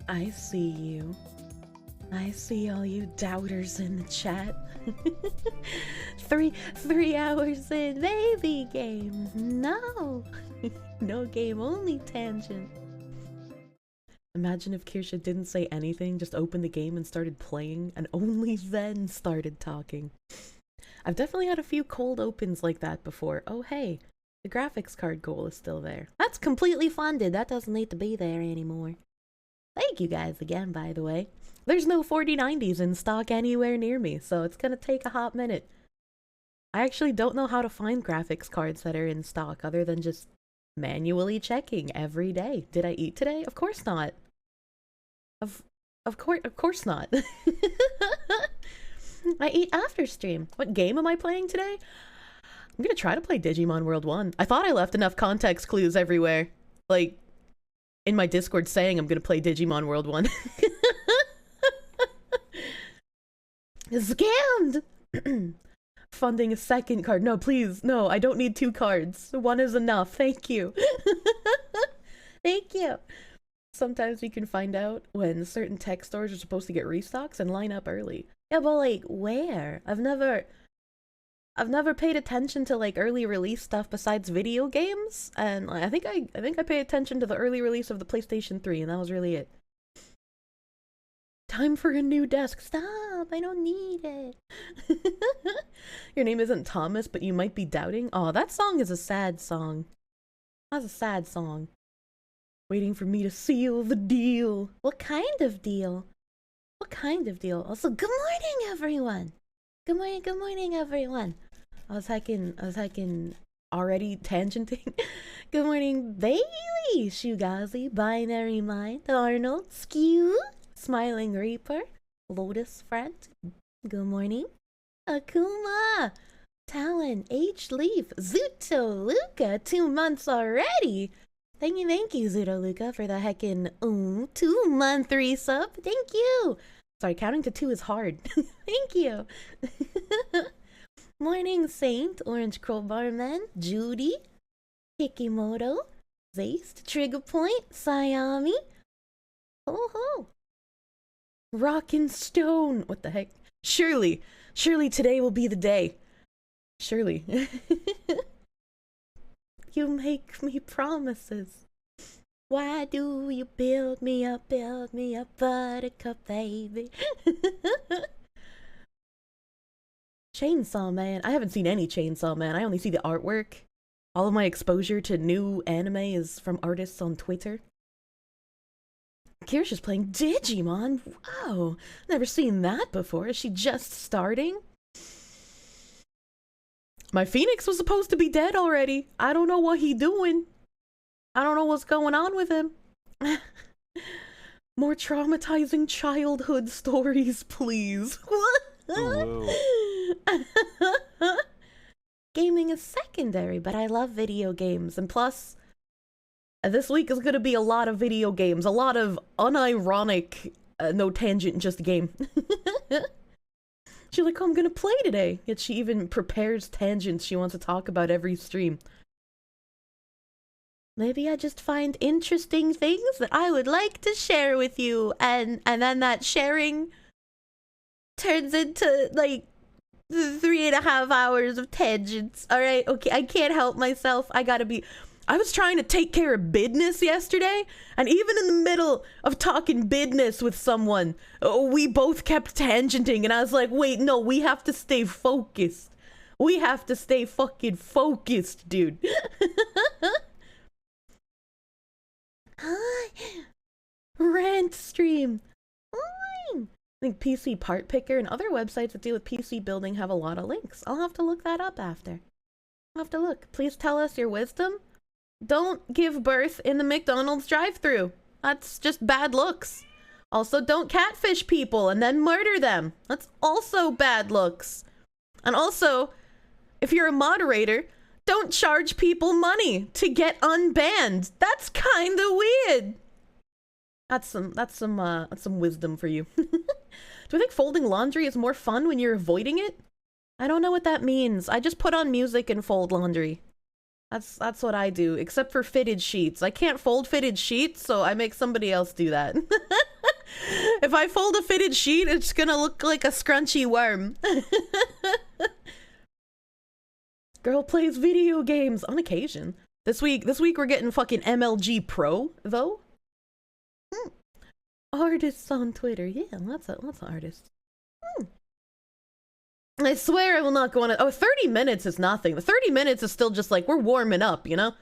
I see you. I see all you doubters in the chat. three hours in, baby game. No. No game, only tangent. Imagine if Kirsche didn't say anything, just opened the game and started playing, and only then started talking. I've definitely had a few cold opens like that before. Oh hey, the graphics card goal is still there. That's completely funded, that doesn't need to be there anymore. Thank you guys again, by the way. There's no 4090s in stock anywhere near me, so it's gonna take a hot minute. I actually don't know how to find graphics cards that are in stock other than just manually checking every day. Did I eat today? Of course not. Of course not. I eat after stream. What game am I playing today? I'm gonna try to play Digimon World 1. I thought I left enough context clues everywhere. Like, in my Discord saying I'm gonna play Digimon World 1. Scammed! Funding a second card. No, please. No, I don't need 2 cards. 1 is enough. Thank you. Thank you. Sometimes we can find out when certain tech stores are supposed to get restocks and line up early. Yeah, but like, where? I've never paid attention to like early release stuff besides video games, and I think I paid attention to the early release of the PlayStation 3, and that was really it. Time for a new desk. Stop! I don't need it. Your name isn't Thomas, but you might be doubting. Oh, that song is a sad song. That's a sad song. Waiting for me to seal the deal. What kind of deal? What kind of deal? Also, good morning, everyone. Good morning, everyone. I was hacking already tangenting. Good morning, Bailey, Shugazi, Binary Mind, Arnold, Skew, Smiling Reaper, Lotus Friend. Good morning. Akuma, Talon, H Leaf, Zuto, Luca, 2 months already. Thank you, Zuto Luca, for the heckin' 2-month resub. Thank you. Sorry, counting to 2 is hard. Thank you. Morning Saint, Orange Crowbar Man, Judy, Hikimoto, Zaste, Trigger Point, Sayami. Ho ho. Rockin' Stone. What the heck? Surely today will be the day. Surely. You make me promises. Why do you build me up, buttercup baby? Chainsaw Man. I haven't seen any Chainsaw Man. I only see the artwork. All of my exposure to new anime is from artists on Twitter. Kirsche is playing Digimon. Wow. Never seen that before. Is she just starting? My Phoenix was supposed to be dead already. I don't know what he doing. I don't know what's going on with him. More traumatizing childhood stories, please. Gaming is secondary, but I love video games. And plus, this week is going to be a lot of video games. A lot of unironic, no tangent, just game. She's like, oh, I'm gonna play today. Yet she even prepares tangents she wants to talk about every stream. Maybe I just find interesting things that I would like to share with you, and then that sharing turns into like 3.5 hours of tangents. All right, okay, I can't help myself. I was trying to take care of business yesterday, and even in the middle of talking business with someone, we both kept tangenting, and I was like, wait, no, we have to stay focused. We have to stay fucking focused, dude. Rant stream. I think PC Part Picker and other websites that deal with PC building have a lot of links. I'll have to look that up after. I'll have to look. Please tell us your wisdom. Don't give birth in the McDonald's drive-thru. That's just bad looks. Also, don't catfish people and then murder them. That's also bad looks. And also, if you're a moderator, don't charge people money to get unbanned. That's kind of weird. That's some wisdom for you. Do I think folding laundry is more fun when you're avoiding it? I don't know what that means. I just put on music and fold laundry. That's what I do, except for fitted sheets. I can't fold fitted sheets, so I make somebody else do that. If I fold a fitted sheet, it's gonna look like a scrunchy worm. Girl plays video games on occasion. This week we're getting fucking MLG Pro though. Artists on Twitter, yeah, lots of artists. I swear I will not go on it. Oh, 30 minutes is nothing. The 30 minutes is still just like, we're warming up, you know?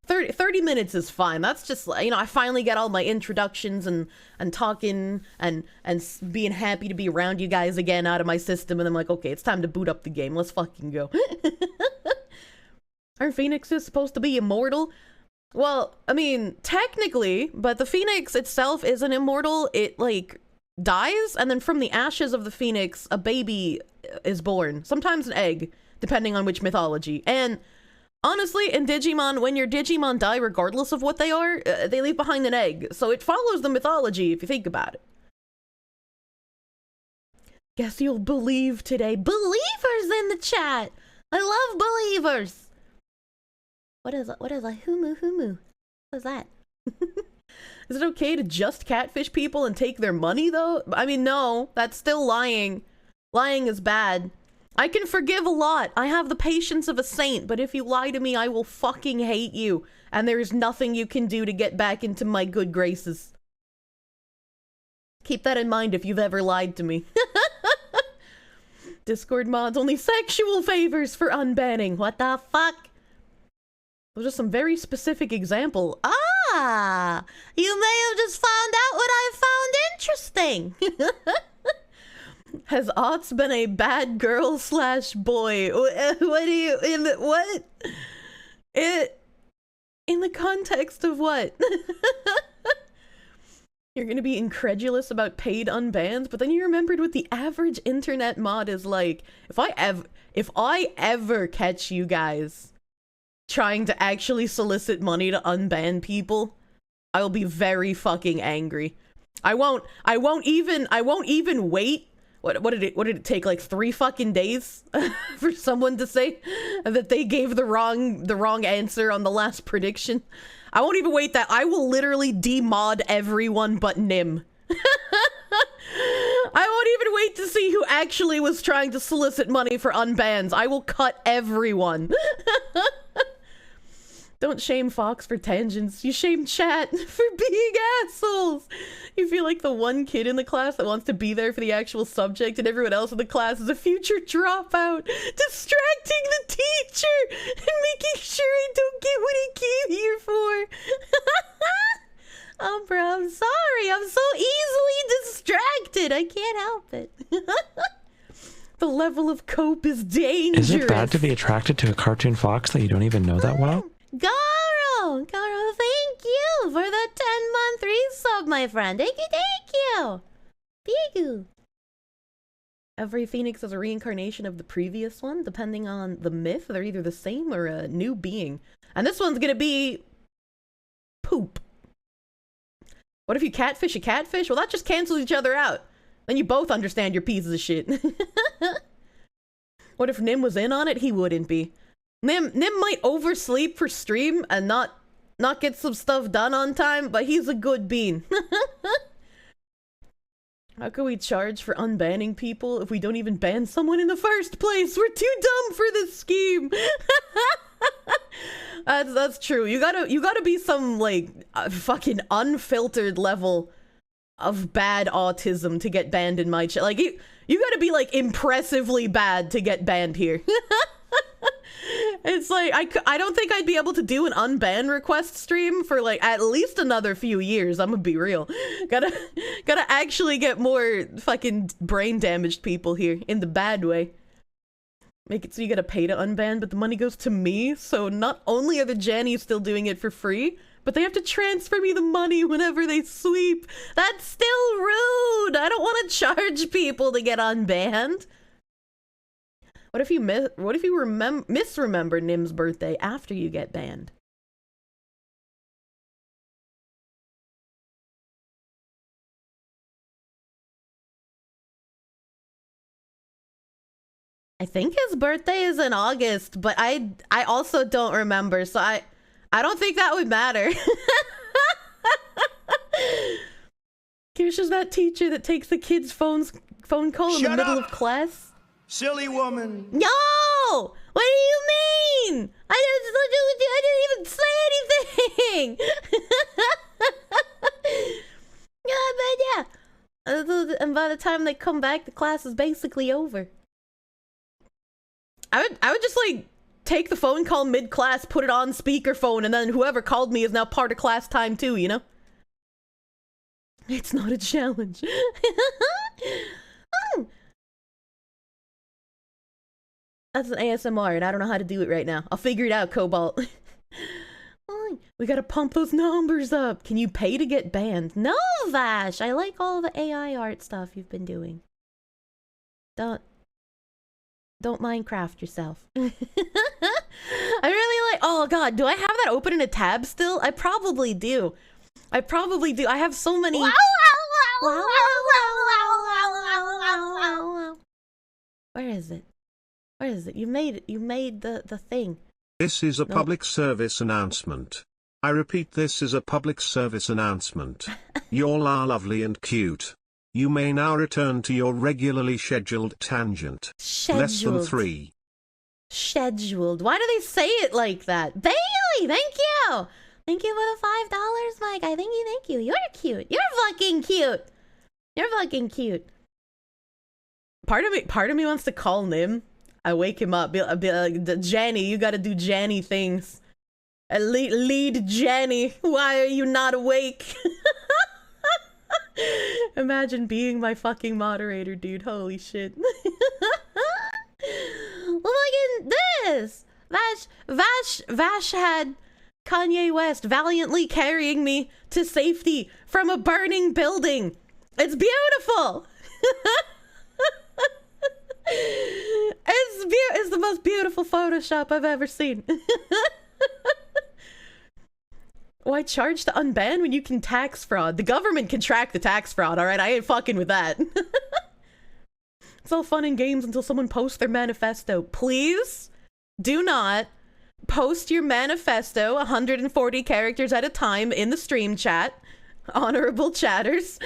30 minutes is fine. That's just, you know, I finally get all my introductions and talking and being happy to be around you guys again out of my system, and I'm like, okay, it's time to boot up the game. Let's fucking go. Are phoenixes supposed to be immortal? Well, I mean, technically, but the phoenix itself isn't immortal. It, like, dies, and then from the ashes of the phoenix, a baby is born. Sometimes an egg, depending on which mythology. And honestly, in Digimon, when your Digimon die, regardless of what they are, they leave behind an egg. So it follows the mythology, if you think about it. Guess you'll believe today. Believers in the chat! I love believers! What is a humu? What is that? Is it okay to just catfish people and take their money, though? I mean, no. That's still lying. Lying is bad. I can forgive a lot. I have the patience of a saint, but if you lie to me, I will fucking hate you. And there is nothing you can do to get back into my good graces. Keep that in mind if you've ever lied to me. Discord mods, only sexual favors for unbanning. What the fuck? Those are some very specific example. Ah! You may have just found out what I found interesting. Has Otts been a bad girl / boy? What do you, in the context of what? You're gonna be incredulous about paid unbans, but then you remembered what the average internet mod is like. If I ever catch you guys trying to actually solicit money to unban people, I will be very fucking angry. I won't even wait. What did it take, like 3 fucking days for someone to say that they gave the wrong answer on the last prediction? I won't even wait that. I will literally demod everyone but Nim. I won't even wait to see who actually was trying to solicit money for unbans. I will cut everyone. Don't shame Fox for tangents. You shame chat for being assholes. You feel like the one kid in the class that wants to be there for the actual subject, and everyone else in the class is a future dropout, distracting the teacher and making sure he don't get what he came here for. Oh, bro, I'm sorry. I'm so easily distracted. I can't help it. The level of cope is dangerous. Is it bad to be attracted to a cartoon fox that you don't even know that well? Garo, thank you for the 10-month resub, my friend. Thank you. Pigu. Every phoenix is a reincarnation of the previous one, depending on the myth. They're either the same or a new being. And this one's gonna be poop. What if you catfish a catfish? Well, that just cancels each other out. Then you both understand you're pieces of shit. What if Nim was in on it? He wouldn't be. Nim might oversleep for stream and not get some stuff done on time, but he's a good bean. How can we charge for unbanning people if we don't even ban someone in the first place? We're too dumb for this scheme. That's true. You gotta be some like fucking unfiltered level of bad autism to get banned in my chat. Like you gotta be like impressively bad to get banned here. It's like I don't think I'd be able to do an unban request stream for like at least another few years. I'm gonna be real. Gotta actually get more fucking brain damaged people here in the bad way. Make it so you gotta pay to unban, but the money goes to me. So not only are the Jannies still doing it for free, but they have to transfer me the money whenever they sweep. That's still rude. I don't want to charge people to get unbanned. What if you misremember Nim's birthday after you get banned? I think his birthday is in August, but I also don't remember, so I don't think that would matter. Kirsche's that teacher that takes the kids' phone call in the middle of class. Silly woman. No! What do you mean? I didn't even say anything. Yeah. And by the time they come back, the class is basically over. I would just like take the phone call mid-class, put it on speakerphone, and then whoever called me is now part of class time too, you know? It's not a challenge. Oh. That's an ASMR, and I don't know how to do it right now. I'll figure it out, Cobalt. We gotta pump those numbers up. Can you pay to get banned? No, Vash! I like all the AI art stuff you've been doing. Don't Minecraft yourself. I really like... Oh god, do I have that open in a tab still? I probably do. I have so many... Where is it? You made the thing. This is a public service announcement. I repeat, this is a public service announcement. Y'all are lovely and cute. You may now return to your regularly scheduled tangent. Lesson 3. Scheduled. Why do they say it like that? Bailey, thank you! Thank you for the $5, Mike. Thank you. You're cute. You're fucking cute. Part of me wants to call Nim. I wake him up. Be like, Janny, you gotta do Janny things. Lead Janny. Why are you not awake? Imagine being my fucking moderator, dude. Holy shit. Look at this. Vash had Kanye West valiantly carrying me to safety from a burning building. It's beautiful. It's the most beautiful Photoshop I've ever seen. Why charge to unban when you can tax fraud? The government can track the tax fraud, alright? I ain't fucking with that. It's all fun and games until someone posts their manifesto. Please do not post your manifesto 140 characters at a time in the stream chat. Honorable chatters.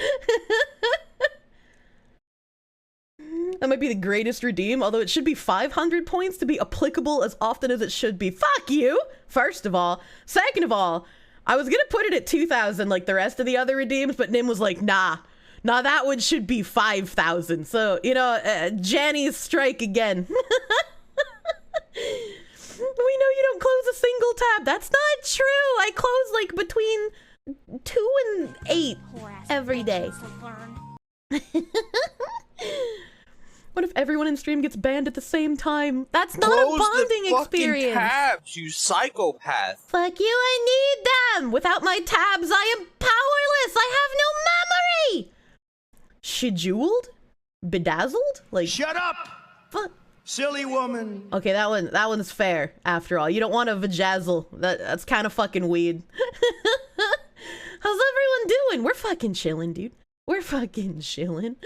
That might be the greatest redeem, although it should be 500 points to be applicable as often as it should be. Fuck you, first of all. Second of all, I was gonna put it at 2,000 like the rest of the other redeems, but Nim was like, nah, that one should be 5,000. So, you know, Janny's strike again. We know you don't close a single tab. That's not true. I close like between 2 and 8 every day. What if everyone in stream gets banned at the same time? That's not a bonding experience. Tabs, you psychopath. Fuck you, I need them. Without my tabs, I am powerless. I have no memory. Scheduled? Bedazzled? Like, Shut up! Fuck. Silly woman. Okay, that one's fair, after all. You don't want to vajazzle. That's kind of fucking weird. How's everyone doing? We're fucking chilling, dude. We're fucking chilling.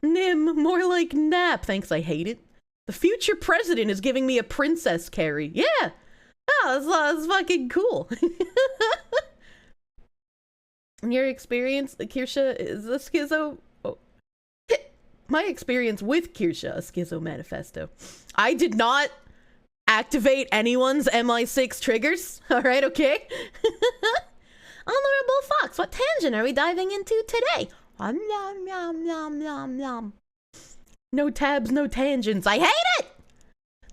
Nim, more like nap. Thanks, I hate it. The future president is giving me a princess carry. Yeah. Oh, that's fucking cool. In your experience, Kirsche is a schizo... Oh. My experience with Kirsche, a schizo manifesto. I did not activate anyone's MI6 triggers. Alright, okay? Honorable Fox, what tangent are we diving into today? No tabs, no tangents. I hate it!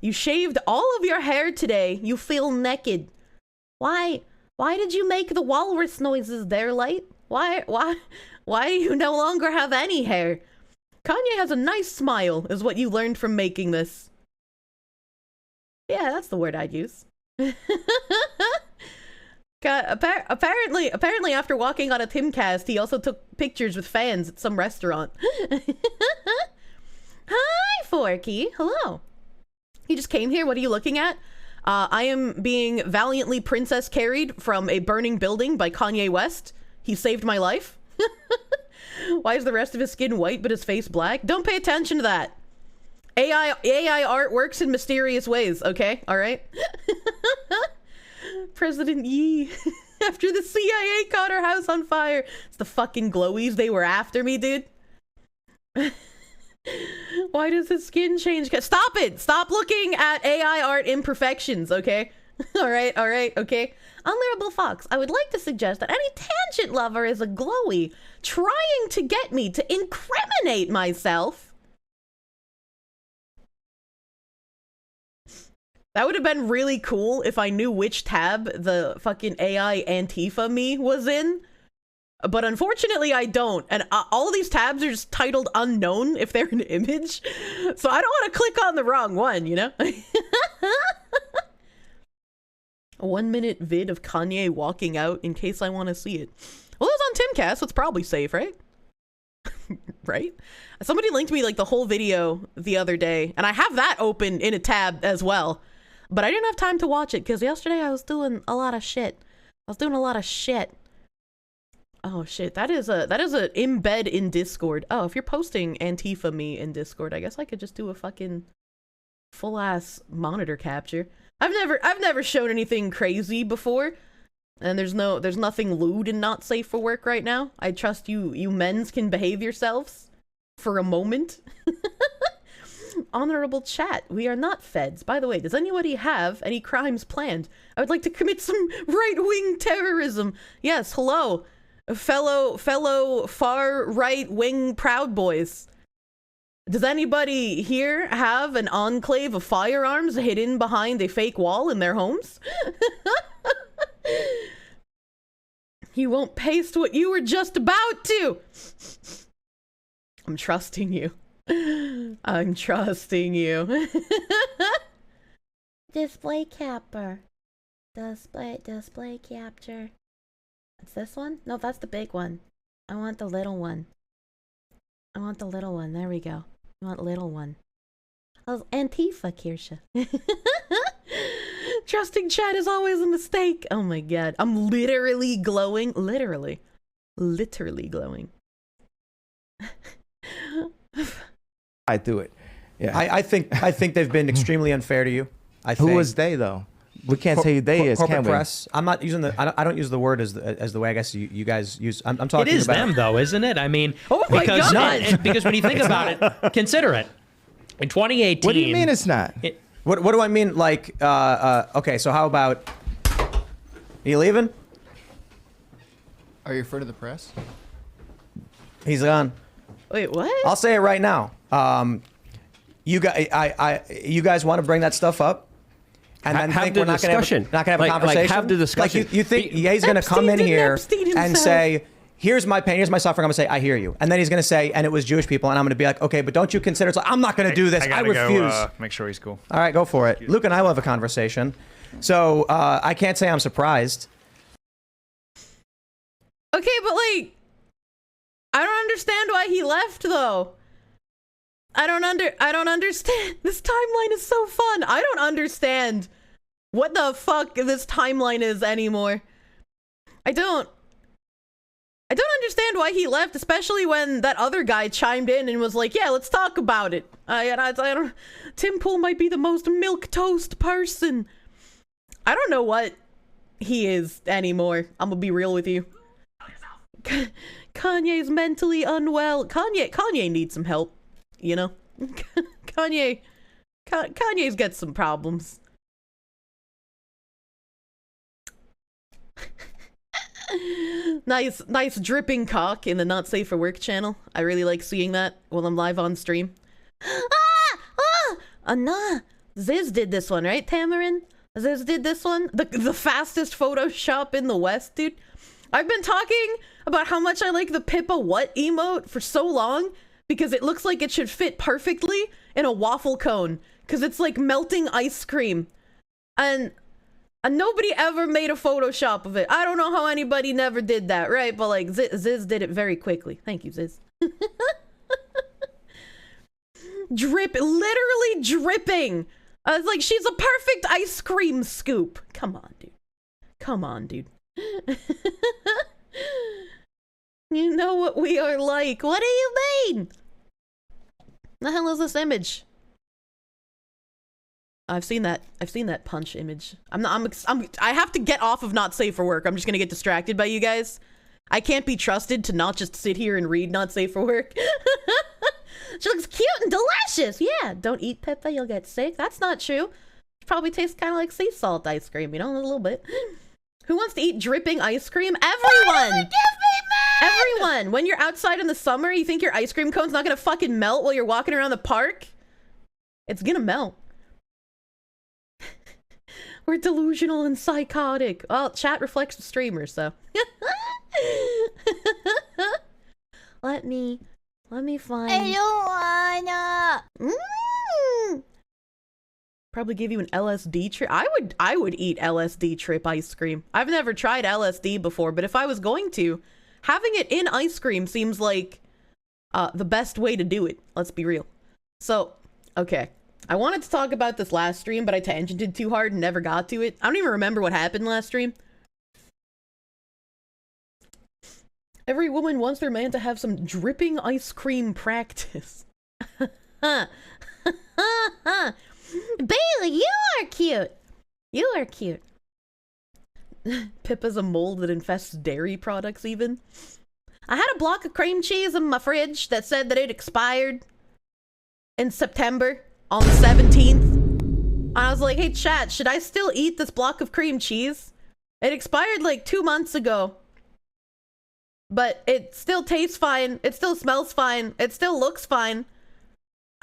You shaved all of your hair today. You feel naked. Why did you make the walrus noises there, Light? Why do you no longer have any hair? Kanye has a nice smile, is what you learned from making this. Yeah, that's the word I'd use. Apparently after walking on a timcast, he also took pictures with fans at some restaurant. Hi, Forky. Hello. You just came here. What are you looking at? I am being valiantly princess carried from a burning building by Kanye West. He saved my life. Why is the rest of his skin white but his face black? Don't pay attention to that. AI art works in mysterious ways, okay? All right? President Yee. After the CIA caught our house on fire. It's the fucking glowies. They were after me, dude. Why does his skin change? Stop it! Stop looking at AI art imperfections, okay? Alright, okay. Unlearable Fox, I would like to suggest that any tangent lover is a glowy trying to get me to incriminate myself. That would have been really cool if I knew which tab the fucking AI Antifa me was in. But unfortunately, I don't. And all these tabs are just titled unknown if they're an image. So I don't want to click on the wrong one, you know? A 1 minute vid of Kanye walking out in case I want to see it. Well, it was on timcast, so it's probably safe, right? Right? Somebody linked me like the whole video the other day, and I have that open in a tab as well. But I didn't have time to watch it because yesterday I was doing a lot of shit. Oh shit, that is a embed in Discord. Oh, if you're posting Antifa me in Discord, I guess I could just do a fucking full ass monitor capture. I've never shown anything crazy before, and there's nothing lewd and not safe for work right now. I trust you men's can behave yourselves for a moment. Honorable chat, we are not feds. By the way, does anybody have any crimes planned? I would like to commit some right-wing terrorism. Yes, hello, fellow far right-wing Proud Boys. Does anybody here have an enclave of firearms hidden behind a fake wall in their homes? You won't paste what you were just about to. I'm trusting you. I'm trusting you. Display capper. Display capture. It's this one? No, that's the big one. I want the little one. There we go. I want little one. Oh, Antifa, Kirsche. Trusting chat is always a mistake. Oh my god. I'm literally glowing. Literally glowing. I do it. Yeah. I think they've been extremely unfair to you. Who was they though? We can't say who they is, corporate can we? press. I'm not using I don't use the word as the way I guess you guys use. I'm talking about. It is them though, isn't it? I mean, oh my God. Because when you think about it, consider it. In 2018. What do you mean it's not? What do I mean? Like, okay, so how about? Are you leaving? Are you referring to the press? He's gone. Wait, what? I'll say it right now. You guys want to bring that stuff up? And then have think the we're not going to have a conversation? Like have the discussion. Like you think he's going to come in here and say, here's my pain, here's my suffering. I'm going to say, I hear you. And then he's going to say, and it was Jewish people. And I'm going to be like, okay, but don't you consider, it's like, I'm not going to do this. I refuse. Make sure he's cool. All right, go for it. Luke and I will have a conversation. So I can't say I'm surprised. Okay, but like, I don't understand why he left though. I don't understand. This timeline is so fun. I don't understand what the fuck this timeline is anymore. I don't understand why he left, especially when that other guy chimed in and was like, yeah, let's talk about it. I don't, Tim Pool might be the most milquetoast person. I don't know what he is anymore. I'm gonna be real with you. Kanye's mentally unwell. Kanye needs some help. You know, Kanye's got some problems. Nice dripping cock in the Not Safe for Work channel. I really like seeing that while I'm live on stream. Nah. Ziz did this one, right, Tamarin? Ziz did this one. The fastest Photoshop in the West, dude. I've been talking about how much I like the pippawut emote for so long. Because it looks like it should fit perfectly in a waffle cone. Because it's like melting ice cream. And nobody ever made a Photoshop of it. I don't know how anybody never did that, right? But like Ziz did it very quickly. Thank you, Ziz. Literally dripping. I was like, she's a perfect ice cream scoop. Come on, dude. You know what we are like. What do you mean? The hell is this image? I've seen that punch image. I have to get off of not safe for work. I'm just gonna get distracted by you guys. I can't be trusted to not just sit here and read not safe for work. She looks cute and delicious. Yeah, don't eat Pippa, you'll get sick. That's not true. It probably tastes kind of like sea salt ice cream, you know, a little bit. Who wants to eat dripping ice cream? Everyone! Everyone! When you're outside in the summer, you think your ice cream cone's not gonna fucking melt while you're walking around the park? It's gonna melt. We're delusional and psychotic. Well, chat reflects the streamer, so. Let me find. I don't wanna. Probably give you an LSD trip. I would eat LSD trip ice cream. I've never tried LSD before, but if I was going to, having it in ice cream seems like the best way to do it. Let's be real. So, okay. I wanted to talk about this last stream, but I tangented too hard and never got to it. I don't even remember what happened last stream. Every woman wants their man to have some dripping ice cream practice. Bailey, you are cute. You are cute. Pippa's a mold that infests dairy products even. I had a block of cream cheese in my fridge that said that it expired in September. On the 17th, I was like, hey chat, should I still eat this block of cream cheese? It expired like 2 months ago. But it still tastes fine. It still smells fine. It still looks fine.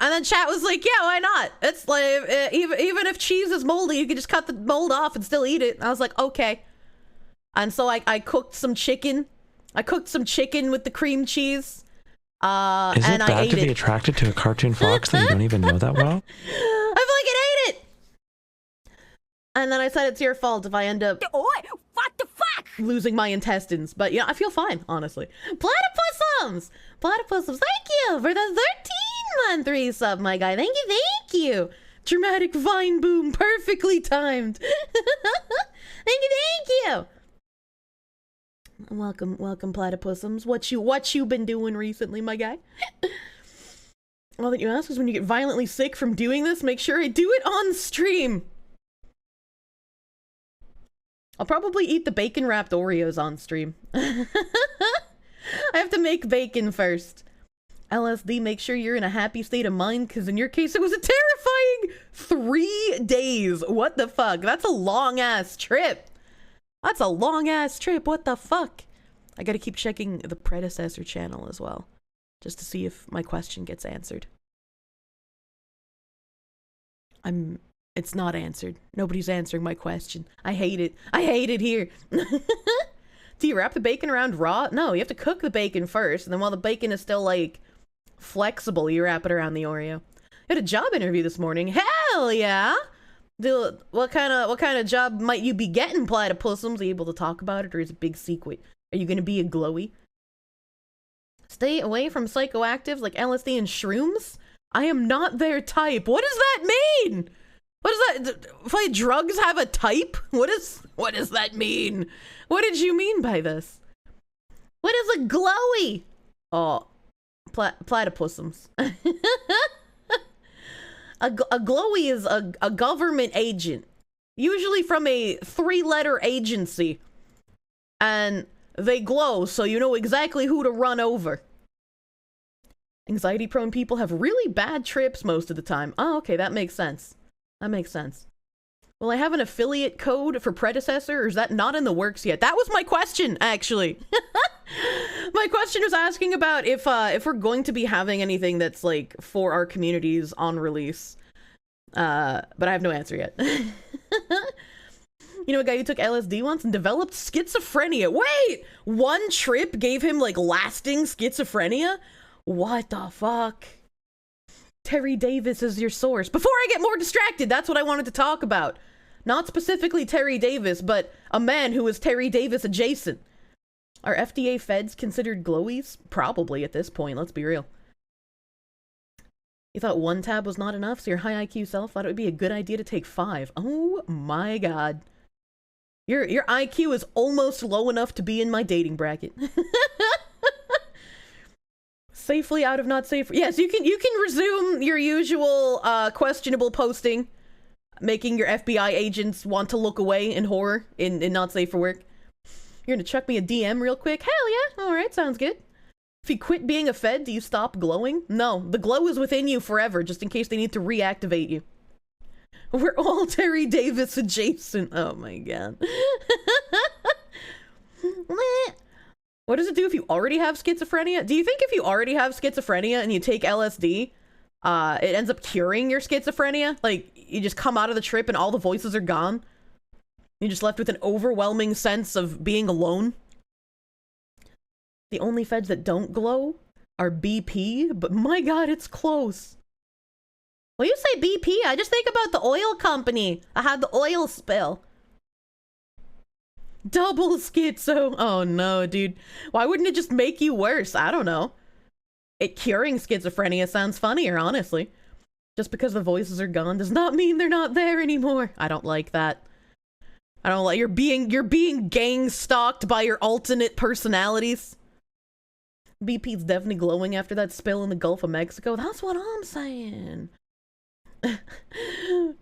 And then chat was like, yeah, why not? It's like, even if cheese is moldy, you can just cut the mold off and still eat it. And I was like, okay. And so I cooked some chicken. I cooked some chicken with the cream cheese. Is it bad to be attracted to a cartoon fox that you don't even know that well? I fucking ate it! And then I said it's your fault if I end up What the fuck? losing my intestines. But yeah, I feel fine, honestly. Platypusums! Platypusums, thank you for the 13-month resub, my guy. Thank you. Dramatic vine boom, perfectly timed. Thank you. Welcome, platypusums. What you been doing recently, my guy? All that you ask is when you get violently sick from doing this, make sure I do it on stream. I'll probably eat the bacon-wrapped Oreos on stream. I have to make bacon first. LSD, make sure you're in a happy state of mind, because in your case, it was a terrifying 3 days. What the fuck? That's a long-ass trip. What the fuck? I gotta keep checking the Predecessor channel as well, just to see if my question gets answered. It's not answered. Nobody's answering my question. I hate it here. Do you wrap the bacon around raw? No, you have to cook the bacon first, and then while the bacon is still, like, flexible, you wrap it around the Oreo. I had a job interview this morning. Hell yeah! What kind of job might you be getting, platypusums? Are you able to talk about it, or is it a big secret? Are you gonna be a glowy? Stay away from psychoactives like LSD and shrooms? I am not their type. What does that mean? What does that? If drugs have a type? What does that mean? What did you mean by this? What is a glowy? Oh, platypusums. A glowy is a government agent, usually from a 3-letter agency, and they glow so you know exactly who to run over. Anxiety-prone people have really bad trips most of the time. Oh, okay, that makes sense. Will I have an affiliate code for Predecessor, or is that not in the works yet? That was my question, actually. My question was asking about if we're going to be having anything that's like for our communities on release. But I have no answer yet. You know a guy who took LSD once and developed schizophrenia. Wait! One trip gave him like lasting schizophrenia? What the fuck? Terry Davis is your source. Before I get more distracted, that's what I wanted to talk about. Not specifically Terry Davis, but a man who is Terry Davis adjacent. Are FDA feds considered glowies? Probably at this point, let's be real. You thought 1 tab was not enough, so your high IQ self thought it would be a good idea to take 5. Oh my god. Your IQ is almost low enough to be in my dating bracket. Safely out of not safe. Yes, you can resume your usual questionable posting. making your FBI agents want to look away in horror in not safe for work. You're gonna chuck me a DM real quick? Hell yeah, alright, sounds good. If you quit being a Fed, do you stop glowing? No, the glow is within you forever, just in case they need to reactivate you. We're all Terry Davis adjacent. Oh my god. What does it do if you already have schizophrenia? Do you think if you already have schizophrenia and you take LSD, it ends up curing your schizophrenia? Like, you just come out of the trip and all the voices are gone? You're just left with an overwhelming sense of being alone? The only feds that don't glow are BP, but my god, it's close. When you say BP, I just think about the oil company. I had the oil spill. Double schizo. Oh no, dude. Why wouldn't it just make you worse? I don't know. It curing schizophrenia sounds funnier, honestly. Just because the voices are gone does not mean they're not there anymore. I don't like that. I don't like you're being gang stalked by your alternate personalities. BP's definitely glowing after that spill in the Gulf of Mexico. That's what I'm saying.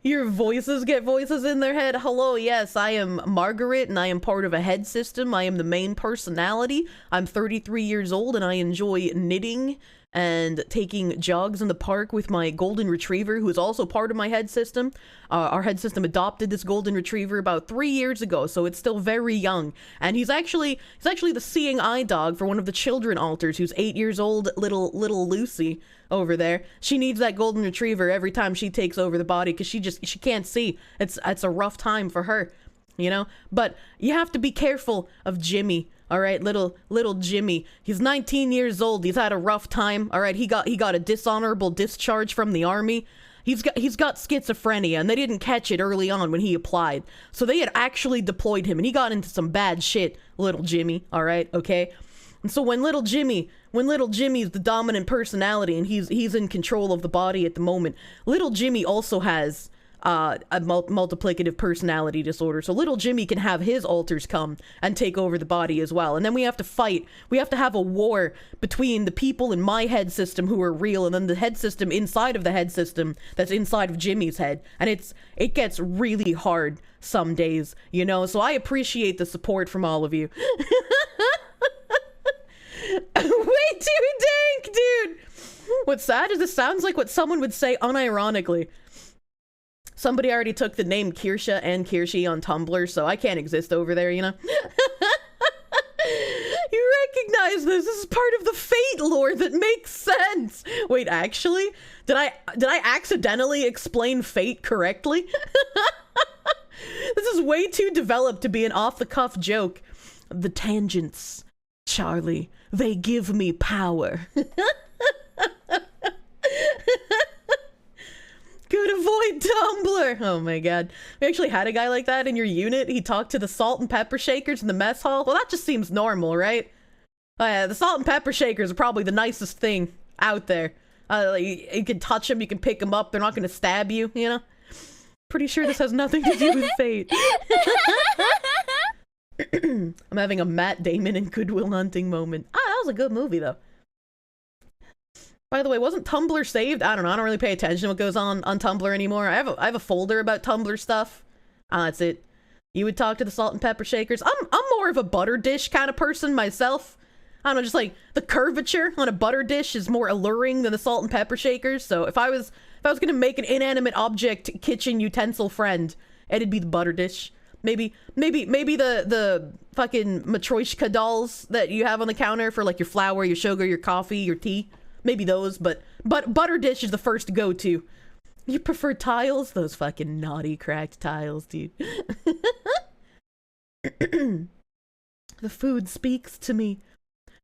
Your voices get voices in their head. Hello, yes, I am Margaret and I am part of a head system. I am the main personality. I'm 33 years old and I enjoy knitting and taking jogs in the park with my golden retriever, who is also part of my head system. Our head system adopted this golden retriever about 3 years ago, so it's still very young. And he's actually the seeing eye dog for one of the children alters, who's 8 years old, little Lucy over there. She needs that golden retriever every time she takes over the body because she can't see. It's a rough time for her, you know? But you have to be careful of Jimmy. All right, little Jimmy. He's 19 years old. He's had a rough time. All right, he got a dishonorable discharge from the army. He's got schizophrenia, and they didn't catch it early on when he applied. So they had actually deployed him, and he got into some bad shit, little Jimmy. All right, okay. And so when little Jimmy's the dominant personality, and he's in control of the body at the moment, little Jimmy also has a multiplicative personality disorder. So little Jimmy can have his alters come and take over the body as well. And then we have to fight. We have to have a war between the people in my head system who are real and then the head system inside of the head system that's inside of Jimmy's head. And it gets really hard some days, you know? So I appreciate the support from all of you. Way too dank, dude! What's sad is this sounds like what someone would say unironically. Somebody already took the name Kirsche and Kirsche on Tumblr, so I can't exist over there, you know? You recognize this. This is part of the Fate lore that makes sense. Wait, actually? Did I accidentally explain Fate correctly? This is way too developed to be an off-the-cuff joke. The tangents, Charlie, they give me power. Good, avoid Tumblr. Oh my god. We actually had a guy like that in your unit. He talked to the salt and pepper shakers in the mess hall. Well, that just seems normal, right? The salt and pepper shakers are probably the nicest thing out there. You can touch them, you can pick them up. They're not going to stab you, you know? Pretty sure this has nothing to do with fate. I'm having a Matt Damon and Good Will Hunting moment. Ah, that was a good movie, though. By the way, wasn't Tumblr saved? I don't know. I don't really pay attention to what goes on Tumblr anymore. I have a folder about Tumblr stuff. That's it. You would talk to the salt and pepper shakers. I'm more of a butter dish kind of person myself. I don't know, just like the curvature on a butter dish is more alluring than the salt and pepper shakers. So if I was gonna make an inanimate object kitchen utensil friend, it'd be the butter dish. Maybe the fucking Matryoshka dolls that you have on the counter for like your flour, your sugar, your coffee, your tea. Maybe those, but butter dish is the first to go to. You prefer tiles? Those fucking naughty cracked tiles, dude. The food speaks to me.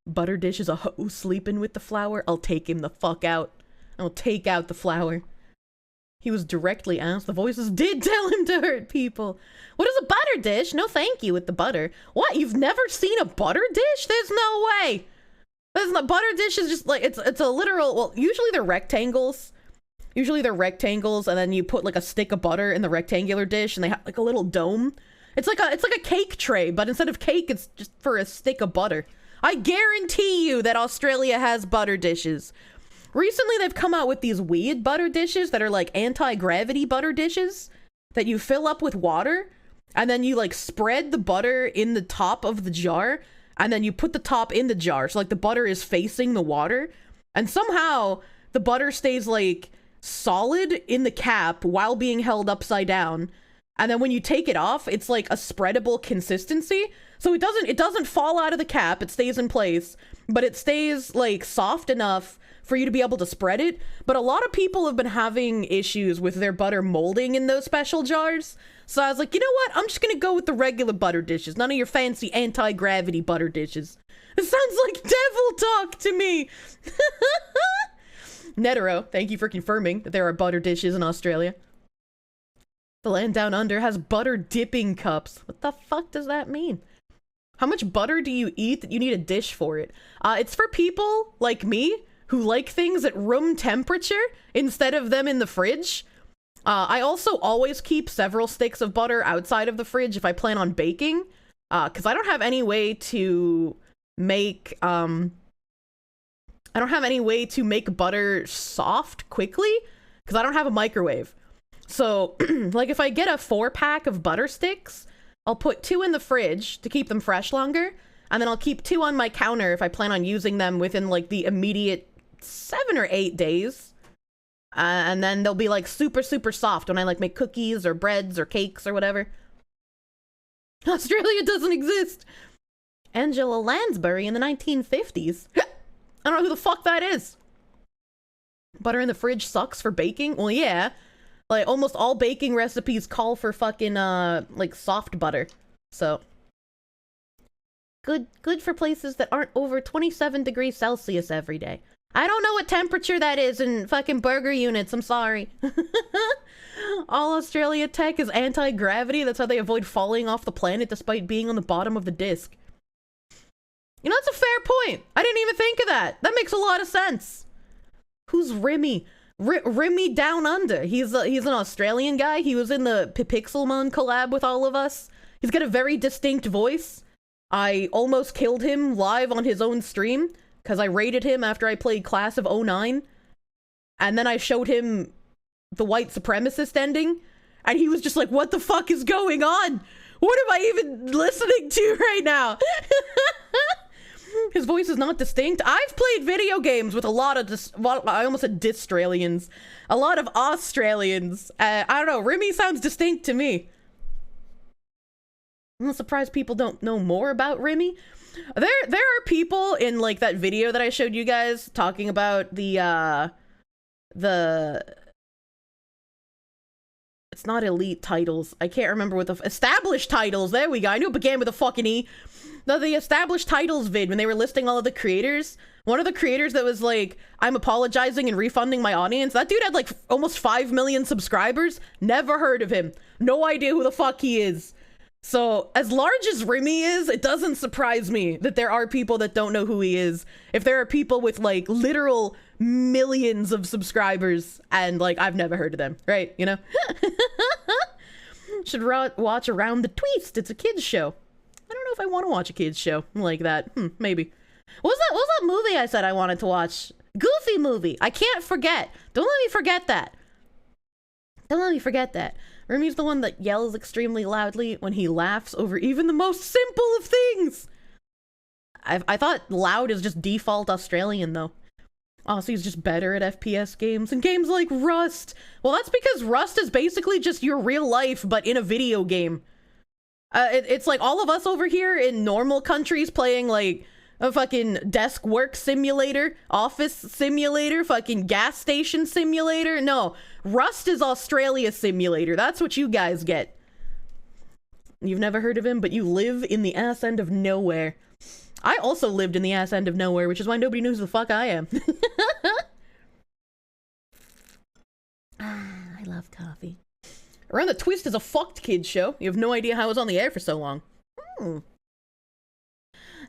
Butter dish is a hoe sleeping with the flour. I'll take him the fuck out. I'll take out the flour. He was directly asked. The voices did tell him to hurt people. What is a butter dish? No thank you with the butter. What? You've never seen a butter dish? There's no way. There's not, butter dish is just like, it's a literal, well, usually they're rectangles. Usually they're rectangles and then you put like a stick of butter in the rectangular dish and they have like a little dome. It's like a cake tray, but instead of cake, it's just for a stick of butter. I guarantee you that Australia has butter dishes. Recently, they've come out with these weird butter dishes that are like anti-gravity butter dishes. that you fill up with water, and then you like spread the butter in the top of the jar, and then you put the top in the jar. So like the butter is facing the water, and somehow the butter stays like solid in the cap while being held upside down. And then when you take it off, it's like a spreadable consistency. So it doesn't fall out of the cap, it stays in place, but it stays like soft enough for you to be able to spread it. But a lot of people have been having issues with their butter molding in those special jars. So I was like, you know what? I'm just gonna go with the regular butter dishes. None of your fancy anti-gravity butter dishes. It sounds like devil talk to me. Netero, thank you for confirming that there are butter dishes in Australia. The land down under has butter dipping cups. What the fuck does that mean? How much butter do you eat that you need a dish for it? It's for people like me who like things at room temperature instead of them in the fridge. I also always keep several sticks of butter outside of the fridge if I plan on baking, because I don't have any way to make butter soft quickly because I don't have a microwave. So like if I get a 4-pack of butter sticks, I'll put 2 in the fridge to keep them fresh longer, and then I'll keep 2 on my counter if I plan on using them within like the immediate 7 or 8 days. And then they'll be like super, super soft when I like make cookies or breads or cakes or whatever. Australia doesn't exist. Angela Lansbury in the 1950s. I don't know who the fuck that is. Butter in the fridge sucks for baking? Well, yeah. Like, almost all baking recipes call for fucking, like, soft butter. So. Good for places that aren't over 27 degrees Celsius every day. I don't know what temperature that is in fucking burger units, I'm sorry. All Australia tech is anti-gravity. That's how they avoid falling off the planet despite being on the bottom of the disc. You know, that's a fair point. I didn't even think of that. That makes a lot of sense. Who's Remy? Remy Down Under. He's an Australian guy. He was in the Pixelmon collab with all of us. He's got a very distinct voice. I almost killed him live on his own stream because I raided him after I played Class of 09. And then I showed him the white supremacist ending. And he was just like, what the fuck is going on? What am I even listening to right now? His voice is not distinct. I've played video games with a lot of I almost said Distralians. A lot of Australians. I don't know. Remy sounds distinct to me. I'm not surprised people don't know more about Remy. There are people in like that video that I showed you guys talking about the it's not elite titles. I can't remember what the established titles. There we go. I knew it began with a fucking E. The established titles vid, when they were listing all of the creators, one of the creators that was like, I'm apologizing and refunding my audience, that dude had like almost 5 million subscribers. Never heard of him. No idea who the fuck he is. So as large as Remy is, it doesn't surprise me that there are people that don't know who he is. If there are people with like literal millions of subscribers and like I've never heard of them, right? You know? Should watch Around the Twist. It's a kids show. I don't know if I want to watch a kids show like that. Maybe. What was that movie I said I wanted to watch? Goofy movie. I can't forget. Don't let me forget that. Don't let me forget that. Remy's the one that yells extremely loudly when he laughs over even the most simple of things. I thought loud is just default Australian though. Aussie's just better at FPS games and games like Rust. Well, that's because Rust is basically just your real life, but in a video game. It's like all of us over here in normal countries playing like a fucking desk work simulator, office simulator, fucking gas station simulator. No, Rust is Australia simulator. That's what you guys get. You've never heard of him, but you live in the ass end of nowhere. I also lived in the ass end of nowhere, which is why nobody knows who the fuck I am. I love coffee. Around the Twist is a fucked kids show. You have no idea how it was on the air for so long.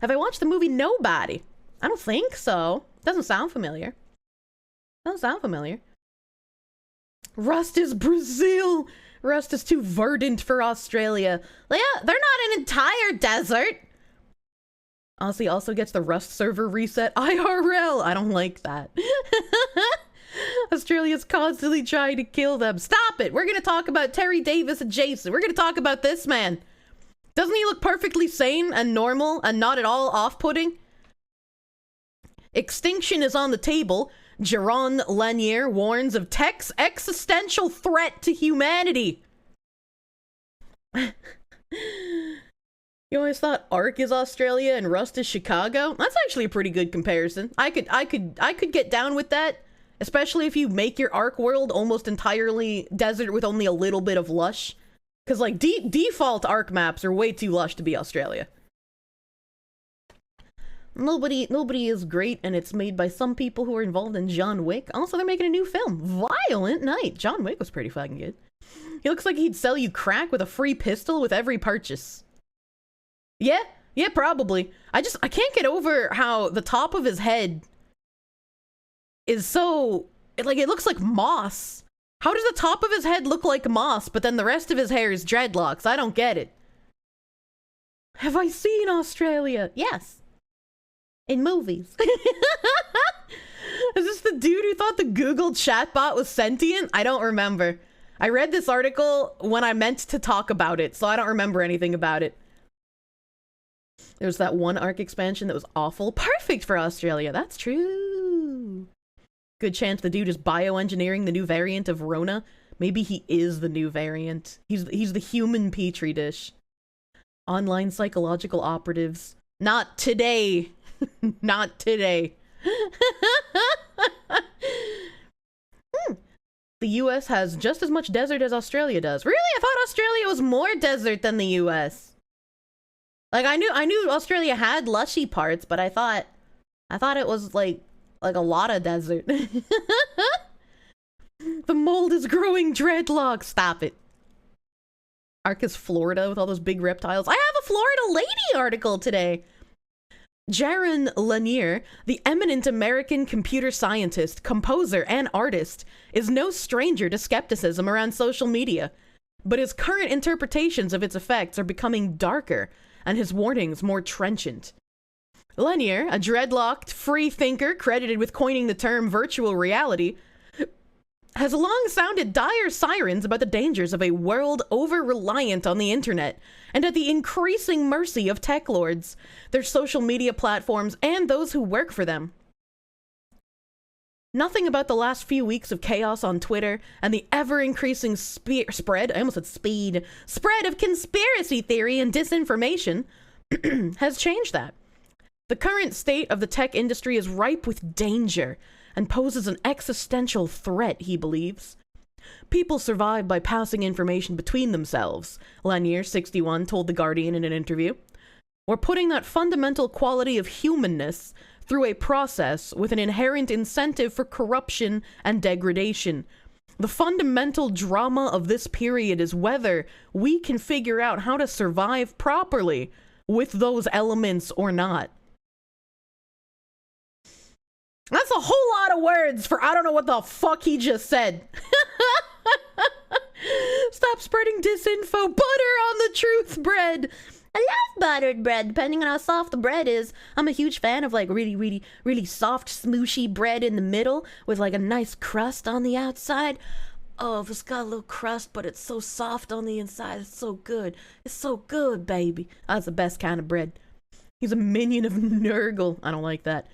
Have I watched the movie Nobody? I don't think so. Doesn't sound familiar. Doesn't sound familiar. Rust is Brazil. Rust is too verdant for Australia. Yeah, they're not an entire desert. Aussie also gets the Rust server reset IRL. I don't like that. Australia's constantly trying to kill them. Stop it! We're gonna talk about Terry Davis adjacent. We're gonna talk about this man. Doesn't he look perfectly sane and normal and not at all off-putting? Extinction is on the table. Jaron Lanier warns of tech's existential threat to humanity. You always thought Ark is Australia and Rust is Chicago? That's actually a pretty good comparison. I could get down with that, especially if you make your Ark world almost entirely desert with only a little bit of lush. Because, like, default Ark maps are way too lush to be Australia. Nobody is great, and it's made by some people who are involved in John Wick. Also, they're making a new film, Violent Night. John Wick was pretty fucking good. He looks like he'd sell you crack with a free pistol with every purchase. Yeah, probably. I can't get over how the top of his head is so, like, it looks like moss. How does the top of his head look like moss, but then the rest of his hair is dreadlocks? I don't get it. Have I seen Australia? Yes. In movies. Is this the dude who thought the Google chatbot was sentient? I don't remember. I read this article when I meant to talk about it, so I don't remember anything about it. There's that one Ark expansion that was awful. Perfect for Australia. That's true. Good chance the dude is bioengineering the new variant of Rona. Maybe he is the new variant. He's the human petri dish. Online psychological operatives. Not today. Not today. The US has just as much desert as Australia does. Really? I thought Australia was more desert than the US. Like, I knew Australia had lushy parts, but I thought it was like a lot of desert. The mold is growing dreadlocks. Stop it. Ark is Florida with all those big reptiles. I have a Florida lady article today. Jaron Lanier, the eminent American computer scientist, composer, and artist, is no stranger to skepticism around social media, but his current interpretations of its effects are becoming darker, and his warnings more trenchant. Lanier, a dreadlocked free thinker credited with coining the term virtual reality, has long sounded dire sirens about the dangers of a world over-reliant on the internet and at the increasing mercy of tech lords, their social media platforms, and those who work for them. Nothing about the last few weeks of chaos on Twitter and the ever-increasing spread of conspiracy theory and disinformation has changed that. The current state of the tech industry is ripe with danger and poses an existential threat, he believes. People survive by passing information between themselves, Lanier, 61, told The Guardian in an interview. We're putting that fundamental quality of humanness through a process with an inherent incentive for corruption and degradation. The fundamental drama of this period is whether we can figure out how to survive properly with those elements or not. That's a whole lot of words for I don't know what the fuck he just said. Stop spreading disinfo. Butter on the truth bread. I love buttered bread, depending on how soft the bread is. I'm a huge fan of like really soft, smooshy bread in the middle with like a nice crust on the outside. Oh, if it's got a little crust, but it's so soft on the inside, it's so good. It's so good, baby. That's the best kind of bread. He's a minion of Nurgle. I don't like that.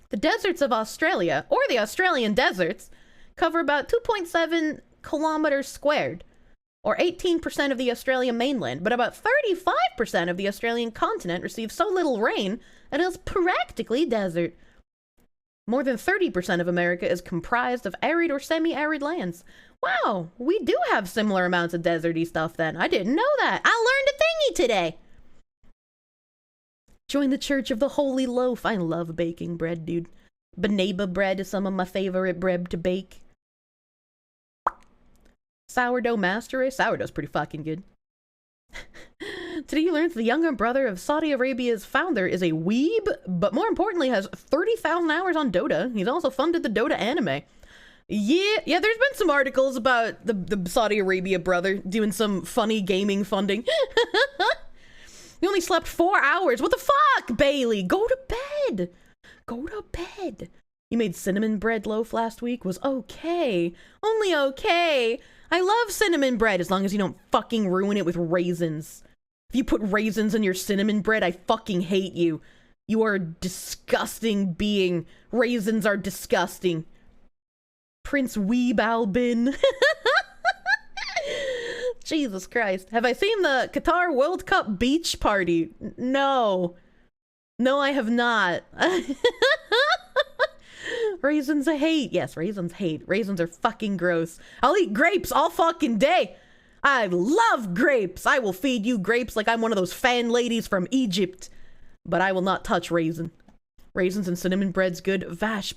The deserts of Australia, or the Australian deserts, cover about 2.7 kilometers squared, or 18% of the Australian mainland, but about 35% of the Australian continent receives so little rain that it is practically desert. More than 30% of America is comprised of arid or semi-arid lands. Wow, we do have similar amounts of deserty stuff then. I didn't know that. I learned a thingy today. Join the Church of the Holy Loaf. I love baking bread, dude. Banaba bread is some of my favorite bread to bake. Sourdough Master Race. Sourdough's pretty fucking good. Today you learned the younger brother of Saudi Arabia's founder is a weeb, but more importantly has 30,000 hours on Dota. He's also funded the Dota anime. Yeah, there's been some articles about the Saudi Arabia brother doing some funny gaming funding. He only slept 4 hours. What the fuck, Bailey? Go to bed. Go to bed. You made cinnamon bread loaf last week. Was okay. Only okay. I love cinnamon bread as long as you don't fucking ruin it with raisins. If you put raisins in your cinnamon bread, I fucking hate you. You are a disgusting being. Raisins are disgusting. Prince Weeb Albin. Jesus Christ. Have I seen the Qatar World Cup beach party? No. No, I have not. Raisins I hate. Yes, raisins hate. Raisins are fucking gross. I'll eat grapes all fucking day. I love grapes. I will feed you grapes like I'm one of those fan ladies from Egypt. But I will not touch raisin. Raisins and cinnamon bread's good. Vash,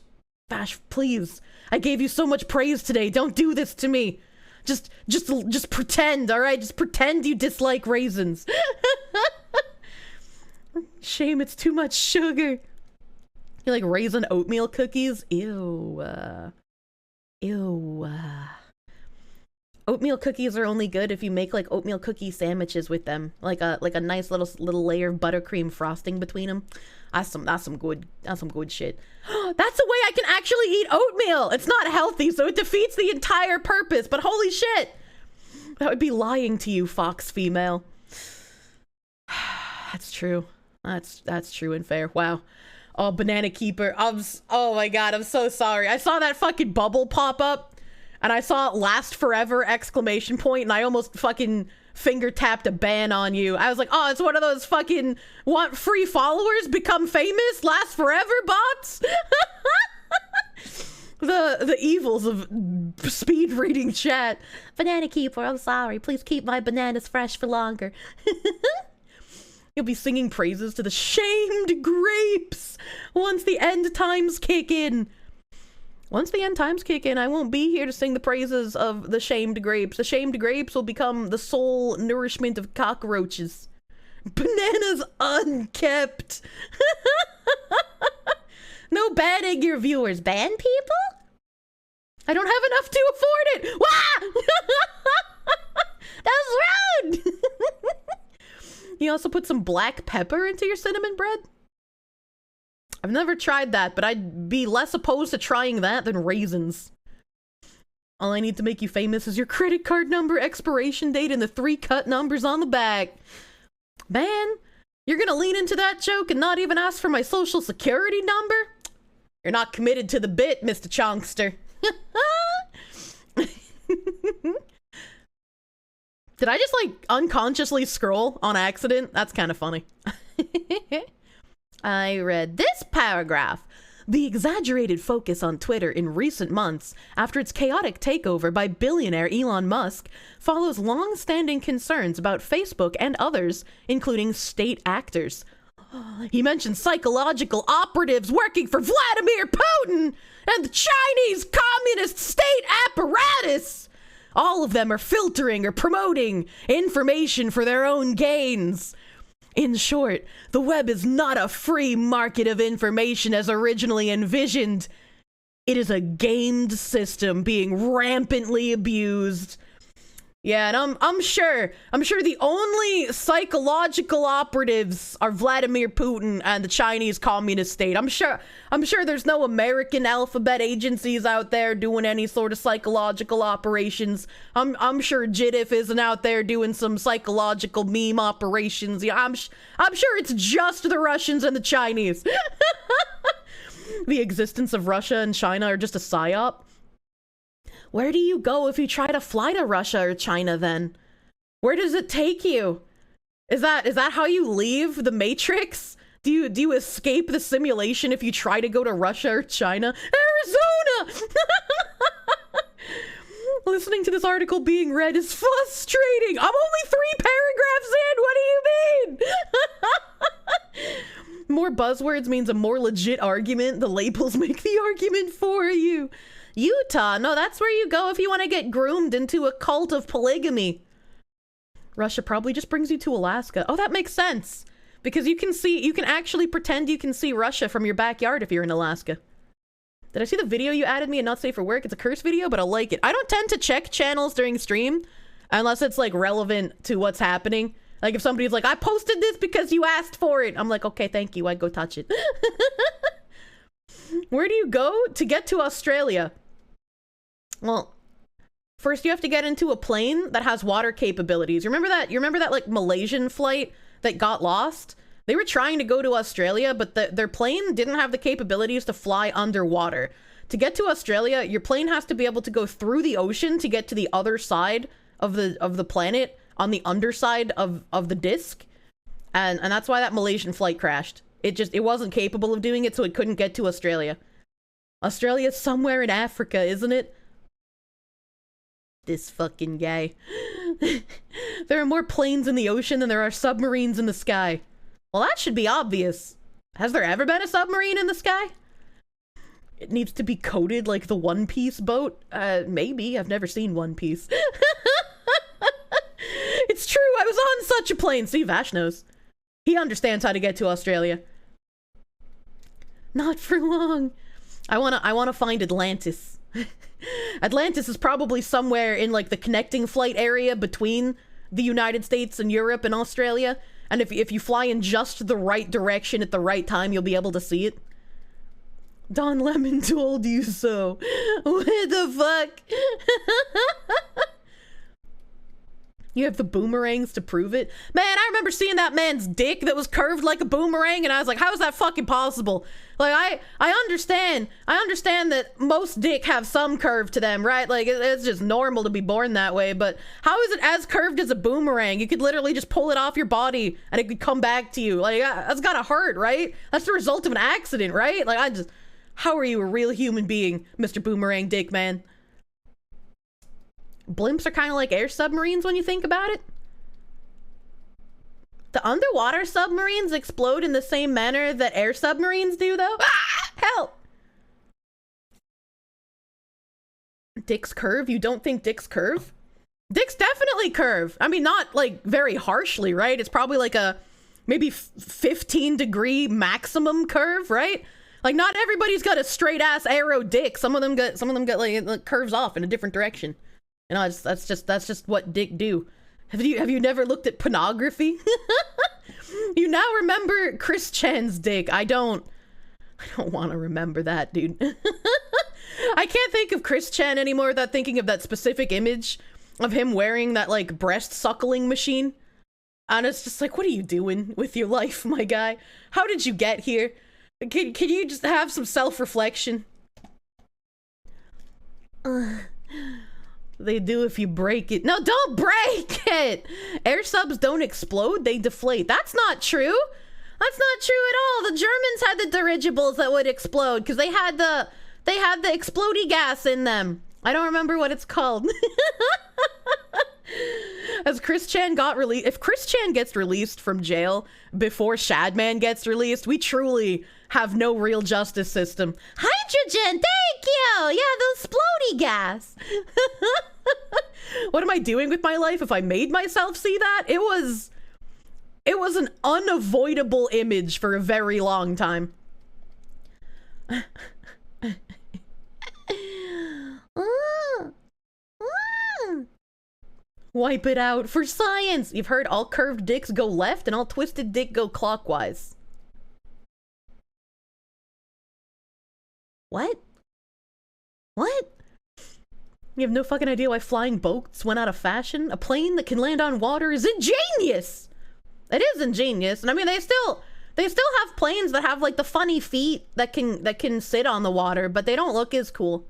please. I gave you so much praise today. Don't do this to me. Just pretend, all right? Just pretend you dislike raisins. Shame it's too much sugar. You like raisin oatmeal cookies? Ew. Ew. Oatmeal cookies are only good if you make like oatmeal cookie sandwiches with them, like a nice little layer of buttercream frosting between them. That's some good shit. That's a way I can actually eat oatmeal. It's not healthy, so it defeats the entire purpose. But holy shit, that would be lying to you, fox female. That's true. That's true and fair. Wow. Oh, Banana Keeper. Oh my god, I'm so sorry. I saw that fucking bubble pop up. And I saw it last forever, ! And I almost fucking finger tapped a ban on you. I was like, oh, it's one of those fucking want free followers, become famous, last forever bots? the evils of speed reading chat. Banana Keeper, I'm sorry. Please keep my bananas fresh for longer. You'll be singing praises to the shamed grapes once the end times kick in. Once the end times kick in, I won't be here to sing the praises of the shamed grapes. The shamed grapes will become the sole nourishment of cockroaches. Bananas unkept. No banning your viewers. Ban people? I don't have enough to afford it. Wah! That's rude. You also put some black pepper into your cinnamon bread? I've never tried that, but I'd be less opposed to trying that than raisins. All I need to make you famous is your credit card number, expiration date, and the 3 cut numbers on the back. Man, you're gonna lean into that joke and not even ask for my social security number? You're not committed to the bit, Mr. Chonkster. Did I just, like, unconsciously scroll on accident? That's kind of funny. I read this paragraph. The exaggerated focus on Twitter in recent months, after its chaotic takeover by billionaire Elon Musk, follows long-standing concerns about Facebook and others, including state actors. He mentioned psychological operatives working for Vladimir Putin and the Chinese Communist state apparatus. All of them are filtering or promoting information for their own gains. In short, the web is not a free market of information as originally envisioned. It is a gamed system being rampantly abused. Yeah, and I'm sure the only psychological operatives are Vladimir Putin and the Chinese Communist state. I'm sure there's no American alphabet agencies out there doing any sort of psychological operations. I'm sure JITIF isn't out there doing some psychological meme operations. Yeah, I'm sure it's just the Russians and the Chinese. The existence of Russia and China are just a psyop. Where do you go if you try to fly to Russia or China then? Where does it take you? Is that how you leave the Matrix? Do you escape the simulation if you try to go to Russia or China? Arizona! Listening to this article being read is frustrating. I'm only 3 paragraphs in. What do you mean? More buzzwords means a more legit argument. The labels make the argument for you. Utah, no, that's where you go if you want to get groomed into a cult of polygamy. Russia probably just brings you to Alaska. Oh, that makes sense. Because you can actually pretend you can see Russia from your backyard if you're in Alaska. Did I see the video you added me and not safe for work? It's a curse video, but I'll like it. I don't tend to check channels during stream unless it's like relevant to what's happening. Like if somebody's like, I posted this because you asked for it. I'm like, okay, thank you. I'd go touch it. Where do you go to get to Australia? Well, first you have to get into a plane that has water capabilities. You remember that like Malaysian flight that got lost? They were trying to go to Australia, but their plane didn't have the capabilities to fly underwater. To get to Australia, your plane has to be able to go through the ocean to get to the other side of the planet, on the underside of the disc. And that's why that Malaysian flight crashed. It wasn't capable of doing it, so it couldn't get to Australia. Australia's somewhere in Africa, isn't it? This fucking guy. There are more planes in the ocean than there are submarines in the sky. Well, that should be obvious. Has there ever been a submarine in the sky? It needs to be coated like the One Piece boat? Maybe. I've never seen One Piece. It's true, I was on such a plane. See, Vash knows. He understands how to get to Australia. Not for long. I wanna find Atlantis. Atlantis is probably somewhere in like the connecting flight area between the United States and Europe and Australia. And if you fly in just the right direction at the right time, you'll be able to see it. Don Lemon told you so. What the fuck? You have the boomerangs to prove it? Man, I remember seeing that man's dick that was curved like a boomerang, and I was like, how is that fucking possible? Like, I understand that most dick have some curve to them, right? Like, it's just normal to be born that way, but how is it as curved as a boomerang? You could literally just pull it off your body, and it could come back to you. Like, that's gotta hurt, right? That's the result of an accident, right? Like, how are you a real human being, Mr. Boomerang Dick Man? Blimps are kind of like air submarines when you think about it. The underwater submarines explode in the same manner that air submarines do, though. Ah, help! Dicks curve? You don't think dicks curve? Dicks definitely curve. I mean, not like very harshly, right? It's probably like a maybe 15-degree maximum curve, right? Like, not everybody's got a straight ass arrow dick. Some of them got like curves off in a different direction. You know, that's just what dick do. Have you never looked at pornography? You now remember Chris Chan's dick. I don't want to remember that, dude. I can't think of Chris Chan anymore without thinking of that specific image of him wearing that like breast suckling machine. And it's just like, what are you doing with your life, my guy? How did you get here? Can you just have some self-reflection? They do if you break it. No, don't break it! Air subs don't explode, they deflate. That's not true! That's not true at all! The Germans had the dirigibles that would explode, because they had the explodey gas in them. I don't remember what it's called. As Chris Chan got released, if Chris Chan gets released from jail before Shadman gets released, we truly have no real justice system. Hydrogen, thank you! Yeah, those splody gas. What am I doing with my life if I made myself see that? It was an unavoidable image for a very long time. Wipe it out for science. You've heard all curved dicks go left and all twisted dick go clockwise. What? What? You have no fucking idea why flying boats went out of fashion? A plane that can land on water is ingenious! It is ingenious, and I mean, they still have planes that have like the funny feet that can sit on the water, but they don't look as cool.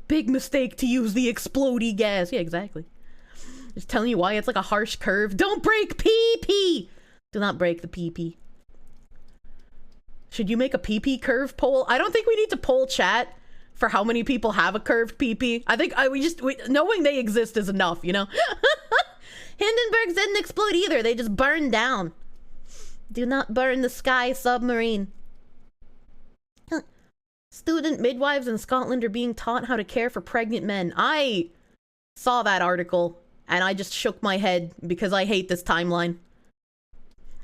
Big mistake to use the explodey gas. Yeah, exactly. Just telling you why it's like a harsh curve. Don't break pee-pee! Do not break the pee-pee. Should you make a pee-pee curve poll? I don't think we need to poll chat for how many people have a curved pee-pee. I think knowing they exist is enough, you know? Hindenburgs didn't explode either. They just burned down. Do not burn the sky, submarine. Student midwives in Scotland are being taught how to care for pregnant men. I saw that article and I just shook my head because I hate this timeline.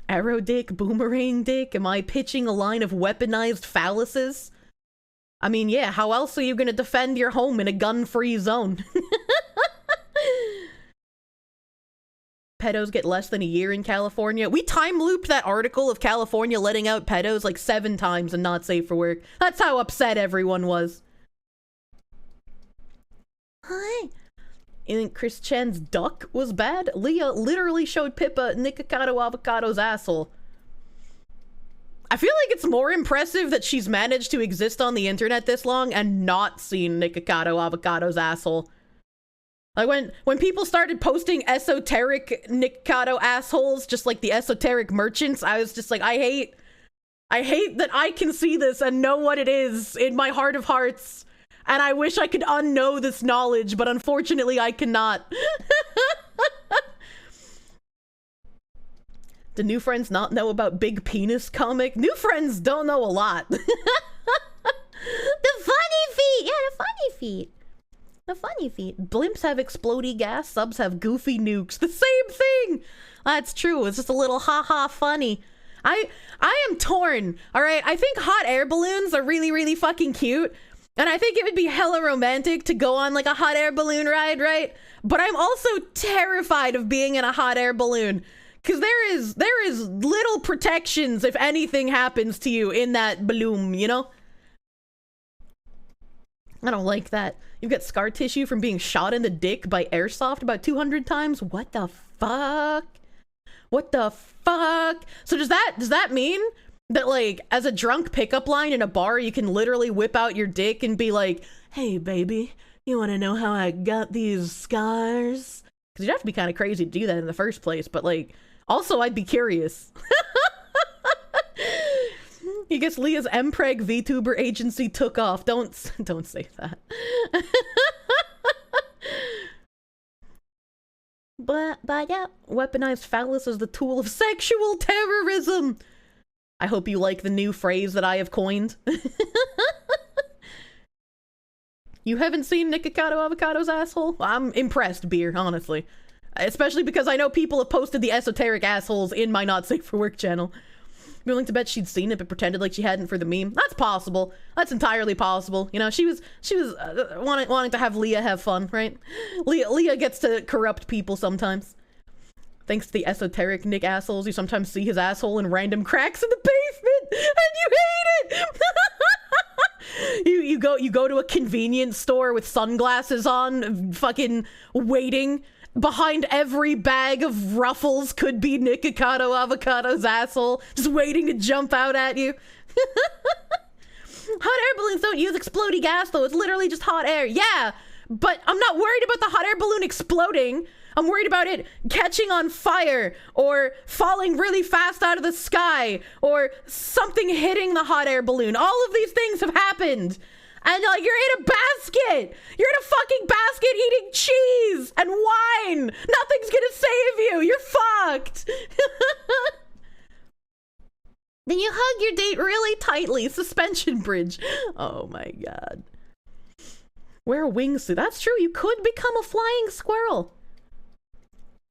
Arrow dick, boomerang dick, am I pitching a line of weaponized phalluses? I mean, yeah, how else are you gonna defend your home in a gun-free zone? pedos get less than a year in California. We time looped that article of California letting out pedos like 7 times and not safe for work. That's how upset everyone was. Hi. You think Chris Chen's duck was bad? Leah literally showed Pippa nickocado avocado's asshole. I feel like it's more impressive that she's managed to exist on the internet this long and not seen nickocado avocado's asshole. Like when people started posting esoteric nickocado assholes, just like the esoteric merchants, I was just like, I hate that I can see this and know what it is in my heart of hearts. And I wish I could unknow this knowledge, but unfortunately I cannot. Do new friends not know about Big Penis comic? New friends don't know a lot. The funny feet! Yeah, the funny feet. The funny feet. Blimps have explodey gas, subs have goofy nukes. The same thing! That's true, it's just a little haha funny. I am torn, alright? I think hot air balloons are really, really fucking cute. And I think it would be hella romantic to go on like a hot air balloon ride, right? But I'm also terrified of being in a hot air balloon. Because there is little protections if anything happens to you in that balloon, you know? I don't like that. You've got scar tissue from being shot in the dick by airsoft about 200 times? What the fuck? What the fuck? So does that mean that, like, as a drunk pickup line in a bar, you can literally whip out your dick and be like, hey, baby, you want to know how I got these scars? Because you'd have to be kind of crazy to do that in the first place, but, like, also I'd be curious. He gets Leah's MPreg VTuber agency took off. Don't say that. But yeah, weaponized phallus is the tool of sexual terrorism. I hope you like the new phrase that I have coined. You haven't seen nickocado avocado's asshole? I'm impressed, Beer, honestly. Especially because I know people have posted the esoteric assholes in my Not Safe for Work channel. I'm willing to bet she'd seen it but pretended like she hadn't for the meme. That's possible. That's entirely possible. You know, she was wanting to have Leah have fun, right? Leah gets to corrupt people sometimes. Thanks to the esoteric Nick assholes, you sometimes see his asshole in random cracks in the basement, and you hate it! You go to a convenience store with sunglasses on, fucking waiting. Behind every bag of Ruffles could be nickocado avocado's asshole, just waiting to jump out at you. Hot air balloons don't use explodey gas, though. It's literally just hot air. Yeah, but I'm not worried about the hot air balloon exploding. I'm worried about it catching on fire, or falling really fast out of the sky, or something hitting the hot air balloon. All of these things have happened. And like, you're in a basket! You're in a fucking basket eating cheese and wine! Nothing's gonna save you! You're fucked! Then you hug your date really tightly. Suspension bridge. Oh my god. Wear a wingsuit. That's true, you could become a flying squirrel.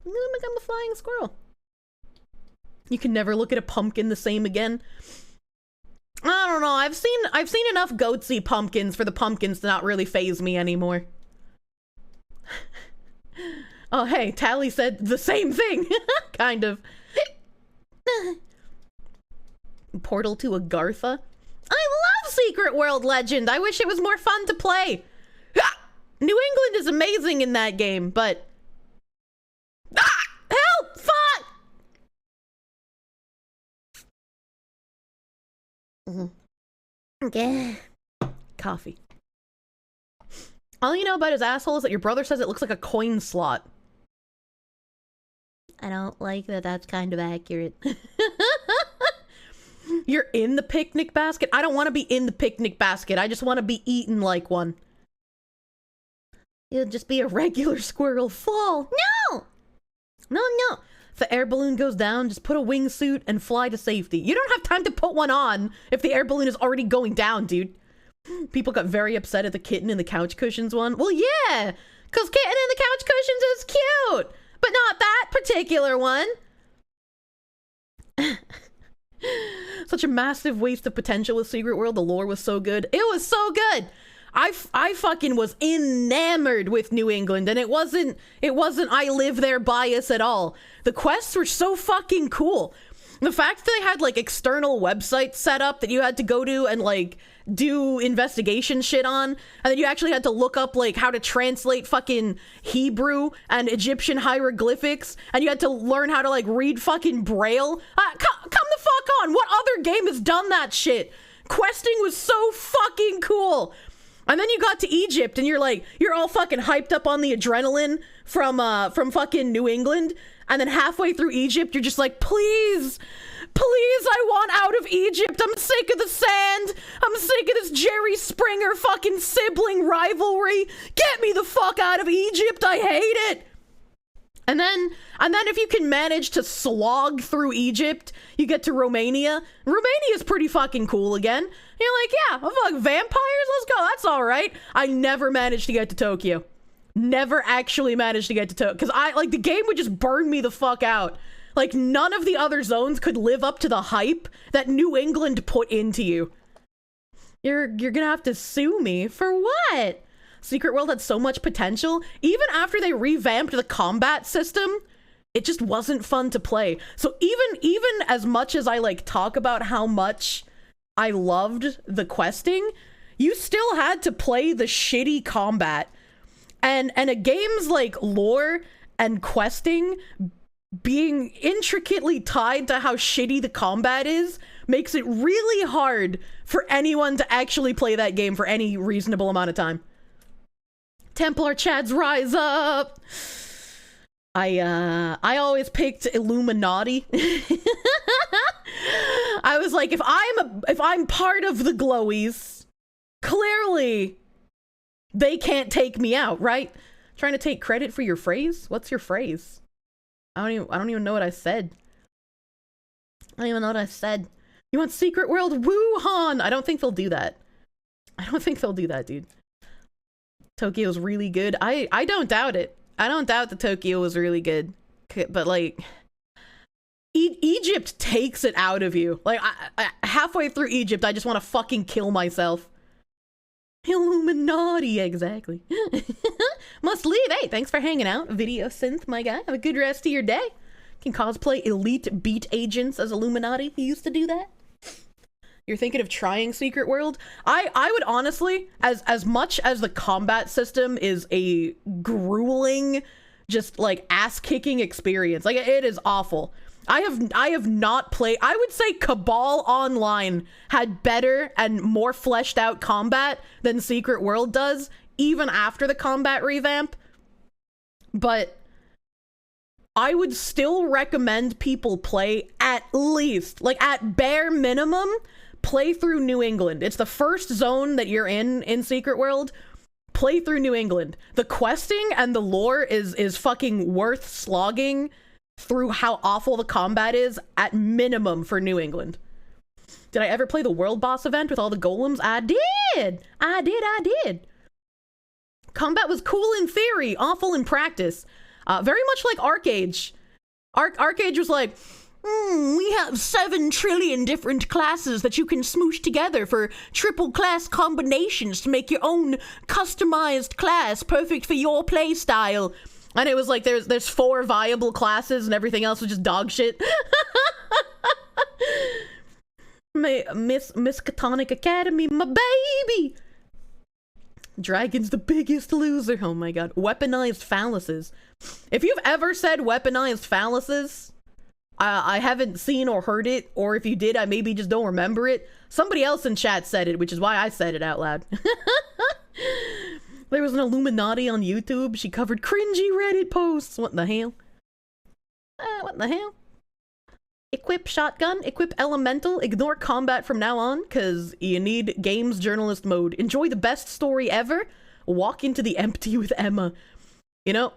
I'm gonna become a flying squirrel. You can never look at a pumpkin the same again. I don't know, I've seen enough goatsy pumpkins for the pumpkins to not really faze me anymore. Oh hey, Tally said the same thing. Kind of. Portal to Agartha. I love Secret World Legend. I wish it was more fun to play. New England is amazing in that game, but help! Fuck! Okay. Coffee. All you know about his asshole is that your brother says it looks like a coin slot. I don't like that. That's kind of accurate. You're in the picnic basket? I don't want to be in the picnic basket. I just want to be eaten like one. You'll just be a regular squirrel. Fall. No! No. If the air balloon goes down, just put a wingsuit and fly to safety. You don't have time to put one on if the air balloon is already going down, dude. People got very upset at the kitten in the couch cushions one. Well, yeah, because kitten in the couch cushions is cute, but not that particular one. Such a massive waste of potential with Secret World. The lore was so good. It was so good. I fucking was enamored with New England, and it wasn't I live there bias at all. The quests were so fucking cool. The fact that they had like external websites set up that you had to go to and like do investigation shit on, and then you actually had to look up like how to translate fucking Hebrew and Egyptian hieroglyphics, and you had to learn how to like read fucking Braille. Come the fuck on, what other game has done that shit? Questing was so fucking cool. And then you got to Egypt and you're all fucking hyped up on the adrenaline from fucking New England, and then halfway through Egypt you're just like, please, I want out of Egypt. I'm sick of the sand. I'm sick of this Jerry Springer fucking sibling rivalry. Get me the fuck out of Egypt. I hate it. And then if you can manage to slog through Egypt, you get to Romania. Romania's pretty fucking cool again. You're like, yeah, fuck, vampires, let's go, that's all right. I never managed to get to Tokyo. Never actually managed to get to Tokyo, because the game would just burn me the fuck out. Like, none of the other zones could live up to the hype that New England put into you. You're gonna have to sue me for what? Secret World had so much potential. Even after they revamped the combat system, it just wasn't fun to play. So even as much as I like talk about how much I loved the questing, you still had to play the shitty combat. And a game's like lore and questing being intricately tied to how shitty the combat is makes it really hard for anyone to actually play that game for any reasonable amount of time. Templar Chads rise up. I always picked Illuminati. I was like, if I'm part of the glowies, clearly they can't take me out, right? Trying to take credit for your phrase? What's your phrase? I don't even know what I said. I don't even know what I said. You want Secret World Wuhan? I don't think they'll do that. I don't think they'll do that, dude. Tokyo's really good. I don't doubt it. I don't doubt that Tokyo was really good. But like, Egypt takes it out of you. Like, I halfway through Egypt, I just want to fucking kill myself. Illuminati, exactly. Must leave. Hey, thanks for hanging out, Video Synth, my guy. Have a good rest of your day. Can cosplay elite beat agents as Illuminati. You used to do that. You're thinking of trying Secret World? I would honestly, as much as the combat system is a grueling, just like ass-kicking experience, like it is awful. I have not played. I would say Cabal Online had better and more fleshed out combat than Secret World does, even after the combat revamp. But I would still recommend people play at least, like at bare minimum, play through New England. It's the first zone that you're in Secret World. Play through New England. The questing and the lore is fucking worth slogging through how awful the combat is at minimum for New England. Did I ever play the world boss event with all the golems? I did. Combat was cool in theory, awful in practice. Very much like Arcage. Arcage was like, we have 7 trillion different classes that you can smoosh together for triple class combinations to make your own customized class perfect for your play style. And it was like, there's 4 viable classes and everything else was just dog shit. Miss Catonic Academy, my baby. Dragon's the biggest loser. Oh my god. Weaponized phalluses. If you've ever said weaponized phalluses, I haven't seen or heard it, or if you did, I maybe just don't remember it. Somebody else in chat said it, which is why I said it out loud. There was an Illuminati on YouTube. She covered cringy Reddit posts. What the hell? What the hell? Equip shotgun, equip elemental, ignore combat from now on, because you need games journalist mode. Enjoy the best story ever. Walk into the empty with Emma. You know,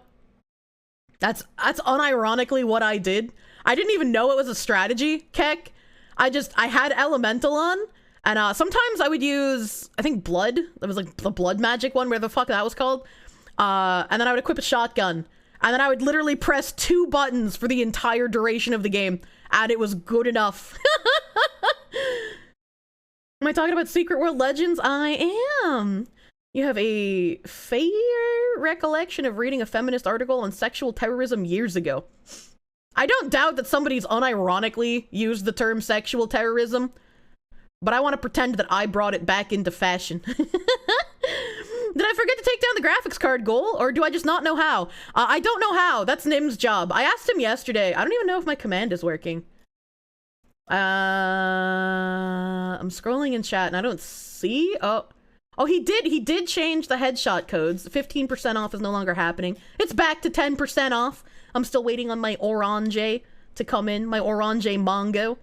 that's unironically what I did. I didn't even know it was a strategy, Keck. I had elemental on, and sometimes I would use, I think, blood. That was like the blood magic one, where the fuck that was called. And then I would equip a shotgun. And then I would literally press 2 buttons for the entire duration of the game. And it was good enough. Am I talking about Secret World Legends? I am. You have a fair recollection of reading a feminist article on sexual terrorism years ago. I don't doubt that somebody's unironically used the term sexual terrorism, but I want to pretend that I brought it back into fashion. Did I forget to take down the graphics card goal, or do I just not know how? I don't know how. That's Nim's job. I asked him yesterday. I don't even know if my command is working. I'm scrolling in chat and I don't see. Oh, he did change the headshot codes. 15% off is no longer happening. It's back to 10% off. I'm still waiting on my orange to come in, my orange mango.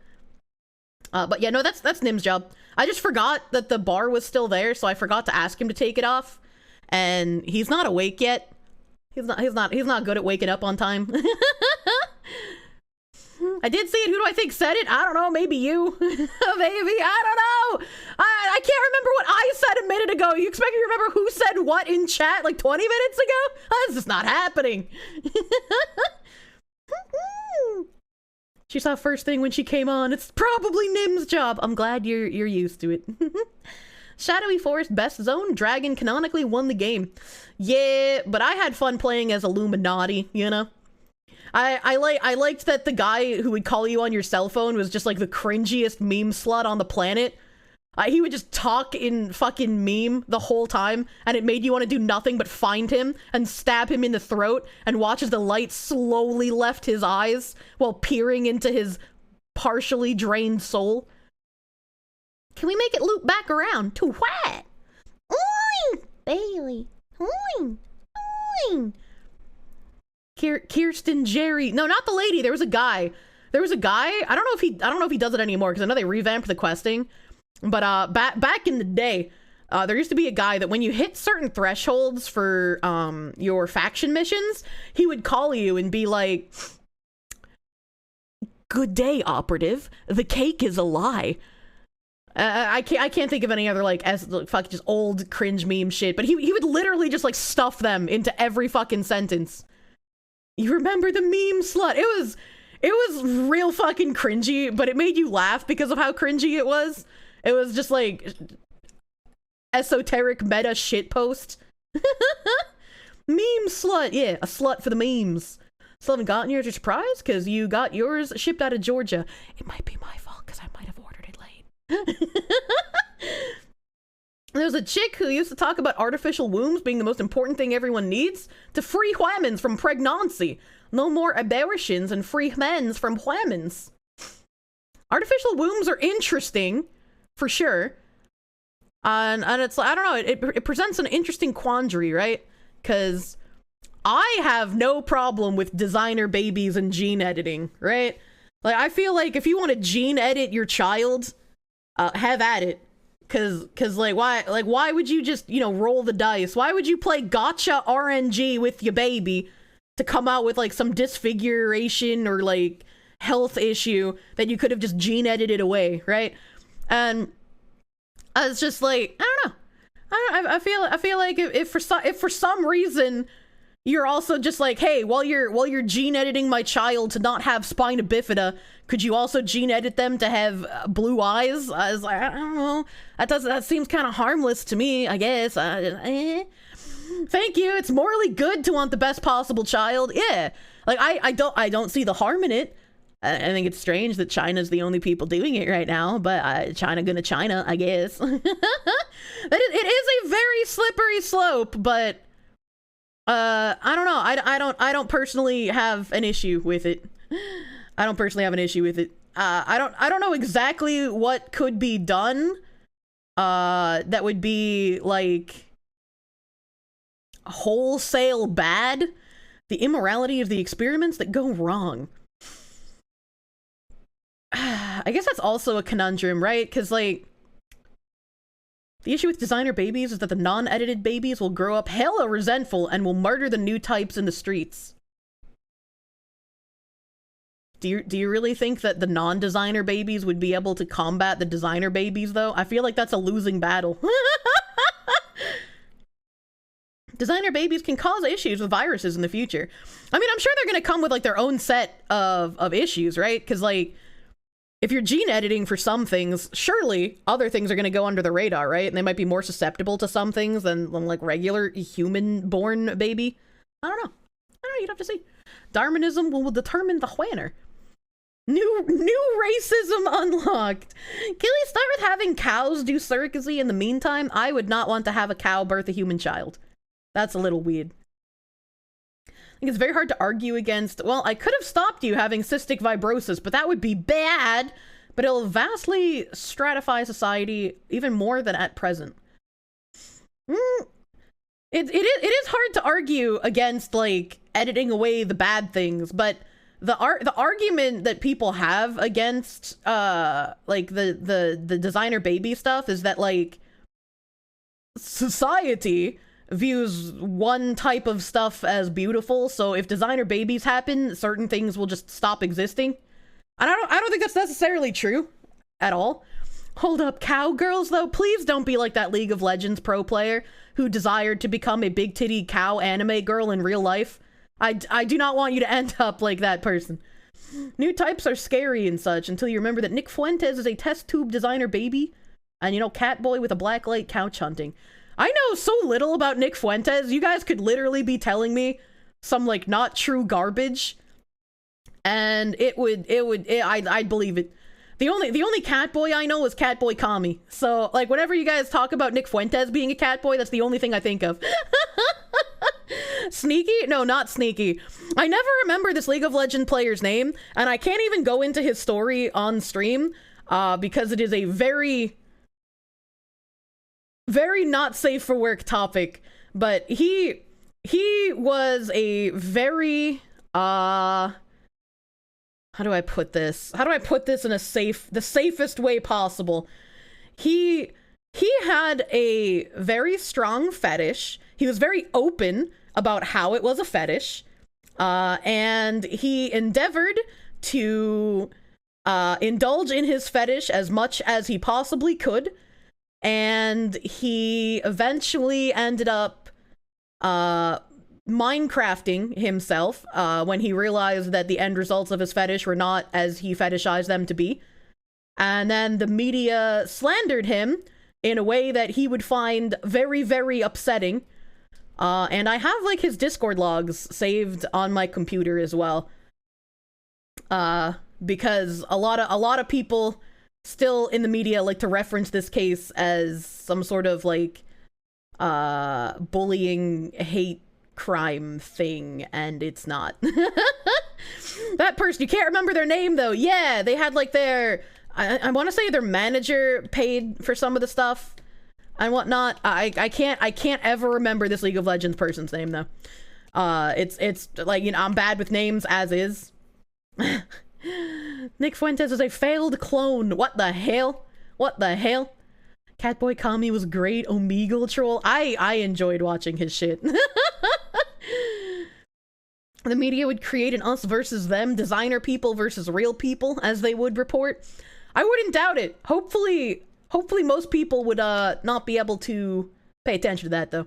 But yeah, no, that's Nim's job. I just forgot that the bar was still there, so I forgot to ask him to take it off. And he's not awake yet. He's not good at waking up on time. I did see it. Who do I think said it? I don't know. Maybe you. Maybe. I don't know. I can't remember what I said a minute ago. You expect me to remember who said what in chat like 20 minutes ago? This is not happening. She saw first thing when she came on. It's probably Nim's job. I'm glad you're used to it. Shadowy Forest Best Zone. Dragon canonically won the game. Yeah, but I had fun playing as Illuminati, you know? I liked that the guy who would call you on your cell phone was just like the cringiest meme slut on the planet. He would just talk in fucking meme the whole time, and it made you want to do nothing but find him and stab him in the throat and watch as the light slowly left his eyes while peering into his partially drained soul. Can we make it loop back around to what? Oink! Bailey. Oink! Oink! Kirsten Jerry. No, not the lady. There was a guy. I don't know if he does it anymore, because I know they revamped the questing. But back in the day, there used to be a guy that when you hit certain thresholds for your faction missions, he would call you and be like, "Good day, operative. The cake is a lie." I can't think of any other like fucking just old cringe meme shit. But he would literally just like stuff them into every fucking sentence. You remember the meme slut? It was real fucking cringy, but it made you laugh because of how cringy it was. It was just like esoteric meta shitpost. Meme slut, yeah, a slut for the memes. Still haven't gotten yours. You're surprised because you got yours shipped out of Georgia. It might be my fault because I might have ordered it late. There's a chick who used to talk about artificial wombs being the most important thing everyone needs to free whamens from pregnancy. No more aberrations and free men from whamens. Artificial wombs are interesting, for sure. And it's, I don't know, it presents an interesting quandary, right? Because I have no problem with designer babies and gene editing, right? Like, I feel like if you want to gene edit your child, have at it. Cause why would you just, roll the dice? Why would you play gotcha RNG with your baby to come out with like some disfiguration or like health issue that you could have just gene edited away, right? And it's just like, I don't know. I feel like if for some reason you're also just like, hey, while you're gene editing my child to not have spina bifida, could you also gene edit them to have blue eyes? I was like, I don't know. That seems kind of harmless to me, I guess. Thank you. It's morally good to want the best possible child. Yeah. Like I don't see the harm in it. I think it's strange that China's the only people doing it right now, but China gonna China, I guess. It is a very slippery slope, but I don't know. I don't personally have an issue with it. I don't know exactly what could be done that would be like wholesale bad. The immorality of the experiments that go wrong. I guess that's also a conundrum, right? Because like the issue with designer babies is that the non-edited babies will grow up hella resentful and will murder the new types in the streets. Do you really think that the non-designer babies would be able to combat the designer babies, though? I feel like that's a losing battle. Designer babies can cause issues with viruses in the future. I mean, I'm sure they're going to come with, like, their own set of issues, right? Because, like, if you're gene editing for some things, surely other things are going to go under the radar, right? And they might be more susceptible to some things than like regular human-born baby. I don't know. You'd have to see. Darwinism will determine the whanner. New racism unlocked. Can we start with having cows do surrogacy in the meantime? I would not want to have a cow birth a human child. That's a little weird. I think it's very hard to argue against, well, I could have stopped you having cystic fibrosis, but that would be bad. But it'll vastly stratify society even more than at present. It is hard to argue against, like, editing away the bad things, but the argument that people have against like the designer baby stuff is that, like, society views one type of stuff as beautiful, so if designer babies happen, certain things will just stop existing. And I don't think that's necessarily true at all. Hold up, cowgirls, though, please don't be like that League of Legends pro player who desired to become a big titty cow anime girl in real life. I do not want you to end up like that person. New types are scary and such until you remember that Nick Fuentes is a test tube designer baby, and, you know, Catboy with a black light couch hunting. I know so little about Nick Fuentes. You guys could literally be telling me some, like, not true garbage, and I'd believe it. The only Catboy I know is Catboy Kami. So, like, whenever you guys talk about Nick Fuentes being a Catboy, that's the only thing I think of. Sneaky? No, not Sneaky. I never remember this League of Legends player's name, and I can't even go into his story on stream, because it is a very, very not safe for work topic. But he was a very, how do I put this? How do I put this in the safest way possible? He had a very strong fetish. He was very open about how it was a fetish. And he endeavored to indulge in his fetish as much as he possibly could. And he eventually ended up Minecrafting himself when he realized that the end results of his fetish were not as he fetishized them to be. And then the media slandered him in a way that he would find very, very upsetting. And I have, like, his Discord logs saved on my computer as well. Because a lot of people still in the media like to reference this case as some sort of, like, bullying, hate crime thing, and it's not. That person, you can't remember their name, though. Yeah, they had, like, their, I want to say their manager paid for some of the stuff and whatnot. I can't ever remember this League of Legends person's name, though. It's like, you know, I'm bad with names as is. Nick Fuentes is a failed clone. What the hell? What the hell? Catboy Kami was great. Omegle Troll. I enjoyed watching his shit. The media would create an us versus them, designer people versus real people, as they would report. I wouldn't doubt it. Hopefully most people would not be able to pay attention to that, though.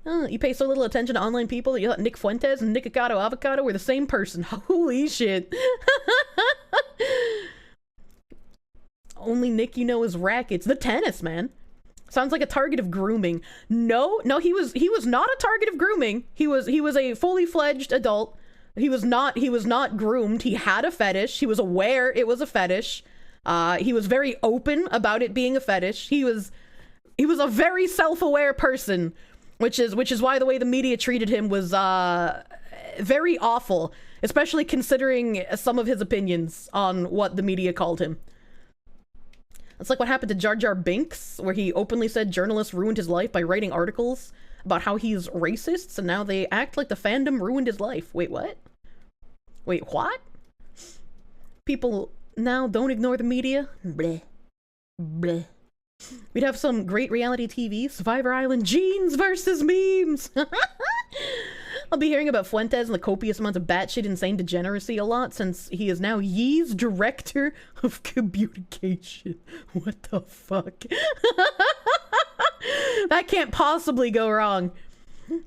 You pay so little attention to online people that you thought Nick Fuentes and nickocado avocado were the same person. Holy shit. Only Nick you know is Rackets. The tennis, man. Sounds like a target of grooming. No, he was not a target of grooming. He was a fully fledged adult. He was not groomed. He had a fetish. He was aware it was a fetish. He was very open about it being a fetish. He was a very self-aware person, which is why the way the media treated him was very awful, especially considering some of his opinions on what the media called him. It's like what happened to Jar Jar Binks, where he openly said journalists ruined his life by writing articles about how he's racist, and now they act like the fandom ruined his life. Wait, what? Wait, what? People now don't ignore the media? Bleh. Bleh. We'd have some great reality TV, Survivor Island, jeans versus memes! I'll be hearing about Fuentes and the copious amounts of batshit insane degeneracy a lot, since he is now Yee's director of communication. What the fuck? That can't possibly go wrong.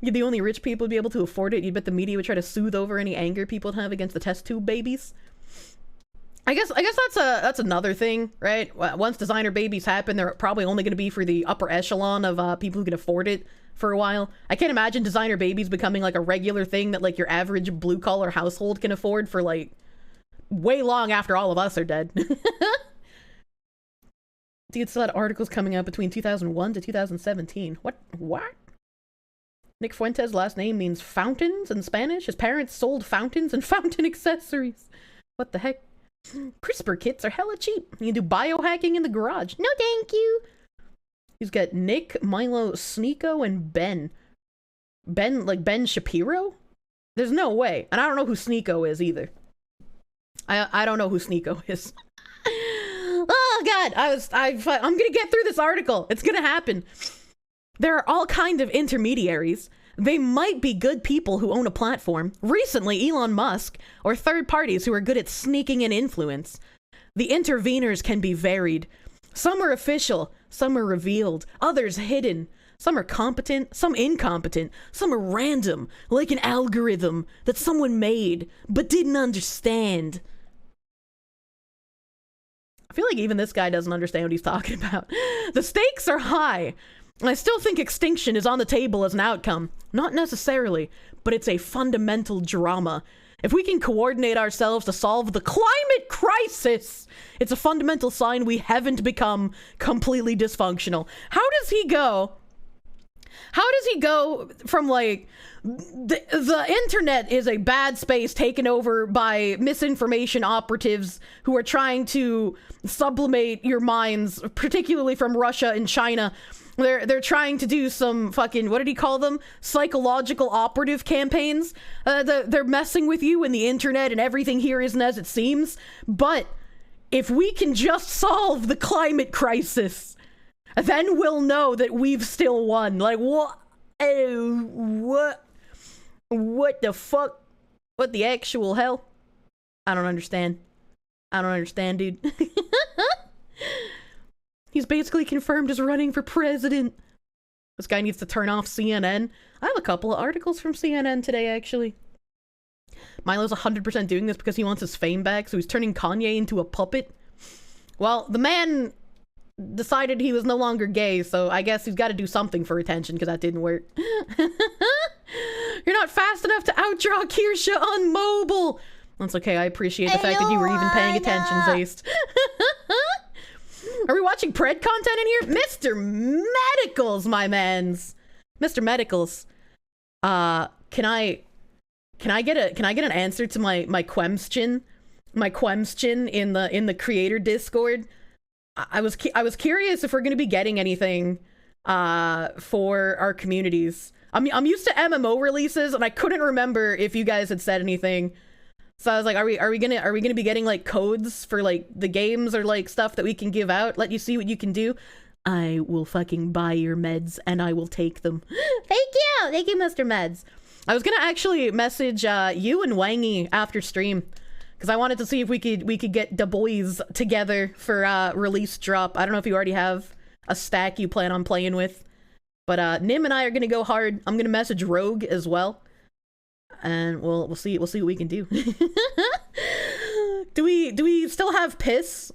You're the only rich people to be able to afford it. You'd bet the media would try to soothe over any anger people would have against the test tube babies. I guess that's another thing, right? Once designer babies happen, they're probably only going to be for the upper echelon of people who can afford it for a while. I can't imagine designer babies becoming like a regular thing that like your average blue collar household can afford for like way long after all of us are dead. Dude still had articles coming out between 2001 to 2017. What? Nick Fuentes' last name means fountains in Spanish. His parents sold fountains and fountain accessories. What the heck? CRISPR kits are hella cheap. You can do biohacking in the garage. No thank you. He's got Nick, Milo, Sneeko, and Ben. Ben Shapiro? There's no way. And I don't know who Sneeko is either. I don't know who Sneeko is. Oh god, I'm gonna get through this article. It's gonna happen. There are all kinds of intermediaries. They might be good people who own a platform, recently Elon Musk, or third parties who are good at sneaking in influence. The interveners can be varied. Some are official, some are revealed, others hidden. Some are competent, some incompetent, some are random, like an algorithm that someone made but didn't understand. I feel like even this guy doesn't understand what he's talking about. The stakes are high. I still think extinction is on the table as an outcome. Not necessarily, but it's a fundamental drama. If we can coordinate ourselves to solve the climate crisis, it's a fundamental sign we haven't become completely dysfunctional. How does he go from like, the internet is a bad space taken over by misinformation operatives who are trying to sublimate your minds, particularly from Russia and China. They're trying to do some fucking, what did he call them? Psychological operative campaigns. They're messing with you and the internet and everything here isn't as it seems. But if we can just solve the climate crisis, then we'll know that we've still won. Like, what? What the fuck? What the actual hell? I don't understand. I don't understand, dude. He's basically confirmed as running for president. This guy needs to turn off CNN. I have a couple of articles from CNN today, actually. Milo's 100% doing this because he wants his fame back, so he's turning Kanye into a puppet. Well, the man decided he was no longer gay, so I guess he's got to do something for attention because that didn't work. You're not fast enough to outdraw Kirsche on mobile. That's okay, I appreciate the fact that you were even paying attention, Zayst. Are we watching pred content in here? Mr. Medicals, my mans. Mr. Medicals. Can I get an answer to my question? My question in the creator Discord? I was curious if we're going to be getting anything for our communities. I'm used to MMO releases and I couldn't remember if you guys had said anything. So I was like, are we gonna be getting like codes for like the games or like stuff that we can give out? Let you see what you can do. I will fucking buy your meds and I will take them. Thank you, Mr. Meds. I was gonna actually message you and Wangy after stream because I wanted to see if we could get the boys together for release drop. I don't know if you already have a stack you plan on playing with, but Nim and I are gonna go hard. I'm gonna message Rogue as well. And we'll see what we can do. Do we still have piss?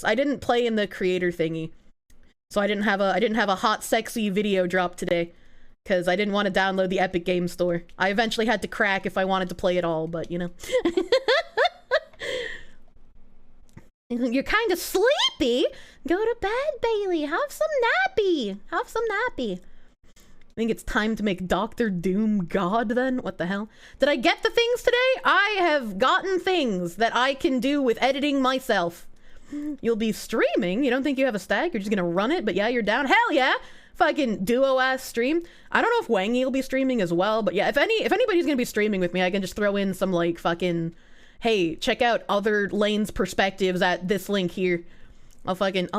I didn't play in the creator thingy, so I didn't have a hot sexy video drop today because I didn't want to download the Epic Game Store. I eventually had to crack if I wanted to play it all, but you know. You're kind of sleepy. Go to bed, Bailey. Have some nappy. I think it's time to make Dr. Doom God then? What the hell? Did I get the things today? I have gotten things that I can do with editing myself. You'll be streaming? You don't think you have a stack? You're just gonna run it? But yeah, you're down. Hell yeah! Fucking duo-ass stream. I don't know if Wangy will be streaming as well, but yeah, if anybody's gonna be streaming with me, I can just throw in some like fucking, hey, check out other lanes' perspectives at this link here. I'll fucking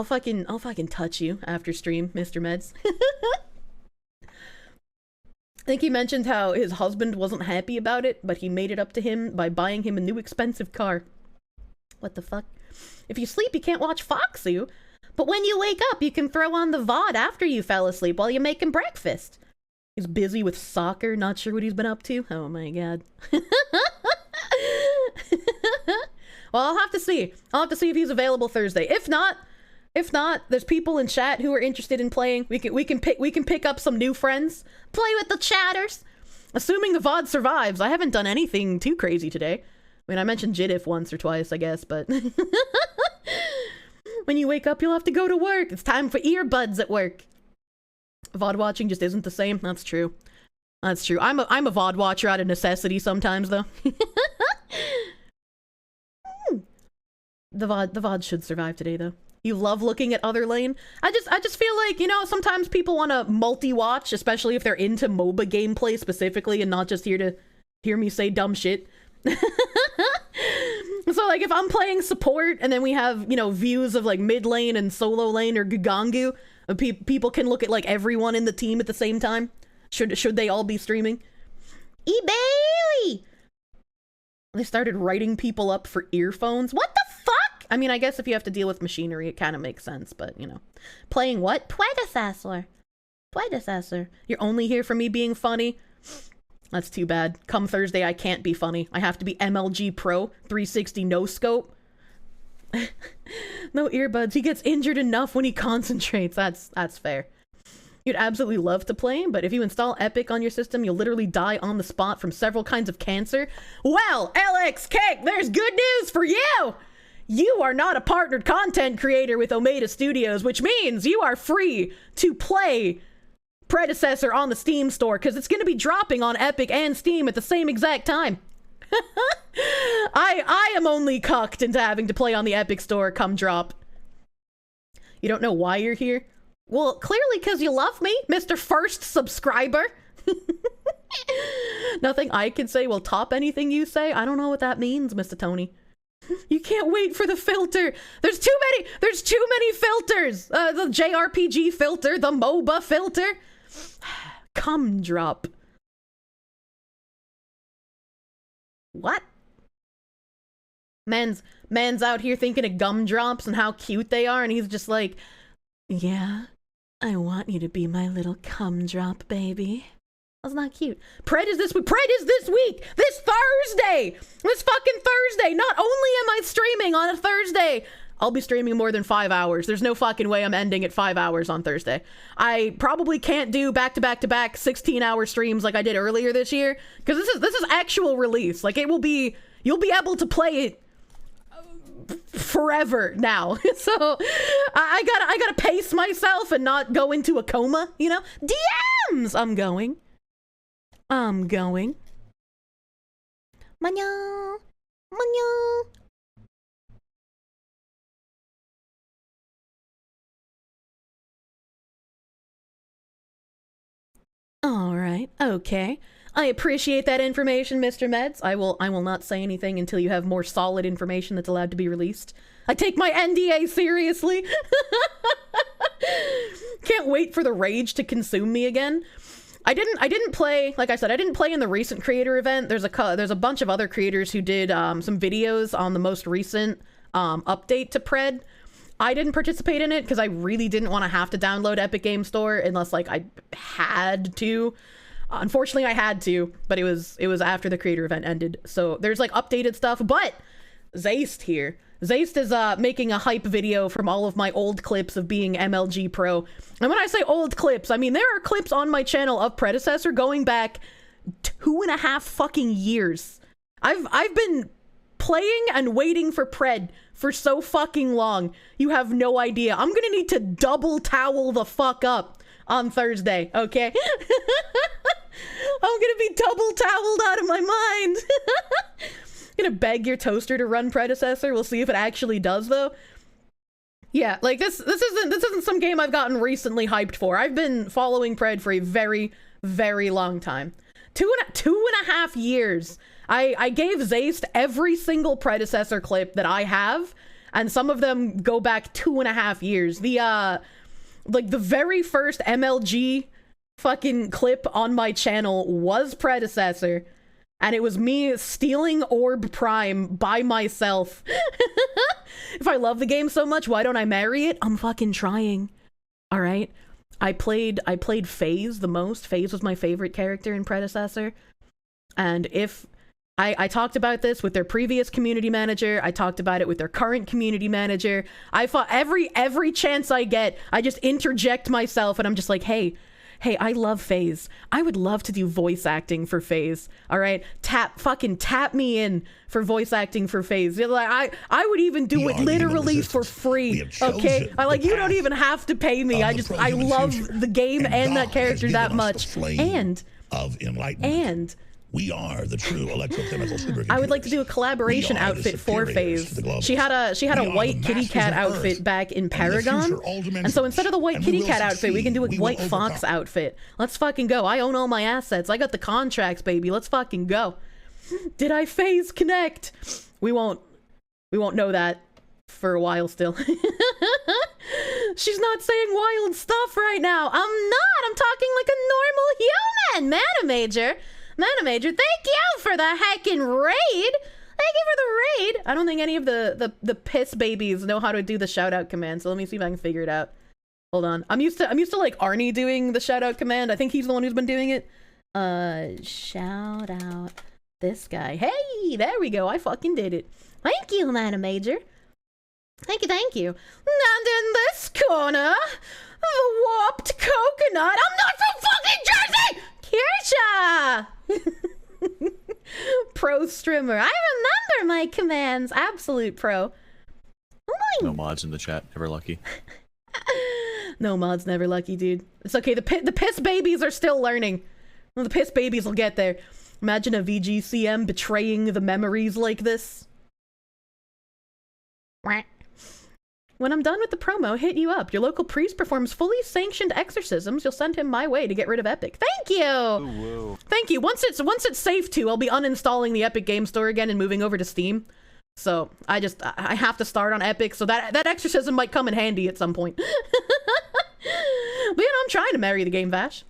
touch you after stream, Mr. Meds. I think he mentioned how his husband wasn't happy about it, but he made it up to him by buying him a new expensive car. What the fuck? If you sleep, you can't watch Foxy, but when you wake up, you can throw on the VOD after you fell asleep while you're making breakfast. He's busy with soccer, not sure what he's been up to. Oh my god. Well, Well, I'll have to see. I'll have to see if he's available Thursday. If not, there's people in chat who are interested in playing. We can pick up some new friends. Play with the chatters. Assuming the VOD survives. I haven't done anything too crazy today. I mean, I mentioned JIDIF once or twice, I guess, but when you wake up, you'll have to go to work. It's time for earbuds at work. VOD watching just isn't the same. That's true. That's true. I'm a VOD watcher out of necessity sometimes, though. The VOD should survive today, though. You love looking at other lane. I just feel like, you know, sometimes people want to multi-watch, especially if they're into MOBA gameplay specifically and not just here to hear me say dumb shit. So, like, if I'm playing support and then we have, you know, views of, like, mid lane and solo lane or Gugangu, people can look at, like, everyone in the team at the same time. Should they all be streaming? eBay! They started writing people up for earphones. What the fuck? I mean, I guess if you have to deal with machinery, it kind of makes sense, but, you know. Playing what? Predecessor. You're only here for me being funny? That's too bad. Come Thursday, I can't be funny. I have to be MLG Pro, 360 no scope. No earbuds. He gets injured enough when he concentrates. That's fair. You'd absolutely love to play, but if you install Epic on your system, you'll literally die on the spot from several kinds of cancer. Well, LX Cake, there's good news for you! You are not a partnered content creator with Omega Studios, which means you are free to play Predecessor on the Steam store, because it's going to be dropping on Epic and Steam at the same exact time. I am only cucked into having to play on the Epic store come drop. You don't know why you're here? Well, clearly because you love me, Mr. First Subscriber. Nothing I can say will top anything you say. I don't know what that means, Mr. Tony. You can't wait for the filter. There's too many filters. The JRPG filter, the MOBA filter. Cumdrop. What? Man's out here thinking of gumdrops and how cute they are, and he's just like, yeah, I want you to be my little cumdrop, baby. That's not cute. Pred is this week! This Thursday! This fucking Thursday! Not only am I streaming on a Thursday, I'll be streaming more than 5 hours. There's no fucking way I'm ending at 5 hours on Thursday. I probably can't do back-to-back 16-hour streams like I did earlier this year, because this is actual release. Like, you'll be able to play it forever now. So I gotta pace myself and not go into a coma, you know? DMs! I'm going. Manyo. All right. Okay. I appreciate that information, Mr. Meds. I will not say anything until you have more solid information that's allowed to be released. I take my NDA seriously. Can't wait for the rage to consume me again. I didn't play, like I said, I didn't play in the recent creator event. There's a bunch of other creators who did some videos on the most recent update to Pred. I didn't participate in it because I really didn't want to have to download Epic Game Store unless like I had to. Unfortunately, I had to, but it was after the creator event ended. So there's like updated stuff, but Zayst here. Zayst is making a hype video from all of my old clips of being MLG Pro. And when I say old clips, I mean there are clips on my channel of Predecessor going back 2.5 fucking years. I've been playing and waiting for Pred for so fucking long. You have no idea. I'm gonna need to double towel the fuck up on Thursday, okay? I'm gonna be double toweled out of my mind. Gonna beg your toaster to run Predecessor. We'll see if it actually does, though. Yeah, like this isn't some game I've gotten recently hyped for. I've been following Pred for a very, very long time. Two and a half years. I gave Zayst every single Predecessor clip that I have, and some of them go back 2.5 years. The like the very first MLG fucking clip on my channel was Predecessor. And it was me stealing Orb Prime by myself. If I love the game so much, why don't I marry it? I'm fucking trying. All right. I played FaZe the most. FaZe was my favorite character in Predecessor. And if I talked about this with their previous community manager. I talked about it with their current community manager. I fought every chance I get. I just interject myself and I'm just like, hey, I love FaZe. I would love to do voice acting for FaZe. All right, fucking tap me in for voice acting for FaZe. Like I would even do it literally for free. Okay, you don't even have to pay me. I love the game and that character that much. And we are the true electrochemical supercomputers. I would like to do a collaboration outfit for FaZe. She had a white kitty cat outfit back in Paragon. And so instead of the white kitty cat outfit, we can do a white fox outfit. Let's fucking go. I own all my assets. I got the contracts, baby. Let's fucking go. Did I FaZe connect? We won't know that for a while still. She's not saying wild stuff right now. I'm not. I'm talking like a normal human. Major, thank you for the heckin' raid. Thank you for the raid. I don't think any of the piss babies know how to do the shout out command, so let me see if I can figure it out. Hold on. I'm used to like Arnie doing the shout out command. I think he's the one who's been doing it. Shout out this guy. Hey, there we go. I fucking did it. Thank you, Madam Major. Thank you. And in this corner, the warped coconut. I'm not from fucking Jersey! Kirsche! Pro streamer. I remember my commands. Absolute pro. No mods in the chat. Never lucky. No mods, never lucky, dude. It's okay. The piss babies are still learning. Well, the piss babies will get there. Imagine a VGCM betraying the memories like this. When I'm done with the promo, hit you up. Your local priest performs fully sanctioned exorcisms. You'll send him my way to get rid of Epic. Thank you! Ooh, thank you. Once it's safe to, I'll be uninstalling the Epic Game Store again and moving over to Steam. So I have to start on Epic, so that exorcism might come in handy at some point. But I'm trying to marry the game, Vash.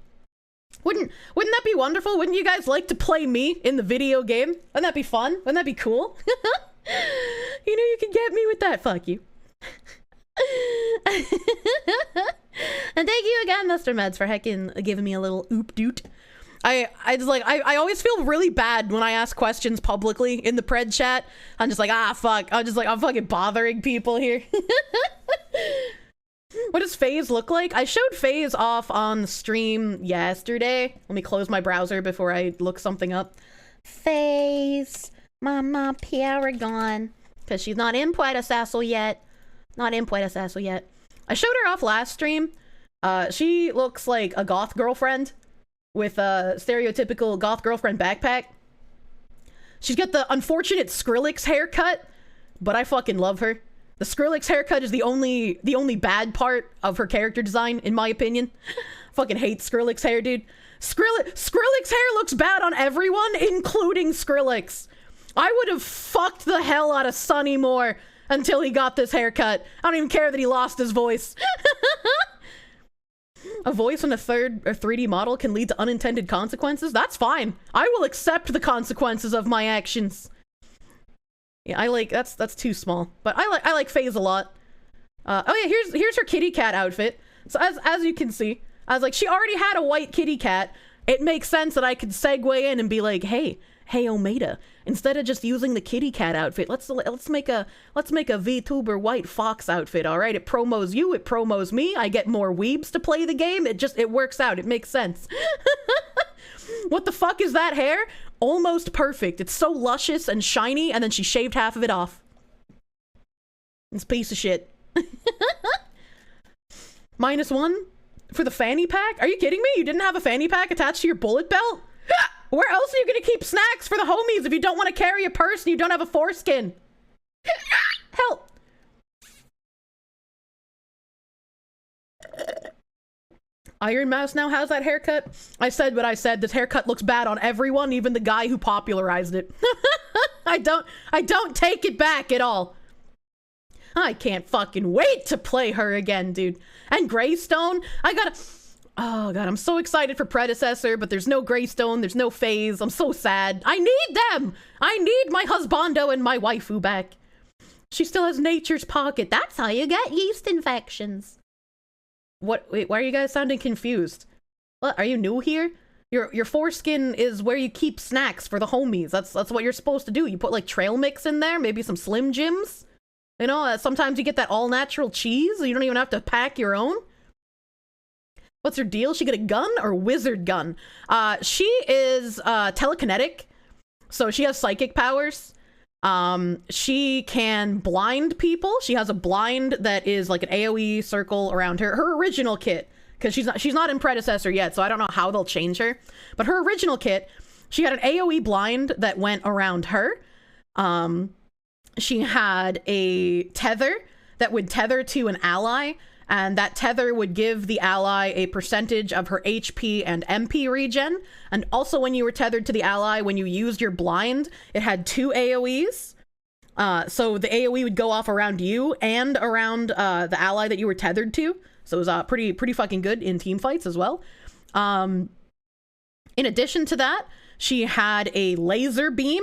Wouldn't that be wonderful? Wouldn't you guys like to play me in the video game? Wouldn't that be fun? Wouldn't that be cool? You know you can get me with that. Fuck you. And thank you again, Mr. Meds, for heckin' giving me a little oop doot. I always feel really bad when I ask questions publicly in the pred chat. I'm just like, fuck. I'm fucking bothering people here. What does FaZe look like? I showed FaZe off on the stream yesterday. Let me close my browser before I look something up. FaZe, Mama Paragon. Because she's not in Predecessor yet. I showed her off last stream. She looks like a goth girlfriend with a stereotypical goth girlfriend backpack. She's got the unfortunate Skrillex haircut, but I fucking love her. The Skrillex haircut is the only bad part of her character design, in my opinion. Fucking hate Skrillex hair, dude. Skrillex hair looks bad on everyone, including Skrillex. I would have fucked the hell out of Sonny Moore until he got this haircut. I don't even care that he lost his voice. A voice in a 3D model can lead to unintended consequences? That's fine. I will accept the consequences of my actions. Yeah, that's too small. But I like FaZe a lot. Oh yeah, here's her kitty cat outfit. So as you can see, I was like, she already had a white kitty cat. It makes sense that I could segue in and be like, hey Omeda, instead of just using the kitty cat outfit, let's make a VTuber white fox outfit. All right, it promos you, it promos me. I get more weebs to play the game. It works out. It makes sense. What the fuck is that hair? Almost perfect. It's so luscious and shiny, and then she shaved half of it off. This piece of shit. -1 for the fanny pack? Are you kidding me? You didn't have a fanny pack attached to your bullet belt? Where else are you gonna keep snacks for the homies if you don't want to carry a purse and you don't have a foreskin? Help! Iron Mouse now has that haircut. I said what I said. This haircut looks bad on everyone, even the guy who popularized it. I don't take it back at all. I can't fucking wait to play her again, dude. And Greystone, oh god, I'm so excited for Predecessor, but there's no Greystone, there's no FaZe. I'm so sad. I need them! I need my husbando and my waifu back. She still has Nature's Pocket. That's how you get yeast infections. What? Wait, why are you guys sounding confused? What? Are you new here? Your foreskin is where you keep snacks for the homies. That's what you're supposed to do. You put like trail mix in there, maybe some Slim Jims. You know, sometimes you get that all natural cheese. You don't even have to pack your own. What's her deal? She get a gun or wizard gun? She is telekinetic, so she has psychic powers. She can blind people. She has a blind that is like an AoE circle around her. Her original kit, because she's not in Predecessor yet, so I don't know how they'll change her. But her original kit, she had an AoE blind that went around her. She had a tether that would tether to an ally, and that tether would give the ally a percentage of her HP and MP regen. And also when you were tethered to the ally, when you used your blind, it had 2 AoEs. So the AoE would go off around you and around the ally that you were tethered to. So it was pretty fucking good in team fights as well. In addition to that, she had a laser beam.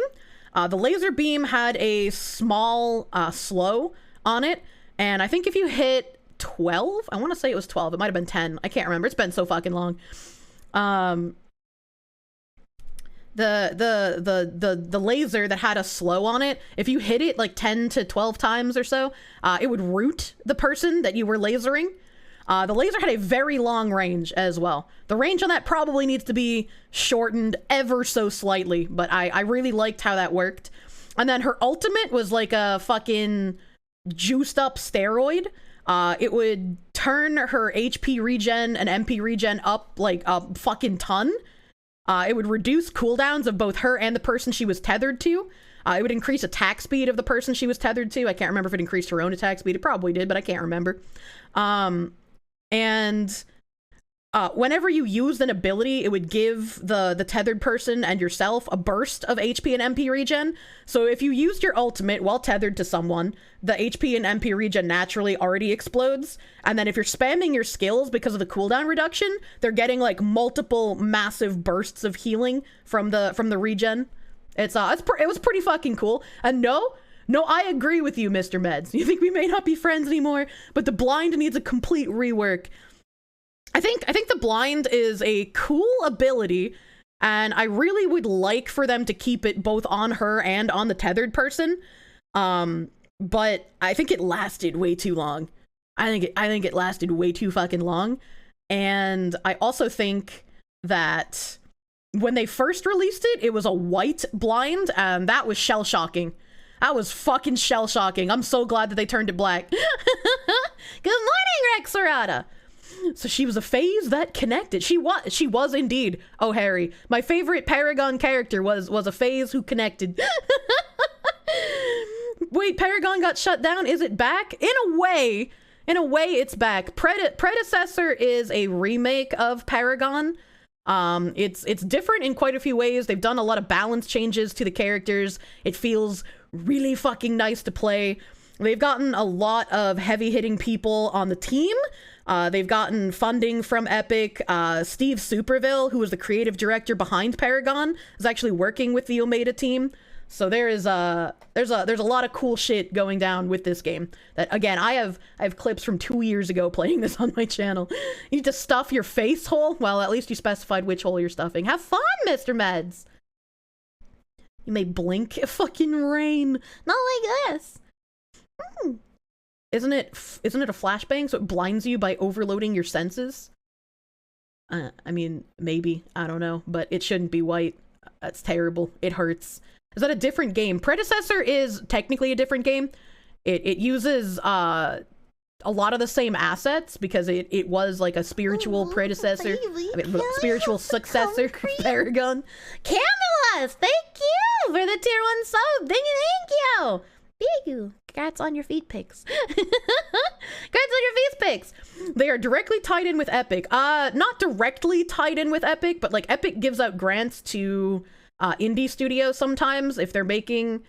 The laser beam had a small slow on it. And I think if you hit 12, I want to say it was 12. It might have been 10. I can't remember. It's been so fucking long. The laser that had a slow on it, if you hit it like 10 to 12 times or so, it would root the person that you were lasering. The laser had a very long range as well. The range on that probably needs to be shortened ever so slightly, but I really liked how that worked. And then her ultimate was like a fucking juiced up steroid. It would turn her HP regen and MP regen up like a fucking ton. It would reduce cooldowns of both her and the person she was tethered to. It would increase attack speed of the person she was tethered to. I can't remember if it increased her own attack speed. It probably did, but I can't remember. Whenever you used an ability, it would give the tethered person and yourself a burst of HP and MP regen. So if you used your ultimate while tethered to someone, the HP and MP regen naturally already explodes. And then if you're spamming your skills because of the cooldown reduction, they're getting like multiple massive bursts of healing from the regen. It was pretty fucking cool. And no, I agree with you, Mr. Meds. You think we may not be friends anymore, but the blind needs a complete rework. I think the blind is a cool ability, and I really would like for them to keep it both on her and on the tethered person. But I think it lasted way too long. I think it lasted way too fucking long. And I also think that when they first released it, it was a white blind, and that was shell-shocking. That was fucking shell-shocking. I'm so glad that they turned it black. Good morning, Rexarada! So she was a phase that connected. She was indeed. Oh, Harry. My favorite Paragon character was a phase who connected. Wait, Paragon got shut down? Is it back? In a way, it's back. Predecessor is a remake of Paragon. It's different in quite a few ways. They've done a lot of balance changes to the characters. It feels really fucking nice to play. They've gotten a lot of heavy-hitting people on the team. They've gotten funding from Epic. Steve Superville, who was the creative director behind Paragon, is actually working with the Omega team. So there's a lot of cool shit going down with this game. That again, I have clips from 2 years ago playing this on my channel. You need to stuff your face hole. Well, at least you specified which hole you're stuffing. Have fun, Mr. Meds. You may blink. It fucking rain. Not like this. Isn't it a flashbang, so it blinds you by overloading your senses? I mean, maybe. I don't know. But it shouldn't be white. That's terrible. It hurts. Is that a different game? Predecessor is technically a different game. It uses a lot of the same assets because it was like a spiritual predecessor. Spiritual successor of Paragon. Camelus, thank you for the tier 1 sub. Thank you. Thank you. Congrats on your feet pics. Congrats on your feet pics. They are directly tied in with Epic. Not directly tied in with Epic, but like Epic gives out grants to indie studios sometimes if they're making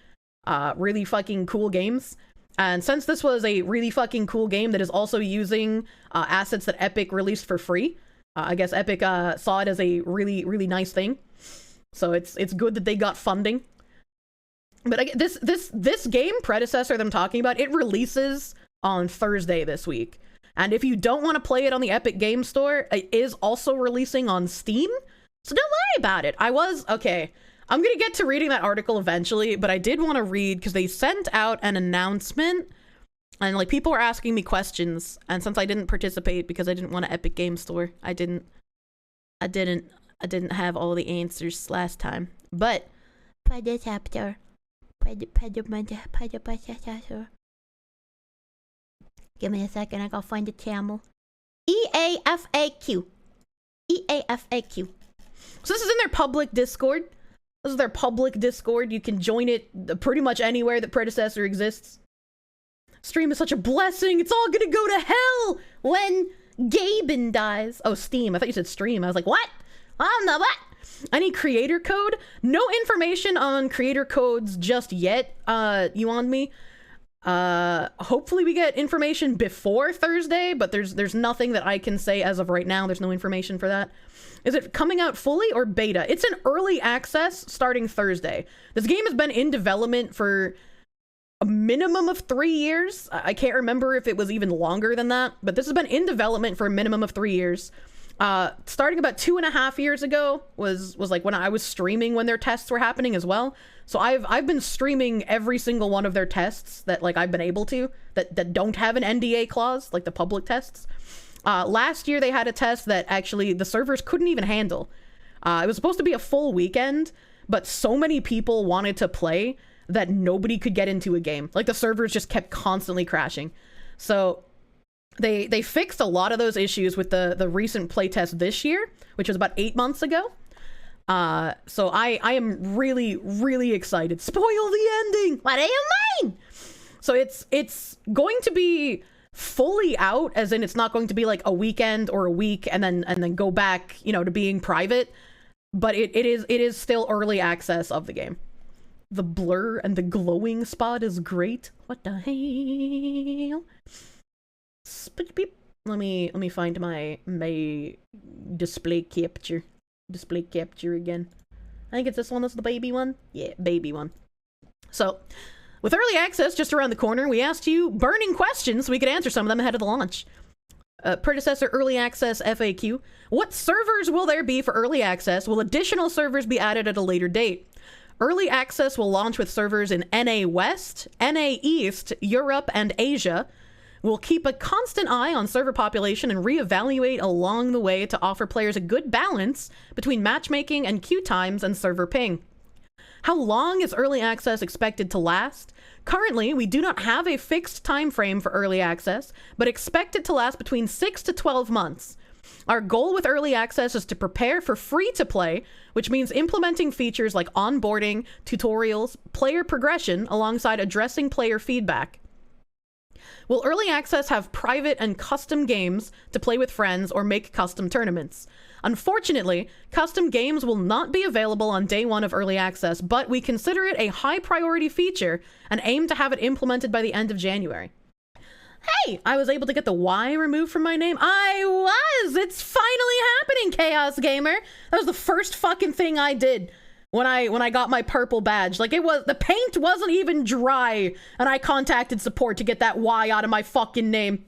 really fucking cool games. And since this was a really fucking cool game that is also using assets that Epic released for free, I guess Epic saw it as a really, really nice thing. So it's good that they got funding. But this game, Predecessor, that I'm talking about, it releases on Thursday this week. And if you don't want to play it on the Epic Game Store, it is also releasing on Steam. So don't worry about it. Okay. I'm gonna get to reading that article eventually, but I did want to read because they sent out an announcement and like people were asking me questions, and since I didn't participate because I didn't want to Epic Game Store, I didn't have all the answers last time. But Predecessor. Give me a second, I gotta find the channel. EAFAQ. EAFAQ. So this is in their public Discord. This is their public Discord. You can join it pretty much anywhere that Predecessor exists. Stream is such a blessing. It's all gonna go to hell when Gaben dies. Oh, Steam. I thought you said stream. I was like, what? I don't know what. Any creator code? No information on creator codes just yet. You on me? Hopefully we get information before Thursday, but there's nothing that I can say as of right now. There's no information for that. Is it coming out fully or beta? It's an early access starting Thursday. This game has been in development for a minimum of 3 years. I can't remember if it was even longer than that, but this has been in development for a minimum of 3 years. Starting about 2.5 years ago was like when I was streaming when their tests were happening as well. So I've been streaming every single one of their tests that like I've been able to that don't have an NDA clause, like the public tests. Last year they had a test that actually the servers couldn't even handle. It was supposed to be a full weekend, but so many people wanted to play that nobody could get into a game. Like the servers just kept constantly crashing. So they fixed a lot of those issues with the recent playtest this year, which was about 8 months ago. So I am really, really excited. Spoil the ending! What do you mean? So it's going to be fully out, as in it's not going to be like a weekend or a week and then go back, you know, to being private. But it is still early access of the game. The blur and the glowing spot is great. What the hell? Let me find my display capture again. I think it's this one. This is the baby one. Yeah, baby one. So with early access just around the corner, we asked you burning questions so we could answer some of them ahead of the launch. Predecessor early access FAQ. What servers will there be for early access? Will additional servers be added at a later date? Early access will launch with servers in NA West, NA East, Europe, and Asia. We'll keep a constant eye on server population and reevaluate along the way to offer players a good balance between matchmaking and queue times and server ping. How long is early access expected to last? Currently, we do not have a fixed time frame for early access, but expect it to last between 6 to 12 months. Our goal with early access is to prepare for free-to-play, which means implementing features like onboarding, tutorials, player progression, alongside addressing player feedback. Will early access have private and custom games to play with friends or make custom tournaments? Unfortunately, custom games will not be available on day one of early access, but we consider it a high priority feature and aim to have it implemented by the end of January. Hey, I was able to get the Y removed from my name. It's finally happening, Chaos Gamer. That was the first fucking thing I did when I got my purple badge. Like, the paint wasn't even dry, and I contacted support to get that Y out of my fucking name.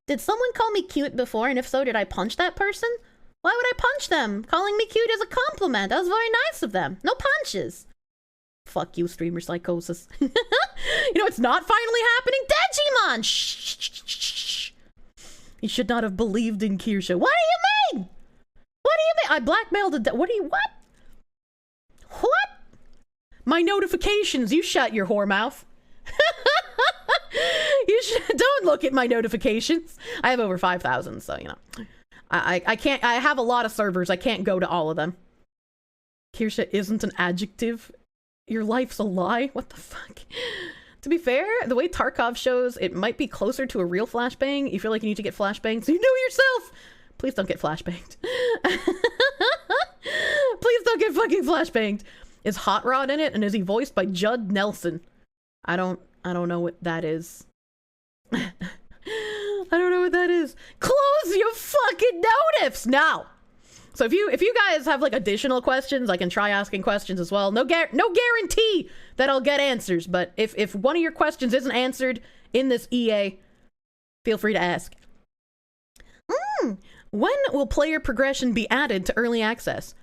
Did someone call me cute before, and if so, did I punch that person? Why would I punch them? Calling me cute is a compliment. That was very nice of them. No punches. Fuck you, streamer psychosis. You know, it's not finally happening. Digimon! Shh. You should not have believed in Kirsche. What do you mean? What do you mean? I blackmailed a... What? What? My notifications. You shut your whore mouth. Don't look at my notifications. I have over 5,000, so, you know. I can't... I have a lot of servers. I can't go to all of them. Kirsche isn't an adjective. Your life's a lie? What the fuck? To be fair, the way Tarkov shows, it might be closer to a real flashbang. You feel like you need to get flashbanged, so you know yourself! Please don't get flashbanged. Please don't get fucking flashbanged. Is Hot Rod in it, and is he voiced by Judd Nelson? I don't know what that is. I don't know what that is. Close your fucking notifs now! So if you guys have like additional questions, I can try asking questions as well. No guarantee that I'll get answers, but if one of your questions isn't answered in this EA, feel free to ask. When will player progression be added to early access?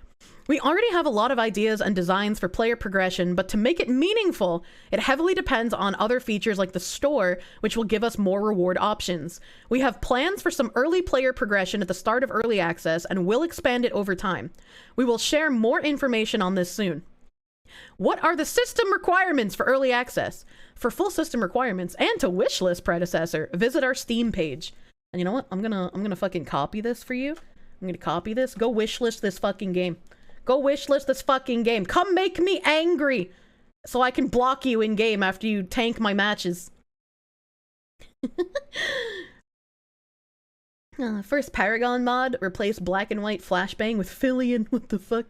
We already have a lot of ideas and designs for player progression, but to make it meaningful, it heavily depends on other features like the store, which will give us more reward options. We have plans for some early player progression at the start of early access and will expand it over time. We will share more information on this soon. What are the system requirements for early access? For full system requirements and to wishlist Predecessor, visit our Steam page. And you know what? I'm gonna fucking copy this for you. I'm gonna copy this. Go wishlist this fucking game. Go wishlist this fucking game. Come make me angry so I can block you in game after you tank my matches. First Paragon mod, replace black and white flashbang with Fillion. What the fuck?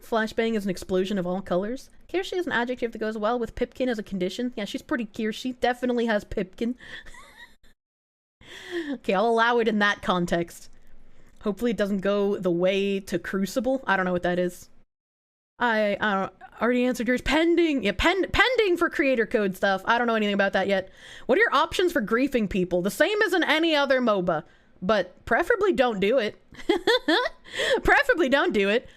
Flashbang is an explosion of all colors. Kirsche is an adjective that goes well with Pipkin as a condition. Yeah, she's pretty Kirsche. Definitely has Pipkin. Okay, I'll allow it in that context. Hopefully it doesn't go the way to Crucible. I don't know what that is. I already answered yours. Pending. Yeah, pending for creator code stuff. I don't know anything about that yet. What are your options for griefing people? The same as in any other MOBA, but preferably don't do it. Preferably don't do it.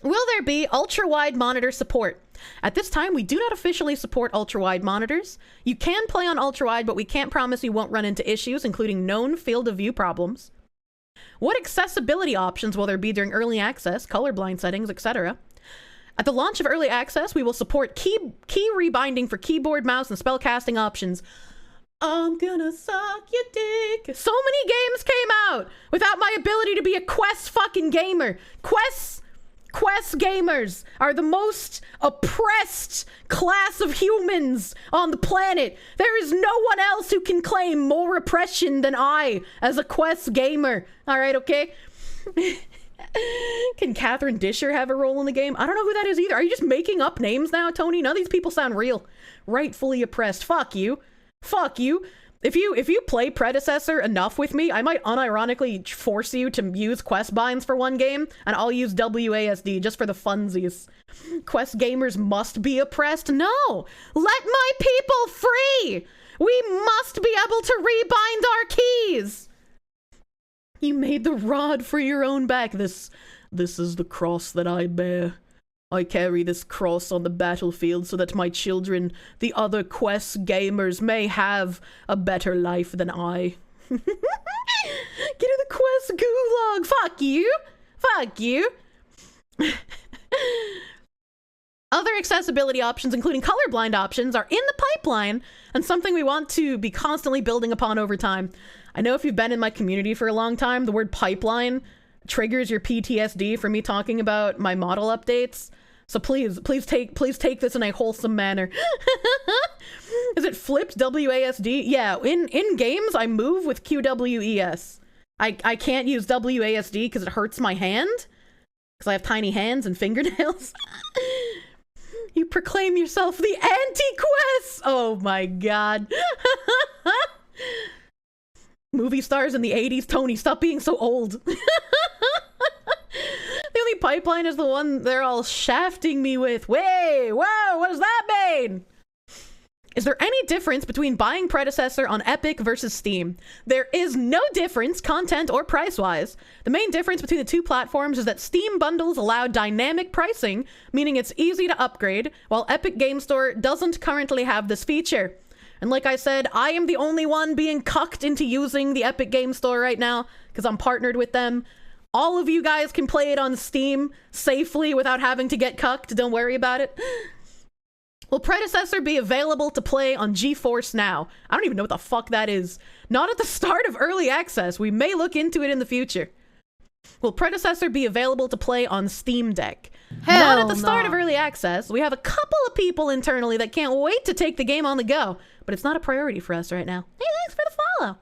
Will there be ultra-wide monitor support? At this time, we do not officially support ultra-wide monitors. You can play on ultra-wide, but we can't promise you won't run into issues, including known field of view problems. What accessibility options will there be during early access, colorblind settings, etc.? At the launch of early access, we will support key rebinding for keyboard, mouse, and spellcasting options. I'm gonna suck your dick. So many games came out without my ability to be a Quest fucking gamer. Quest gamers are the most oppressed class of humans on the planet. There is no one else who can claim more oppression than I as a Quest gamer. Alright, okay? Can Catherine Disher have a role in the game? I don't know who that is either. Are you just making up names now, Tony? None of these people sound real. Rightfully oppressed. Fuck you. Fuck you. If you play Predecessor enough with me, I might unironically force you to use quest binds for one game, and I'll use WASD just for the funsies. Quest gamers must be oppressed? No! Let my people free! We must be able to rebind our keys! You made the rod for your own back. This is the cross that I bear. I carry this cross on the battlefield so that my children, the other Quest gamers, may have a better life than I. Get in the Quest gulag! Fuck you! Fuck you! Other accessibility options, including colorblind options, are in the pipeline and something we want to be constantly building upon over time. I know if you've been in my community for a long time, the word pipeline triggers your PTSD for me talking about my model updates. So please take this in a wholesome manner. Is it flipped WASD? Yeah, in games I move with QWES. I can't use WASD because it hurts my hand. Because I have tiny hands and fingernails. You proclaim yourself the anti-Quest! Oh my god. Movie stars in the 80s, Tony, stop being so old. The only pipeline is the one they're all shafting me with. Whoa, what does that mean? Is there any difference between buying Predecessor on Epic versus Steam? There is no difference, content or price-wise. The main difference between the two platforms is that Steam bundles allow dynamic pricing, meaning it's easy to upgrade, while Epic Game Store doesn't currently have this feature. And like I said, I am the only one being cucked into using the Epic Game Store right now, because I'm partnered with them. All of you guys can play it on Steam safely without having to get cucked. Don't worry about it. Will Predecessor be available to play on GeForce Now? I don't even know what the fuck that is. Not at the start of early access. We may look into it in the future. Will Predecessor be available to play on Steam Deck? Not at the start of early access. We have a couple of people internally that can't wait to take the game on the go, but it's not a priority for us right now. Hey, thanks for the follow.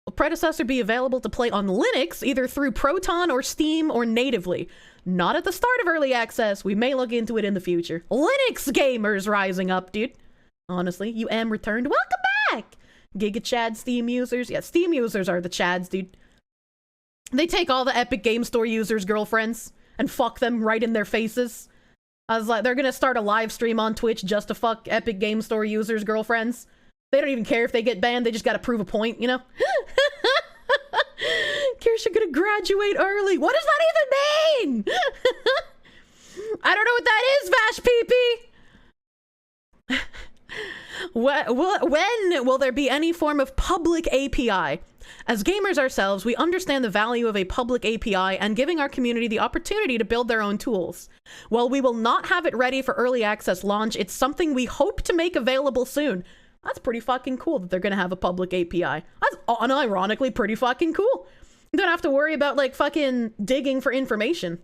Will Predecessor be available to play on Linux, either through Proton or Steam or natively? Not at the start of early access. We may look into it in the future. Linux gamers rising up, dude. Honestly, you am returned. Welcome back! Giga Chad Steam users. Yeah, Steam users are the Chads, dude. They take all the Epic Game Store users' girlfriends and fuck them right in their faces. I was like, they're gonna start a live stream on Twitch just to fuck Epic Game Store users' girlfriends. They don't even care if they get banned, they just gotta prove a point, you know? graduate early. What does that even mean? I don't know what that is, vashpp. When will there be any form of public API? As gamers ourselves, we understand the value of a public API and giving our community the opportunity to build their own tools. While we will not have it ready for early access launch, it's something we hope to make available soon. That's pretty fucking cool that they're gonna have a public API. That's unironically pretty fucking cool. You don't have to worry about, like, fucking digging for information.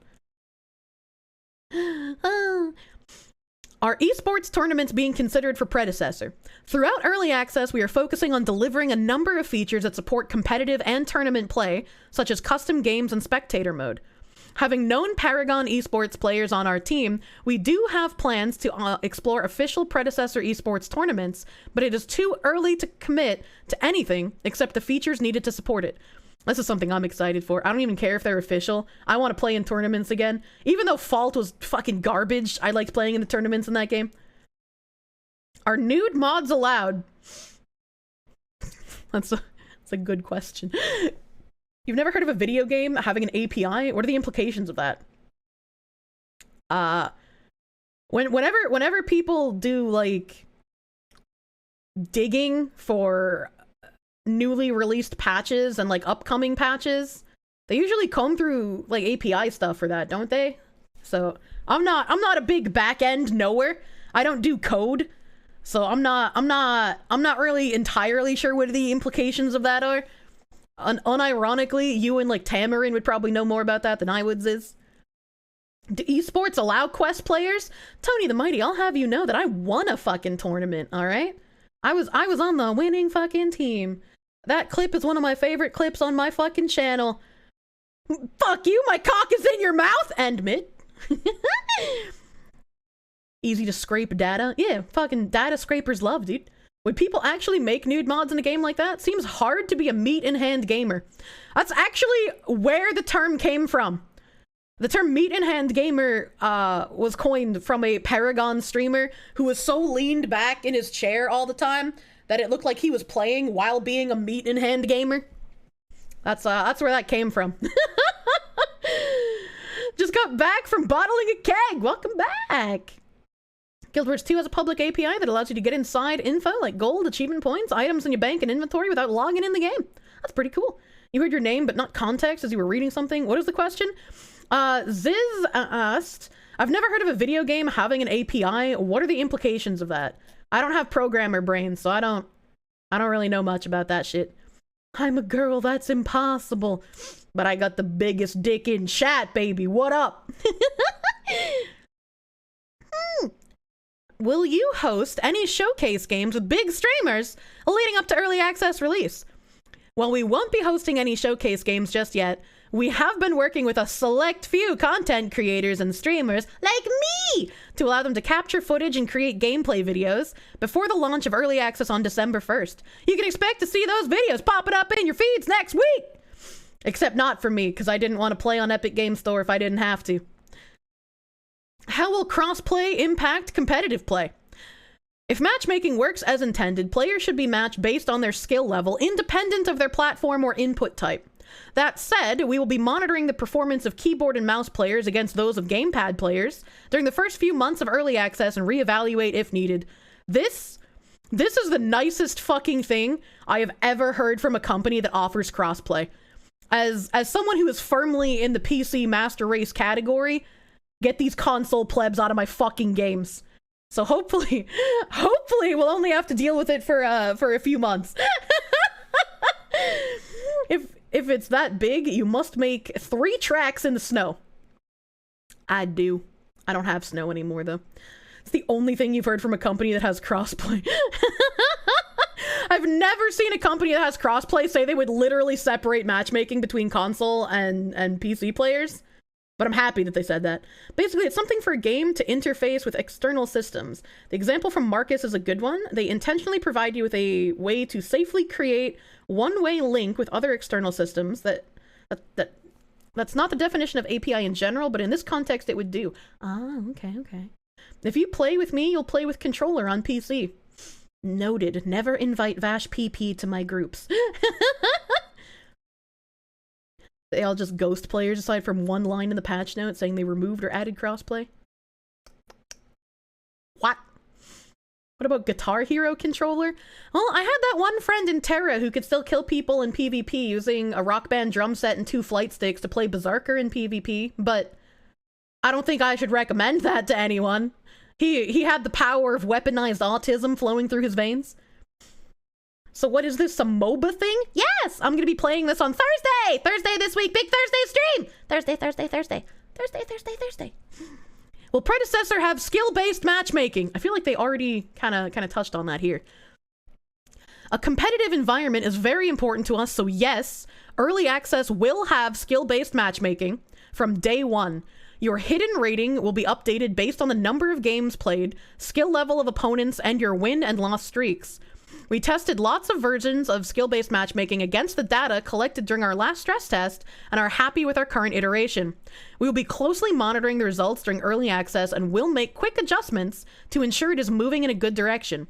Are esports tournaments being considered for Predecessor? Throughout early access, we are focusing on delivering a number of features that support competitive and tournament play, such as custom games and spectator mode. Having known Paragon esports players on our team, we do have plans to explore official Predecessor esports tournaments, but it is too early to commit to anything except the features needed to support it. This is something I'm excited for. I don't even care if they're official. I want to play in tournaments again. Even though Fault was fucking garbage, I liked playing in the tournaments in that game. Are nude mods allowed? That's a good question. You've never heard of a video game having an API? What are the implications of that? Whenever people do, like, digging for newly released patches and, like, upcoming patches, they usually comb through, like, API stuff for that, don't they? So I'm not a big back-end knower. I don't do code, so I'm not really entirely sure what the implications of that are. Unironically, you and, like, Tamarin would probably know more about that than I would, Ziz. Do esports allow quest players? Tony the Mighty, I'll have you know that I won a fucking tournament, alright? I was on the winning fucking team. That clip is one of my favorite clips on my fucking channel. Fuck you, my cock is in your mouth! End mid. Easy to scrape data? Yeah, fucking data scrapers love, dude. Would people actually make nude mods in a game like that? Seems hard to be a meat-in-hand gamer. That's actually where the term came from. The term meat-in-hand gamer was coined from a Paragon streamer who was so leaned back in his chair all the time that it looked like he was playing while being a meat-in-hand gamer. That's where that came from. Just got back from bottling a keg. Welcome back. Guild Wars 2 has a public API that allows you to get inside info like gold, achievement points, items in your bank, and inventory without logging in the game. That's pretty cool. You heard your name, but not context as you were reading something. What is the question? Ziz asked, I've never heard of a video game having an API. What are the implications of that? I don't have programmer brains, so I don't really know much about that shit. I'm a girl, that's impossible. But I got the biggest dick in chat, baby. What up? Will you host any showcase games with big streamers leading up to early access release? Well, we won't be hosting any showcase games just yet. We have been working with a select few content creators and streamers like me to allow them to capture footage and create gameplay videos before the launch of early access on December 1st. You can expect to see those videos popping up in your feeds next week. Except not for me, because I didn't want to play on Epic Game Store if I didn't have to. How will crossplay impact competitive play? If matchmaking works as intended, players should be matched based on their skill level, independent of their platform or input type. That said, we will be monitoring the performance of keyboard and mouse players against those of gamepad players during the first few months of early access and reevaluate if needed. This is the nicest fucking thing I have ever heard from a company that offers crossplay. As someone who is firmly in the PC Master Race category, get these console plebs out of my fucking games. So hopefully we'll only have to deal with it for a few months. If it's that big, you must make 3 tracks in the snow. I do. I don't have snow anymore, though. It's the only thing you've heard from a company that has crossplay. I've never seen a company that has crossplay say they would literally separate matchmaking between console and PC players. But I'm happy that they said that. Basically, it's something for a game to interface with external systems. The example from Marcus is a good one. They intentionally provide you with a way to safely create one-way link with other external systems that's not the definition of API in general, but in this context it would do. Ah, okay. If you play with me, you'll play with controller on PC. Noted. Never invite vashpp to my groups. They all just ghost players aside from one line in the patch note saying they removed or added crossplay. What? What about Guitar Hero controller? Well, I had that one friend in Terra who could still kill people in PvP using a Rock Band drum set and 2 flight sticks to play Berserker in PvP, but I don't think I should recommend that to anyone. He had the power of weaponized autism flowing through his veins. So what is this, some MOBA thing? Yes! I'm gonna be playing this on Thursday! Thursday this week, big Thursday stream! Thursday. Will Predecessor have skill-based matchmaking? I feel like they already kind of touched on that here. A competitive environment is very important to us, so yes, early access will have skill-based matchmaking from day one. Your hidden rating will be updated based on the number of games played, skill level of opponents, and your win and loss streaks. We tested lots of versions of skill-based matchmaking against the data collected during our last stress test and are happy with our current iteration. We will be closely monitoring the results during early access and will make quick adjustments to ensure it is moving in a good direction.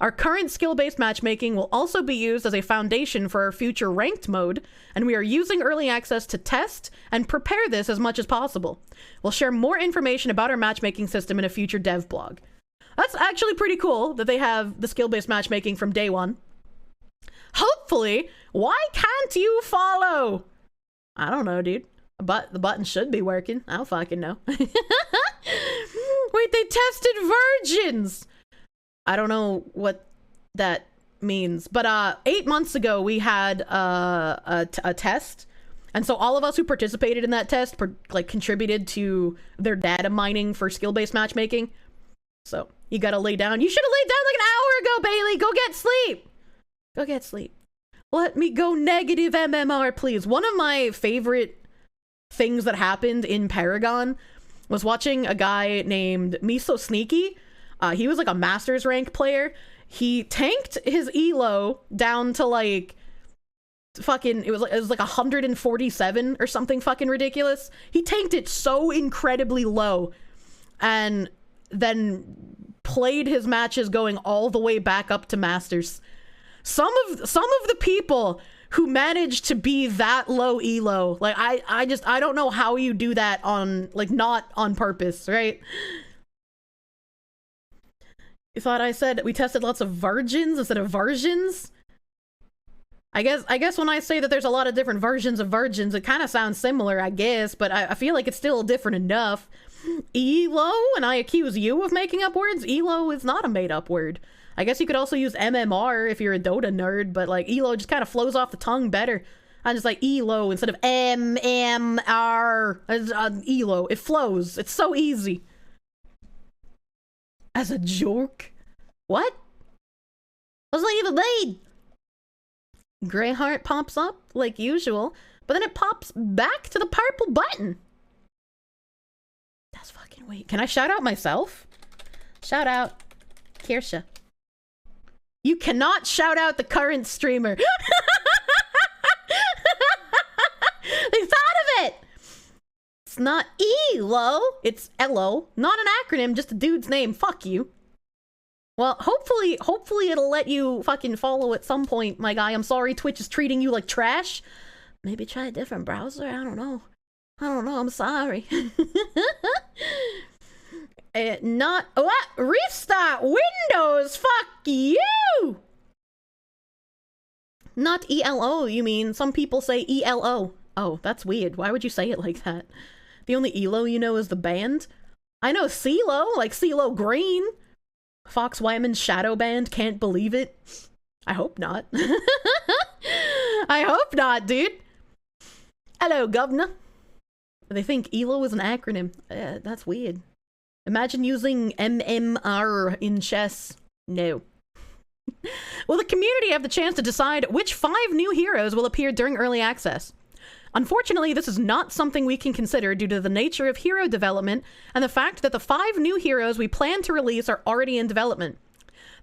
Our current skill-based matchmaking will also be used as a foundation for our future ranked mode, and we are using early access to test and prepare this as much as possible. We'll share more information about our matchmaking system in a future dev blog. That's actually pretty cool that they have the skill-based matchmaking from day one. Hopefully, why can't you follow? I don't know, dude. But the button should be working. I don't fucking know. Wait, they tested virgins! I don't know what that means. But 8 months ago, we had a test. And so all of us who participated in that test contributed to their data mining for skill-based matchmaking. So you gotta lay down. You should have laid down like an hour ago, Bailey. Go get sleep. Go get sleep. Let me go negative MMR, please. One of my favorite things that happened in Paragon was watching a guy named MeSoSneaky. He was like a master's rank player. He tanked his elo down to like fucking, it was like 147 or something fucking ridiculous. He tanked it so incredibly low and then played his matches going all the way back up to masters. Some of the people who managed to be that low elo, like I don't know how you do that on, like, not on purpose, right? You thought I said we tested lots of virgins instead of versions? I guess when I say that there's a lot of different versions of virgins, it kind of sounds similar, I guess, but I feel like it's still different enough. Elo, and I accuse you of making up words. Elo is not a made-up word. I guess you could also use MMR if you're a Dota nerd, but like Elo just kind of flows off the tongue better. I just like Elo instead of MMR. Elo, it flows. It's so easy. As a joke? What? What's that even mean? Grey heart pops up like usual, but then it pops back to the purple button. That's fucking weird. Can I shout out myself? Shout out Kirsche. You cannot shout out the current streamer. They thought of it. It's not ELO, it's ELO. Not an acronym, just a dude's name. Fuck you. Well, hopefully it'll let you fucking follow at some point, my guy. I'm sorry Twitch is treating you like trash. Maybe try a different browser. I don't know. I'm sorry. Not what? Restart Windows. Fuck you. Not ELO, you mean? Some people say ELO. Oh, that's weird. Why would you say it like that? The only ELO you know is the band. I know CeeLo, like CeeLo Green. Fox Wyman's shadow band, can't believe it. I hope not. I hope not, dude. Hello, governor. They think ELO is an acronym. That's weird. Imagine using MMR in chess. No. Will the community have the chance to decide which 5 new heroes will appear during early access? Unfortunately, this is not something we can consider due to the nature of hero development and the fact that the 5 new heroes we plan to release are already in development.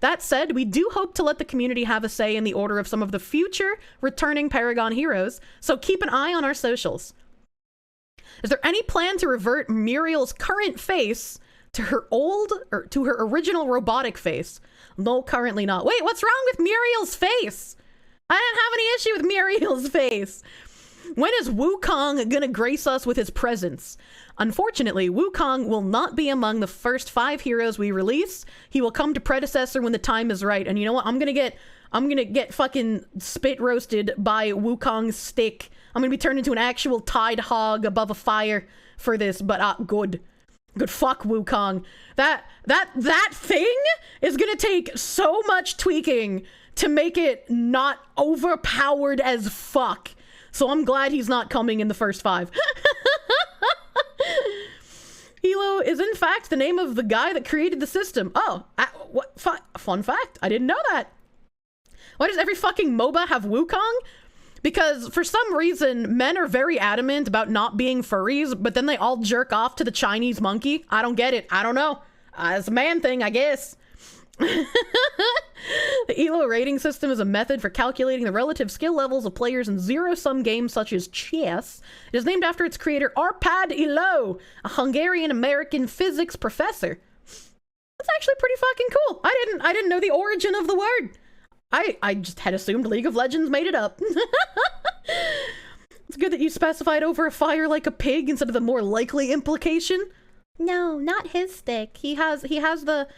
That said, we do hope to let the community have a say in the order of some of the future returning Paragon heroes, so keep an eye on our socials. Is there any plan to revert Muriel's current face to her original robotic face? No, currently not. Wait, what's wrong with Muriel's face? I didn't have any issue with Muriel's face. When is Wukong gonna grace us with his presence? Unfortunately, Wukong will not be among the first 5 heroes we release. He will come to Predecessor when the time is right. And you know what? I'm gonna get fucking spit roasted by Wukong's stick. I'm gonna be turned into an actual tied hog above a fire for this, but good. Good, fuck Wukong. That thing is gonna take so much tweaking to make it not overpowered as fuck. So I'm glad he's not coming in the first 5. Hilo is in fact the name of the guy that created the system. Oh, what? Fun fact. I didn't know that. Why does every fucking MOBA have Wukong? Because for some reason, men are very adamant about not being furries, but then they all jerk off to the Chinese monkey. I don't get it. I don't know. It's a man thing, I guess. The ELO rating system is a method for calculating the relative skill levels of players in zero-sum games such as chess. It is named after its creator, Arpad Ilo, a Hungarian-American physics professor. That's actually pretty fucking cool. I didn't know the origin of the word. I just had assumed League of Legends made it up. It's good that you specified over a fire like a pig instead of the more likely implication. No, not his stick. He has the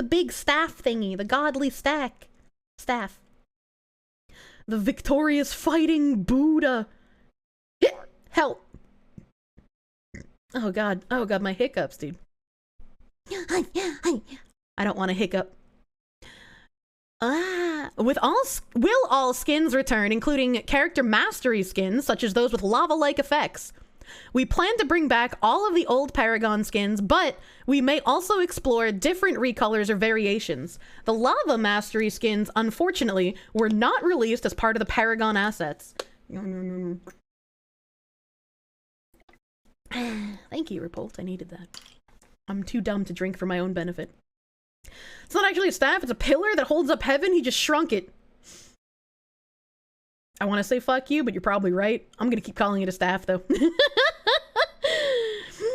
big staff thingy, the godly staff. The victorious fighting Buddha. Help. Oh god, my hiccups, dude. I don't want to hiccup. Will all skins return, including character mastery skins, such as those with lava-like effects? We plan to bring back all of the old Paragon skins, but we may also explore different recolors or variations. The lava mastery skins, unfortunately, were not released as part of the Paragon assets. Thank you, Repult. I needed that. I'm too dumb to drink for my own benefit. It's not actually a staff, it's a pillar that holds up heaven. He just shrunk it. I want to say fuck you, but you're probably right. I'm gonna keep calling it a staff, though.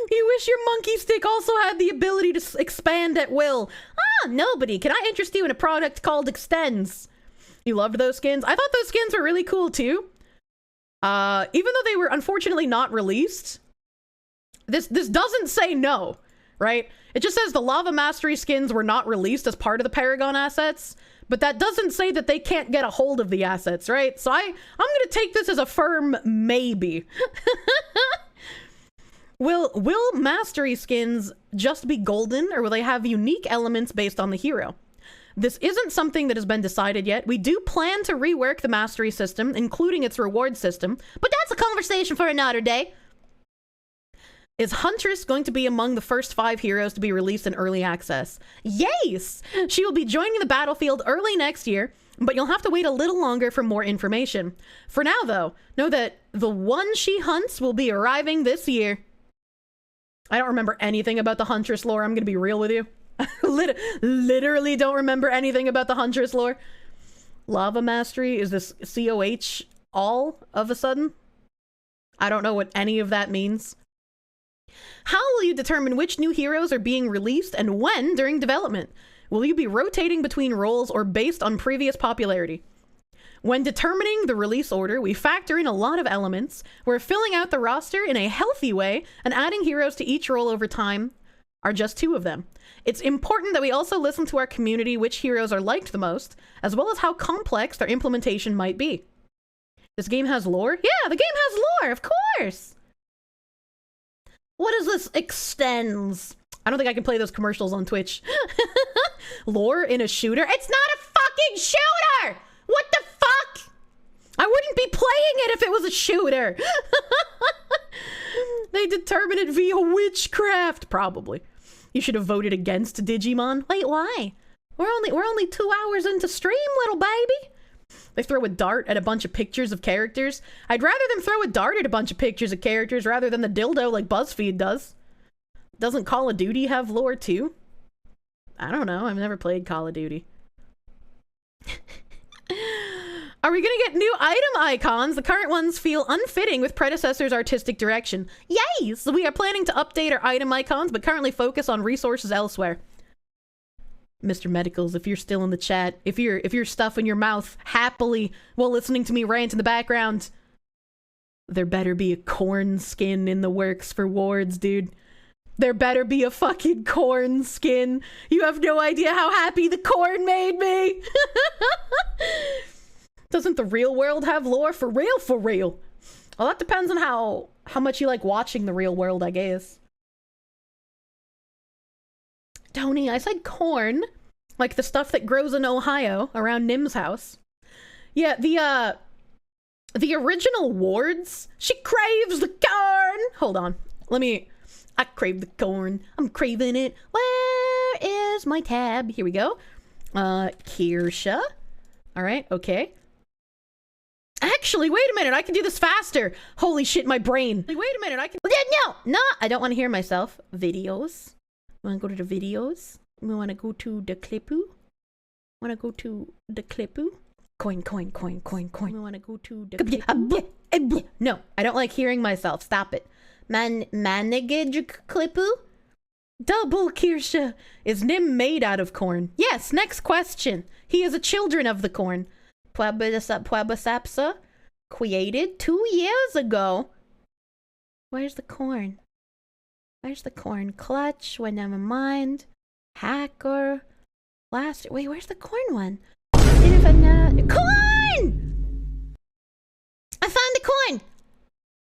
You wish your monkey stick also had the ability to expand at will. Ah, nobody. Can I interest you in a product called Extends? You loved those skins? I thought those skins were really cool, too. Even though they were unfortunately not released. This doesn't say no, right? It just says the Lava Mastery skins were not released as part of the Paragon assets, but that doesn't say that they can't get a hold of the assets, right? So I'm gonna take this as a firm maybe. Will Mastery skins just be golden, or will they have unique elements based on the hero? This isn't something that has been decided yet. We do plan to rework the Mastery system, including its reward system, but that's a conversation for another day. Is Huntress going to be among the first 5 heroes to be released in early access? Yes! She will be joining the battlefield early next year, but you'll have to wait a little longer for more information. For now, though, know that the one she hunts will be arriving this year. I don't remember anything about the Huntress lore, I'm gonna be real with you. Literally don't remember anything about the Huntress lore. Lava Mastery, is this COH all of a sudden? I don't know what any of that means. How will you determine which new heroes are being released and when during development? Will you be rotating between roles or based on previous popularity? When determining the release order, we factor in a lot of elements. We're filling out the roster in a healthy way, and adding heroes to each role over time are just 2 of them. It's important that we also listen to our community which heroes are liked the most, as well as how complex their implementation might be. This game has lore? Yeah, the game has lore, of course! What is this Extends? I don't think I can play those commercials on Twitch. Lore in a shooter? It's not a fucking shooter! What the fuck? I wouldn't be playing it if it was a shooter. They determine it via witchcraft, probably. You should have voted against Digimon. Wait, why? We're only 2 hours into stream, little baby. They throw a dart at a bunch of pictures of characters. I'd rather them throw a dart at a bunch of pictures of characters rather than the dildo like BuzzFeed does. Doesn't Call of Duty have lore too? I don't know. I've never played Call of Duty. Are we gonna get new item icons? The current ones feel unfitting with Predecessor's artistic direction. Yes! We are planning to update our item icons, but currently focus on resources elsewhere. Mr. Medicals, if you're still in the chat, if you're stuffing your mouth happily while listening to me rant in the background, There better be a corn skin in the works for wards, dude. There better be a fucking corn skin. You have no idea how happy the corn made me. Doesn't the real world have lore? For real, for real. Well, that depends on how much you like watching the real world, I guess. Tony, I said corn. Like the stuff that grows in Ohio around Nim's house. Yeah, the original wards. She craves the corn. Hold on. I crave the corn. I'm craving it. Where is my tab? Here we go. Kirsche. Alright, okay. Actually, wait a minute. I can do this faster. Holy shit, my brain. Wait a minute. I can... No, I don't want to hear myself. Videos. I want to go to the videos. We want to go to the clipoo. Coin. We want to go to the... No, I don't like hearing myself. Stop it. Managage clipoo? Double Kirsche. Is Nim made out of corn? Yes, next question. He is a children of the corn. Puebasapsa created 2 years ago. Where's the corn? Clutch. Wait, never mind. Hacker. Wait, where's the corn one? Corn! I found the corn!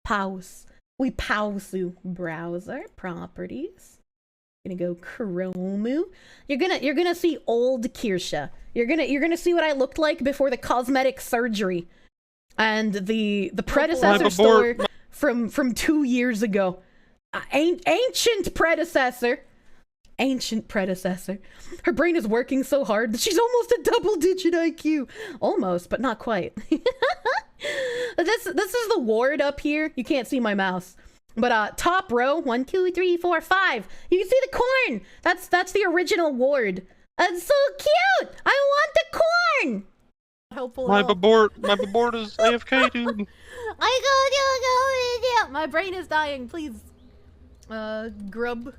Pause. We pause browser properties. Gonna go Chromu. You're gonna see old Kirsche. You're gonna see what I looked like before the cosmetic surgery, and the predecessor store from 2 years ago. Ancient predecessor. Her brain is working so hard that she's almost a double-digit IQ. Almost, but not quite. This is the ward up here. You can't see my mouse. But top row, 1, 2, 3, 4, 5. You can see the corn. That's the original ward. It's so cute. I want the corn. Helpful. My babort is AFK, dude. I go. My brain is dying. Please. Grub.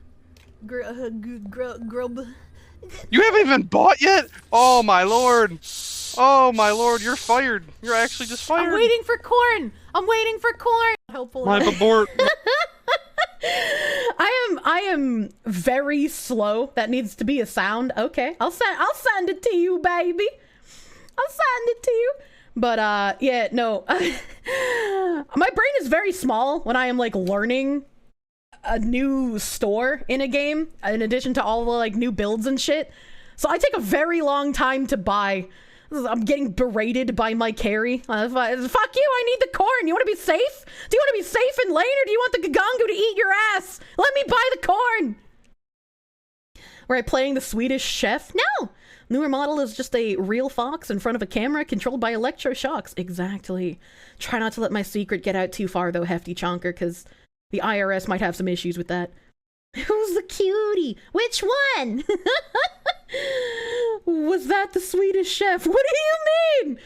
You haven't even bought yet? Oh my lord. You're fired. You're actually just fired. I'm waiting for corn. Helpful. My babort. I am very slow. That needs to be a sound. Okay, I'll send it to you, baby. But yeah, no. My brain is very small when I am like learning a new store in a game, in addition to all the like new builds and shit. So I take a very long time to buy. I'm getting berated by my carry. Fuck you, I need the corn. You want to be safe? Do you want to be safe in lane, or do you want the Gagangu to eat your ass? Let me buy the corn. Were I playing the Swedish chef? No. Newer model is just a real fox in front of a camera controlled by electroshocks. Exactly. Try not to let my secret get out too far though, hefty chonker, because the IRS might have some issues with that. Who's the cutie? Which one? Was that the Swedish chef? What do you mean?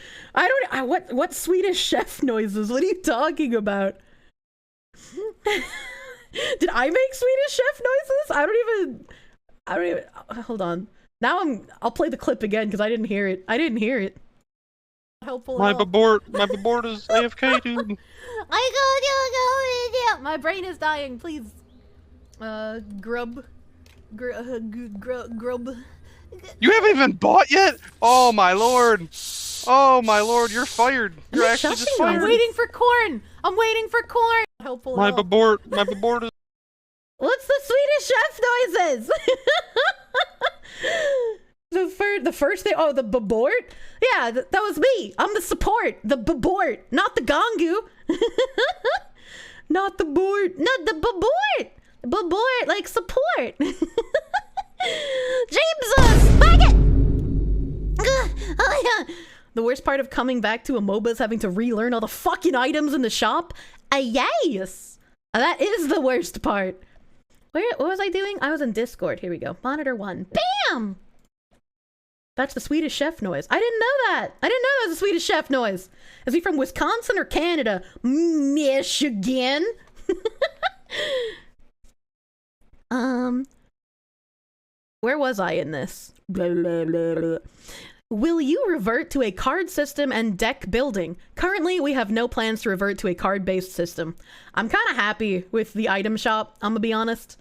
What Swedish chef noises? What are you talking about? Did I make Swedish chef noises? I don't even, hold on. Now I'll play the clip again because I didn't hear it. Helpful. My babort is AFK, dude. I go. My brain is dying. Please. Grub. You haven't even bought yet? Oh my lord, you're fired. You're actually just fired. I'm waiting for corn. Helpful. My babort is... What's the Swedish chef noises? the first thing, the babort? Yeah, that was me. I'm the support. The babort, not the gangu. Not the board. Not the babort. Babort, like support. Jesus! Back it! Oh, yeah. The worst part of coming back to a MOBA is having to relearn all the fucking items in the shop. Yes! That is the worst part. What was I doing? I was in Discord. Here we go. Monitor 1. Bam! That's the Swedish chef noise. I didn't know that. I didn't know that was a Swedish chef noise. Is he from Wisconsin or Canada? Michigan? Where was I in this? Blah, blah, blah, blah. Will you revert to a card system and deck building? Currently, we have no plans to revert to a card-based system. I'm kind of happy with the item shop, I'm gonna be honest.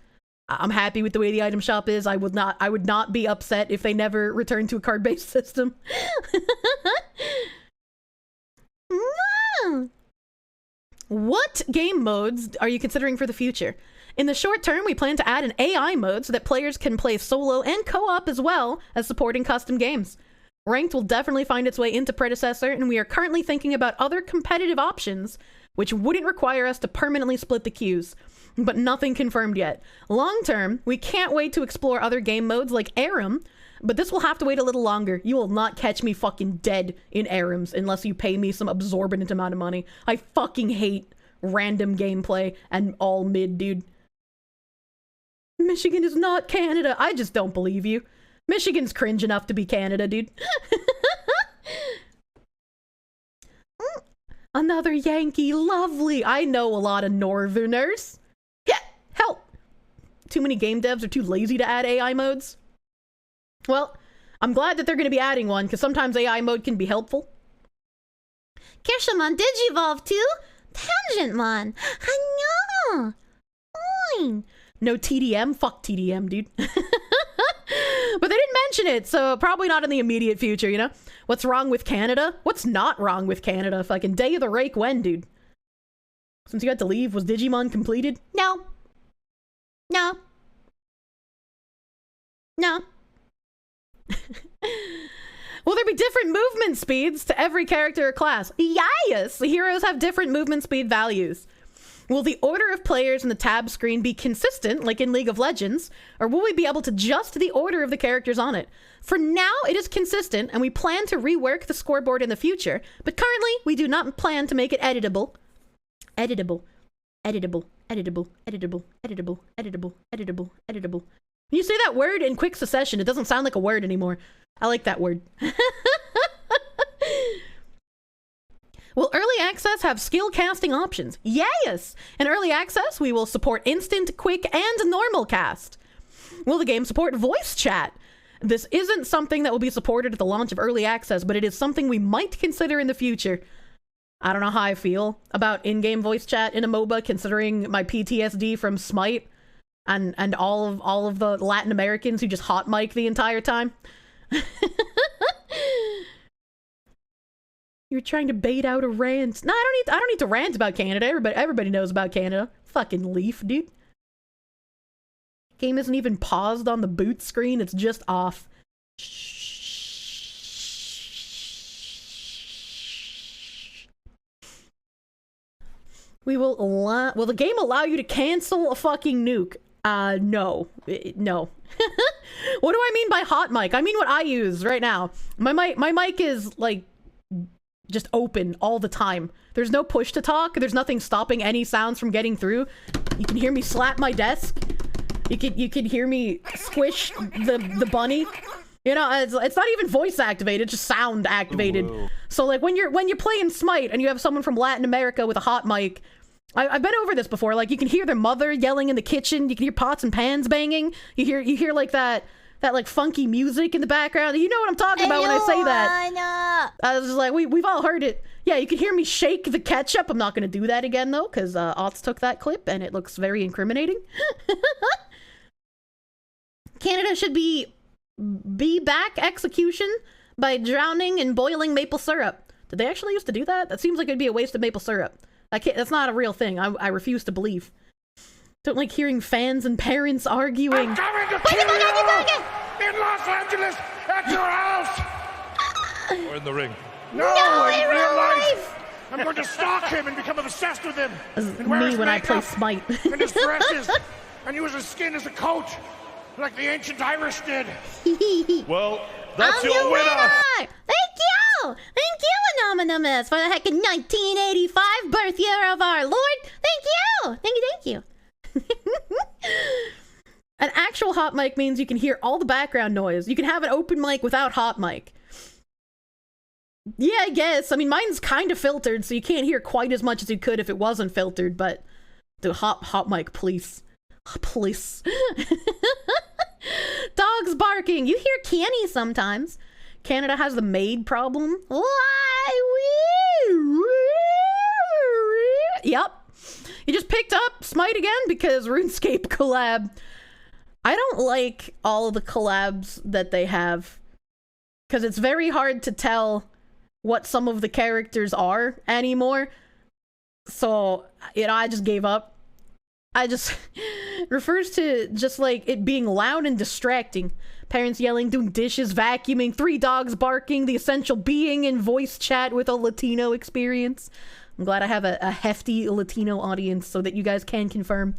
I'm happy with the way the item shop is. I would not be upset if they never return to a card-based system. What game modes are you considering for the future? In the short term, we plan to add an AI mode so that players can play solo and co-op as well as supporting custom games. Ranked will definitely find its way into Predecessor, and we are currently thinking about other competitive options which wouldn't require us to permanently split the queues, but nothing confirmed yet. Long term, we can't wait to explore other game modes like Aram, but this will have to wait a little longer. You will not catch me fucking dead in Arams unless you pay me some absorbent amount of money. I fucking hate random gameplay and all mid, dude. Michigan is not Canada. I just don't believe you. Michigan's cringe enough to be Canada, dude. Another Yankee, lovely. I know a lot of Northerners. Yeah, help. Too many game devs are too lazy to add AI modes. Well, I'm glad that they're going to be adding one, because sometimes AI mode can be helpful. Kirsche Digivolve too? Tangentmon. I know. Fine. No TDM? Fuck TDM, dude. But they didn't mention it, so probably not in the immediate future, you know? What's wrong with Canada? What's not wrong with Canada? Fucking Day of the Rake when, dude? Since you had to leave, was Digimon completed? No. No. No. Will there be different movement speeds to every character or class? Yes! The heroes have different movement speed values. Will the order of players in the tab screen be consistent, like in League of Legends, or will we be able to adjust the order of the characters on it? For now, it is consistent, and we plan to rework the scoreboard in the future, but currently, we do not plan to make it editable. Editable. Editable. Editable. Editable. Editable. Editable. Editable. Editable. When you say that word in quick succession, it doesn't sound like a word anymore. I like that word. Will early access have skill casting options? Yes! In early access, we will support instant, quick, and normal cast. Will the game support voice chat? This isn't something that will be supported at the launch of early access, but it is something we might consider in the future. I don't know how I feel about in-game voice chat in a MOBA, considering my PTSD from Smite and all of the Latin Americans who just hot mic the entire time. You're trying to bait out a rant. No, I don't need to rant about Canada. Everybody knows about Canada. Fucking leaf, dude. Game isn't even paused on the boot screen. It's just off. Will the game allow you to cancel a fucking nuke? No. No. What do I mean by hot mic? I mean what I use right now. My mic is like just open all the time. There's no push to talk. There's nothing stopping any sounds from getting through. You can hear me slap my desk. You can hear me squish the bunny. You know, it's not even voice activated, it's just sound activated. Whoa. So like when you're playing Smite and you have someone from Latin America with a hot mic, I've been over this before. Like you can hear their mother yelling in the kitchen. You can hear pots and pans banging. You hear like that like funky music in the background. You know what I'm talking about when I say that. I was just like, we've all heard it. Yeah, you can hear me shake the ketchup. I'm not gonna do that again though, because Ots took that clip and it looks very incriminating. Canada should be back execution by drowning in boiling maple syrup. Did they actually used to do that? That seems like it'd be a waste of maple syrup. That's not a real thing. I refuse to believe. Don't like hearing fans and parents arguing. I'm coming to kill you in Los Angeles at your house. Or in the ring. No, in real life. I'm going to stalk him and become obsessed with him. And wear his when I play makeup Smite. and his dresses and use his skin as a coat, like the ancient Irish did. Well, that's I'm your winner. Thank you! Thank you, Anonymous, for the heckin' 1985 birth year of our Lord. Thank you! Thank you. An actual hot mic means you can hear all the background noise. You can have an open mic without hot mic. Yeah, I guess. I mean, mine's kind of filtered, so you can't hear quite as much as you could if it wasn't filtered, but the hot mic, please. Please. Dogs barking. You hear Kanye sometimes. Canada has the maid problem. Yep. You just picked up Smite again because RuneScape collab. I don't like all of the collabs that they have because it's very hard to tell what some of the characters are anymore. So, you know, I just gave up. I just refers to just like it being loud and distracting. Parents yelling, doing dishes, vacuuming, 3 dogs barking, the essential being in voice chat with a Latino experience. I'm glad I have a hefty Latino audience so that you guys can confirm.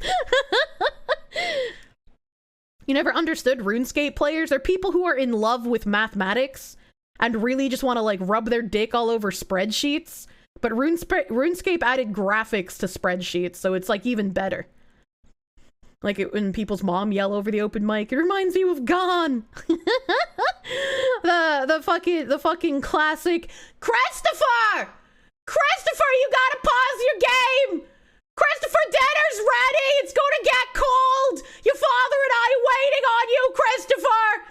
You never understood RuneScape players? They're people who are in love with mathematics and really just want to like rub their dick all over spreadsheets. But RuneScape added graphics to spreadsheets, so it's like even better. Like when people's mom yell over the open mic, it reminds you of Gone. the fucking classic Christopher! Christopher, you gotta pause your game! Christopher, dinner's ready! It's gonna get cold! Your father and I are waiting on you, Christopher!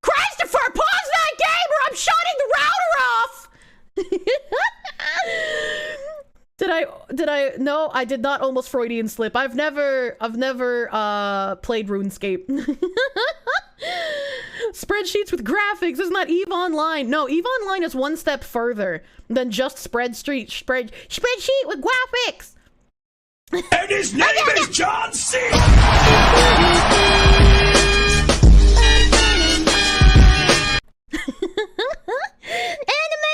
Christopher, pause that game or I'm shutting the router off! No, I did not almost Freudian slip. I've never played RuneScape. Spreadsheets with graphics, isn't that EVE Online? No, EVE Online is one step further than just spreadsheet with graphics. And his name is John C. Animate,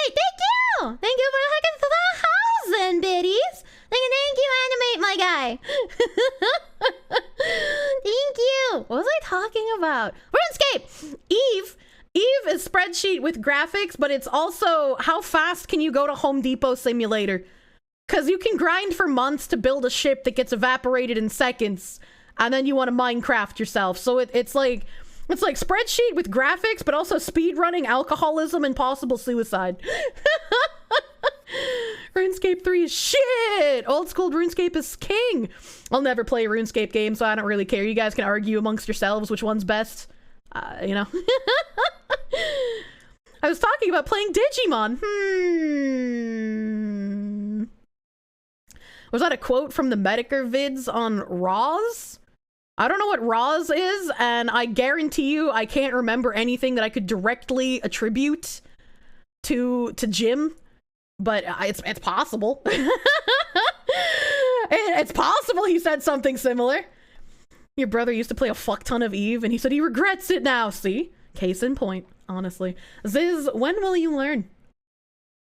thank you! Thank you for hooking to the house, biddies! Thank you, Animate, my guy! Thank you! What was I talking about? RuneScape! Eve is spreadsheet with graphics, but it's also how fast can you go to Home Depot Simulator? Because you can grind for months to build a ship that gets evaporated in seconds, and then you want to Minecraft yourself. So it's like spreadsheet with graphics, but also speedrunning, alcoholism, and possible suicide. RuneScape 3 is shit! Old school RuneScape is king! I'll never play a RuneScape game, so I don't really care. You guys can argue amongst yourselves which one's best. You know. I was talking about playing Digimon. Was that a quote from the Medicare vids on Roz? I don't know what Roz is, and I guarantee you I can't remember anything that I could directly attribute to Jim, but it's possible. It's possible he said something similar. Your brother used to play a fuck ton of Eve, and he said he regrets it now. See? Case in point, honestly. Ziz, when will you learn?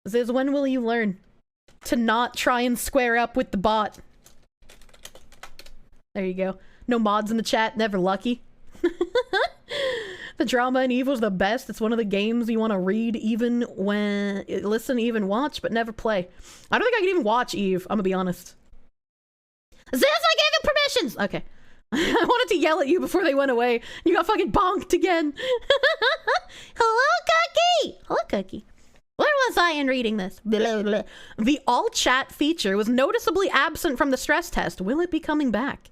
Ziz, when will you learn to not try and square up with the bot? There you go. No mods in the chat, never lucky. The drama in Eve was the best. It's one of the games you want to read even when... listen, even watch, but never play. I don't think I can even watch Eve, I'm gonna be honest. Ziz, I gave you permissions! Okay. I wanted to yell at you before they went away. You got fucking bonked again. Hello, Cookie! Hello, Cookie. Where was I in reading this? Blah, blah. The all chat feature was noticeably absent from the stress test. Will it be coming back?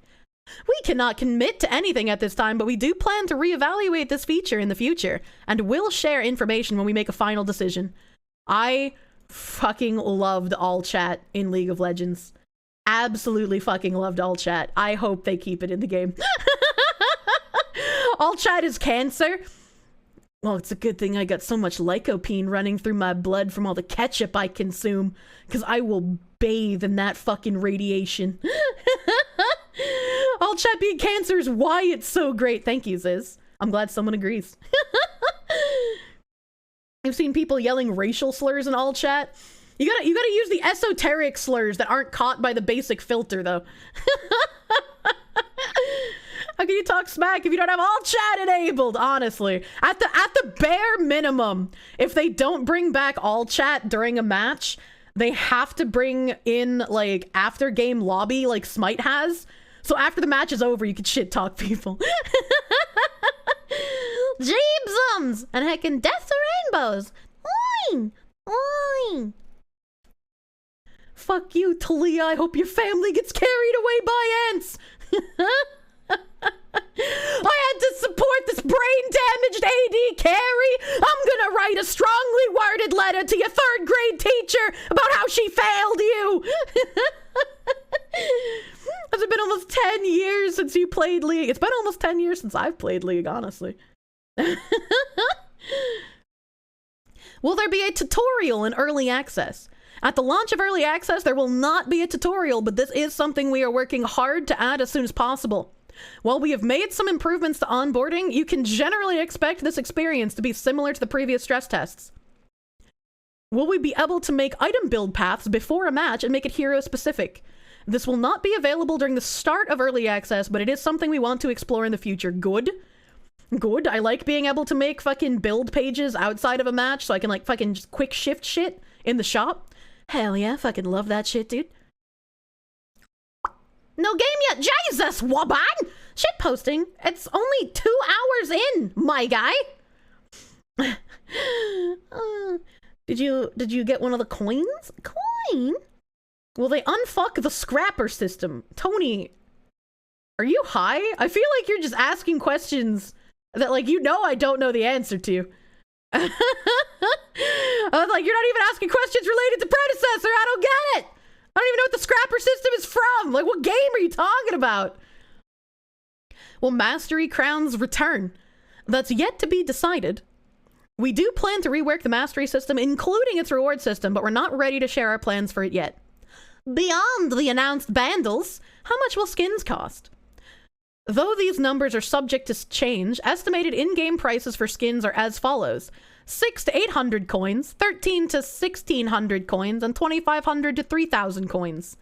We cannot commit to anything at this time, but we do plan to reevaluate this feature in the future, and will share information when we make a final decision. I fucking loved all chat in League of Legends. Absolutely fucking loved all chat. I hope they keep it in the game. All chat is cancer. Well, it's a good thing I got so much lycopene running through my blood from all the ketchup I consume, because I will bathe in that fucking radiation. All chat being cancer is why it's so great. Thank you, Ziz. I'm glad someone agrees. I've seen people yelling racial slurs in all chat. You gotta use the esoteric slurs that aren't caught by the basic filter, though. How can you talk smack if you don't have all chat enabled? Honestly, at the bare minimum, if they don't bring back all chat during a match, they have to bring in like after game lobby like Smite has. So after the match is over, you can shit talk people. Jeebsums and heckin' deaths or rainbows. Oing, oing. Fuck you, Talia. I hope your family gets carried away by ants. I had to support this brain-damaged AD carry. I'm gonna write a future about how she failed you. Has it been almost 10 years since you played League? It's been almost 10 years since I've played League, honestly. Will there be a tutorial in early access? At the launch of early access, there will not be a tutorial, but this is something we are working hard to add as soon as possible. While we have made some improvements to onboarding, you can generally expect this experience to be similar to the previous stress tests. Will we be able to make item build paths before a match and make it hero specific? This will not be available during the start of early access, but it is something we want to explore in the future. Good. Good. I like being able to make fucking build pages outside of a match so I can like fucking just quick shift shit in the shop. Hell yeah, fucking love that shit, dude. No game yet. Jesus, Waban! Shit posting. It's only 2 hours in, my guy. Did you get one of the coins? Coin? Will they unfuck the scrapper system? Tony, are you high? I feel like you're just asking questions that, like, you know I don't know the answer to. I was like, you're not even asking questions related to Predecessor. I don't get it. I don't even know what the scrapper system is from. Like, what game are you talking about? Will Mastery Crowns return? That's yet to be decided. We do plan to rework the Mastery system, including its reward system, but we're not ready to share our plans for it yet. Beyond the announced bundles, how much will skins cost? Though these numbers are subject to change, estimated in-game prices for skins are as follows. 600 to 800 coins, 13 to 1600 coins, and 2500 to 3000 coins.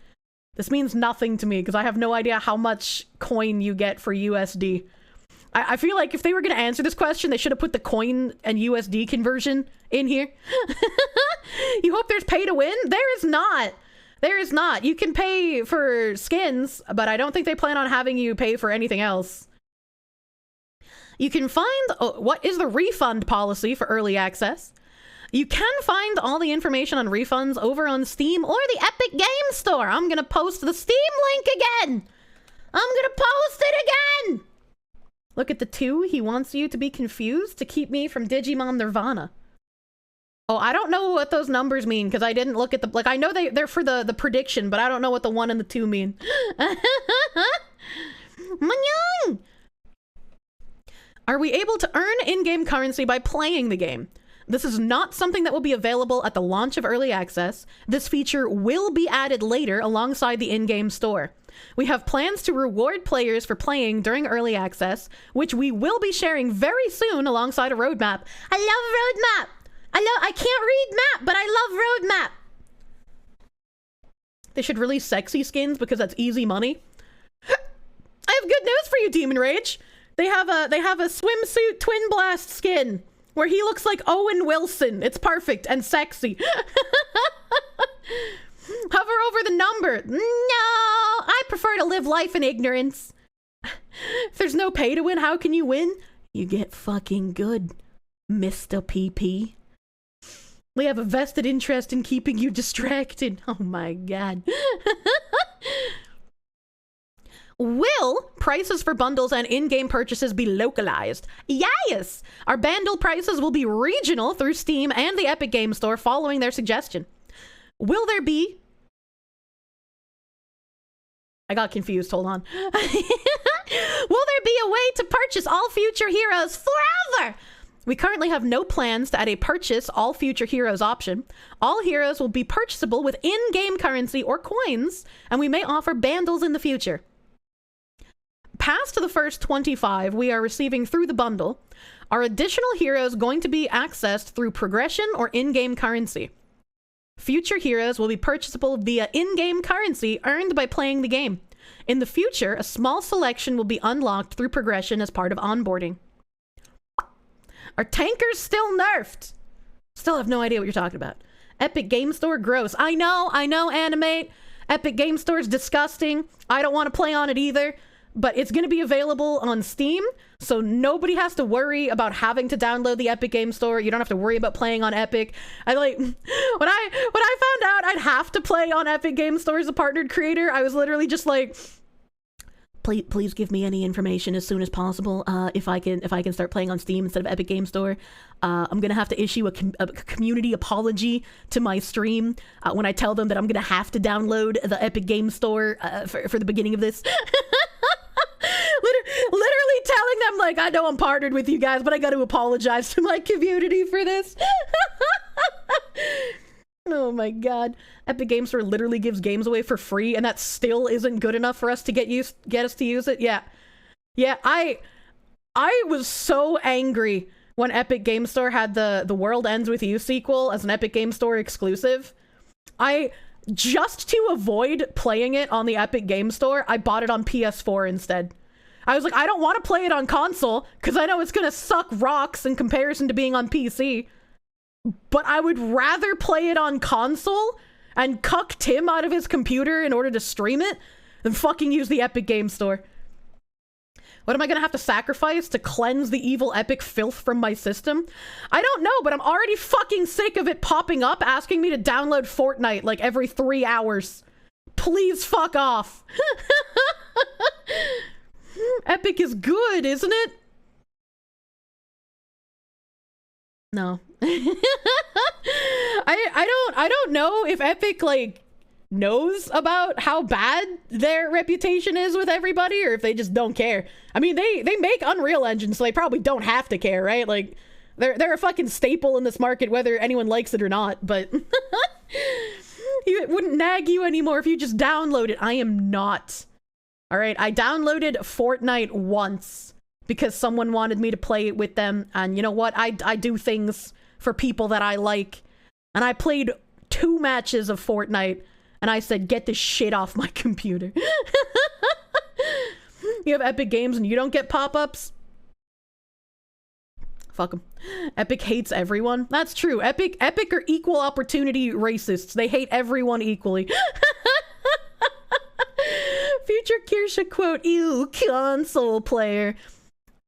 This means nothing to me because I have no idea how much coin you get for USD. I feel like if they were going to answer this question, they should have put the coin and USD conversion in here. You hope there's pay to win? There is not. There is not. You can pay for skins, but I don't think they plan on having you pay for anything else. You can find what is the refund policy for early access. You can find all the information on refunds over on Steam or the Epic Game Store. I'm going to post the Steam link again. I'm going to post it again. Look at the 2. He wants you to be confused to keep me from Digimon Nirvana. Oh, I don't know what those numbers mean because I didn't look at the... Like, I know they're for the prediction, but I don't know what the 1 and the 2 mean. Manyang! Are we able to earn in-game currency by playing the game? This is not something that will be available at the launch of early access. This feature will be added later alongside the in-game store. We have plans to reward players for playing during early access, which we will be sharing very soon alongside a roadmap. I love roadmap! I can't read map, but I love roadmap! They should release sexy skins because that's easy money. I have good news for you, Demon Rage! They have a swimsuit Twin Blast skin where he looks like Owen Wilson. It's perfect and sexy. Hover over the number. No, I prefer to live life in ignorance. If there's no pay to win, how can you win? You get fucking good, Mr. PP. We have a vested interest in keeping you distracted. Oh my god. Will prices for bundles and in-game purchases be localized? Yes! Our bundle prices will be regional through Steam and the Epic Game Store following their suggestion. Will there be... I got confused, hold on. Will there be a way to purchase all future heroes forever? We currently have no plans to add a purchase all future heroes option. All heroes will be purchasable with in-game currency or coins, and we may offer bundles in the future. Past the first 25 we are receiving through the bundle are additional heroes going to be accessed through progression or in-game currency. Future heroes will be purchasable via in-game currency earned by playing the game. In the future, a small selection will be unlocked through progression as part of onboarding. Are tankers still nerfed? Still have no idea what you're talking about. Epic Game Store, gross. I know, Animate. Epic Game Store is disgusting. I don't want to play on it either. But it's going to be available on Steam, so nobody has to worry about having to download the Epic Game Store. You don't have to worry about playing on Epic. When I found out I'd have to play on Epic Game Store as a partnered creator, I was literally just like, please give me any information as soon as possible. If I can start playing on Steam instead of Epic Game Store. I'm gonna have to issue a community apology to my stream when I tell them that I'm gonna have to download the Epic Game Store for the beginning of this. Literally telling them, like, I know I'm partnered with you guys, but I got to apologize to my community for this. Oh my god. Epic Game Store literally gives games away for free, and that still isn't good enough for us to get us to use it. Yeah. I was so angry when Epic Game Store had the World Ends With You sequel as an Epic Game Store exclusive. Just to avoid playing it on the Epic Game Store, I bought it on PS4 instead. I was like, I don't want to play it on console, because I know it's going to suck rocks in comparison to being on PC. But I would rather play it on console and cuck Tim out of his computer in order to stream it than fucking use the Epic Game Store. What am I going to have to sacrifice to cleanse the evil Epic filth from my system? I don't know, but I'm already fucking sick of it popping up asking me to download Fortnite like every 3 hours. Please fuck off. Epic is good, isn't it? No. I don't know if Epic, like, knows about how bad their reputation is with everybody, or if they just don't care. I mean, they make Unreal Engine, so they probably don't have to care, right? Like, they're a fucking staple in this market, whether anyone likes it or not, but it wouldn't nag you anymore if you just download it. I am not. Alright, I downloaded Fortnite once because someone wanted me to play it with them, and you know what? I do things for people that I like, and I played 2 matches of Fortnite, and I said, get this shit off my computer. You have Epic Games and you don't get pop-ups? Fuck them. Epic hates everyone. That's true. Epic are equal opportunity racists. They hate everyone equally. Future Kirsche quote, ew, console player.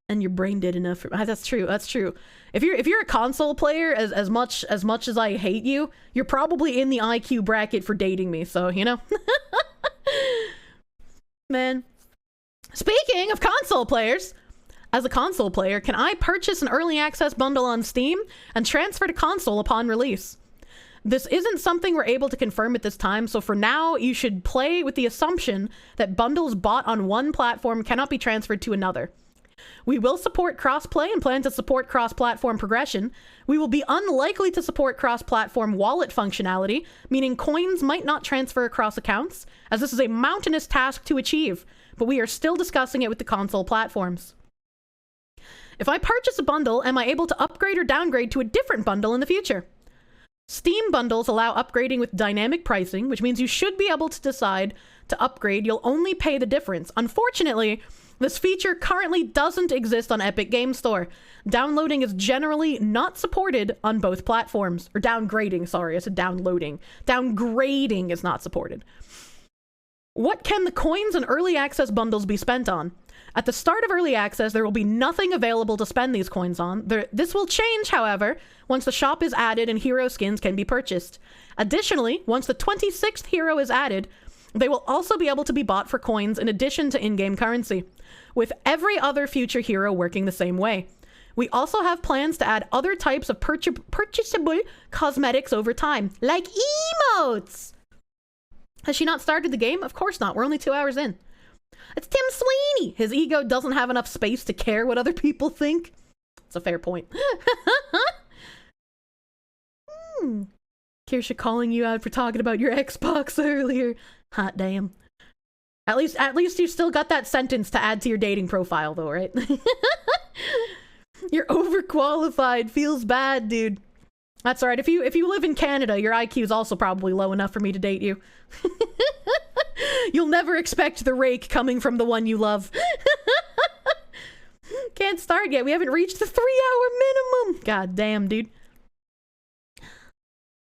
And your brain did enough for that's true. That's true. If you're a console player, as much as I hate you, you're probably in the IQ bracket for dating me, so you know. Man. Speaking of console players, as a console player, can I purchase an early access bundle on Steam and transfer to console upon release? This isn't something we're able to confirm at this time, so for now, you should play with the assumption that bundles bought on one platform cannot be transferred to another. We will support cross-play and plan to support cross-platform progression. We will be unlikely to support cross-platform wallet functionality, meaning coins might not transfer across accounts, as this is a mountainous task to achieve, but we are still discussing it with the console platforms. If I purchase a bundle, am I able to upgrade or downgrade to a different bundle in the future? Steam bundles allow upgrading with dynamic pricing, which means you should be able to decide to upgrade. You'll only pay the difference. Unfortunately, this feature currently doesn't exist on Epic Game Store. Downloading is generally not supported on both platforms. Or downgrading, sorry, I said downloading. Downgrading is not supported. What can the coins and early access bundles be spent on? At the start of early access, there will be nothing available to spend these coins on. This will change, however, once the shop is added and hero skins can be purchased. Additionally, once the 26th hero is added, they will also be able to be bought for coins in addition to in-game currency, with every other future hero working the same way. We also have plans to add other types of purchasable cosmetics over time, like emotes! Has she not started the game? Of course not. We're only 2 hours in. It's Tim Sweeney. His ego doesn't have enough space to care what other people think. It's a fair point. Kirsche calling you out for talking about your Xbox earlier. Hot damn. At least you still got that sentence to add to your dating profile though, right? You're overqualified. Feels bad, dude. That's alright. If you live in Canada, your IQ is also probably low enough for me to date you. You'll never expect the rake coming from the one you love. Can't start yet. We haven't reached the 3-hour minimum. God damn, dude.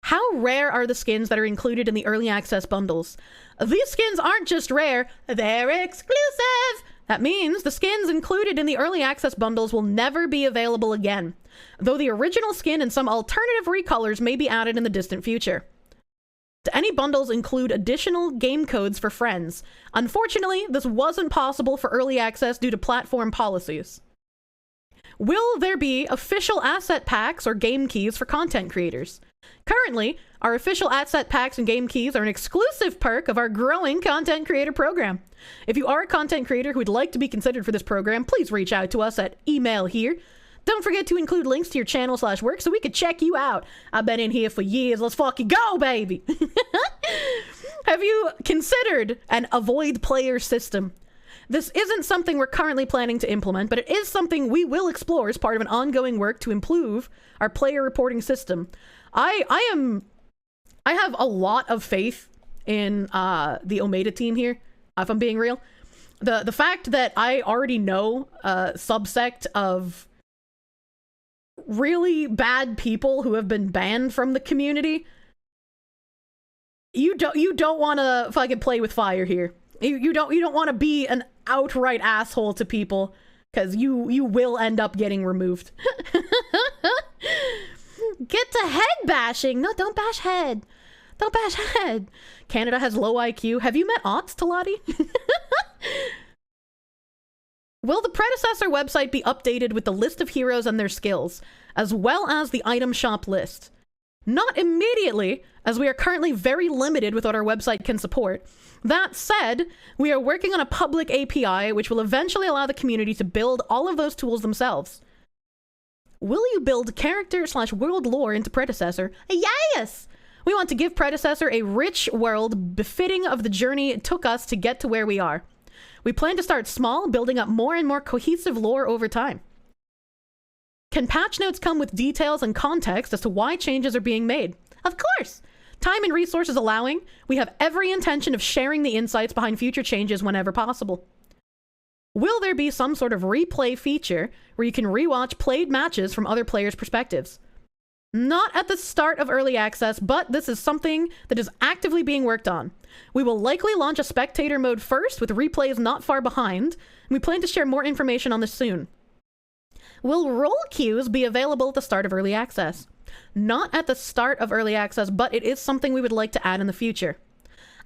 How rare are the skins that are included in the early access bundles? These skins aren't just rare, they're exclusive! That means the skins included in the early access bundles will never be available again, though the original skin and some alternative recolors may be added in the distant future. Any bundles include additional game codes for friends. Unfortunately, this wasn't possible for early access due to platform policies. Will there be official asset packs or game keys for content creators? Currently, our official asset packs and game keys are an exclusive perk of our growing content creator program. If you are a content creator who would like to be considered for this program, please reach out to us at email here. Don't forget to include links to your channel/work so we could check you out. I've been in here for years. Let's fucking go, baby. Have you considered an avoid player system? This isn't something we're currently planning to implement, but it is something we will explore as part of an ongoing work to improve our player reporting system. I have a lot of faith in the Omega team here, if I'm being real. The fact that I already know a subsect of really bad people who have been banned from the community, you don't want to fucking play with fire here. You don't want to be an outright asshole to people, because you will end up getting removed. Get to head bashing. No, don't bash head. Don't bash head. Canada has low IQ. Have you met Ots, Talati? Will the Predecessor website be updated with the list of heroes and their skills, as well as the item shop list? Not immediately, as we are currently very limited with what our website can support. That said, we are working on a public API which will eventually allow the community to build all of those tools themselves. Will you build character/world lore into Predecessor? Yes! We want to give Predecessor a rich world befitting of the journey it took us to get to where we are. We plan to start small, building up more and more cohesive lore over time. Can patch notes come with details and context as to why changes are being made? Of course! Time and resources allowing, we have every intention of sharing the insights behind future changes whenever possible. Will there be some sort of replay feature where you can rewatch played matches from other players' perspectives? Not at the start of early access, but this is something that is actively being worked on. We will likely launch a spectator mode first, with replays not far behind, and we plan to share more information on this soon. Will role queues be available at the start of early access? Not at the start of early access, but it is something we would like to add in the future.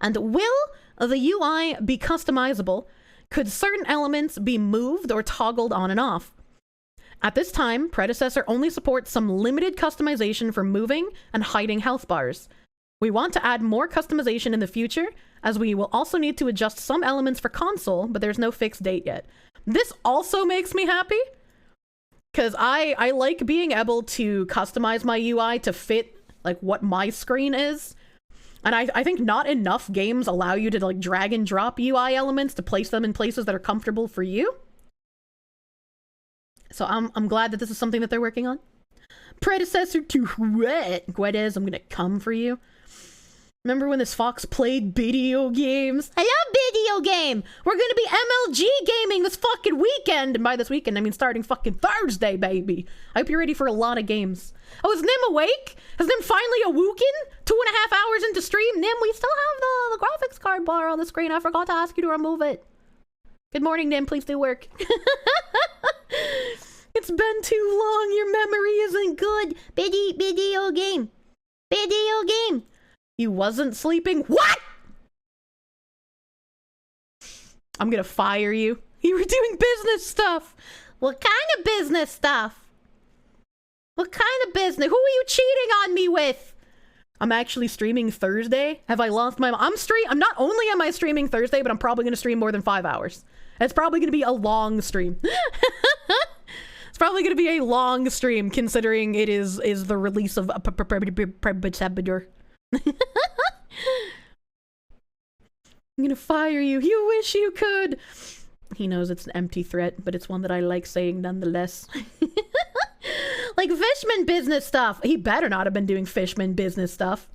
And will the UI be customizable? Could certain elements be moved or toggled on and off? At this time, Predecessor only supports some limited customization for moving and hiding health bars. We want to add more customization in the future, as we will also need to adjust some elements for console, but there's no fixed date yet. This also makes me happy, because I like being able to customize my UI to fit like what my screen is. And I think not enough games allow you to like drag and drop UI elements to place them in places that are comfortable for you. So I'm glad that this is something that they're working on. Predecessor to Weds, I'm gonna come for you. Remember when this fox played video games? I love video game! We're gonna be MLG gaming this fucking weekend! And by this weekend, I mean starting fucking Thursday, baby! I hope you're ready for a lot of games. Oh, is Nim awake? Has Nim finally awoken? 2.5 hours into stream? Nim, we still have the graphics card bar on the screen. I forgot to ask you to remove it. Good morning, Nim. Please do work. It's been too long. Your memory isn't good. Video game. Video game. You wasn't sleeping? What? I'm gonna fire you. You were doing business stuff. What kind of business stuff? What kind of business? Who are you cheating on me with? I'm actually streaming Thursday. Have I lost my... I'm not only am I streaming Thursday, but I'm probably gonna stream more than 5 hours. It's probably gonna be a long stream. It's probably gonna be a long stream, considering it is the release of Predecessor. I'm gonna fire you. You wish you could. He knows it's an empty threat, but it's one that I like saying nonetheless. Like Fishman business stuff. He better not have been doing Fishman business stuff.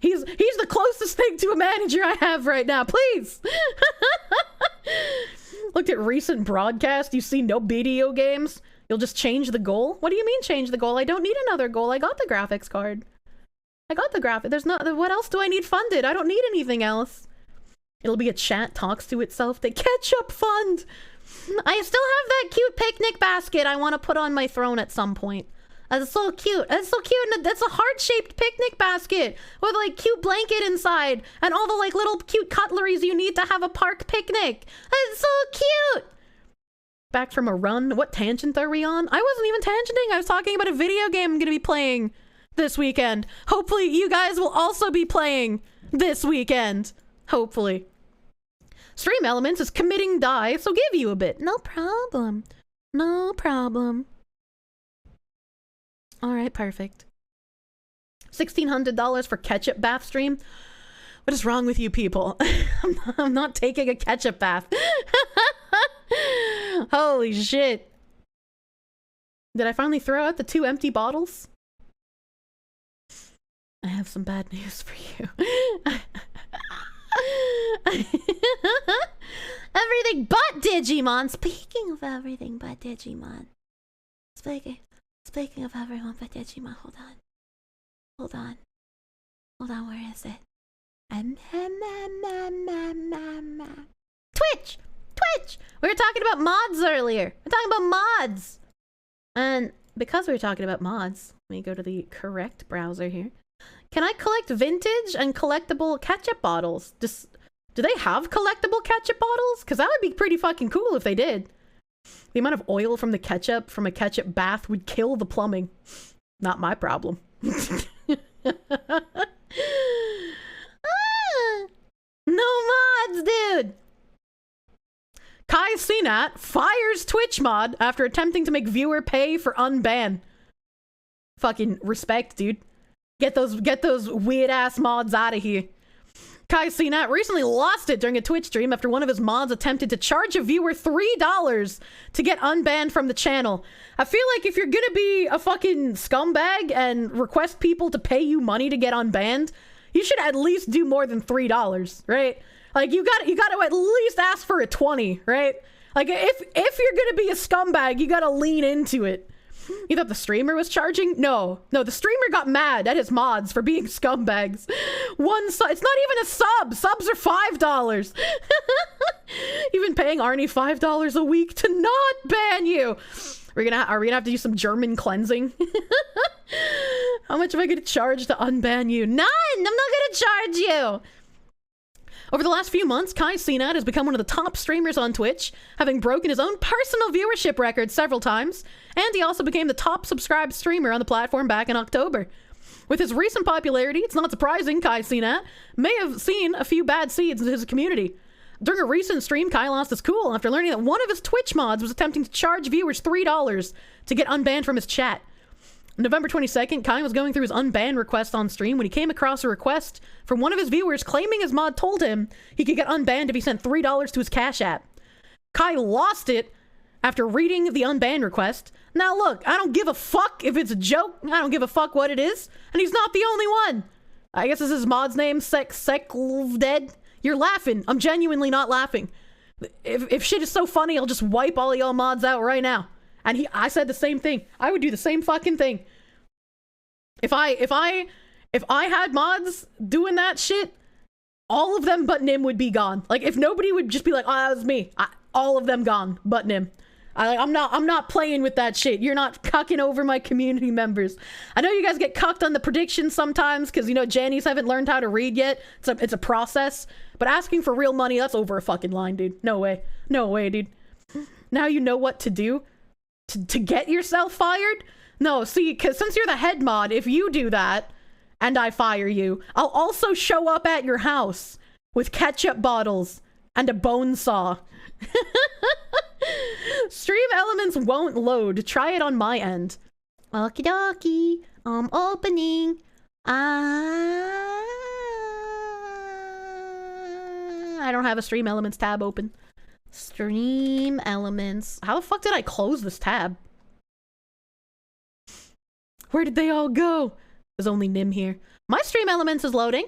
He's the closest thing to a manager I have right now. Please. Looked at recent broadcast. You see no video games. You'll just change the goal. What do you mean change the goal? I don't need another goal. I got the graphics card. I got the graphic. There's not. What else do I need funded? I don't need anything else. It'll be a chat talks to itself. The Ketchup Fund. I still have that cute picnic basket I want to put on my throne at some point. That's so cute. That's so cute. And it's a heart-shaped picnic basket with like cute blanket inside and all the like little cute cutleries you need to have a park picnic. It's so cute. Back from a run. What tangent are we on? I wasn't even tangenting. I was talking about a video game I'm going to be playing this weekend. Hopefully you guys will also be playing this weekend. Hopefully. Stream Elements is committing die, so give you a bit. No problem. No problem. Alright, perfect. $1,600 for ketchup bath stream? What is wrong with you people? I'm not taking a ketchup bath. Holy shit. Did I finally throw out the 2 empty bottles? I have some bad news for you. Everything but Digimon. Speaking of everything but Digimon. Speaking of everyone but Digimon. Hold on, where is it? Twitch! We were talking about mods earlier. We're talking about mods. And because we were talking about mods, let me go to the correct browser here. Can I collect vintage and collectible ketchup bottles? Do they have collectible ketchup bottles? Because that would be pretty fucking cool if they did. The amount of oil from the ketchup from a ketchup bath would kill the plumbing. Not my problem. No mods, dude! Centa fires Twitch mod after attempting to make viewer pay for unban. Fucking respect, dude. Get those weird ass mods out of here. Centa recently lost it during a Twitch stream after one of his mods attempted to charge a viewer $3 to get unbanned from the channel. I feel like if you're gonna be a fucking scumbag and request people to pay you money to get unbanned, you should at least do more than $3, right? Like you gotta at least ask for a 20, right? Like if you're gonna be a scumbag, you gotta lean into it. You thought the streamer was charging? No, the streamer got mad at his mods for being scumbags. It's not even a sub. Subs are $5. Even paying Arnie $5 a week to not ban you. Are we gonna have to do some German cleansing? How much am I gonna charge to unban you? None! I'm not gonna charge you! Over the last few months, Centa has become one of the top streamers on Twitch, having broken his own personal viewership record several times, and he also became the top subscribed streamer on the platform back in October. With his recent popularity, it's not surprising Centa may have seen a few bad seeds in his community. During a recent stream, Kai lost his cool after learning that one of his Twitch mods was attempting to charge viewers $3 to get unbanned from his chat. On November 22nd, Kai was going through his unban request on stream when he came across a request from one of his viewers claiming his mod told him he could get unbanned if he sent $3 to his Cash App. Kai lost it after reading the unban request. Now look, I don't give a fuck if it's a joke. I don't give a fuck what it is. And he's not the only one. I guess this is his mod's name, Dead. You're laughing. I'm genuinely not laughing. If shit is so funny, I'll just wipe all y'all mods out right now. And I said the same thing. I would do the same fucking thing. If I had mods doing that shit, all of them but Nim would be gone. Like if nobody would just be like, oh, that was me. All of them gone but Nim. I'm not playing with that shit. You're not cucking over my community members. I know you guys get cucked on the predictions sometimes because, you know, Jannies haven't learned how to read yet. It's a process. But asking for real money, that's over a fucking line, dude. No way. No way, dude. Now you know what to do to get yourself fired? No, see, because since you're the head mod, if you do that and I fire you, I'll also show up at your house with ketchup bottles and a bone saw. Stream Elements won't load. Try it on my end. Okie dokie. I'm opening. I don't have a Stream Elements tab open. Stream Elements. How the fuck did I close this tab? Where did they all go? There's only Nim here. My Stream Elements is loading.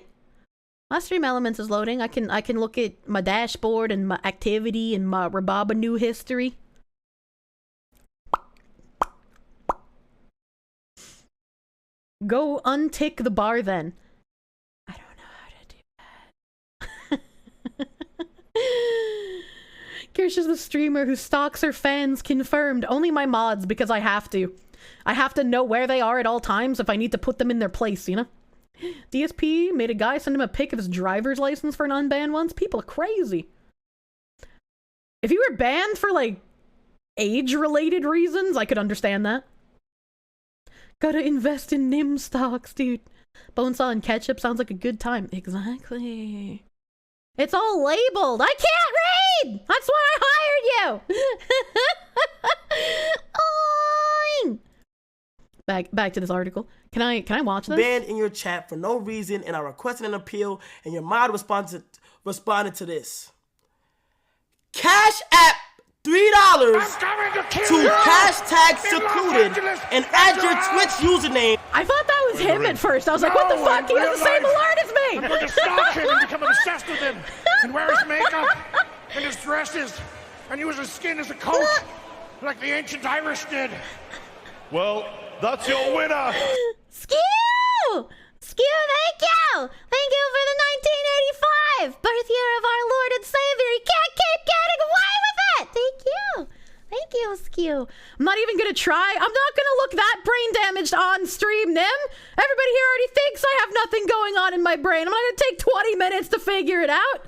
My Stream Elements is loading. I can look at my dashboard and my activity and my Rababa new history. Go untick the bar then. I don't know how to do that. Kirsche is the streamer who stalks her fans. Confirmed. Only my mods because I have to. I have to know where they are at all times if I need to put them in their place, you know? DSP made a guy send him a pic of his driver's license for an unbanned once. People are crazy. If you were banned for, like, age-related reasons, I could understand that. Gotta invest in NIM stocks, dude. Bonesaw and ketchup sounds like a good time. Exactly. It's all labeled. I can't read! That's why I hired you! Back to this article. Can I watch this? Banned in your chat for no reason, and I requested an appeal, and your mod responded to this. Cash app $3 to hashtag secluded and add your Twitch username. I thought that was him at first. I was like, what the fuck? He has the same alert as me! I'm going to stalk him and become obsessed with him and wear his makeup and his dresses and use his skin as a coat like the ancient Irish did. Well, that's your winner. Skew! Skew, thank you! Thank you for the 1985 birth year of our Lord and Savior. You can't keep getting away with it! Thank you. Thank you, Skew. I'm not even gonna try. I'm not gonna look that brain damaged on stream, Nim. Everybody here already thinks I have nothing going on in my brain. I'm not gonna take 20 minutes to figure it out.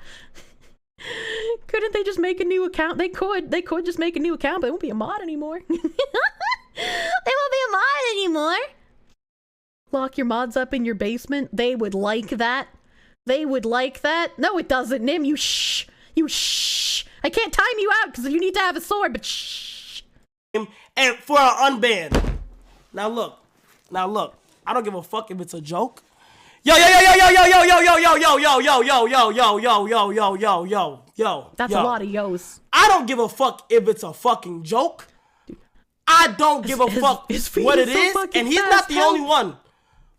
Couldn't they just make a new account? They could just make a new account, but it won't be a mod anymore. They won't be a mod anymore. Lock your mods up in your basement. They would like that. They would like that. No, it doesn't, Nim. You shh. You shh. I can't time you out because you need to have a sword, but shh. And for an unbanned. Now look. I don't give a fuck if it's a joke. Yo. That's a lot of yos. I don't give a fuck if it's a fucking joke. I don't give a fuck what it is, and he's not the only one.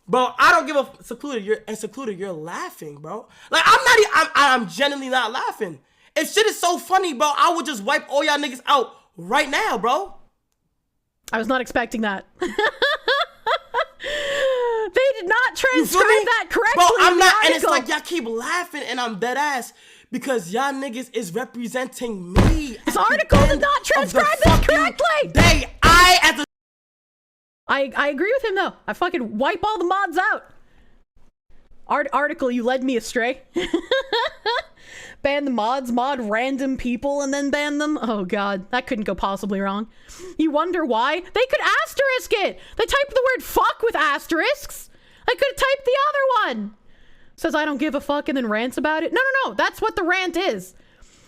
Bro, I don't give a secluded. You're laughing, bro. Like I'm genuinely not laughing. If shit is so funny, bro, I would just wipe all y'all niggas out right now, bro. I was not expecting that. They did not transcribe that correctly. Bro, I'm not, and it's like y'all keep laughing, and I'm dead ass because y'all niggas is representing me. This article did not transcribe this correctly. I agree with him though. I fucking wipe all the mods out. Article, you led me astray. Ban the mods, mod random people, and then ban them. Oh god, that couldn't go possibly wrong. You wonder why? They could asterisk it. They typed the word fuck with asterisks. I could have typed the other one. Says I don't give a fuck and then rants about it. No. That's what the rant is.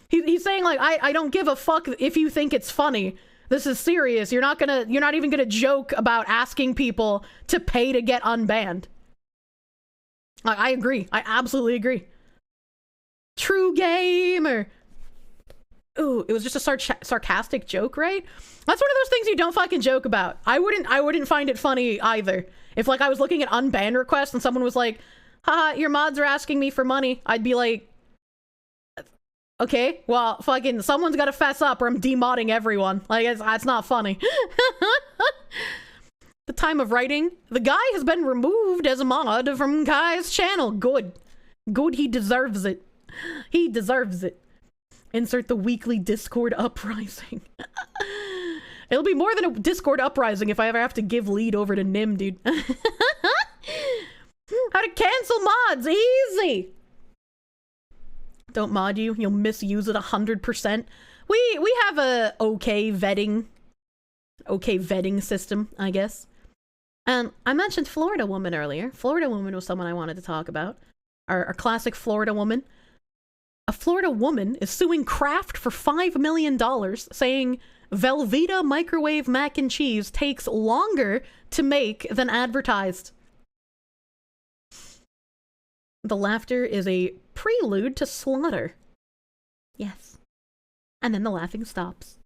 He's saying like I don't give a fuck if you think it's funny. This is serious. You're not even gonna joke about asking people to pay to get unbanned. I agree. I absolutely agree. True gamer. Ooh, it was just a sarcastic joke, right? That's one of those things you don't fucking joke about. I wouldn't find it funny either. If like I was looking at unbanned requests and someone was like, haha, your mods are asking me for money, I'd be like, okay, well, fucking someone's gotta fess up or I'm demodding everyone. Like, it's not funny. The time of writing, the guy has been removed as a mod from Kai's channel. Good, he deserves it. He deserves it. Insert the weekly Discord uprising. It'll be more than a Discord uprising if I ever have to give lead over to Nim, dude. How to cancel mods, easy. Don't mod you, you'll misuse it 100%. We have a okay vetting system, I guess. And I mentioned Florida Woman earlier. Florida Woman was someone I wanted to talk about. Our classic Florida woman. A Florida woman is suing Kraft for $5 million, saying Velveeta microwave mac and cheese takes longer to make than advertised. The laughter is a prelude to slaughter. Yes. And then the laughing stops.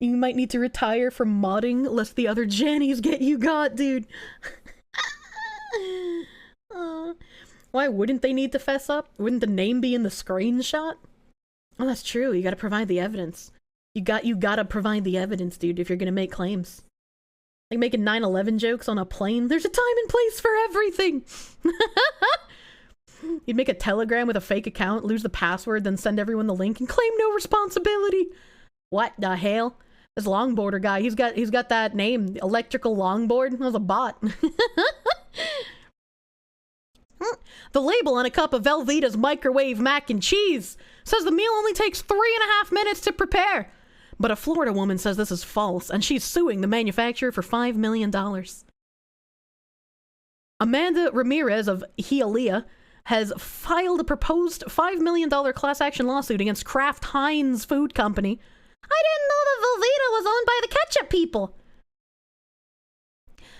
You might need to retire from modding lest the other Jannies get you got, dude. Why wouldn't they need to fess up? Wouldn't the name be in the screenshot? Oh, that's true. You gotta provide the evidence. You gotta provide the evidence, dude, if you're gonna make claims. Like making 9/11 jokes on a plane. There's a time and place for everything. You'd make a Telegram with a fake account, lose the password, then send everyone the link and claim no responsibility. What the hell? This longboarder guy, he's got that name, electrical longboard. That was a bot. The label on a cup of Velveeta's microwave mac and cheese says the meal only takes 3.5 minutes to prepare. But a Florida woman says this is false, and she's suing the manufacturer for $5 million. Amanda Ramirez of Hialeah has filed a proposed $5 million class action lawsuit against Kraft Heinz Food Company. I didn't know that Velveeta was owned by the ketchup people.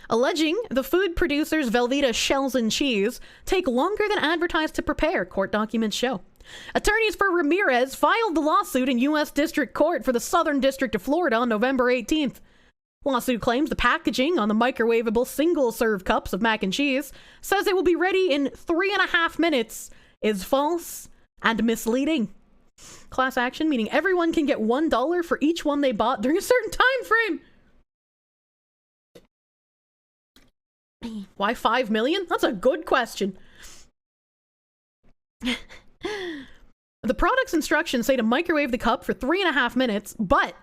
Alleging the food producer's Velveeta shells and cheese take longer than advertised to prepare, court documents show. Attorneys for Ramirez filed the lawsuit in U.S. District Court for the Southern District of Florida on November 18th. Lawsuit claims the packaging on the microwavable single-serve cups of mac and cheese says it will be ready in 3.5 minutes is false and misleading. Class action, meaning everyone can get $1 for each one they bought during a certain time frame. Why 5 million? That's a good question. The product's instructions say to microwave the cup for 3.5 minutes, but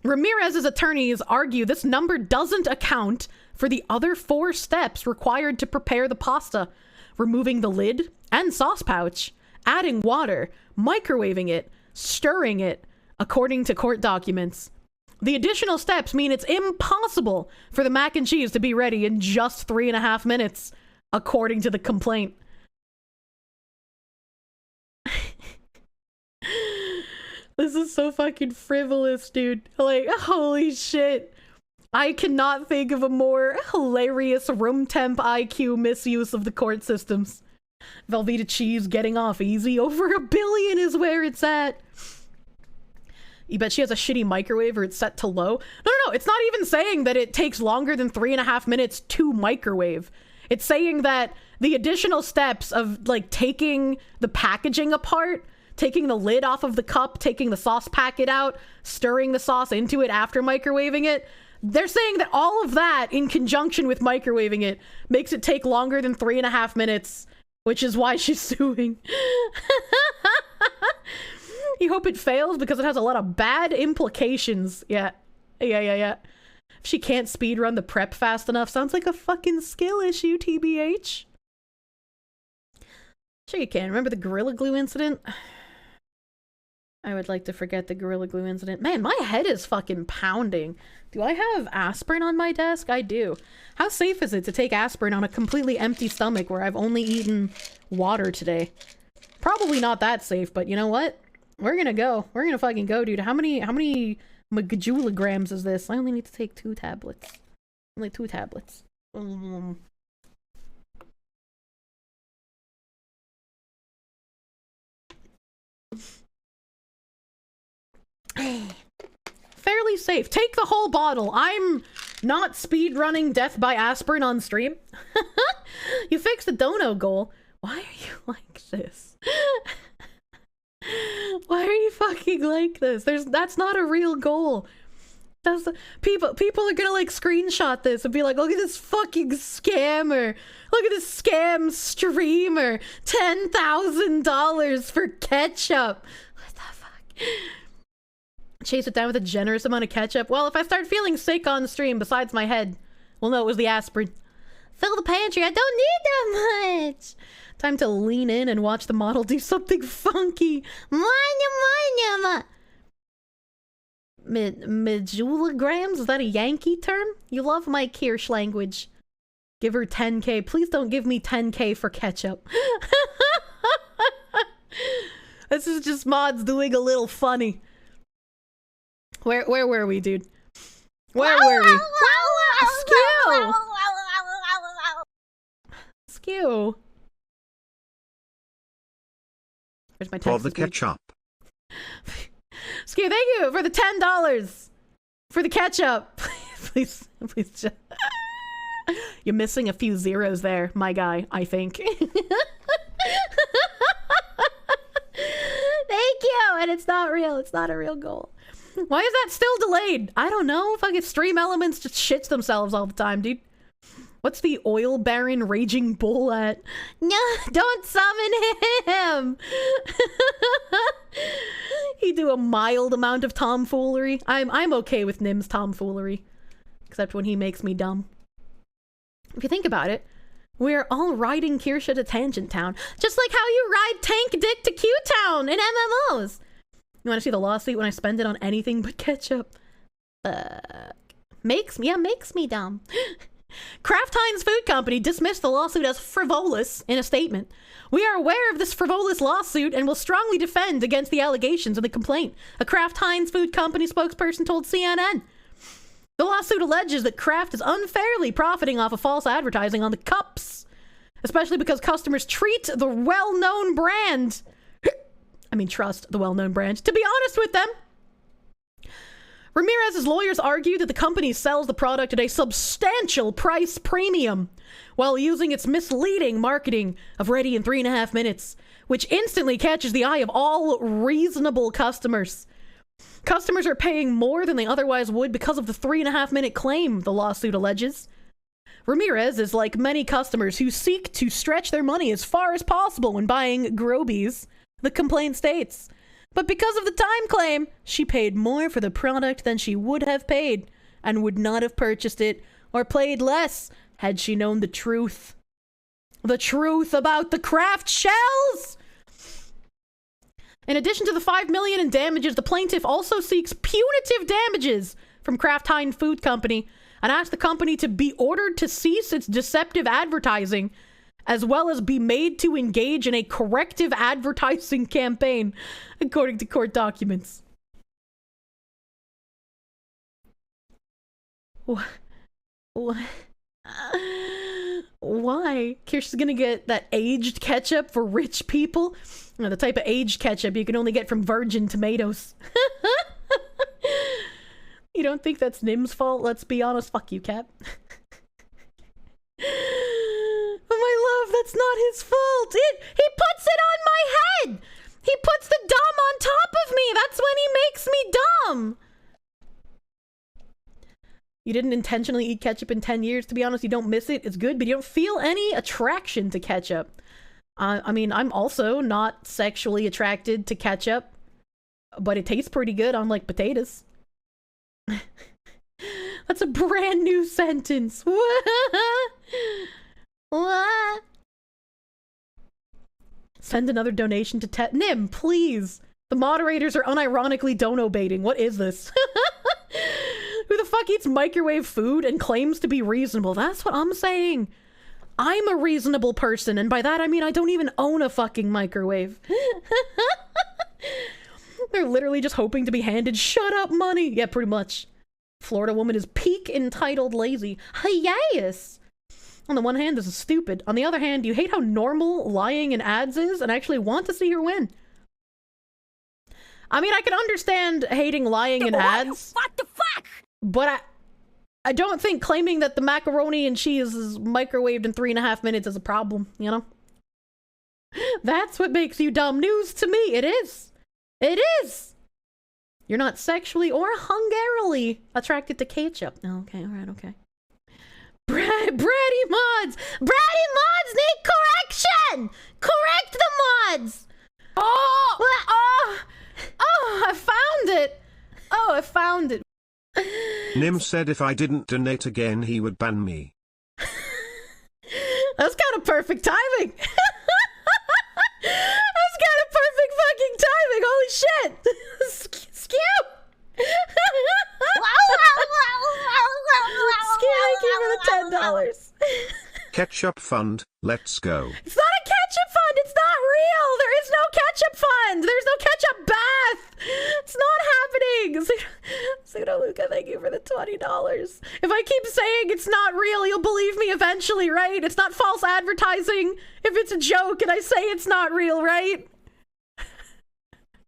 Ramirez's attorneys argue this number doesn't account for the other 4 steps required to prepare the pasta: removing the lid and sauce pouch, adding water, microwaving it, stirring it, according to court documents. The additional steps mean it's impossible for the mac and cheese to be ready in just 3.5 minutes, according to the complaint. This is so fucking frivolous, dude. Like, holy shit. I cannot think of a more hilarious room temp IQ misuse of the court systems. Velveeta cheese getting off easy. Over $1 billion is where it's at. You bet she has a shitty microwave or it's set to low. No, it's not even saying that it takes longer than 3.5 minutes to microwave. It's saying that the additional steps of, like, taking the packaging apart, taking the lid off of the cup, taking the sauce packet out, stirring the sauce into it after microwaving it, they're saying that all of that in conjunction with microwaving it makes it take longer than 3.5 minutes, which is why she's suing. You hope it fails because it has a lot of bad implications. Yeah. If she can't speedrun the prep fast enough, sounds like a fucking skill issue, TBH. Sure you can. Remember the Gorilla Glue incident? I would like to forget the Gorilla Glue incident. Man, my head is fucking pounding. Do I have aspirin on my desk? I do. How safe is it to take aspirin on a completely empty stomach where I've only eaten water today? Probably not that safe, but you know what? We're gonna go. We're gonna fucking go, dude. How many megajoulegrams is this? I only need to take 2 tablets. Only 2 tablets. Fairly safe. Take the whole bottle. I'm not speedrunning death by aspirin on stream. You fixed the dono goal. Why are you like this? Why are you fucking like this? That's not a real goal. People are gonna like screenshot this and be like, look at this fucking scammer. Look at this scam streamer. $10,000 for ketchup. What the fuck? Chase it down with a generous amount of ketchup. Well, if I start feeling sick on stream besides my head, we'll know it was the aspirin. Fill the pantry. I don't need that much. Time to lean in and watch the model do something funky. Megjoulograms? Is that a Yankee term? You love my Kirsche language. Give her 10k. Please don't give me 10k for ketchup. This is just mods doing a little funny. Where were we, dude? Where were we? Skew! Skew. Where's my text? For the ketchup. Skew, thank you for the $10 for the ketchup. please just. You're missing a few zeros there, my guy, I think. Thank you, and it's not real. It's not a real goal. Why is that still delayed? I don't know. Fucking Stream Elements just shits themselves all the time, dude. What's the oil baron raging bull at? No, don't summon him. He do a mild amount of tomfoolery. I'm okay with Nim's tomfoolery, except when he makes me dumb. If you think about it, we're all riding Kirsche to Tangent Town, just like how you ride Tank Dick to Q Town in MMOs. You want to see the lawsuit when I spend it on anything but ketchup? Makes me dumb. Kraft Heinz Food Company dismissed the lawsuit as frivolous in a statement. We are aware of this frivolous lawsuit and will strongly defend against the allegations in the complaint, a Kraft Heinz Food Company spokesperson told CNN. The lawsuit alleges that Kraft is unfairly profiting off of false advertising on the cups, especially because customers treat the well-known brand, trust the well-known brand, to be honest with them. Ramirez's lawyers argue that the company sells the product at a substantial price premium while using its misleading marketing of ready in 3.5 minutes, which instantly catches the eye of all reasonable customers. Customers are paying more than they otherwise would because of the 3.5 minute claim, the lawsuit alleges. Ramirez is like many customers who seek to stretch their money as far as possible when buying Grobies, the complaint states. But because of the time claim, she paid more for the product than she would have paid and would not have purchased it or paid less had she known the truth. The truth about the Kraft shells! In addition to the $5 million in damages, the plaintiff also seeks punitive damages from Kraft Heinz Food Company and asked the company to be ordered to cease its deceptive advertising, as well as be made to engage in a corrective advertising campaign, according to court documents. Why? Kirsch's gonna get that aged ketchup for rich people? You know, the type of aged ketchup you can only get from virgin tomatoes. You don't think that's Nim's fault? Let's be honest. Fuck you, Cap. But my love, that's not his fault. He puts it on my head. He puts the dumb on top of me. That's when he makes me dumb. You didn't intentionally eat ketchup in 10 years. To be honest, you don't miss it. It's good, but you don't feel any attraction to ketchup. I'm also not sexually attracted to ketchup, but it tastes pretty good on, like, potatoes. That's a brand new sentence. What? Send another donation to Nim, please. The moderators are unironically dono baiting. What is this? Who the fuck eats microwave food and claims to be reasonable? That's what I'm saying. I'm a reasonable person, and by that I mean I don't even own a fucking microwave. They're literally just hoping to be handed shut up money. Yeah, pretty much. Florida woman is peak entitled lazy. Yes. On the one hand, this is stupid. On the other hand, you hate how normal lying in ads is and actually want to see her win. I mean, I can understand hating lying in ads. What the fuck? But I don't think claiming that the macaroni and cheese is microwaved in 3.5 minutes is a problem, you know? That's what makes you dumb. News to me. It is. It is. You're not sexually or hungarily attracted to ketchup. Okay, alright, okay. Bratty mods! Bratty mods need correction! Correct the mods! Oh, I found it! Oh, I found it. Nim said if I didn't donate again, he would ban me. That's kind of perfect timing. That's kind of perfect fucking timing. Holy shit. Skew. Skew, thank you for the $10. Ketchup Fund, let's go. It's not a ketchup fund. It's not real. There is no ketchup fund. There's no ketchup bath. It's not happening. Pseudo Luca, thank you for the $20. If I keep saying it's not real, you'll believe me eventually, right? It's not false advertising if it's a joke and I say it's not real, right?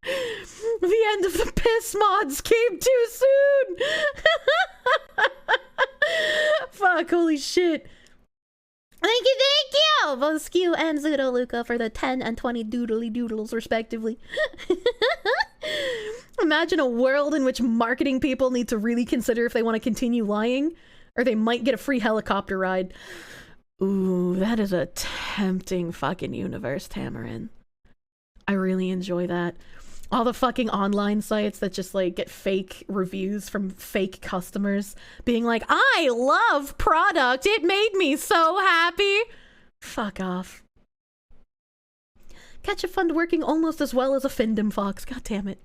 The end of the piss mods came too soon. Fuck, holy shit. Thank you! Both Skew and Pseudo Luca for the 10 and 20 doodly doodles, respectively. Imagine a world in which marketing people need to really consider if they want to continue lying. Or they might get a free helicopter ride. Ooh, that is a tempting fucking universe, Tamarin. I really enjoy that. All the fucking online sites that just like get fake reviews from fake customers being like, I love product, it made me so happy. Fuck off. Ketchup Fund working almost as well as a Findom Fox. God damn it.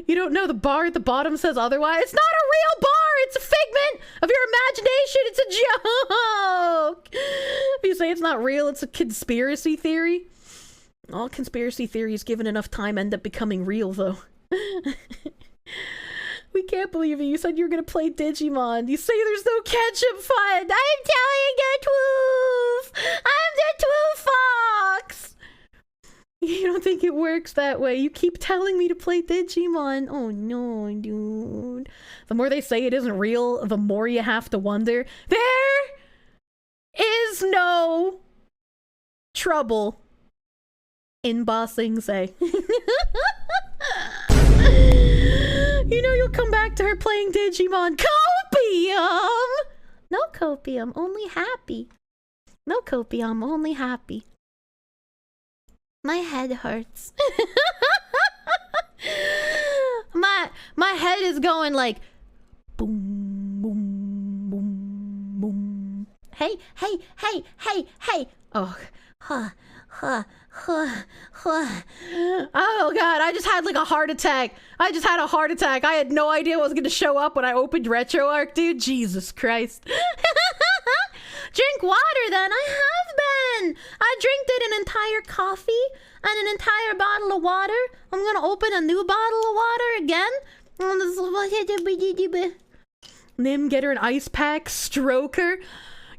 You don't know the bar at the bottom says otherwise. It's not a real bar. It's a figment of your imagination. It's a joke. If you say it's not real, it's a conspiracy theory. All conspiracy theories given enough time end up becoming real, though. We can't believe it. You said you were going to play Digimon. You say there's no Ketchup Fund. I'm telling the truth. I'm the true fox. You don't think it works that way. You keep telling me to play Digimon. Oh no, dude. The more they say it isn't real, the more you have to wonder. There is no trouble in bossing, say. You know you'll come back to her playing Digimon. Copium! No copium, only happy. No copium, only happy. My head hurts. my head is going like boom, boom, boom, boom. Hey. Oh, Oh god, I just had like a heart attack. I had no idea what was gonna show up when I opened RetroArch, dude. Jesus Christ. Drink water then. I have been. I drank an entire coffee and an entire bottle of water. I'm gonna open a new bottle of water again. Nim, get her an ice pack, stroke her.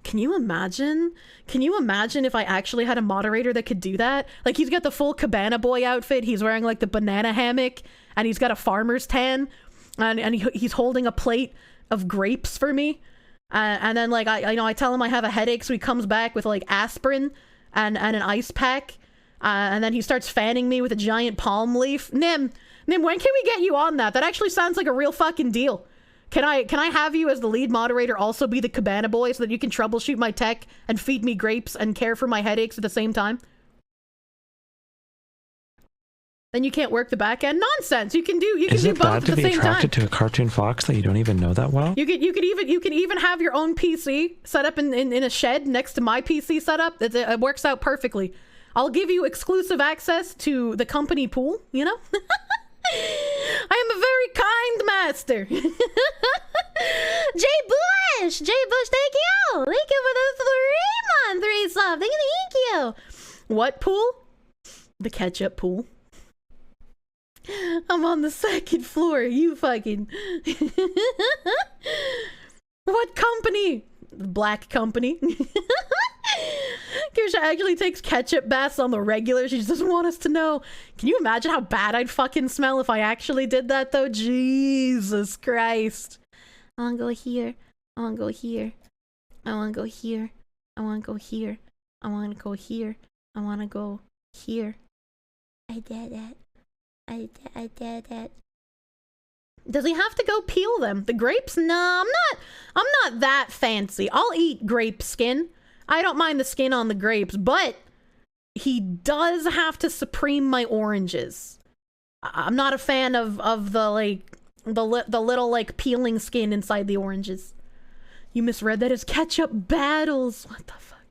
Can you imagine if I actually had a moderator that could do that? Like, he's got the full Cabana Boy outfit, he's wearing like the banana hammock, and he's got a farmer's tan, and he's holding a plate of grapes for me. And then like I tell him I have a headache, so he comes back with like aspirin and an ice pack, and then he starts fanning me with a giant palm leaf. Nim, when can we get you on that? That actually sounds like a real fucking deal. Can I have you as the lead moderator also be the Cabana Boy so that you can troubleshoot my tech and feed me grapes and care for my headaches at the same time? Then you can't work the back end. Nonsense. You can do both at the same time. Is it bad to be attracted to a cartoon fox that you don't even know that well? You can even have your own PC set up in a shed next to my PC setup. It works out perfectly. I'll give you exclusive access to the company pool, you know? I am a very kind master. Jay Bush, thank you. Thank you for the 3-month resub. Thank you. What pool? The ketchup pool. I'm on the 2nd floor. You fucking... What company? Black company. Kirsche actually takes ketchup baths on the regular. She just doesn't want us to know. Can you imagine how bad I'd fucking smell if I actually did that, though? Jesus Christ. I want to go here. I want to go here. I want to go here. I want to go here. I want to go here. I want to go here. I did it. I did it. Does he have to go peel them? The grapes? No, I'm not that fancy. I'll eat grape skin. I don't mind the skin on the grapes, but he does have to supreme my oranges. I'm not a fan of the little like peeling skin inside the oranges. You misread that as ketchup battles. What the fuck?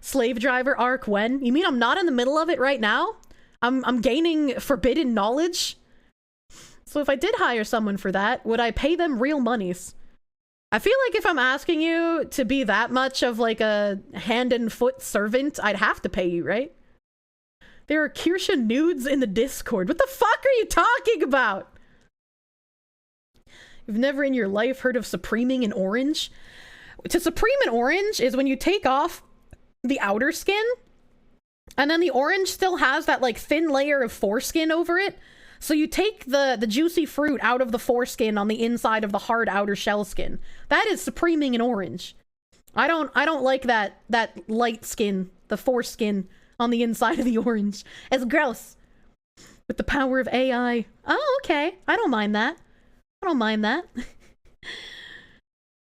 Slave driver arc when? You mean I'm not in the middle of it right now? I'm gaining forbidden knowledge. So if I did hire someone for that, would I pay them real monies? I feel like if I'm asking you to be that much of like a hand and foot servant, I'd have to pay you, right? There are Kirsche nudes in the Discord. What the fuck are you talking about? You've never in your life heard of supreming an orange? To supreme an orange is when you take off the outer skin, and then the orange still has that like thin layer of foreskin over it. So you take the juicy fruit out of the foreskin on the inside of the hard outer shell skin. That is supreming an orange. I don't like that light skin, the foreskin on the inside of the orange. It's gross. With the power of AI. Oh, okay. I don't mind that.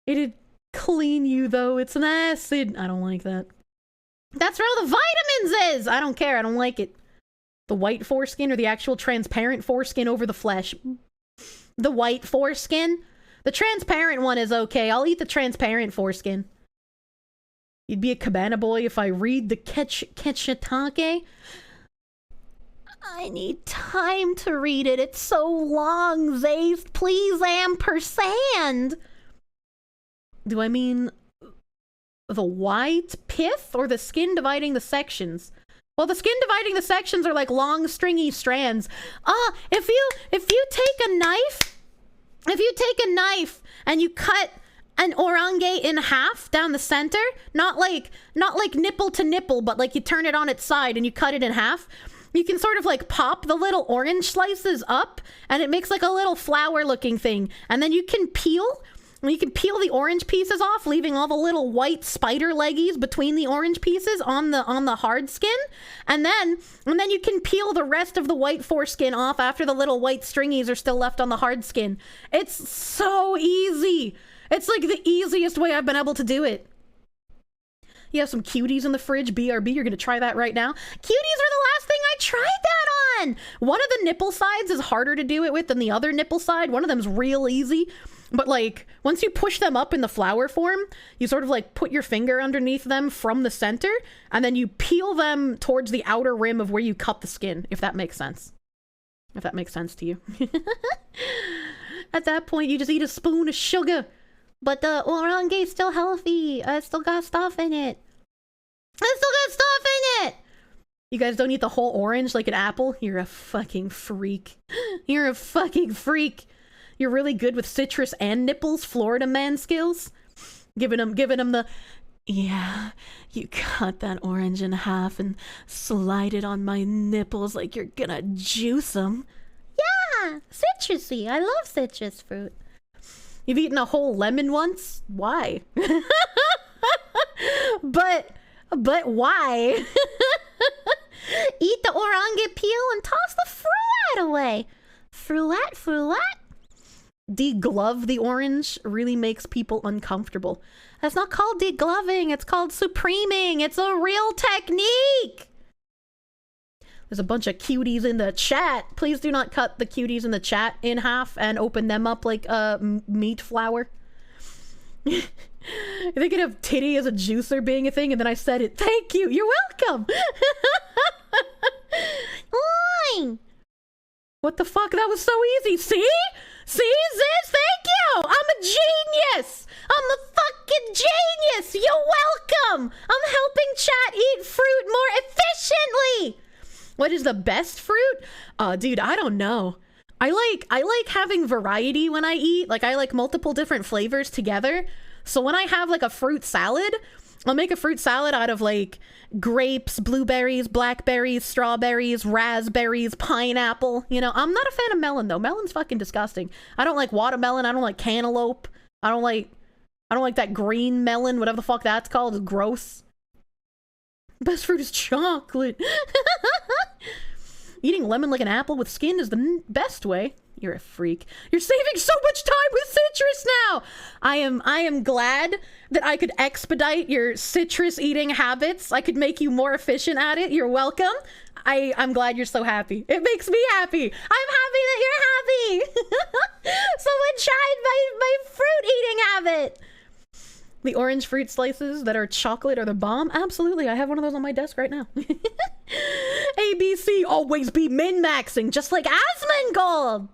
It'd clean you, though. It's an acid. I don't like that. That's where all the vitamins is! I don't care. I don't like it. The white foreskin or the actual transparent foreskin over the flesh? The white foreskin? The transparent one is okay. I'll eat the transparent foreskin. You'd be a cabana boy if I read the Ketchup. I need time to read it. It's so long, Zays. Please, ampersand. Do I mean the white pith or the skin dividing the sections? Well, the skin dividing the sections are like long, stringy strands. If you take a knife and you cut an orange in half down the center, not like nipple to nipple, but like you turn it on its side and you cut it in half, you can sort of like pop the little orange slices up and it makes like a little flower looking thing. And then you can peel the orange pieces off, leaving all the little white spider leggies between the orange pieces on the hard skin. And then you can peel the rest of the white foreskin off after the little white stringies are still left on the hard skin. It's so easy. It's like the easiest way I've been able to do it. You have some cuties in the fridge, BRB, you're gonna try that right now. Cuties are the last thing I tried that on! One of the nipple sides is harder to do it with than the other nipple side. One of them's real easy. But like, once you push them up in the flower form, you sort of like put your finger underneath them from the center, and then you peel them towards the outer rim of where you cut the skin, if that makes sense. If that makes sense to you. At that point, you just eat a spoon of sugar. But the orange is still healthy. It's still got stuff in it. It's still got stuff in it! You guys don't eat the whole orange like an apple? You're a fucking freak. You're a fucking freak. You're really good with citrus and nipples, Florida man skills. Giving them the, yeah, you cut that orange in half and slide it on my nipples like you're gonna juice them. Yeah, citrusy. I love citrus fruit. You've eaten a whole lemon once? Why? But why? Eat the orange peel and toss the fruit away. Fruit. Deglove the orange really makes people uncomfortable. That's not called degloving, it's called supreming. It's a real technique. There's a bunch of cuties in the chat. Please do not cut the cuties in the chat in half and open them up like meat flour. You're thinking of titty as a juicer being a thing, and then I said it. Thank you. You're welcome. Oing. What the fuck? That was so easy. See? See, Ziz? Thank you. I'm a genius. I'm a fucking genius. You're welcome. I'm helping chat eat fruit more efficiently. What is the best fruit? Dude, I don't know. I like having variety when I eat. Like, I like multiple different flavors together. So when I have like a fruit salad, I'll make a fruit salad out of like grapes, blueberries, blackberries, strawberries, raspberries, pineapple. You know, I'm not a fan of melon though. Melon's fucking disgusting. I don't like watermelon. I don't like cantaloupe. I don't like that green melon, whatever the fuck that's called. It's gross. Best fruit is chocolate. Eating lemon like an apple with skin is the best way. You're a freak. You're saving so much time with citrus now. I am glad that I could expedite your citrus eating habits. I could make you more efficient at it. You're welcome. I'm glad you're so happy. It makes me happy. I'm happy that you're happy. Someone tried my fruit eating habit. The orange fruit slices that are chocolate are the bomb? Absolutely. I have one of those on my desk right now. ABC, always be min-maxing, just like Asmongold.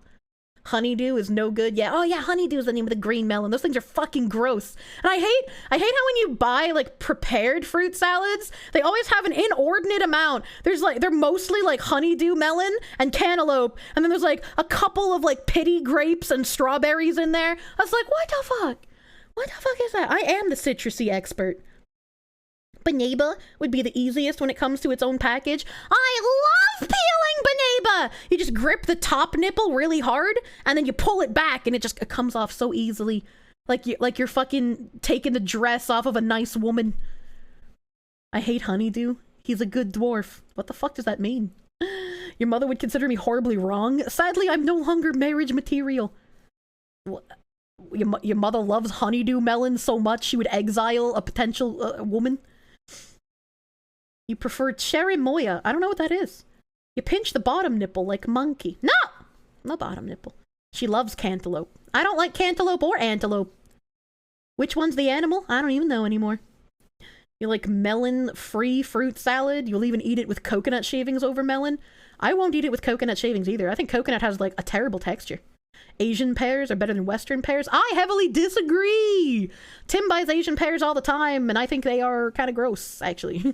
Honeydew is no good. Yeah. Oh yeah, honeydew is the name of the green melon. Those things are fucking gross. And I hate how when you buy like prepared fruit salads, they always have an inordinate amount. They're mostly like honeydew melon and cantaloupe, and then there's like a couple of like pity grapes and strawberries in there. I was like, what the fuck? What the fuck is that? I am the citrusy expert. Baneba would be the easiest when it comes to its own package. I love peeling Baneba! You just grip the top nipple really hard, and then you pull it back, and it comes off so easily. Like you're fucking taking the dress off of a nice woman. I hate Honeydew. He's a good dwarf. What the fuck does that mean? Your mother would consider me horribly wrong? Sadly, I'm no longer marriage material. your mother loves honeydew melon so much she would exile a potential woman. You prefer cherry moya. I don't know what that is. You pinch the bottom nipple like monkey. No! No bottom nipple. She loves cantaloupe. I don't like cantaloupe or antelope. Which one's the animal? I don't even know anymore. You like melon-free fruit salad? You'll even eat it with coconut shavings over melon? I won't eat it with coconut shavings either. I think coconut has like a terrible texture. Asian pears are better than Western pears. I heavily disagree! Tim buys Asian pears all the time, and I think they are kind of gross, actually.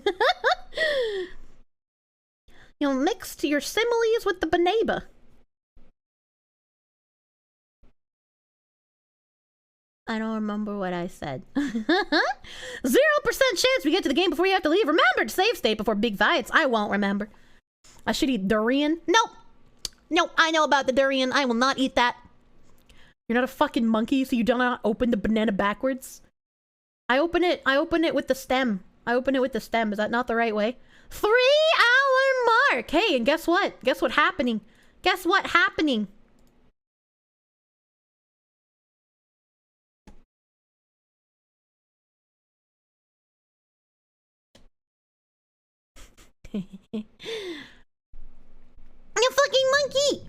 You'll mix your similes with the banaba. I don't remember what I said. 0% chance we get to the game before you have to leave. Remember to save state before big fights. I won't remember. I should eat durian. Nope. Nope, I know about the durian. I will not eat that. You're not a fucking monkey, so you do not open the banana backwards. I open it with the stem. I open it with the stem. Is that not the right way? 3-hour mark! Hey, and guess what? Guess what happening? Guess what happening? You fucking monkey!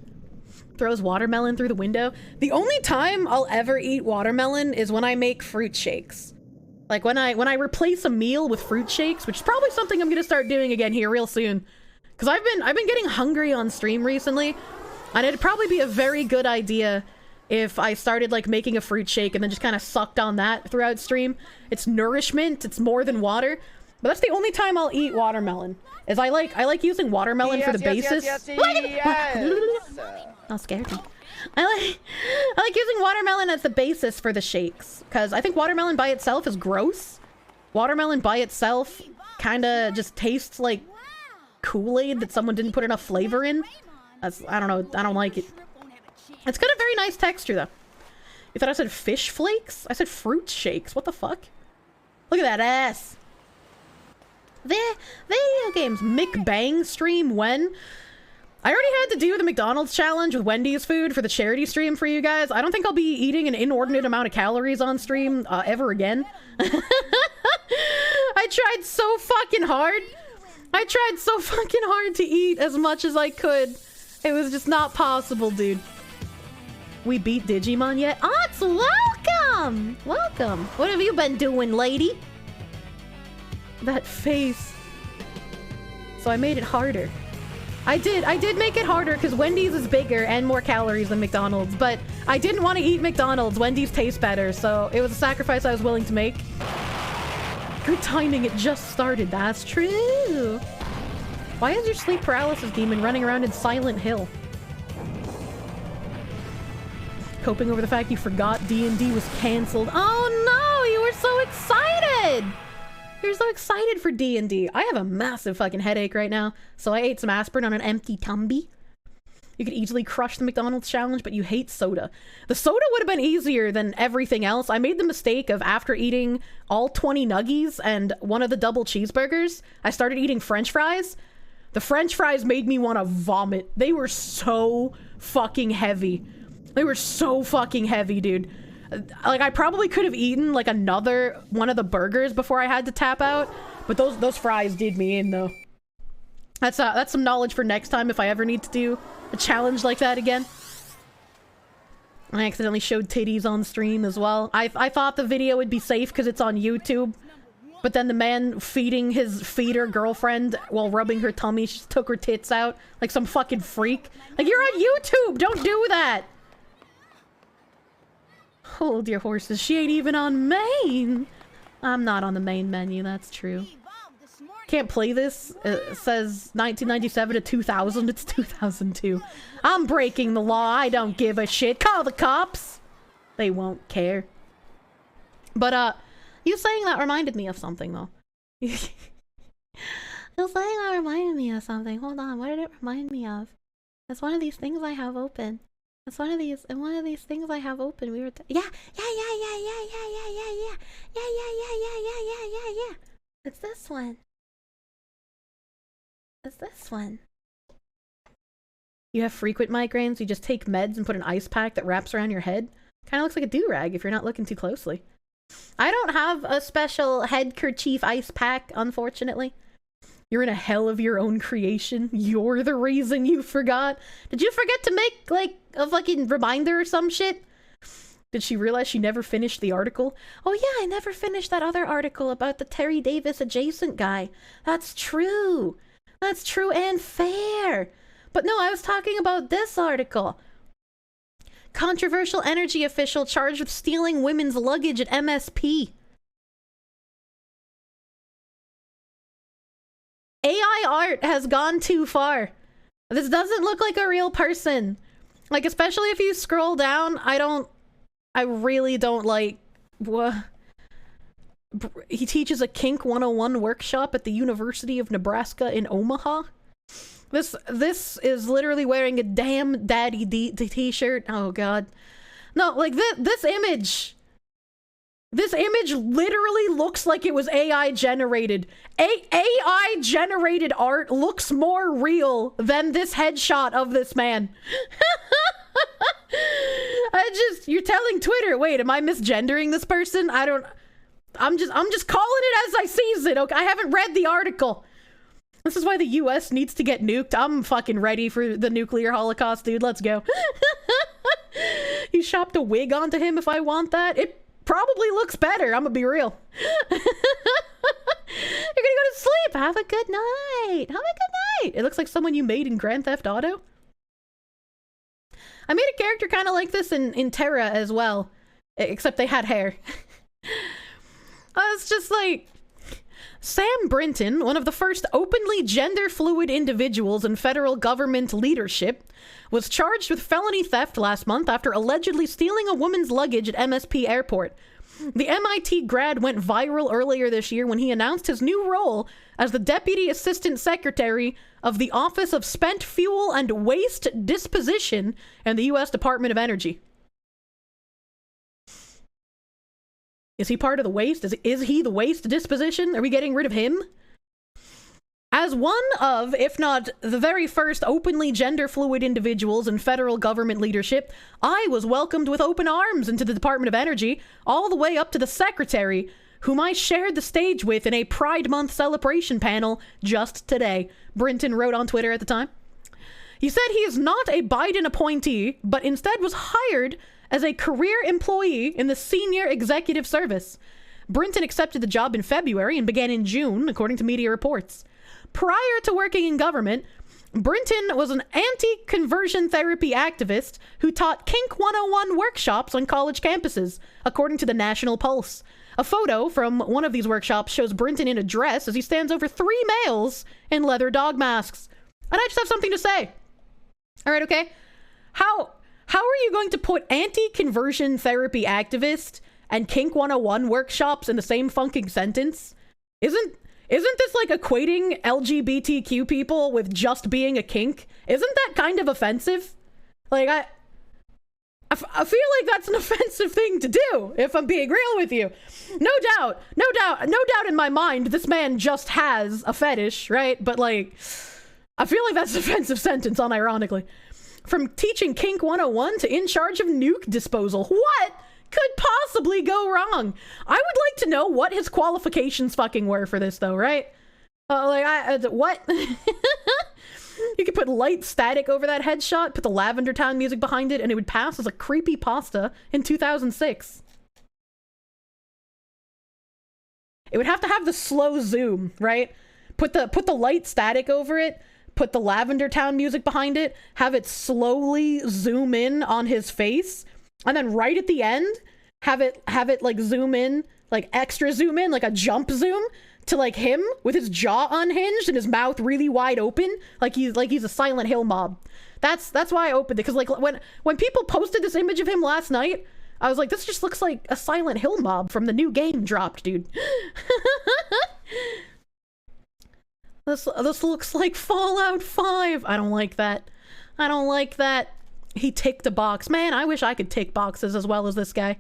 Throws watermelon through the window. The only time I'll ever eat watermelon is when I make fruit shakes. Like when I replace a meal with fruit shakes, which is probably something I'm gonna start doing again here real soon. Cause I've been getting hungry on stream recently, and it'd probably be a very good idea if I started like making a fruit shake and then just kind of sucked on that throughout stream. It's nourishment, it's more than water. But that's the only time I'll eat watermelon. Is I like using watermelon for the basis. That scared me. I like using watermelon as the basis for the shakes, because I think watermelon by itself is gross. Watermelon by itself kind of just tastes like Kool-Aid that someone didn't put enough flavor in. I don't know. I don't like it. It's got a very nice texture though. You thought I said fish flakes? I said fruit shakes. What the fuck? Look at that ass. Video games. McBang stream when? I already had to do the McDonald's challenge with Wendy's food for the charity stream for you guys. I don't think I'll be eating an inordinate amount of calories on stream ever again. I tried so fucking hard. I tried so fucking hard to eat as much as I could. It was just not possible, dude. We beat Digimon yet? Ox, welcome! Welcome. What have you been doing, lady? That face. So I made it harder. I did make it harder because Wendy's is bigger and more calories than McDonald's, but I didn't want to eat McDonald's. Wendy's tastes better, so it was a sacrifice I was willing to make. Good timing, it just started. That's true. Why is your sleep paralysis demon running around in Silent Hill? Coping over the fact you forgot D&D was canceled. Oh no, you were so excited! You're so excited for D&D. I have a massive fucking headache right now, so I ate some aspirin on an empty tummy. You could easily crush the McDonald's challenge, but you hate soda. The soda would have been easier than everything else. I made the mistake of, after eating all 20 nuggies and one of the double cheeseburgers, I started eating french fries. The french fries made me want to vomit. They were so fucking heavy. They were so fucking heavy, dude. Like, I probably could have eaten like another one of the burgers before I had to tap out, but those fries did me in though. That's some knowledge for next time if I ever need to do a challenge like that again. I accidentally showed titties on stream as well. I thought the video would be safe because it's on YouTube, but then the man feeding his feeder girlfriend while rubbing her tummy took her tits out like some fucking freak. Like, you're on YouTube! Don't do that! Hold your horses, she ain't even on main! I'm not on the main menu, that's true. Can't play this. It says 1997 to 2000, it's 2002. I'm breaking the law, I don't give a shit. Call the cops! They won't care. But, you saying that reminded me of something, though. You saying that reminded me of something. Hold on, what did it remind me of? It's one of these things I have open. It's one of these things I have open. We were yeah. It's this one. It's this one. You have frequent migraines, you just take meds and put an ice pack that wraps around your head? Kind of looks like a do-rag if you're not looking too closely. I don't have a special head kerchief ice pack, unfortunately. You're in a hell of your own creation. You're the reason you forgot. Did you forget to make, like, a fucking reminder or some shit? Did she realize she never finished the article? Oh yeah, I never finished that other article about the Terry Davis adjacent guy. That's true. That's true and fair. But no, I was talking about this article. Controversial energy official charged with stealing women's luggage at MSP. AI art has gone too far. This doesn't look like a real person. Like, especially if you scroll down, I really don't like... He teaches a Kink 101 workshop at the University of Nebraska in Omaha. This is literally wearing a damn daddy t-shirt. Oh god. No, like this image. This image literally looks like it was AI generated. AI generated art looks more real than this headshot of this man. You're telling Twitter, wait, am I misgendering this person? I'm just calling it as I sees it, okay? I haven't read the article. This is why the US needs to get nuked. I'm fucking ready for the nuclear holocaust, dude. Let's go. You shopped a wig onto him if I want that. It probably looks better, I'm gonna be real. You're gonna go to sleep. Have a good night. Have a good night. It looks like someone you made in Grand Theft Auto. I made a character kind of like this in Terra as well, except they had hair. It's just like... Sam Brinton, one of the first openly gender-fluid individuals in federal government leadership, was charged with felony theft last month after allegedly stealing a woman's luggage at MSP Airport. The MIT grad went viral earlier this year when he announced his new role as the Deputy Assistant Secretary of the Office of Spent Fuel and Waste Disposition in the U.S. Department of Energy. Is he part of the waste? Is he the waste disposition? Are we getting rid of him? As one of, if not the very first openly gender-fluid individuals in federal government leadership, I was welcomed with open arms into the Department of Energy, all the way up to the secretary, whom I shared the stage with in a Pride Month celebration panel just today, Brinton wrote on Twitter at the time. He said he is not a Biden appointee, but instead was hired as a career employee in the senior executive service. Brinton accepted the job in February and began in June, according to media reports. Prior to working in government, Brinton was an anti-conversion therapy activist who taught Kink 101 workshops on college campuses, according to the National Pulse. A photo from one of these workshops shows Brinton in a dress as he stands over 3 males in leather dog masks. And I just have something to say. All right, okay? How are you going to put anti-conversion therapy activist and Kink 101 workshops in the same fucking sentence? Isn't this like equating LGBTQ people with just being a kink? Isn't that kind of offensive? Like, I feel like that's an offensive thing to do, if I'm being real with you. No doubt in my mind, this man just has a fetish, right? But like, I feel like that's an offensive sentence, unironically. From teaching Kink 101 to in charge of nuke disposal. What could possibly go wrong? I would like to know what his qualifications fucking were for this, though, right? What? You could put light static over that headshot, put the Lavender Town music behind it, and it would pass as a creepypasta in 2006. It would have to have the slow zoom, right? Put the light static over it, put the Lavender Town music behind it, have it slowly zoom in on his face, and then right at the end, have it like zoom in, like extra zoom in, like a jump zoom to like him with his jaw unhinged and his mouth really wide open, like he's a Silent Hill mob. That's why I opened it, because like when people posted this image of him last night, I was like, this just looks like a Silent Hill mob from the new game dropped, dude. This looks like Fallout 5. I don't like that. I don't like that. He ticked a box. Man, I wish I could tick boxes as well as this guy.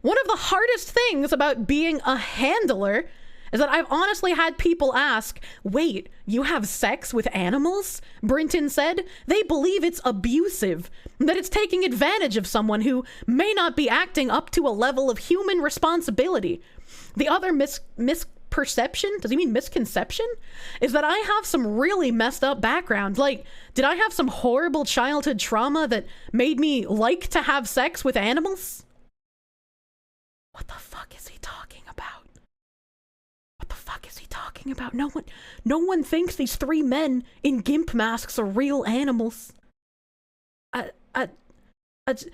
One of the hardest things about being a handler is that I've honestly had people ask, wait, you have sex with animals? Brinton said. They believe it's abusive, that it's taking advantage of someone who may not be acting up to a level of human responsibility. The other misperception, does he mean misconception? Is that I have some really messed up background. Like, did I have some horrible childhood trauma that made me like to have sex with animals? What the fuck is he talking about? What the fuck is he talking about? No one thinks these three men in gimp masks are real animals.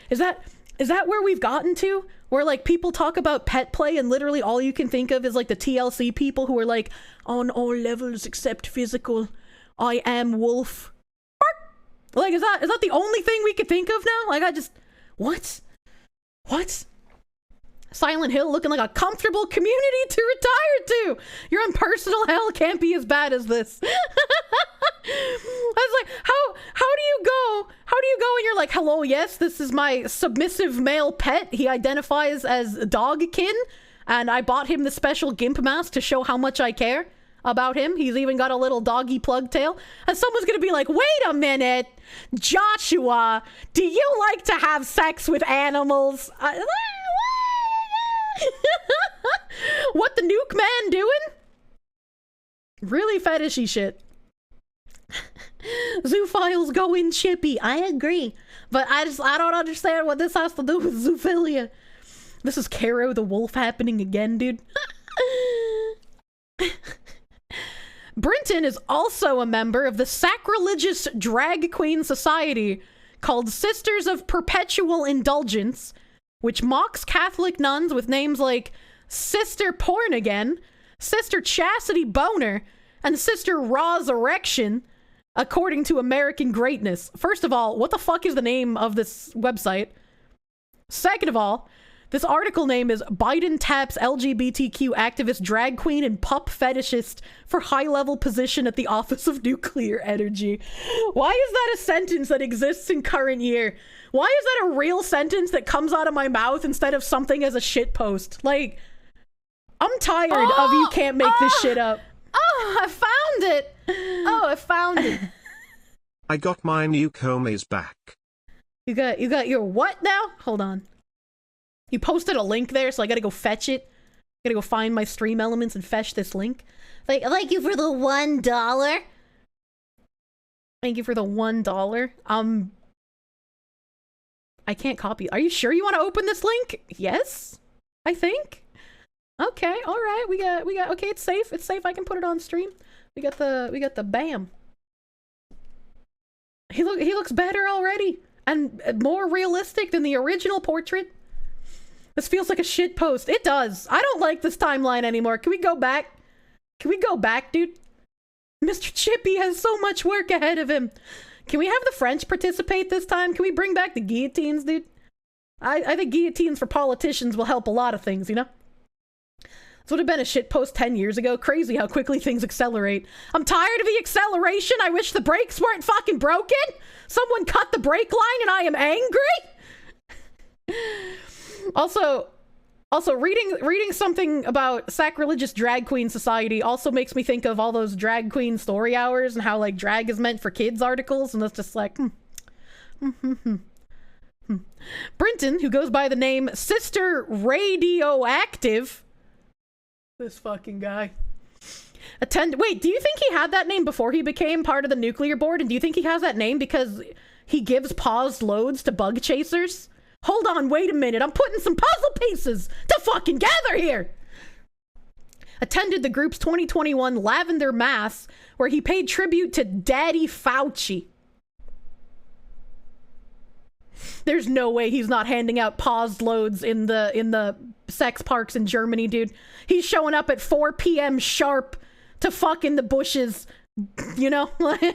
Is that where we've gotten to? Where like people talk about pet play and literally all you can think of is like the TLC people who are like, on all levels except physical, I am wolf. Like, is that the only thing we could think of now? Like, what? Silent Hill looking like a comfortable community to retire to. Your own personal hell can't be as bad as this. I was like, how do you go and you're like, hello, yes, this is my submissive male pet. He identifies as dogkin, and I bought him the special gimp mask to show how much I care about him. He's even got a little doggy plug tail. And someone's gonna be like, wait a minute, Joshua, do you like to have sex with animals? What the nuke man doing? Really fetishy shit. Zoophiles go in chippy. I agree. But I don't understand what this has to do with zoophilia. This is Caro the wolf happening again, dude. Brinton is also a member of the sacrilegious drag queen society called Sisters of Perpetual Indulgence, which mocks Catholic nuns with names like Sister Porn Again, Sister Chastity Boner, and Sister Raw's Erection, according to American Greatness. First of all, what the fuck is the name of this website? Second of all, this article name is Biden taps LGBTQ activist, drag queen, and pup fetishist for high-level position at the Office of Nuclear Energy. Why is that a sentence that exists in current year? Why is that a real sentence that comes out of my mouth instead of something as a shit post? Like, I'm tired of you can't make this shit up. Oh, I found it. I found it. I got my new homies back. You got your what now? Hold on. You posted a link there, so I gotta go fetch it. I gotta go find my stream elements and fetch this link. Thank you for the $1. Thank you for the $1. I can't copy. Are you sure you want to open this link? Yes, I think. Okay, all right. We got. Okay, it's safe. It's safe. I can put it on stream. We got the bam. He looks better already and more realistic than the original portrait. This feels like a shit post. It does. I don't like this timeline anymore. Can we go back? Can we go back, dude? Mr. Chippy has so much work ahead of him. Can we have the French participate this time? Can we bring back the guillotines, dude? I think guillotines for politicians will help a lot of things, you know? This would have been a shit post 10 years ago. Crazy how quickly things accelerate. I'm tired of the acceleration. I wish the brakes weren't fucking broken. Someone cut the brake line and I am angry. Also reading something about sacrilegious drag queen society also makes me think of all those drag queen story hours and how like drag is meant for kids articles, and that's just like Brinton, who goes by the name Sister Radioactive, this fucking guy, wait, do you think he had that name before he became part of the nuclear board? And do you think he has that name because he gives paused loads to bug chasers? Hold on, wait a minute. I'm putting some puzzle pieces to fucking gather here. Attended the group's 2021 Lavender Mass, where he paid tribute to Daddy Fauci. There's no way he's not handing out paused loads in the sex parks in Germany, dude. He's showing up at 4 p.m. sharp to fuck in the bushes, you know? That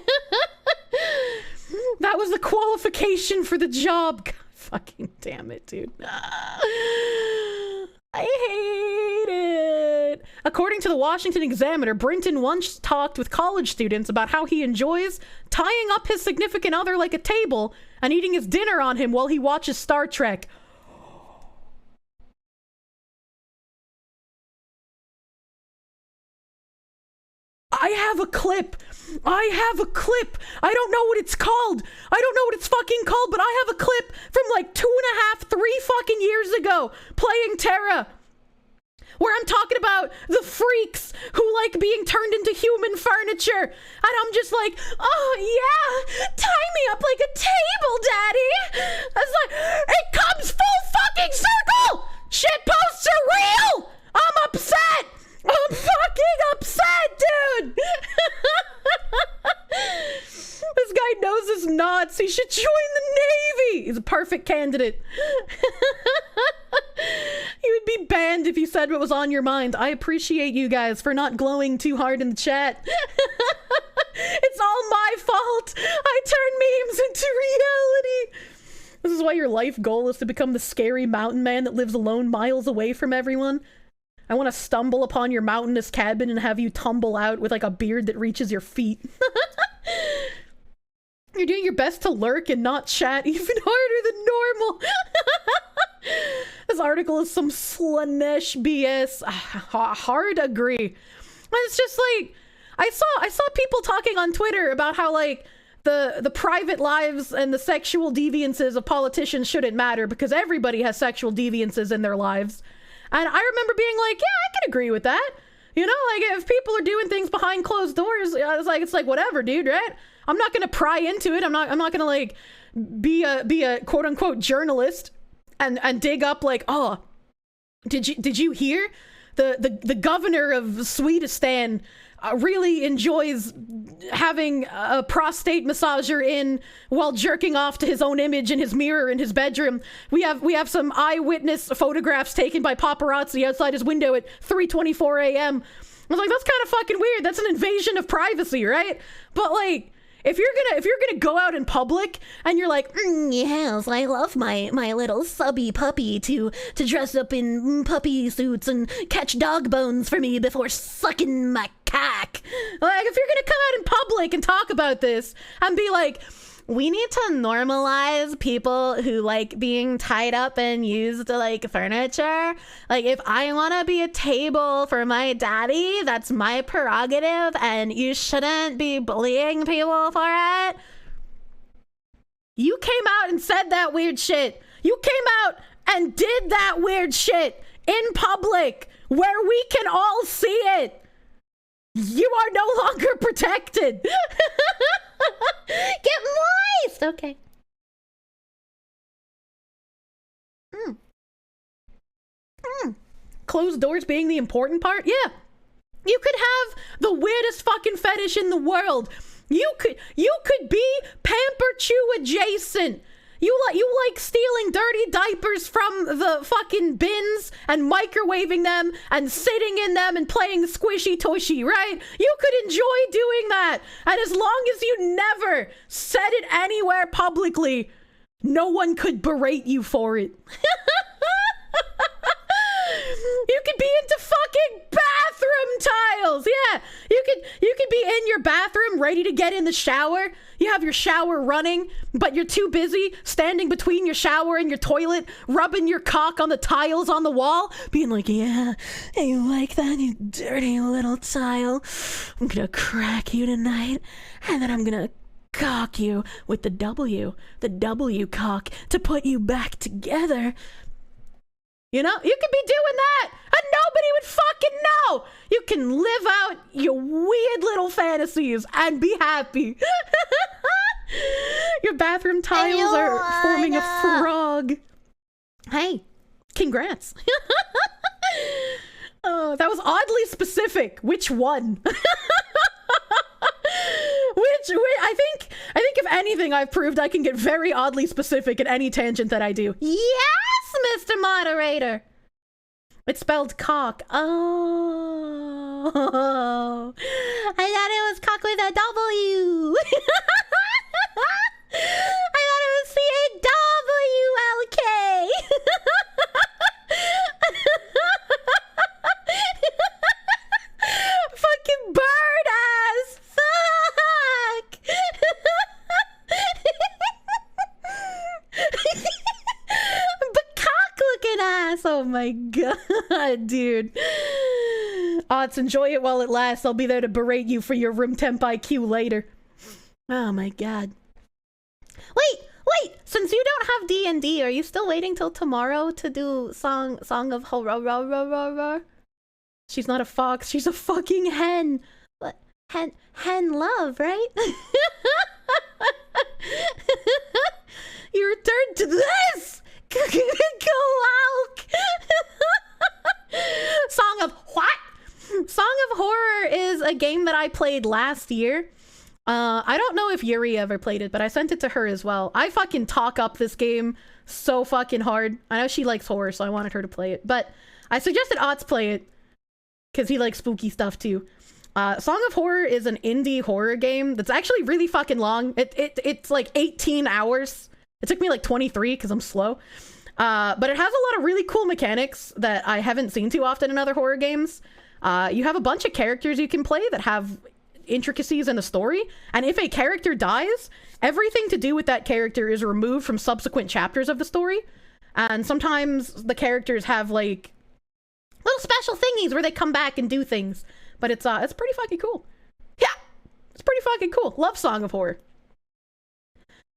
was the qualification for the job. God, fucking damn it, dude. I hate it. According to the Washington Examiner, Brinton once talked with college students about how he enjoys tying up his significant other like a table and eating his dinner on him while he watches Star Trek. clip. I have a clip. I don't know what it's called. I don't know what it's fucking called, but I have a clip from like 2.5, 3 fucking years ago playing Terra, where I'm talking about the freaks who like being turned into human furniture. And I'm just like, oh yeah, tie me up like a table, daddy. It's like, it comes full fucking circle. Shit posts are real. I'm upset. I'm fucking upset, dude. This guy knows his knots. He should join the Navy. He's a perfect candidate. You would be banned if you said what was on your mind. I appreciate you guys for not glowing too hard in the chat. It's all my fault. I turn memes into reality. This is why your life goal is to become the scary mountain man that lives alone miles away from everyone. I want to stumble upon your mountainous cabin and have you tumble out with like a beard that reaches your feet. You're doing your best to lurk and not chat even harder than normal. This article is some Slanesh BS. Hard agree. It's just like, I saw people talking on Twitter about how like the private lives and the sexual deviances of politicians shouldn't matter because everybody has sexual deviances in their lives. And I remember being like, yeah, I can agree with that. You know, like if people are doing things behind closed doors, it's like whatever, dude, right? I'm not gonna pry into it. I'm not gonna like be a quote unquote journalist and dig up like, oh, did you hear the governor of Swedistan really enjoys having a prostate massager in while jerking off to his own image in his mirror in his bedroom. We have some eyewitness photographs taken by paparazzi outside his window at 3:24 a.m. I was like, that's kind of fucking weird. That's an invasion of privacy, right? But like, if you're gonna go out in public and you're like, yes, I love my little subby puppy to dress up in puppy suits and catch dog bones for me before sucking my cock. Like, if you're gonna come out in public and talk about this and be like, we need to normalize people who like being tied up and used like furniture. Like, if I want to be a table for my daddy, that's my prerogative, and you shouldn't be bullying people for it. You came out and said that weird shit. You came out and did that weird shit in public where we can all see it. You are no longer protected. Get moist. Okay. Closed doors being the important part? Yeah. You could have the weirdest fucking fetish in the world. You could be Pamper Chew adjacent. You like stealing dirty diapers from the fucking bins and microwaving them and sitting in them and playing squishy tushy, right? You could enjoy doing that. And as long as you never said it anywhere publicly, no one could berate you for it. You could be into fucking bathroom tiles. Yeah, you could be in your bathroom ready to get in the shower. You have your shower running, but you're too busy standing between your shower and your toilet, rubbing your cock on the tiles on the wall, being like, yeah, you like that, you dirty little tile? I'm gonna crack you tonight, and then I'm gonna cock you with the W cock to put you back together. You know, you could be doing that and nobody would fucking know. You can live out your weird little fantasies and be happy. Your bathroom tiles are forming a frog. Hey, congrats. That was oddly specific. Which one? I think if anything, I've proved I can get very oddly specific at any tangent that I do. Yes, Mr. Moderator. It's spelled cock. Oh, I thought it was cock with a W. I thought it was C-A-W-L-K. Fucking bird ass. Fuck. But cock looking ass. Oh my god, dude. Odds, enjoy it while it lasts. I'll be there to berate you for your room temp IQ later. Oh my god. Wait! Since you don't have D&D, are you still waiting till tomorrow to do Song of Horror? She's not a fox, she's a fucking hen. What? Hen love, right? You returned to this! Go out! Song of what? Song of Horror is a game that I played last year. I don't know if Yuri ever played it, but I sent it to her as well. I fucking talk up this game so fucking hard. I know she likes horror, so I wanted her to play it. But I suggested Otz play it, because he likes spooky stuff too. Song of Horror is an indie horror game that's actually really fucking long. It's like 18 hours. It took me like 23 because I'm slow. But it has a lot of really cool mechanics that I haven't seen too often in other horror games. You have a bunch of characters you can play that have intricacies in the story, and if a character dies, everything to do with that character is removed from subsequent chapters of the story. And sometimes the characters have like little special thingies where they come back and do things. But it's pretty fucking cool. Yeah, it's pretty fucking cool. Love Song of Horror.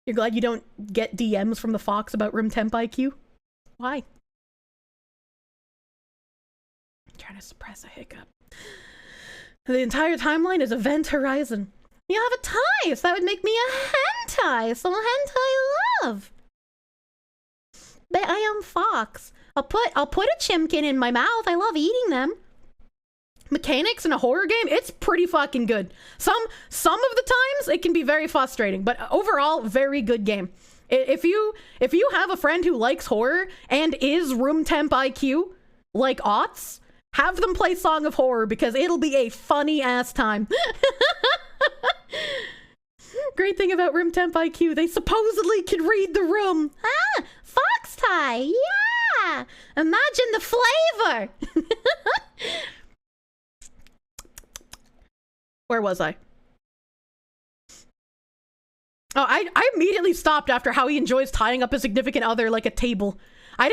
You're glad you don't get DMs from the Fox about room temp IQ? Why? I'm trying to suppress a hiccup. The entire timeline is Event Horizon. You have a tie, so that would make me a hentai. So hentai love. But I am Fox. I'll put a chimkin in my mouth. I love eating them. Mechanics in a horror game, it's pretty fucking good. Some of the times it can be very frustrating, but overall, very good game. If you have a friend who likes horror and is room temp IQ, like Otz, have them play Song of Horror because it'll be a funny ass time. Great thing about room temp IQ, they supposedly can read the room. Ah, fox tie, yeah! Imagine the flavor! Where was I? Oh, I immediately stopped after how he enjoys tying up a significant other like a table. I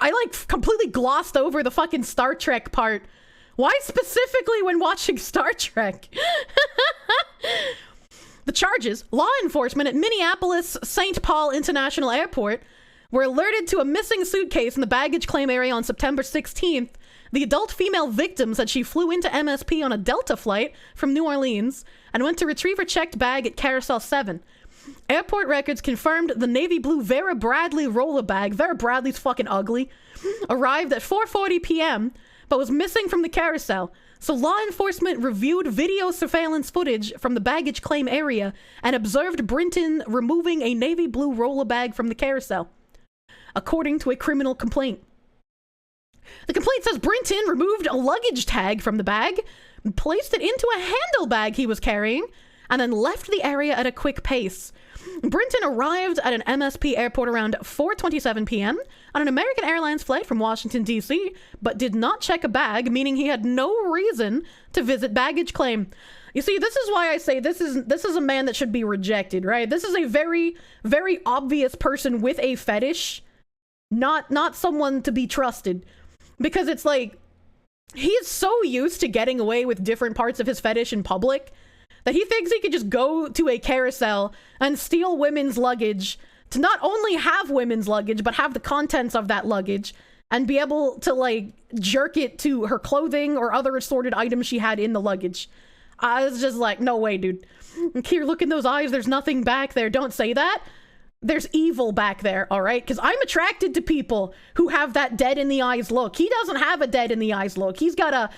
like completely glossed over the fucking Star Trek part. Why specifically when watching Star Trek? The charges, law enforcement at Minneapolis St. Paul International Airport were alerted to a missing suitcase in the baggage claim area on September 16th. The adult female victim said she flew into MSP on a Delta flight from New Orleans and went to retrieve her checked bag at Carousel 7. Airport records confirmed the navy blue Vera Bradley roller bag, Vera Bradley's fucking ugly, arrived at 4:40 p.m. but was missing from the carousel. So law enforcement reviewed video surveillance footage from the baggage claim area and observed Brinton removing a navy blue roller bag from the carousel, according to a criminal complaint. The complaint says Brinton removed a luggage tag from the bag, placed it into a handle bag he was carrying, and then left the area at a quick pace. Brinton arrived at an MSP airport around 4:27 p.m. on an American Airlines flight from Washington, D.C., but did not check a bag, meaning he had no reason to visit baggage claim. You see, this is why I say this is a man that should be rejected, right? This is a very, very obvious person with a fetish, not someone to be trusted. Because it's like, he is so used to getting away with different parts of his fetish in public that he thinks he could just go to a carousel and steal women's luggage to not only have women's luggage, but have the contents of that luggage and be able to, like, jerk it to her clothing or other assorted items she had in the luggage. I was just like, no way, dude. Here, look in those eyes. There's nothing back there. Don't say that. There's evil back there, all right? Because I'm attracted to people who have that dead in the eyes look. He doesn't have a dead in the eyes look. He's got a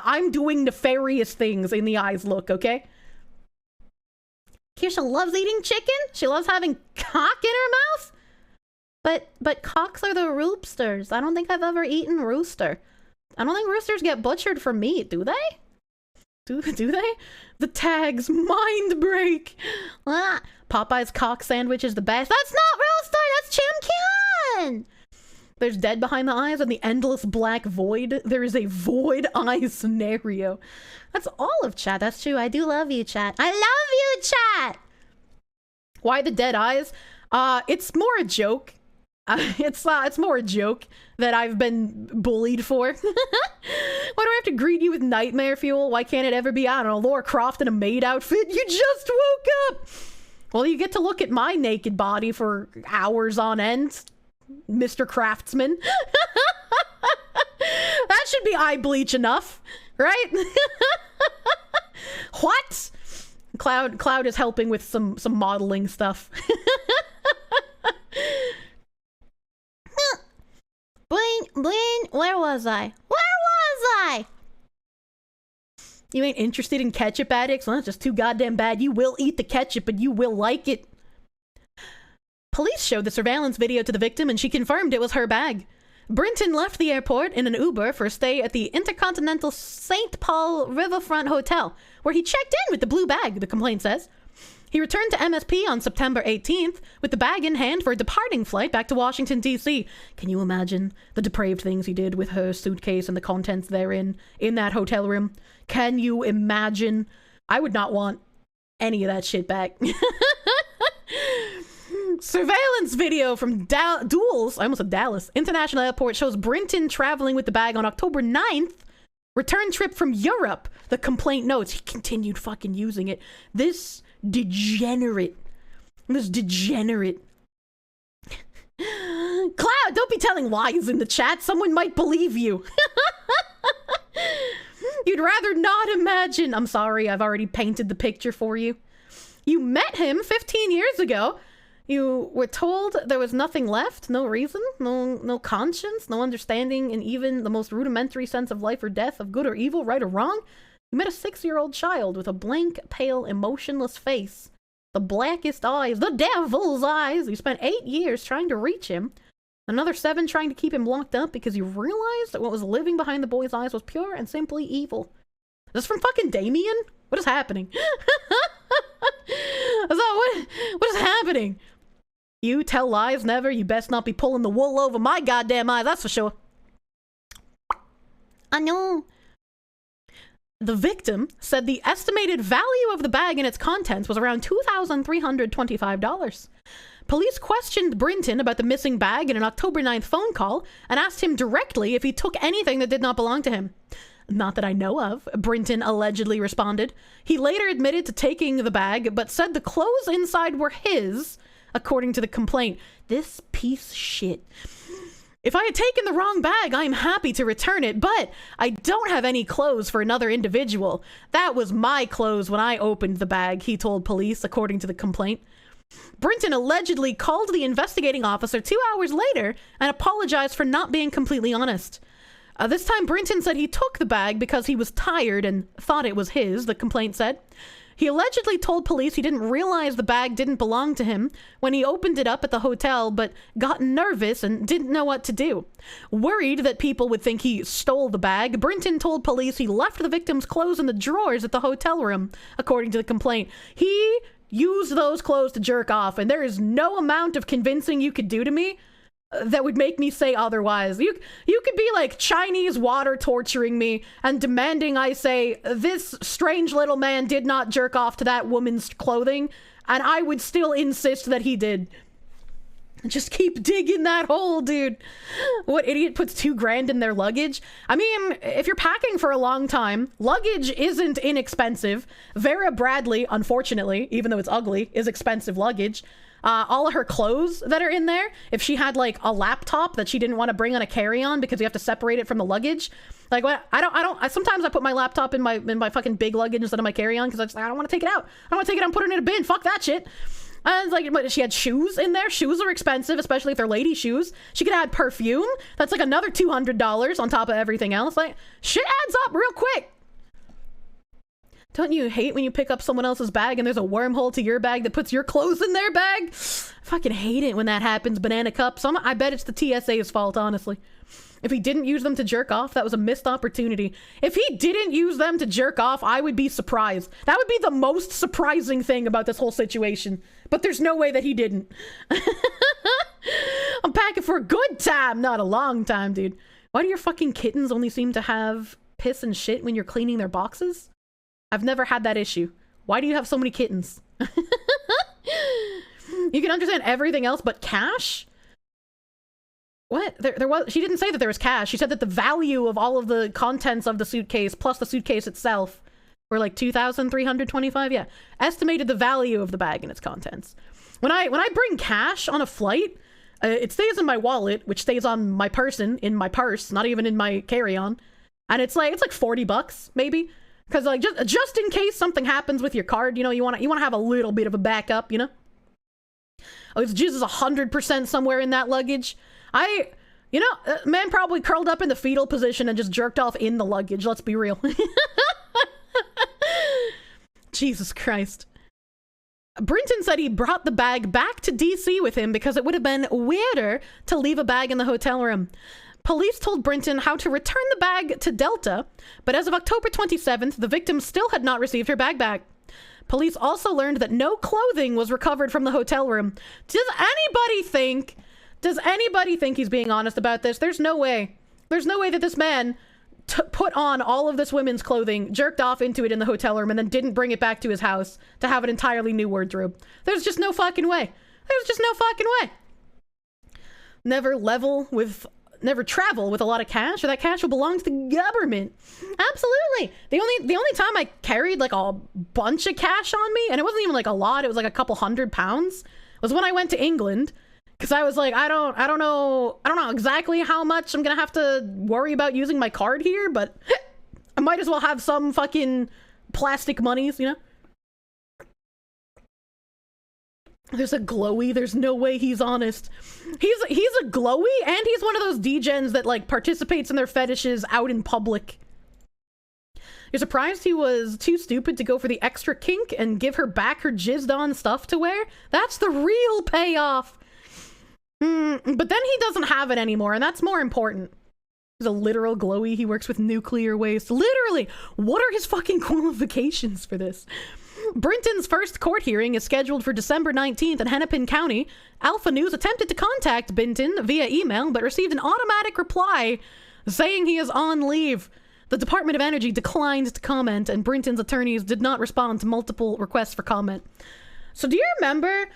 I'm doing nefarious things in the eyes look, okay? Kirsche loves eating chicken. She loves having cock in her mouth. But cocks are the roosters. I don't think I've ever eaten rooster. I don't think roosters get butchered for meat, do they? Do they? The tags, mind break. Ah, Popeye's cock sandwich is the best. That's not rooster, that's chimkin. There's dead behind the eyes and the endless black void. There is a void eye scenario. That's all of chat. That's true. I do love you, chat. I love you, chat. Why the dead eyes? It's more a joke. It's more a joke that I've been bullied for. Why do I have to greet you with nightmare fuel? Why can't it ever be, I don't know, Laura Croft in a maid outfit? You just woke up! Well, you get to look at my naked body for hours on end, Mr. Craftsman. That should be eye bleach enough, right? What? Cloud is helping with some modeling stuff. Bling, where was I? Where was I? You ain't interested in ketchup addicts? Well, that's just too goddamn bad. You will eat the ketchup, but you will like it. Police showed the surveillance video to the victim, and she confirmed it was her bag. Brinton left the airport in an Uber for a stay at the Intercontinental St. Paul Riverfront Hotel, where he checked in with the blue bag, the complaint says. He returned to MSP on September 18th with the bag in hand for a departing flight back to Washington, D.C. Can you imagine the depraved things he did with her suitcase and the contents therein in that hotel room? Can you imagine? I would not want any of that shit back. Surveillance video from Duels, I almost said Dallas, International Airport shows Brinton traveling with the bag on October 9th. Return trip from Europe, the complaint notes. He continued fucking using it. This degenerate. Cloud, don't be telling lies in the chat. Someone might believe you. You'd rather not imagine. I'm sorry, I've already painted the picture for you. You met him 15 years ago. You were told there was nothing left, no reason, no conscience, no understanding, and even the most rudimentary sense of life or death, of good or evil, right or wrong. You met a 6-year-old child with a blank, pale, emotionless face, the blackest eyes, the devil's eyes. You spent 8 years trying to reach him, another 7 trying to keep him locked up because you realized that what was living behind the boy's eyes was pure and simply evil. Is this from fucking Damien? What is happening? What is happening? You tell lies never. You best not be pulling the wool over my goddamn eye, that's for sure. I know. The victim said the estimated value of the bag and its contents was around $2,325. Police questioned Brinton about the missing bag in an October 9th phone call and asked him directly if he took anything that did not belong to him. Not that I know of, Brinton allegedly responded. He later admitted to taking the bag, but said the clothes inside were his, according to the complaint. This piece of shit. If I had taken the wrong bag, I'm happy to return it, but I don't have any clothes for another individual. That was my clothes when I opened the bag, he told police, according to the complaint. Brinton allegedly called the investigating officer 2 hours later and apologized for not being completely honest. This time, Brinton said he took the bag because he was tired and thought it was his, the complaint said. He allegedly told police he didn't realize the bag didn't belong to him when he opened it up at the hotel, but got nervous and didn't know what to do. Worried that people would think he stole the bag, Brinton told police he left the victim's clothes in the drawers at the hotel room, according to the complaint. He used those clothes to jerk off, and there is no amount of convincing you could do to me that would make me say otherwise. You could be like Chinese water torturing me and demanding I say, this strange little man did not jerk off to that woman's clothing, and I would still insist that he did. Just keep digging that hole, dude. What idiot puts $2,000 in their luggage? I mean, if you're packing for a long time, luggage isn't inexpensive. Vera Bradley, unfortunately, even though it's ugly, is expensive luggage. All of her clothes that are in there, if she had like a laptop that she didn't want to bring on a carry-on because you have to separate it from the luggage, like what sometimes I put my laptop in my fucking big luggage instead of my carry-on because I don't want to take it out. I don't want to take it out and put it in a bin. Fuck that shit. And it's like, but she had shoes in there. Shoes are expensive, especially if they're lady shoes. She could add perfume. That's like another $200 on top of everything else. Like, shit adds up real quick. Don't you hate when you pick up someone else's bag and there's a wormhole to your bag that puts your clothes in their bag? I fucking hate it when that happens, Banana Cup. I bet it's the TSA's fault, honestly. If he didn't use them to jerk off, that was a missed opportunity. If he didn't use them to jerk off, I would be surprised. That would be the most surprising thing about this whole situation. But there's no way that he didn't. I'm packing for a good time, not a long time, dude. Why do your fucking kittens only seem to have piss and shit when you're cleaning their boxes? I've never had that issue. Why do you have so many kittens? You can understand everything else but cash? What? There was. She didn't say that there was cash. She said that the value of all of the contents of the suitcase plus the suitcase itself were like 2,325. Yeah, estimated the value of the bag and its contents. When I bring cash on a flight, it stays in my wallet, which stays on my person in my purse, not even in my carry-on, and it's like $40 maybe, because like just in case something happens with your card, you know, you want to have a little bit of a backup, you know. Oh, it's just 100% somewhere in that luggage. Man probably curled up in the fetal position and just jerked off in the luggage. Let's be real. Jesus Christ. Brinton said he brought the bag back to DC with him because it would have been weirder to leave a bag in the hotel room. Police told Brinton how to return the bag to Delta, but as of October 27th, the victim still had not received her bag back. Police also learned that no clothing was recovered from the hotel room. Does anybody think he's being honest about this? There's no way. There's no way that this man put on all of this women's clothing, jerked off into it in the hotel room, and then didn't bring it back to his house to have an entirely new wardrobe. There's just no fucking way. There's just no fucking way. Never travel with a lot of cash, or that cash will belong to the government. Absolutely. The only time I carried like a bunch of cash on me, and it wasn't even like a lot, it was like a couple £100, was when I went to England. Because I was like, I don't know exactly how much I'm gonna have to worry about using my card here, but I might as well have some fucking plastic monies, you know? There's a glowy. There's no way he's honest. He's a glowy, and he's one of those degens that like participates in their fetishes out in public. You're surprised he was too stupid to go for the extra kink and give her back her jizzed on stuff to wear? That's the real payoff. But then he doesn't have it anymore, and that's more important. He's a literal glowy. He works with nuclear waste. Literally, what are his fucking qualifications for this? Brinton's first court hearing is scheduled for December 19th in Hennepin County. Alpha News attempted to contact Brinton via email, but received an automatic reply saying he is on leave. The Department of Energy declined to comment, and Brinton's attorneys did not respond to multiple requests for comment. So do you remember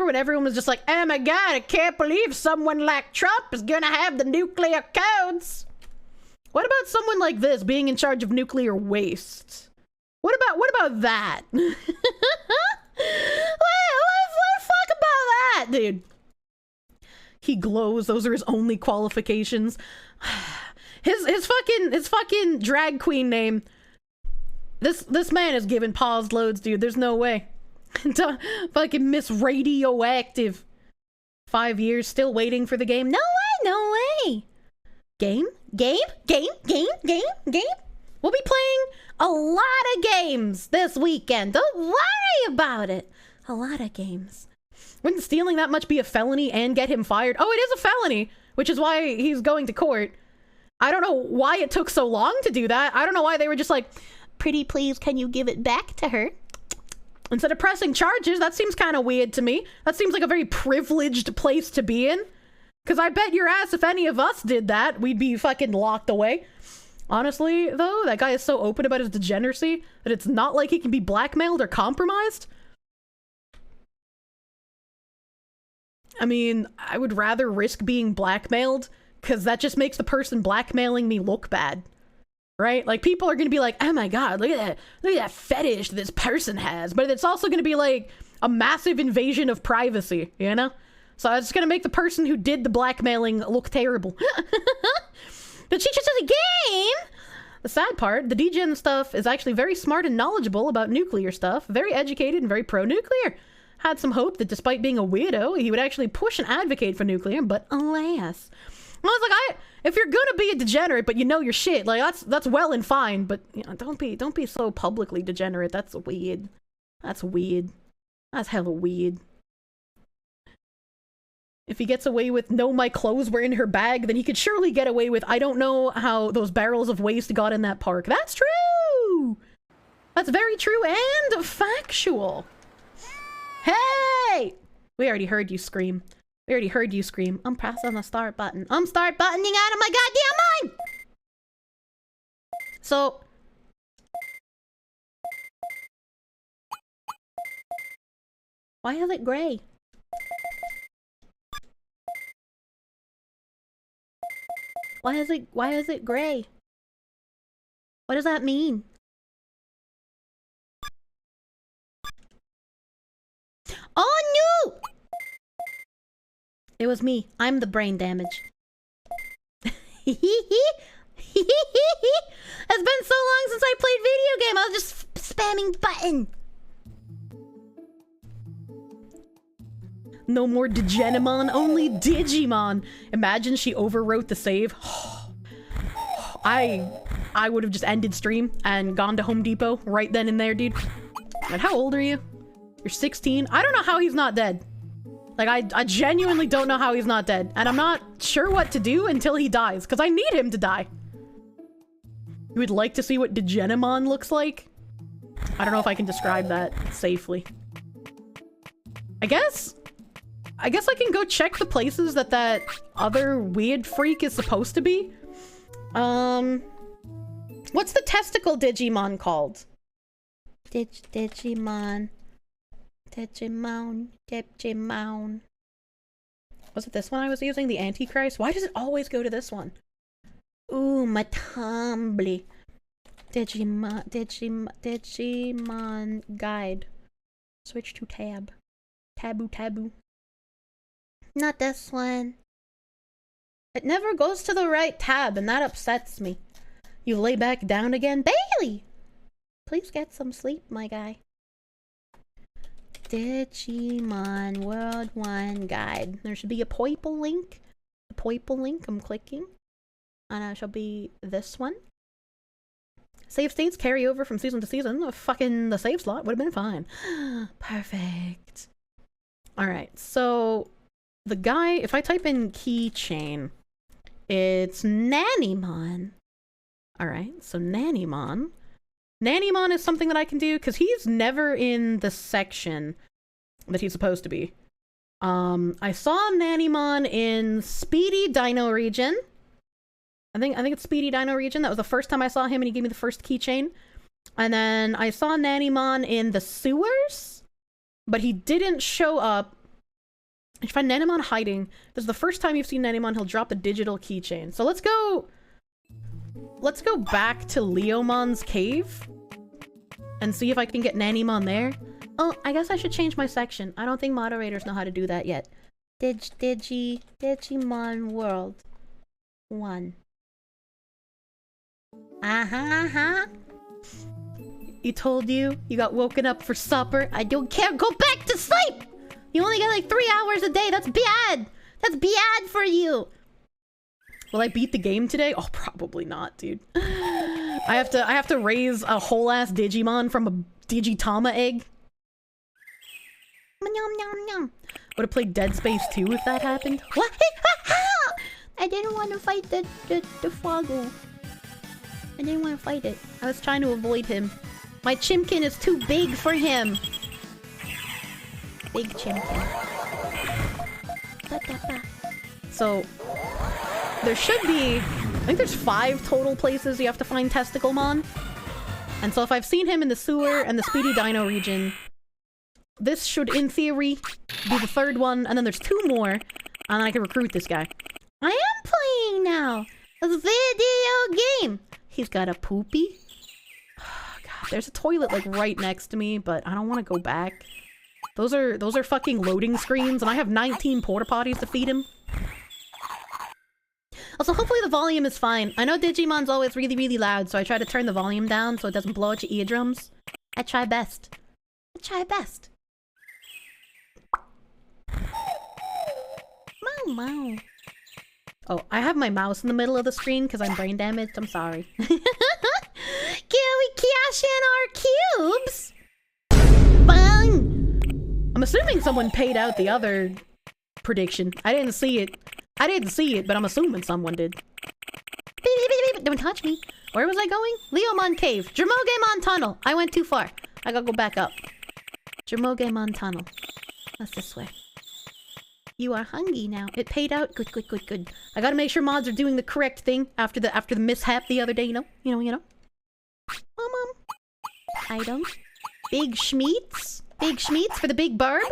when everyone was just like, oh my god, I can't believe someone like Trump is gonna have the nuclear codes? What about someone like this being in charge of nuclear waste? What about that? what the fuck about that, dude? He glows. Those are his only qualifications. His fucking drag queen name. This man is giving paused loads, dude. There's no way. Fucking Miss Radioactive. 5 years, still waiting for the game. No way. Game. We'll be playing a lot of games this weekend. Don't worry about it. A lot of games. Wouldn't stealing that much be a felony and get him fired? Oh, it is a felony, which is why he's going to court. I don't know why it took so long to do that. I don't know why they were just like, pretty please, can you give it back to her? Instead of pressing charges. That seems kind of weird to me. That seems like a very privileged place to be in. Because I bet your ass if any of us did that, we'd be fucking locked away. Honestly, though, that guy is so open about his degeneracy that it's not like he can be blackmailed or compromised. I mean, I would rather risk being blackmailed, because that just makes the person blackmailing me look bad. Right? Like, people are going to be like, oh my god, look at that fetish this person has. But it's also going to be like a massive invasion of privacy, you know? So it's going to make the person who did the blackmailing look terrible. But she's just a game! The sad part, the degen stuff is actually very smart and knowledgeable about nuclear stuff. Very educated and very pro-nuclear. Had some hope that despite being a weirdo, he would actually push and advocate for nuclear, but alas. I was like, if you're gonna be a degenerate, but you know your shit, like that's well and fine, but you know, don't be so publicly degenerate. That's weird. That's hella weird. If he gets away with no, my clothes were in her bag, then he could surely get away with, I don't know how those barrels of waste got in that park. That's true. That's very true and factual. Hey! We already heard you scream. I'm pressing the start button. I'm start buttoning out of my goddamn mind! So... why is it gray? Why is it gray? What does that mean? Oh no! It was me. I'm the brain damage. It's been so long since I played video game. I was just spamming button. No more Digimon, only Digimon. Imagine she overwrote the save. I would have just ended stream and gone to Home Depot right then and there, dude. And how old are you? You're 16? I don't know how he's not dead. Like, I genuinely don't know how he's not dead. And I'm not sure what to do until he dies, because I need him to die. You would like to see what Digimon looks like? I don't know if I can describe that safely. I guess I can go check the places that other weird freak is supposed to be. What's the testicle Digimon called? Digimon. Was it this one I was using? The Antichrist? Why does it always go to this one? Ooh, my tumbly. Digimon guide. Switch to tab. Taboo. Not this one. It never goes to the right tab, and that upsets me. You lay back down again? Bailey! Please get some sleep, my guy. Digimon World 1 guide. There should be a purple link. I'm clicking. And it shall be this one. Save states carry over from season to season. The save slot would have been fine. Perfect. Alright, so the guy, if I type in keychain, it's Nannymon. Alright, so Nannymon. Nannymon is something that I can do because he's never in the section that he's supposed to be. I saw Nannymon in Speedy Dino region. I think it's Speedy Dino region. That was the first time I saw him, and he gave me the first keychain. And then I saw Nannymon in the sewers, but he didn't show up. If you find Nannymon hiding, this is the first time you've seen Nannymon, he'll drop the digital keychain. So let's go back to Leomon's cave and see if I can get Nannymon there. Oh, I guess I should change my section. I don't think moderators know how to do that yet. Digimon World 1. He told you got woken up for supper. I don't care. Go back to sleep. You only get like 3 hours a day. That's bad. That's bad for you. Will I beat the game today? Oh, probably not, dude. I have to raise a whole ass Digimon from a Digitama egg. Would have played Dead Space 2 if that happened. What? I didn't want to fight the Froggle. I didn't want to fight it. I was trying to avoid him. My Chimkin is too big for him. Big Chimkin. So, there should be... I think there's 5 total places you have to find Testiclemon. And so if I've seen him in the sewer and the Speedy Dino region, this should, in theory, be the 3rd one. And then there's 2 more, and then I can recruit this guy. I am playing now! A video game! He's got a poopy. Oh, God, there's a toilet, like, right next to me, but I don't want to go back. Those are fucking loading screens, and I have 19 porta potties to feed him. Also, hopefully the volume is fine. I know Digimon's always really, really loud, so I try to turn the volume down so it doesn't blow out your eardrums. I try best. Mow. Oh, I have my mouse in the middle of the screen because I'm brain damaged. I'm sorry. Can we cash in our cubes? Bang! I'm assuming someone paid out the other prediction. I didn't see it, but I'm assuming someone did. Don't touch me. Where was I going? Leomon Cave. Jermogemon Tunnel. I went too far. I gotta go back up. Jermogemon Tunnel. That's this way. You are hungry now. It paid out. Good. I gotta make sure mods are doing the correct thing after the mishap the other day, you know. Mom. Item. Big Schmeats. Big Schmeats for the big burb.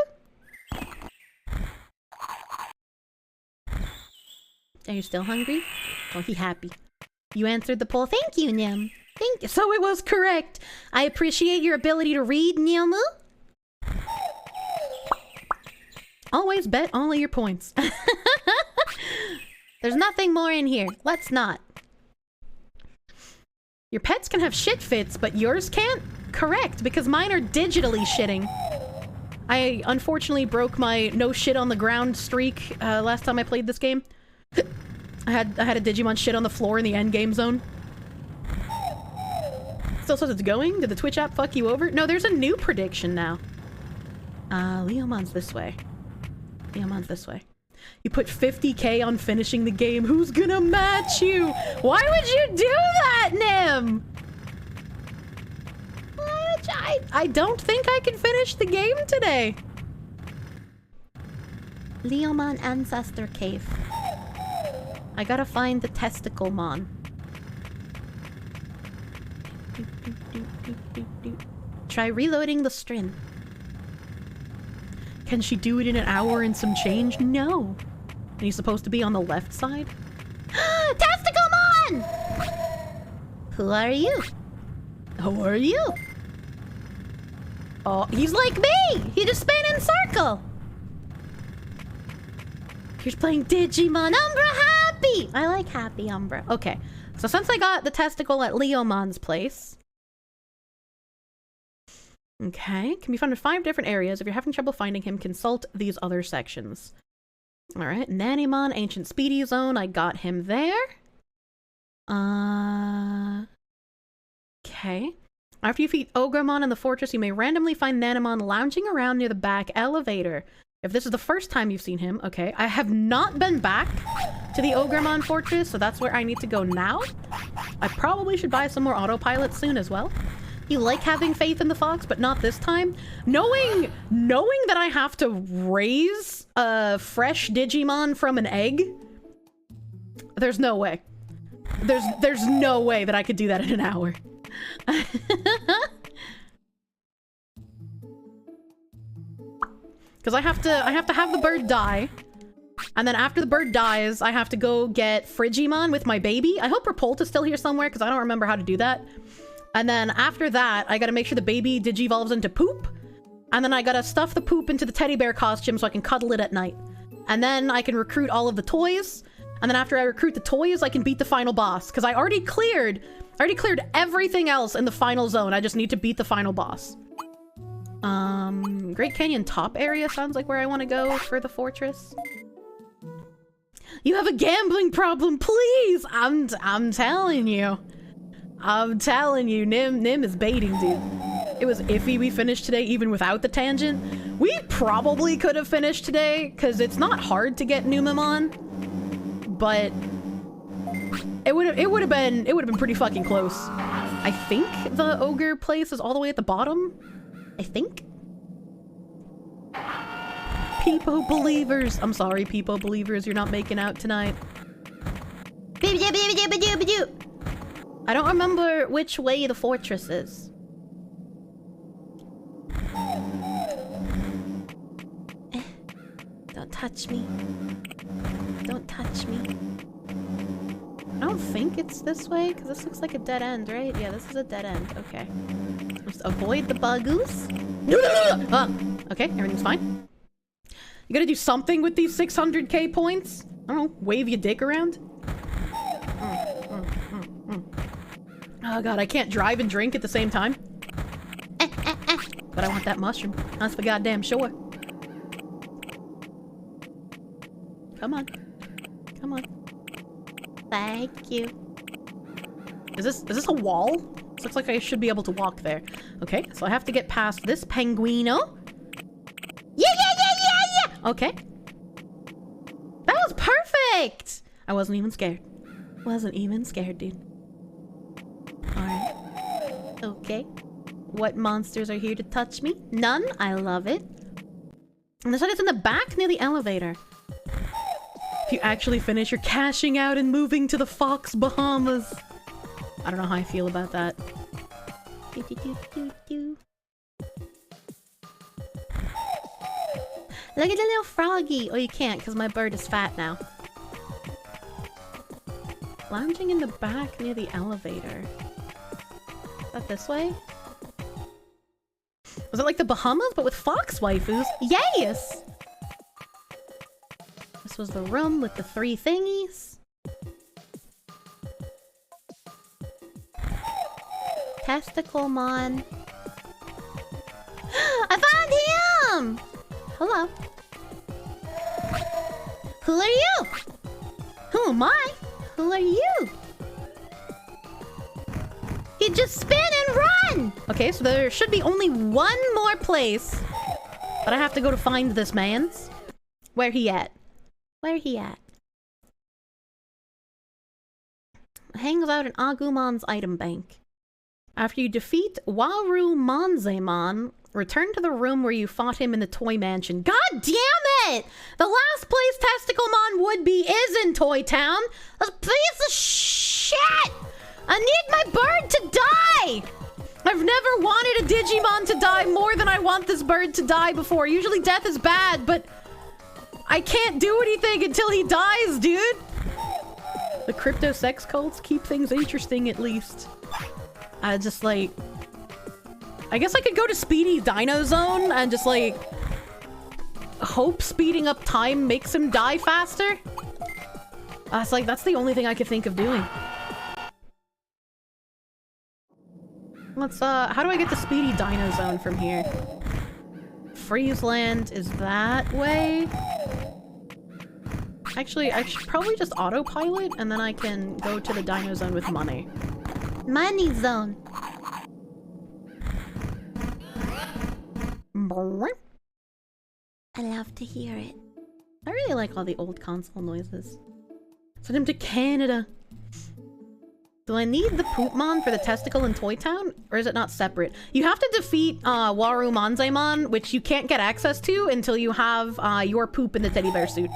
Are you still hungry? Oh, he happy. You answered the poll. Thank you, Nim. Thank you. So it was correct. I appreciate your ability to read, Nyomu. Always bet all of your points. There's nothing more in here. Let's not. Your pets can have shit fits, but yours can't? Correct, because mine are digitally shitting. I unfortunately broke my no shit on the ground streak last time I played this game. I had a Digimon shit on the floor in the end game zone. Still says it's going? Did the Twitch app fuck you over? No, there's a new prediction now. Leomon's this way. Leomon's this way. You put 50k on finishing the game. Who's gonna match you? Why would you do that, Nim? I don't think I can finish the game today. Leomon Ancestor Cave. I gotta find the testicle mon. Try reloading the string. Can she do it in an hour and some change? No. And he's supposed to be on the left side? Testicle mon! Who are you? Who are you? Oh, he's like me! He just spin in circle! He's playing Digimon Umbra Happy! I like Happy Umbra. Okay, so since I got the testicle at Leomon's place... Okay, can be found in 5 different areas. If you're having trouble finding him, consult these other sections. Alright, Nanimon, Ancient Speedy Zone. I got him there. Okay. After you defeat Ogremon in the fortress, you may randomly find Nanimon lounging around near the back elevator. If this is the first time you've seen him, okay. I have not been back to the Ogremon fortress, so that's where I need to go now. I probably should buy some more autopilot soon as well. You like having faith in the fox, but not this time. Knowing that I have to raise a fresh Digimon from an egg, there's no way. There's no way that I could do that in an hour. Because I have to have the bird die, and then after the bird dies, I have to go get Frigimon with my baby. I hope Repult is still here somewhere because I don't remember how to do that. And then after that, I gotta make sure the baby digivolves into poop, and then I gotta stuff the poop into the teddy bear costume so I can cuddle it at night. And then I can recruit all of the toys, and then after I recruit the toys, I can beat the final boss because I already cleared everything else in the final zone. I just need to beat the final boss. Great Canyon top area sounds like where I want to go for the fortress. You have a gambling problem, please! I'm telling you. I'm telling you, Nim is baiting, dude. It was iffy we finished today even without the tangent. We probably could have finished today because it's not hard to get Numemon, but it would have been pretty fucking close. I think the ogre place is all the way at the bottom. I think. Peepo believers. I'm sorry, Peepo believers, you're not making out tonight. I don't remember which way the fortress is. Don't touch me. Don't touch me. I don't think it's this way, because this looks like a dead end, right? Yeah, this is a dead end. Okay. Just avoid the bugoose. Okay, everything's fine. You gotta do something with these 600k points? I don't know, wave your dick around? Oh god, I can't drive and drink at the same time. But I want that mushroom. That's for goddamn sure. Come on. Come on. Thank you. Is this a wall? This looks like I should be able to walk there. Okay, so I have to get past this penguino. Yeah! Okay. That was perfect! I wasn't even scared. Wasn't even scared, dude. Alright. Okay. What monsters are here to touch me? None. I love it. And they said it's in the back near the elevator. If you actually finish, you're cashing out and moving to the Fox Bahamas. I don't know how I feel about that. Look at the little froggy. Oh, you can't because my bird is fat now. Lounging in the back near the elevator. Is that this way? Was it like the Bahamas, but with fox waifus? Yes! This was the room with the 3 thingies. Testiclemon. I found him! Hello. Who are you? Who am I? Who are you? You just spin and run! Okay, so there should be only one more place. But I have to go to find this man's. Where he at? Where he at? Hangs out in Agumon's item bank. After you defeat Waru Manzemon, return to the room where you fought him in the Toy Mansion. God damn it! The last place Testiclemon would be is in Toy Town. A piece of shit! I need my bird to die! I've never wanted a Digimon to die more than I want this bird to die before. Usually death is bad, but I can't do anything until he dies, dude! The crypto sex cults keep things interesting, at least. I just, like... I guess I could go to Speedy Dino Zone and just, like... hope speeding up time makes him die faster? It's like, that's the only thing I could think of doing. Let's, how do I get to Speedy Dino Zone from here? Freezeland is that way? Actually, I should probably just autopilot, and then I can go to the Dino Zone with money. Money Zone. I love to hear it. I really like all the old console noises. Send him to Canada. Do I need the Poopmon for the testicle in Toy Town? Or is it not separate? You have to defeat Waru Manzemon, which you can't get access to until you have your poop in the teddy bear suit.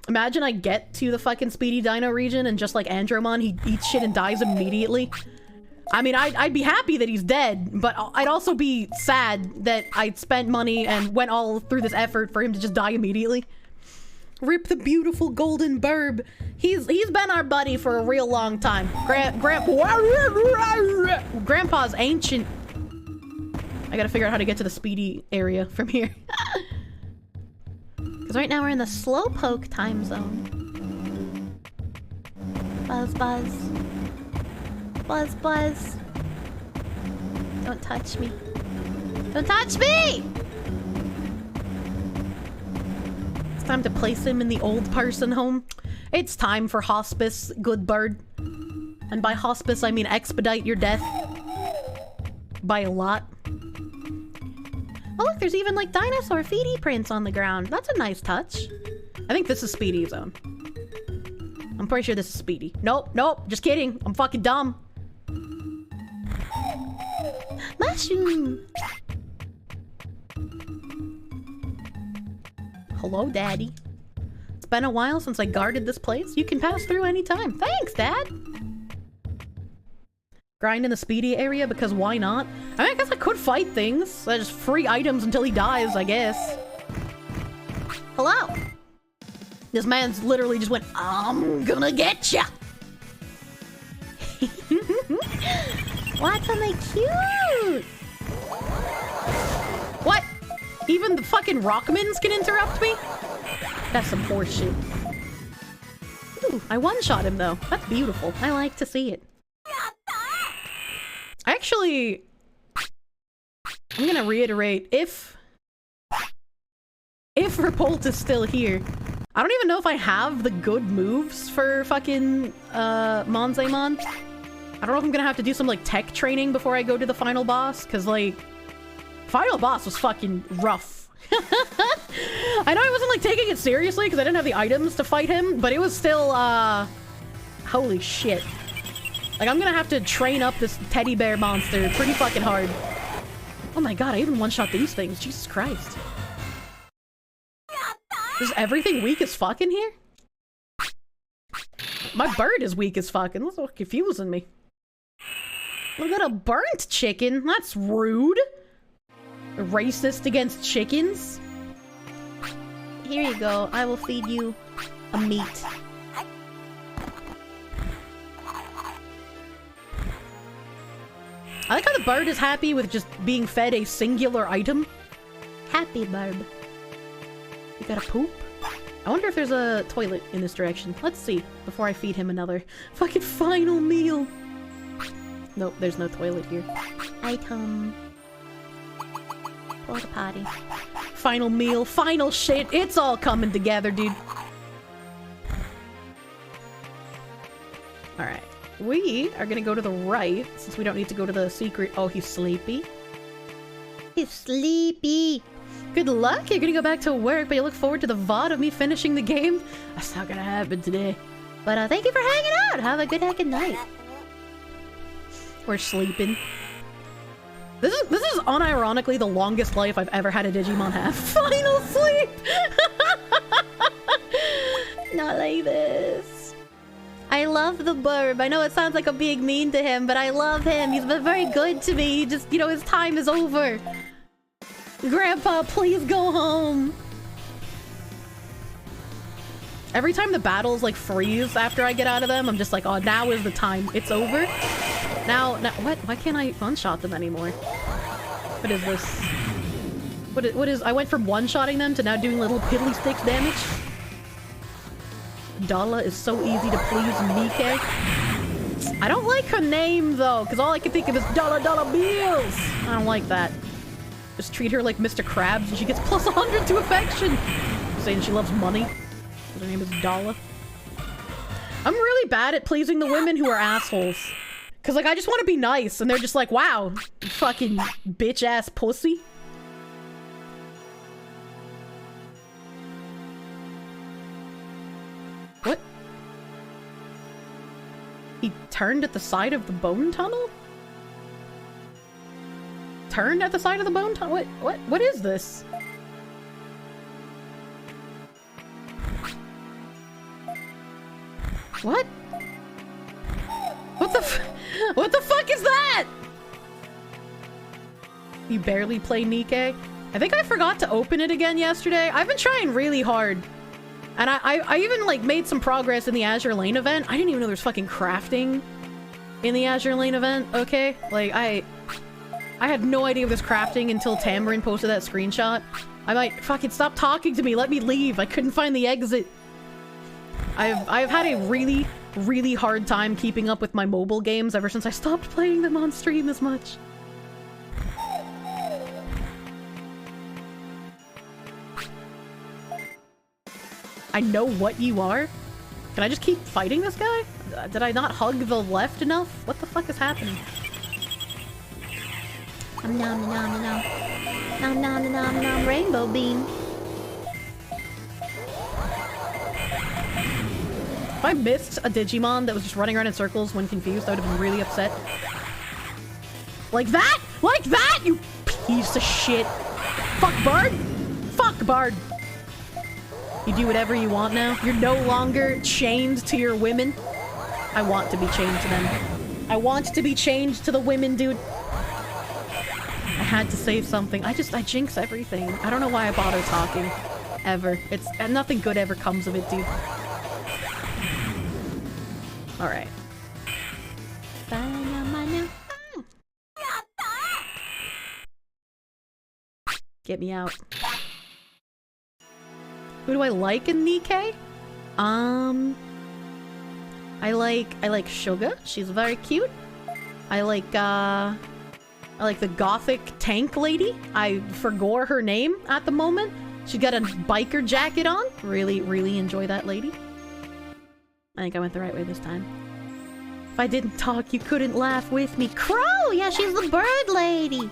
Imagine I get to the fucking Speedy Dino region and just like Andromon, he eats shit and dies immediately. I mean, I'd be happy that he's dead, but I'd also be sad that I'd spent money and went all through this effort for him to just die immediately. Rip the beautiful golden burb. He's been our buddy for a real long time. Grandpa's ancient. I gotta figure out how to get to the Speedy area from here. Because right now we're in the Slowpoke time zone. Buzz, buzz. Buzz, buzz. Don't touch me. Don't touch me! It's time to place him in the old person home. It's time for hospice, good bird. And by hospice, I mean expedite your death. By a lot. Oh look, there's even like dinosaur feety prints on the ground. That's a nice touch. I think this is Speedy Zone. I'm pretty sure this is Speedy. Nope, nope, just kidding. I'm fucking dumb. Mushroom! Hello, Daddy. It's been a while since I guarded this place. You can pass through anytime. Thanks, Dad! Grind in the Speedy area because why not? I mean, I guess I could fight things. Just free items until he dies, I guess. Hello! This man's literally just went, I'm gonna get ya! What am I cute? What? Even the fucking Rockmans can interrupt me? That's some horse shit. Ooh, I one-shot him though. That's beautiful. I like to see it. Actually, I'm gonna reiterate, if Repolt is still here, I don't even know if I have the good moves for fucking Manzemon. I don't know if I'm gonna have to do some like tech training before I go to the final boss, because like final boss was fucking rough. I know I wasn't like taking it seriously because I didn't have the items to fight him, but it was still holy shit. Like I'm gonna have to train up this teddy bear monster pretty fucking hard. Oh my god, I even one-shot these things. Jesus Christ. Is everything weak as fuck in here? My bird is weak as fuck, and that's so confusing me. Look at a burnt chicken. That's rude. Racist against chickens. Here you go. I will feed you a meat. I like how the bird is happy with just being fed a singular item. Happy bird. You gotta poop? I wonder if there's a toilet in this direction. Let's see, before I feed him another fucking final meal. Nope, there's no toilet here. Item. Porta potty. Final meal, final shit. It's all coming together, dude. Alright. We are gonna go to the right, since we don't need to go to the secret. Oh, he's sleepy. He's sleepy. Good luck. You're gonna go back to work, but you look forward to the VOD of me finishing the game. That's not gonna happen today. But thank you for hanging out. Have a good heckin' night. We're sleeping. This is unironically the longest life I've ever had a Digimon have. Final sleep! Not like this. I love the burb. I know it sounds like I'm being mean to him, but I love him. He's been very good to me. He just, you know, his time is over. Grandpa, please go home. Every time the battles like freeze after I get out of them, I'm just like, oh, now is the time. It's over. Now, what? Why can't I one-shot them anymore? What is this? What is? I went from one-shotting them to now doing little piddly sticks damage. Dala is so easy to please, Nike. I don't like her name though, because all I can think of is Dala Bills. I don't like that. Just treat her like Mr. Krabs and she gets plus 100 to affection. Saying she loves money. Her name is Dala. I'm really bad at pleasing the women who are assholes. Cause like I just want to be nice and they're just like, wow, fucking bitch ass pussy. What? He turned at the side of the bone tunnel? Turned at the side of the bone tunnel? What is this? What? What the fuck is that? You barely play Nikke? I think I forgot to open it again yesterday. I've been trying really hard. And I even like made some progress in the Azure Lane event. I didn't even know there's fucking crafting in the Azure Lane event, okay? Like I had no idea of this crafting until Tamarin posted that screenshot. I might fucking stop talking to me, let me leave. I couldn't find the exit. I've had a really hard time keeping up with my mobile games ever since I stopped playing them on stream as much. I know what you are. Can I just keep fighting this guy? Did I not hug the left enough? What the fuck is happening? Nom nom nom nom. Nom nom nom nom. Rainbow beam. If I missed a Digimon that was just running around in circles when confused, I would have been really upset. Like that? Like that, you piece of shit. Fuck Bard. Fuck Bard. You do whatever you want now. You're no longer chained to your women. I want to be chained to them. I want to be chained to the women, dude. I had to save something. I jinx everything. I don't know why I bother talking. Ever. Nothing good ever comes of it, dude. Alright. Get me out. Who do I like in Nikke? I like Suga. She's very cute. I like the gothic tank lady. I forgot her name at the moment. She got a biker jacket on. Really enjoy that lady. I think I went the right way this time. If I didn't talk, you couldn't laugh with me. Crow! Yeah, she's the bird lady.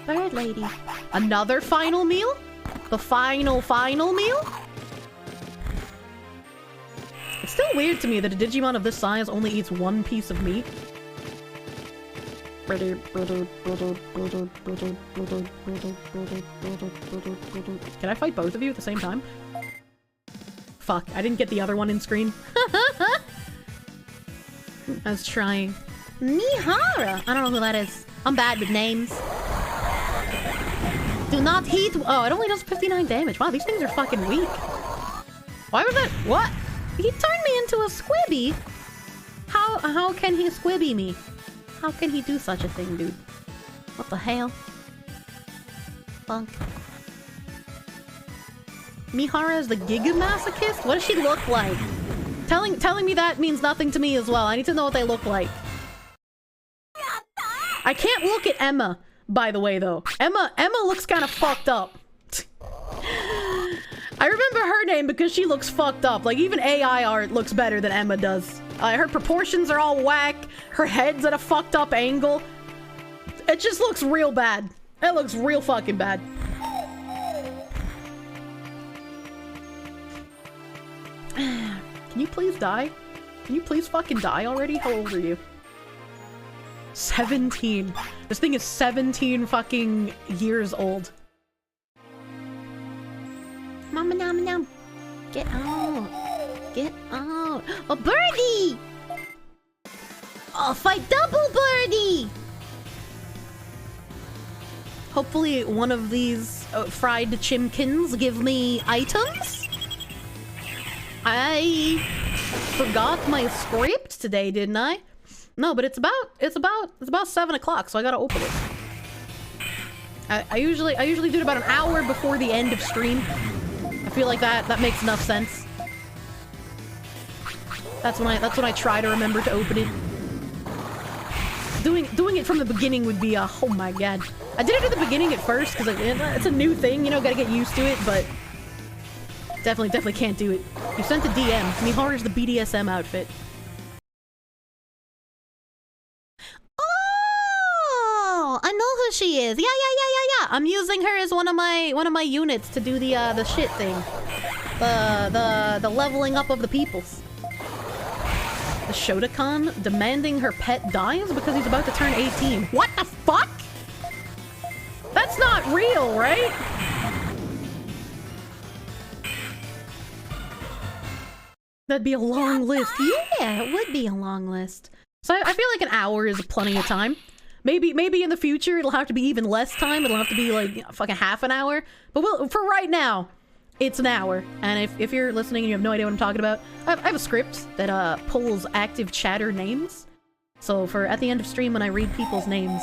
Bird lady. Another final meal? The final meal? It's still weird to me that a Digimon of this size only eats one piece of meat. Can I fight both of you at the same time? Fuck, I didn't get the other one in screen. I was trying. Mihara! I don't know who that is. I'm bad with names. Do not heat. Oh, it only does 59 damage. Wow, these things are fucking weak. Why was that? What? He turned me into a squibby? How can he squibby me? How can he do such a thing, dude? What the hell? Funk. Mihara is the Gigamasochist? What does she look like? Telling me that means nothing to me as well. I need to know what they look like. I can't look at Emma, by the way, though. Emma looks kind of fucked up. I remember her name because she looks fucked up. Like, even AI art looks better than Emma does. Her proportions are all whack. Her head's at a fucked up angle. It just looks real bad. It looks real fucking bad. Can you please die? Can you please fucking die already? How old are you? 17. This thing is 17 fucking years old. Mama nom nom. Get out. Get out. A birdie! I'll fight double birdie! Hopefully one of these fried chimkins give me items. I forgot my script today, didn't I? No, but it's about 7 o'clock, so I gotta open it. I usually do it about an hour before the end of stream. I feel like that makes enough sense. That's when I try to remember to open it. Doing it from the beginning would be oh my god. I did it at the beginning at first because it's a new thing, you know, gotta get used to it, but definitely can't do it. You sent a DM. Mihara's the BDSM outfit. Oh, I know who she is. Yeah. I'm using her as one of my units to do the shit thing. The leveling up of the peoples. The Shotokan demanding her pet dies because he's about to turn 18. What the fuck? That's not real, right? That'd be a long list. Yeah, it would be a long list. So I feel like an hour is plenty of time. Maybe in the future it'll have to be even less time. It'll have to be like fucking half an hour. But for right now, it's an hour. And if you're listening and you have no idea what I'm talking about, I have a script that pulls active chatter names. So at the end of stream when I read people's names,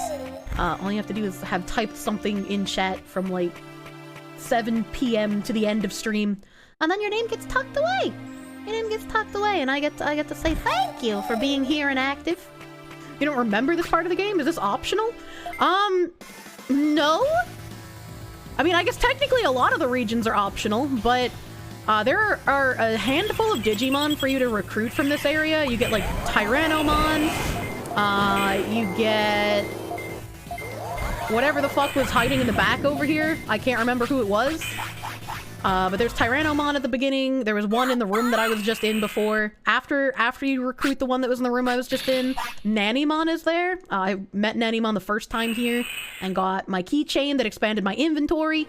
all you have to do is have typed something in chat from like 7 p.m. to the end of stream, and then your name gets tucked away. Your name gets tucked away, and I get to say thank you for being here and active. You don't remember this part of the game? Is this optional? No. I mean, I guess technically a lot of the regions are optional, but there are a handful of Digimon for you to recruit from this area. You get like Tyrannomon. You get whatever the fuck was hiding in the back over here. I can't remember who it was. But there's Tyrannomon at the beginning. There was one in the room that I was just in before. After you recruit the one that was in the room I was just in, Nannymon is there. I met Nannymon the first time here and got my keychain that expanded my inventory.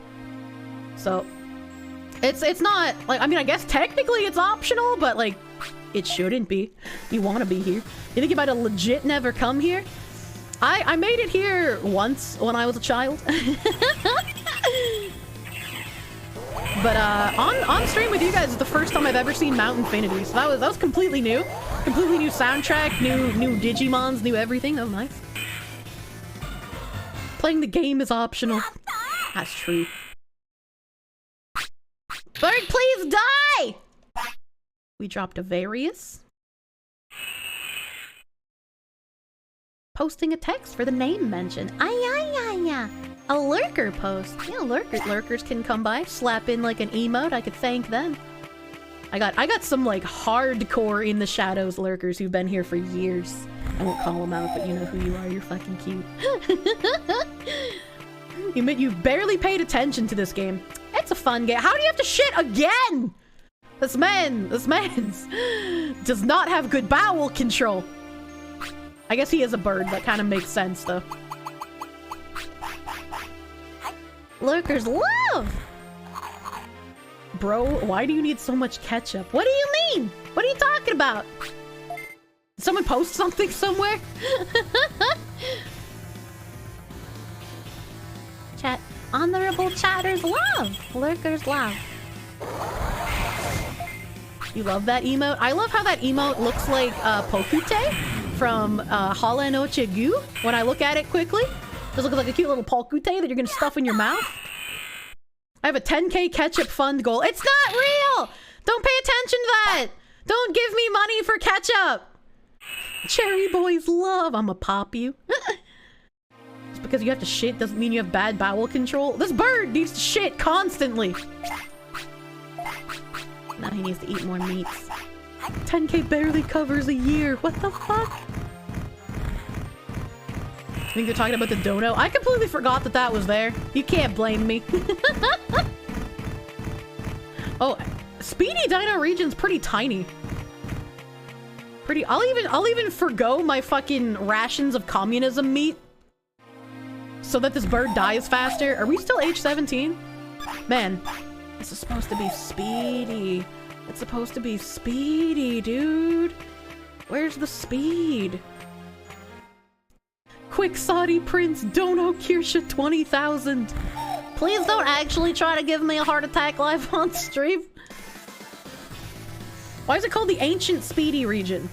So it's not like, I mean, I guess technically it's optional, but like it shouldn't be. You want to be here. You think you might have legit never come here? I made it here once when I was a child. But on stream with you guys is the first time I've ever seen Mount Infinity, so that was completely new. Completely new soundtrack, new Digimons, new everything. That was nice. Playing the game is optional. That's true. Bird, please die! We dropped a Various. Posting a text for the name mention. Yeah. A lurker post. Yeah, lurkers can come by, slap in like an emote. I could thank them. I got some like hardcore in the shadows lurkers who've been here for years. I won't call them out, but you know who you are. You're fucking cute. You've barely paid attention to this game. It's a fun game. How do you have to shit again? This man does not have good bowel control. I guess he is a bird. That kind of makes sense, though. Lurkers love! Bro, why do you need so much ketchup? What do you mean? What are you talking about? Did someone post something somewhere? Chat. Honorable chatters love. Lurkers love. You love that emote? I love how that emote looks like Pokute from Hala no Chegu. When I look at it quickly, it looks like a cute little Pokute that you're gonna stuff in your mouth. I have a 10k Ketchup Fund goal. It's not real! Don't pay attention to that! Don't give me money for ketchup! Cherry boys love. I'ma pop you. Just because you have to shit doesn't mean you have bad bowel control. This bird needs to shit constantly. Now he needs to eat more meats. 10k barely covers a year. What the fuck? I think they're talking about the dono. I completely forgot that that was there. You can't blame me. Oh, Speedy Dino region's pretty tiny. I'll even forgo my fucking rations of communism meat so that this bird dies faster. Are we still age 17? Man, this is supposed to be speedy. It's supposed to be speedy, dude. Where's the speed? Quick Saudi Prince, Dono Kirsche 20,000. Please don't actually try to give me a heart attack live on stream. Why is it called the Ancient Speedy region?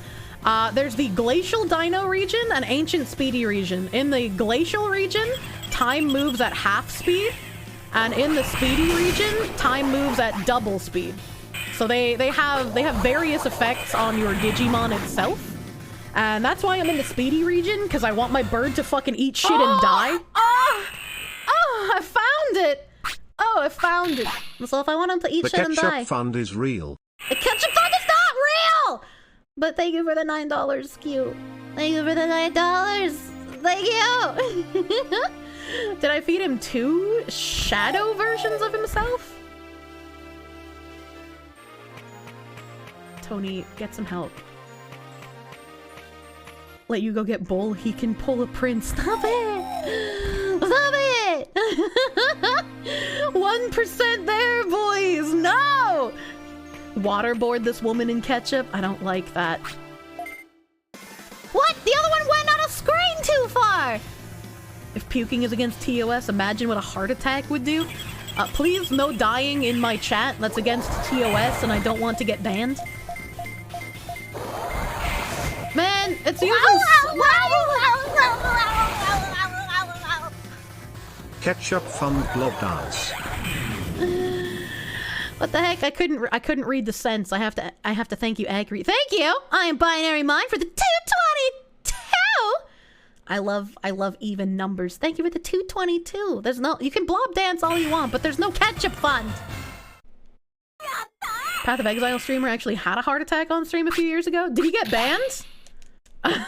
There's the Glacial Dino region and Ancient Speedy region. In the Glacial region, time moves at half speed. And in the Speedy region, time moves at double speed. So they have various effects on your Digimon itself. And that's why I'm in the Speedy region, because I want my bird to fucking eat shit and die. Oh, I found it! Oh, I found it. So if I want him to eat shit and die... The Ketchup Fund is real. The Ketchup Fund is not real! But thank you for the $9 SKU. Thank you for the $9. Thank you! Did I feed him 2 shadow versions of himself? Tony, get some help. Let you go get Bull, he can pull a prince. Stop it! Stop it! 1% there, boys! No! Waterboard this woman in ketchup? I don't like that. What? The other one went on a screen too far! If puking is against TOS, imagine what a heart attack would do. Please, no dying in my chat. That's against TOS and I don't want to get banned. Man, it's using... Ketchup Fund blob dance. What the heck? I couldn't read the sense. I have to thank you, Agri. Thank you. I am Binary Mind for the 222. I love even numbers. Thank you for the 222. There's no, you can blob dance all you want, but there's no Ketchup Fund. Path of Exile streamer actually had a heart attack on stream a few years ago. Did he get banned? I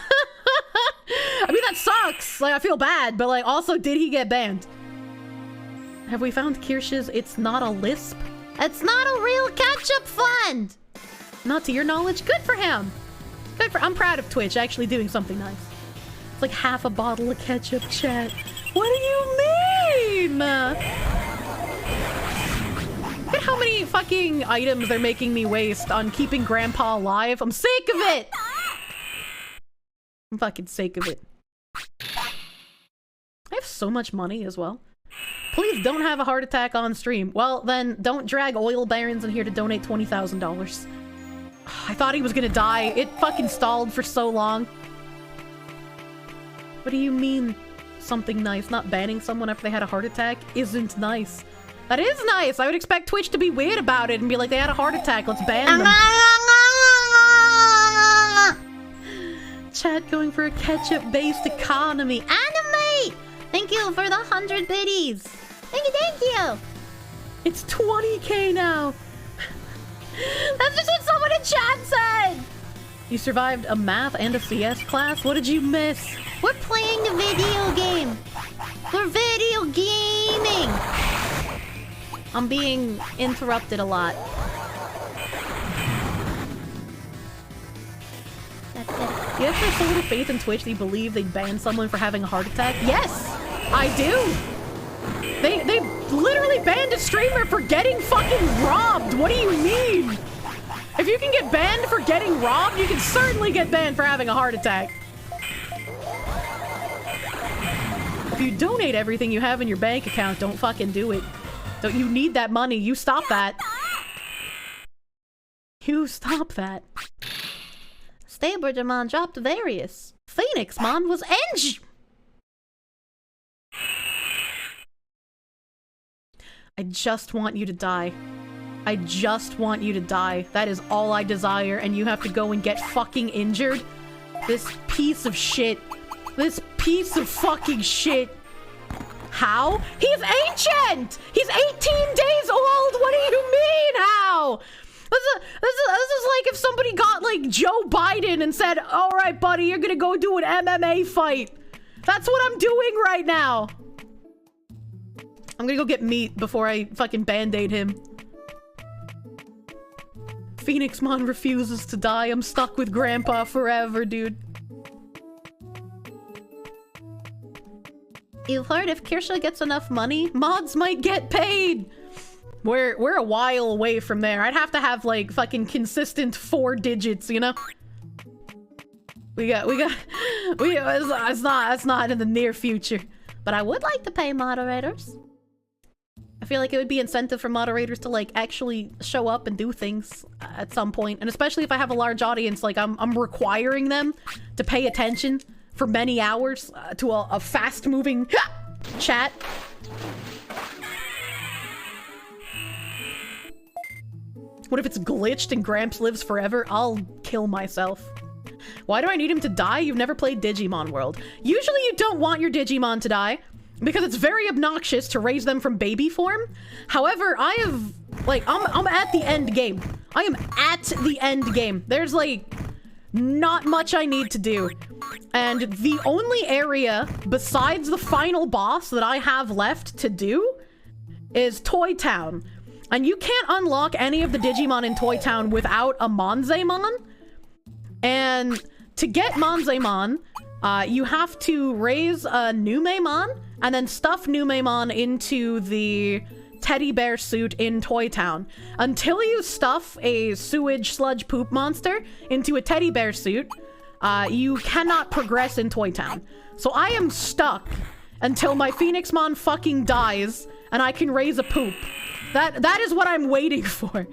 mean, that sucks. Like, I feel bad, but like, also, did he get banned? Have we found Kirsch's It's Not a Lisp? It's not a real Ketchup Fund! Not to your knowledge. Good for him. I'm proud of Twitch actually doing something nice. It's like half a bottle of ketchup, chat. What do you mean? Look at how many fucking items they're making me waste on keeping Grandpa alive. I'm sick of it! I'm fucking sick of it. I have so much money as well. Please don't have a heart attack on stream. Well, then don't drag oil barons in here to donate $20,000. I thought he was gonna die. It fucking stalled for so long. What do you mean, something nice? Not banning someone after they had a heart attack isn't nice. That is nice. I would expect Twitch to be weird about it and be like, they had a heart attack, let's ban them. Chat going for a ketchup-based economy. Anime! Thank you for the 100 biddies. Thank you. It's 20k now. That's just what someone in chat said. You survived a math and a CS class? What did you miss? We're playing a video game. We're video gaming. I'm being interrupted a lot. You actually have so little faith in Twitch that you believe they'd ban someone for having a heart attack? Yes, I do. They literally banned a streamer for getting fucking robbed. What do you mean? If you can get banned for getting robbed, you can certainly get banned for having a heart attack. If you donate everything you have in your bank account, don't fucking do it. Don't you need that money? You stop that. You stop that. Stabergermon dropped various. Phoenixmon was I just want you to die. I just want you to die. That is all I desire, and you have to go and get fucking injured? This piece of shit. This piece of fucking shit. How? He's ancient! He's 18 days old! What do you mean, how? This is like if somebody got, like, Joe Biden and said, alright, buddy, you're gonna go do an MMA fight. That's what I'm doing right now. I'm gonna go get meat before I fucking band-aid him. Phoenixmon refuses to die. I'm stuck with Grandpa forever, dude. You've heard if Kirsche gets enough money, mods might get paid. We're a while away from there. I'd have to have like fucking consistent 4 digits, you know? It's not in the near future. But I would like to pay moderators. I feel like it would be incentive for moderators to like actually show up and do things at some point. And especially if I have a large audience, like I'm requiring them to pay attention for many hours to a fast-moving chat. What if it's glitched and Gramps lives forever? I'll kill myself. Why do I need him to die? You've never played Digimon World. Usually you don't want your Digimon to die, because it's very obnoxious to raise them from baby form. However, I have, like, I'm at the end game. I am at the end game. There's, like, not much I need to do. And the only area besides the final boss that I have left to do is Toy Town. And you can't unlock any of the Digimon in Toy Town without a Monzaemon. And to get Monzaemon, you have to raise a Numemon and then stuff Numemon into the teddy bear suit in Toy Town. Until you stuff a sewage sludge poop monster into a teddy bear suit, you cannot progress in Toy Town. So I am stuck until my Phoenixmon fucking dies and I can raise a poop. That is what I'm waiting for.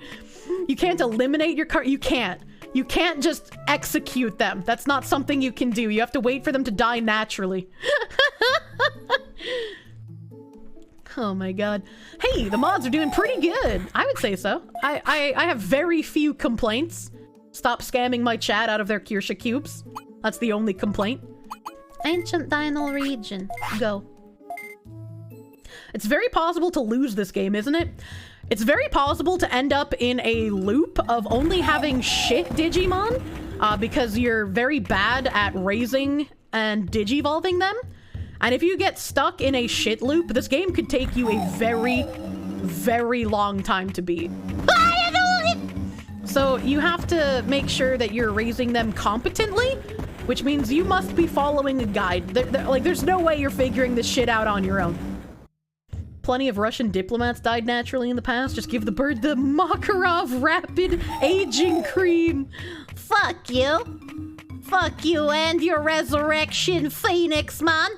You can't eliminate your car. You can't. You can't just execute them. That's not something you can do. You have to wait for them to die naturally. Oh my god. Hey, the mods are doing pretty good. I would say so. I have very few complaints. Stop scamming my chat out of their Kirsche cubes. That's the only complaint. Ancient Dino region. Go. It's very possible to lose this game, isn't it? It's very possible to end up in a loop of only having shit Digimon, because you're very bad at raising and digivolving them. And if you get stuck in a shit loop, this game could take you a very, very long time to beat. So you have to make sure that you're raising them competently, which means you must be following a guide. There's no way you're figuring this shit out on your own. Plenty of Russian diplomats died naturally in the past. Just give the bird the Makarov rapid aging cream. Fuck you. Fuck you and your resurrection, Phoenixmon.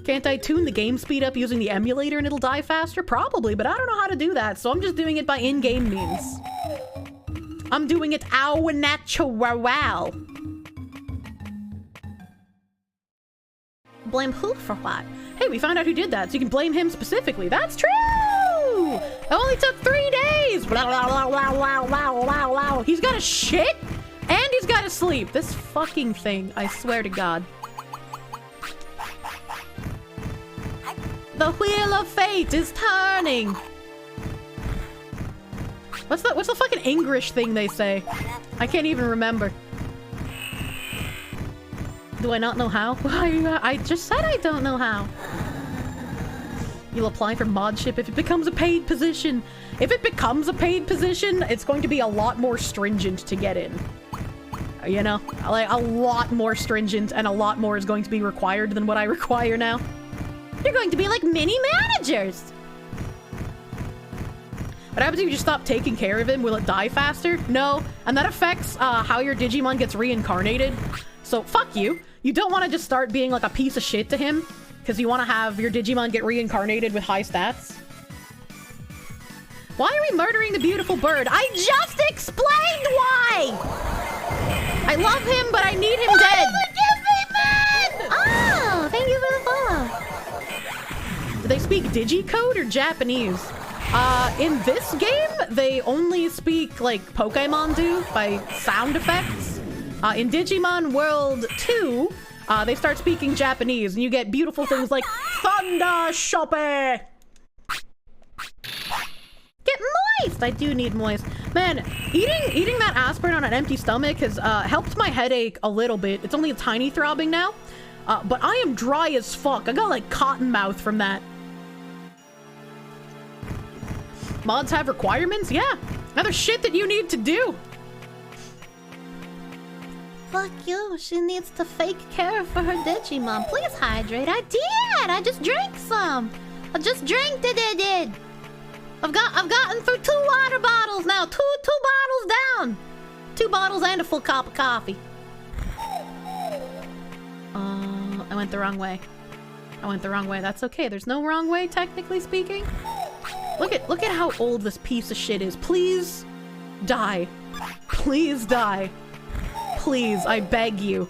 Can't I tune the game speed up using the emulator and it'll die faster? Probably, but I don't know how to do that, so I'm just doing it by in-game means. I'm doing it au natural. Blame who for what? Hey, we found out who did that, so you can blame him specifically. That's true! It only took 3 days! He's got to shit, and he's got to sleep. This fucking thing, I swear to God. The wheel of fate is turning! What's the fucking English thing they say? I can't even remember. Do I not know how? I just said I don't know how. You'll apply for modship if it becomes a paid position. If it becomes a paid position, it's going to be a lot more stringent to get in. You know? Like, a lot more stringent, and a lot more is going to be required than what I require now. You're going to be like mini managers! What happens if you just stop taking care of him? Will it die faster? No. And that affects how your Digimon gets reincarnated. So, fuck you. You don't want to just start being like a piece of shit to him, because you want to have your Digimon get reincarnated with high stats. Why are we murdering the beautiful bird? I just explained why! I love him, but I need him dead. Oh, thank you for the follow. Do they speak Digicode or Japanese? In this game, they only speak like Pokemon do by sound effects. In Digimon World 2, they start speaking Japanese, and you get beautiful things like Thunder Shoppe. Get moist! I do need moist. Man, eating that aspirin on an empty stomach has helped my headache a little bit. It's only a tiny throbbing now. But I am dry as fuck. I got like cotton mouth from that. Mods have requirements? Yeah. Other shit that you need to do. Fuck you. She needs to fake care for her Digimon. Please hydrate. I did. I just drank some. I just drank it. I've gotten through 2 water bottles now. Two bottles down. 2 bottles and a full cup of coffee. I went the wrong way. That's okay. There's no wrong way, technically speaking. Look at how old this piece of shit is. Please die. Please die. Please, I beg you.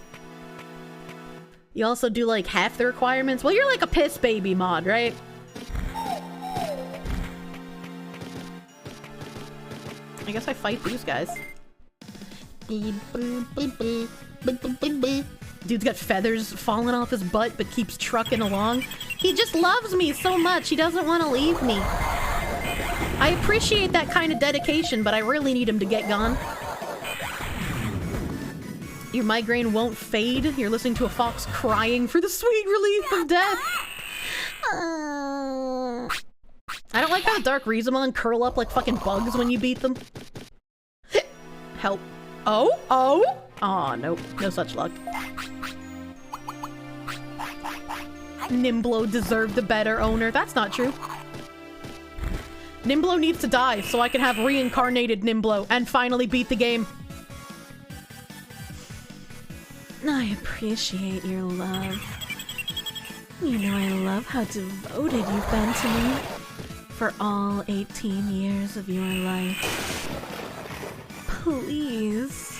You also do like half the requirements. Well, you're like a piss baby mod, right? I guess I fight these guys. Dude's got feathers falling off his butt but keeps trucking along. He just loves me so much, he doesn't want to leave me. I appreciate that kind of dedication, but I really need him to get gone. Your migraine won't fade. You're listening to a fox crying for the sweet relief of death. I don't like how the Dark Rizamon curl up like fucking bugs when you beat them. Help. Oh? Aw, nope. No such luck. Nimblo deserved a better owner. That's not true. Nimblo needs to die so I can have reincarnated Nimblo and finally beat the game. I appreciate your love. You know I love how devoted you've been to me for all 18 years of your life. Please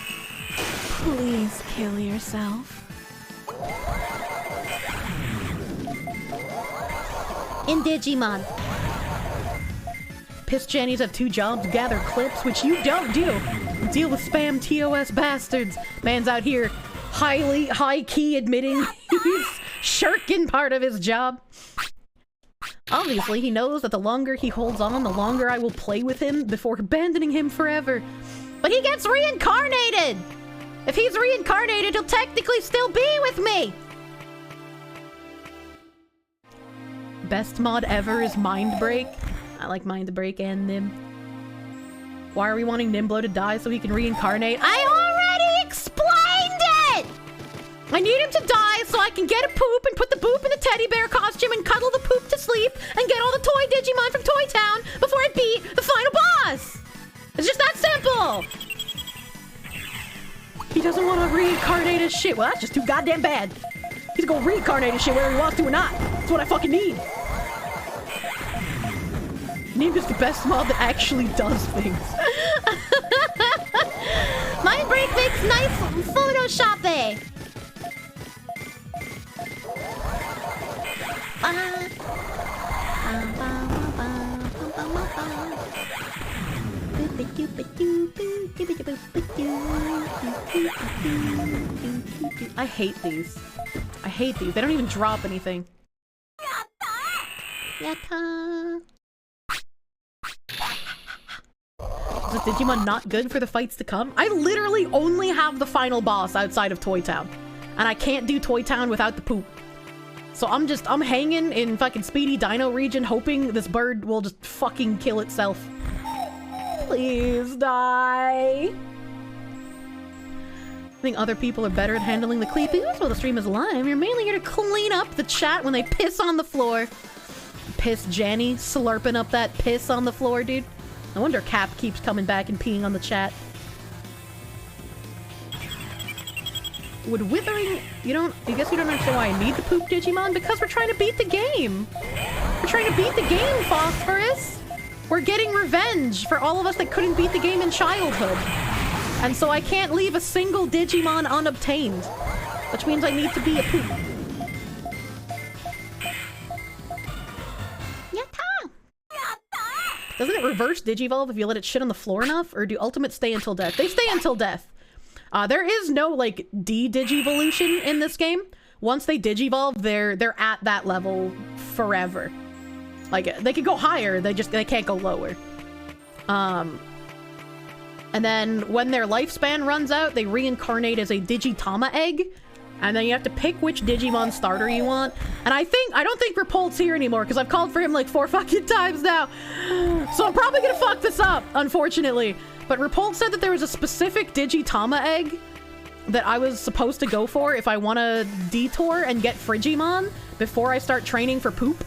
kill yourself. In Digimon. Piss Jannies have 2 jobs, gather clips, which you don't do. Deal with spam TOS bastards. Man's out here high-key admitting he's shirking part of his job. Obviously, he knows that the longer he holds on, the longer I will play with him before abandoning him forever. But he gets reincarnated! If he's reincarnated, he'll technically still be with me! Best mod ever is Mind Break. I like Mind Break and Nim. Why are we wanting Nimblo to die so he can reincarnate? I already explained it! I need him to die so I can get a poop and put the poop in the teddy bear costume and cuddle the poop to sleep and get all the toy Digimon from Toy Town before I beat the final boss! It's just that simple! He doesn't want to reincarnate his shit. Well, that's just too goddamn bad. He's gonna reincarnate his shit whether he wants to or not. That's what I fucking need. Nim is the best mod that actually does things. Mind Break makes nice photoshopping. I hate these. They don't even drop anything. Yatta. Is this Digimon not good for the fights to come? I literally only have the final boss outside of Toy Town. And I can't do Toy Town without the poop. So I'm hanging in fucking Speedy Dino region hoping this bird will just fucking kill itself. Please die. I think other people are better at handling the creepies while the stream is live. You're mainly here to clean up the chat when they piss on the floor. Piss Janny slurping up that piss on the floor, dude. No wonder Cap keeps coming back and peeing on the chat. Would withering... I guess you don't understand why I need the poop Digimon? Because we're trying to beat the game. We're trying to beat the game, Phosphorus. We're getting revenge for all of us that couldn't beat the game in childhood. And so I can't leave a single Digimon unobtained. Which means I need to be a poop. Doesn't it reverse Digivolve if you let it shit on the floor enough? Or do ultimates stay until death? They stay until death. There is no, like, de-Digivolution in this game. Once they Digivolve, they're at that level forever. Like, they could go higher, they can't go lower. And then when their lifespan runs out, they reincarnate as a Digitama egg. And then you have to pick which Digimon starter you want. And I don't think Repult's here anymore, because I've called for him like 4 fucking times now. So I'm probably gonna fuck this up, unfortunately. But Repult said that there was a specific Digitama egg that I was supposed to go for if I want to detour and get Frigimon before I start training for poop.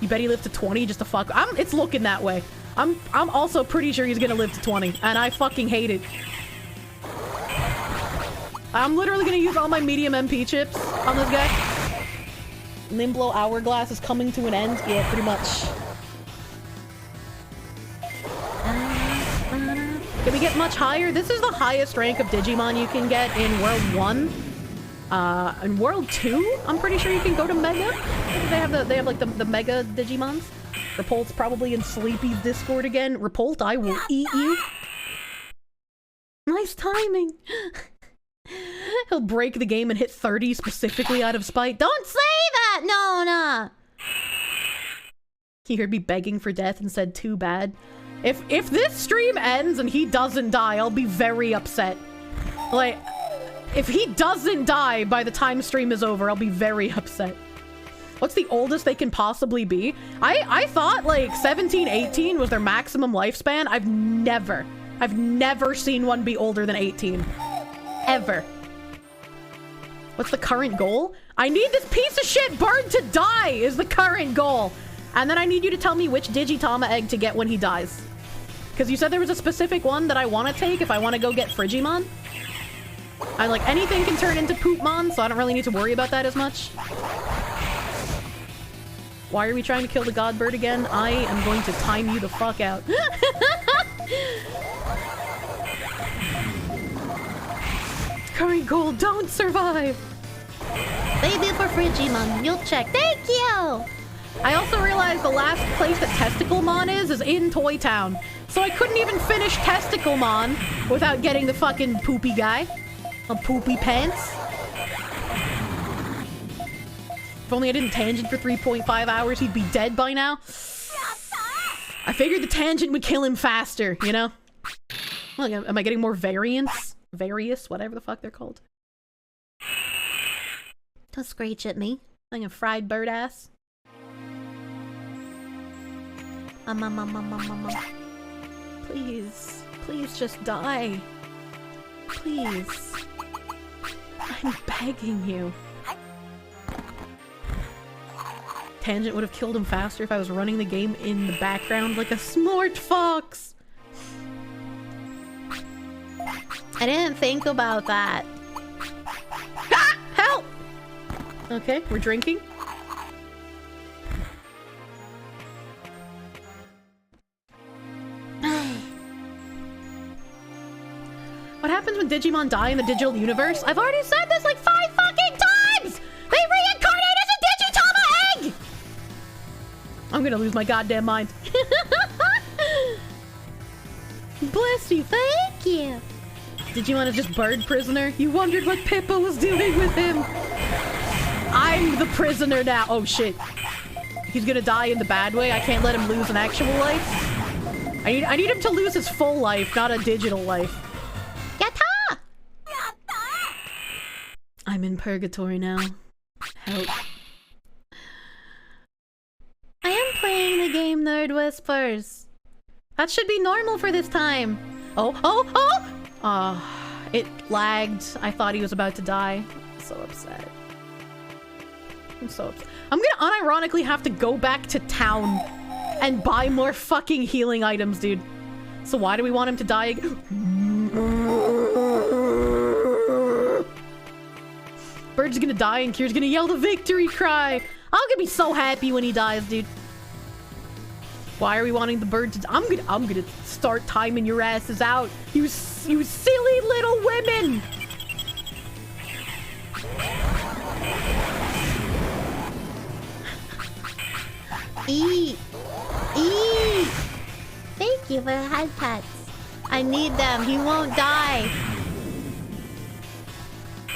You bet he lived to 20 just to fuck. It's looking that way. I'm also pretty sure he's gonna live to 20, and I fucking hate it. I'm literally gonna use all my medium MP chips on this guy. Nimblo Hourglass is coming to an end. Yeah, pretty much. Can we get much higher? This is the highest rank of Digimon you can get in World 1. In World 2, I'm pretty sure you can go to Mega. They have like the Mega Digimons. Repult's probably in Sleepy's Discord again. Repult, I will eat you. Nice timing. He'll break the game and hit 30 specifically out of spite. Don't say that, Nona! He heard me begging for death and said, too bad. If this stream ends and he doesn't die, I'll be very upset. Like, if he doesn't die by the time stream is over, I'll be very upset. What's the oldest they can possibly be? I thought like 17, 18 was their maximum lifespan. I've never seen one be older than 18. Ever. What's the current goal? I need this piece of shit bird to die is the current goal. And then I need you to tell me which Digitama egg to get when he dies. Because you said there was a specific one that I want to take if I want to go get Frigimon. Like, anything can turn into Poopmon, so I don't really need to worry about that as much. Why are we trying to kill the god bird again? I am going to time you the fuck out. Current goal, don't survive. Baby for Frigimon, you'll check. Thank you! I also realized the last place that Testiclemon is in Toy Town. So I couldn't even finish Testiclemon without getting the fucking poopy guy. A poopy pants. If only I didn't tangent for 3.5 hours, he'd be dead by now. I figured the tangent would kill him faster, you know? Look, am I getting more variants? Various, whatever the fuck they're called. Don't screech at me. Like a fried bird ass. Please. Please just die. Please. I'm begging you. Tangent would have killed him faster if I was running the game in the background like a smart fox. I didn't think about that. Ah! Help! Okay, we're drinking. What happens when Digimon die in the digital universe? I've already said this like 5 fucking times! They reincarnate as a Digitama egg! I'm gonna lose my goddamn mind. Bless you, thank you. Digimon is just bird prisoner. You wondered what Pippa was doing with him. I'm the prisoner now. Oh shit. He's gonna die in the bad way. I can't let him lose an actual life. I need him to lose his full life, not a digital life. Yatta! I'm in purgatory now. Help. I am playing the game Nerd Whispers. That should be normal for this time. Oh! It lagged. I thought he was about to die. I'm so upset. I'm so upset. I'm gonna unironically have to go back to town and buy more fucking healing items, dude. So why do we want him to die again? Bird's gonna die and Kier's gonna yell the victory cry. I'm gonna be so happy when he dies, dude. Why are we wanting the bird to... I'm gonna start timing your asses out. You silly little women! Eat! Eat! Thank you for the head pets. I need them. He won't die.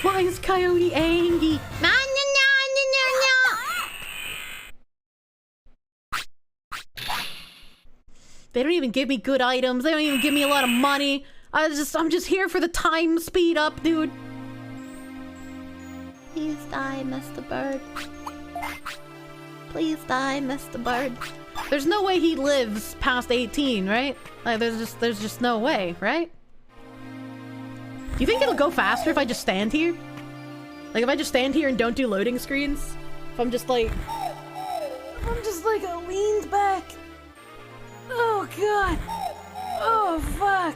Why is Coyote angry? No, no, no, no, no. They don't even give me good items. They don't even give me a lot of money. I'm just here for the time speed up, dude. Please die, Mr. Bird. Please die, Mr. Bird. There's no way he lives past 18, right? Like, there's just no way, right? Do you think it'll go faster if I just stand here? Like, if I just stand here and don't do loading screens? If I'm just like leaned back. Oh, God. Oh, fuck.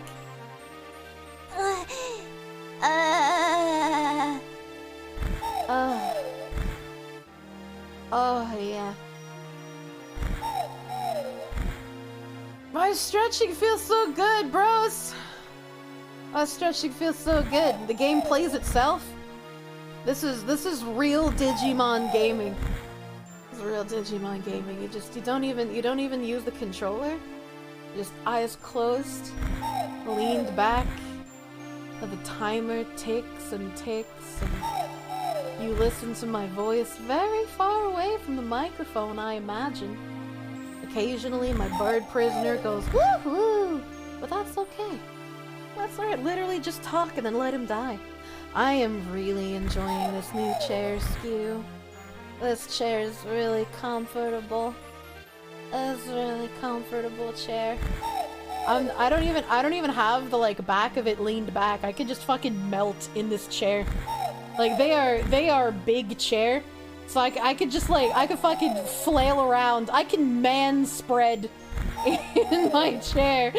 Oh, yeah. My stretching feels so good, bros. My stretching feels so good. The game plays itself. This is real Digimon gaming. This is real Digimon gaming. You don't even use the controller. Just eyes closed, leaned back. The timer ticks and ticks, and you listen to my voice very far away from the microphone, I imagine. Occasionally, my bird prisoner goes woohoo, but that's okay. That's alright. Literally, just talk and then let him die. I am really enjoying this new chair skew. This chair is really comfortable. It's a really comfortable chair. I don't even have the like back of it leaned back. I could just fucking melt in this chair. Like they are big chair. So I could just like, I could fucking flail around. I can man spread in my chair.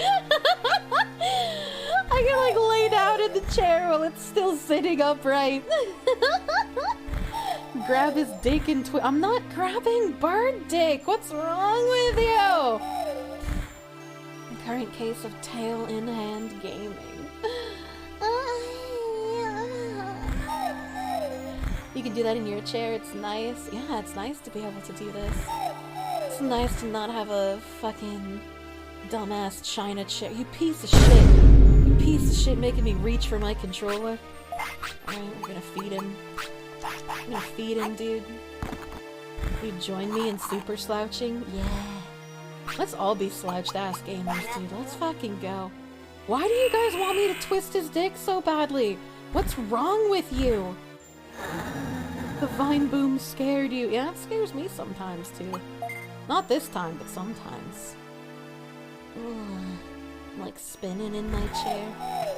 I can like lay down in the chair while it's still sitting upright. Grab his dick and I'm not grabbing bird dick. What's wrong with you? Current case of tail in hand gaming. You can do that in your chair, it's nice. Yeah, it's nice to be able to do this. It's nice to not have a fucking dumbass China chair. You piece of shit. You piece of shit making me reach for my controller. Alright, we're gonna feed him. I'm gonna feed him, dude. You join me in super slouching? Yeah. Let's all be slouched ass gamers, dude. Let's fucking go. Why do you guys want me to twist his dick so badly? What's wrong with you? The vine boom scared you. Yeah, it scares me sometimes too. Not this time, but sometimes. I'm like spinning in my chair.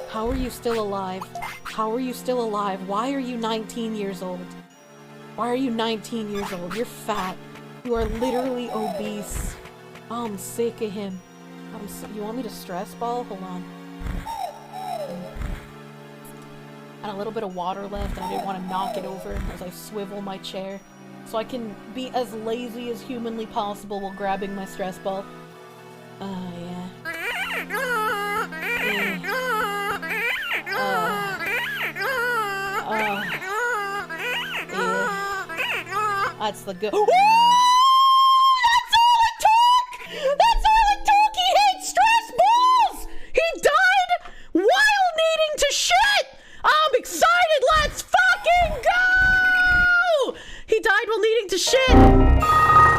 How are you still alive? How are you still alive? Why are you 19 years old? Why are you 19 years old? You're fat. You are literally obese. Oh, I'm sick of him. You want me to stress ball? Hold on. I had a little bit of water left and I didn't want to knock it over as I swivel my chair. So I can be as lazy as humanly possible while grabbing my stress ball. Yeah. Yeah. That's the good. That's all it took! That's all it took! He hates stress balls! He died while needing to shit! I'm excited! Let's fucking go! He died while needing to shit!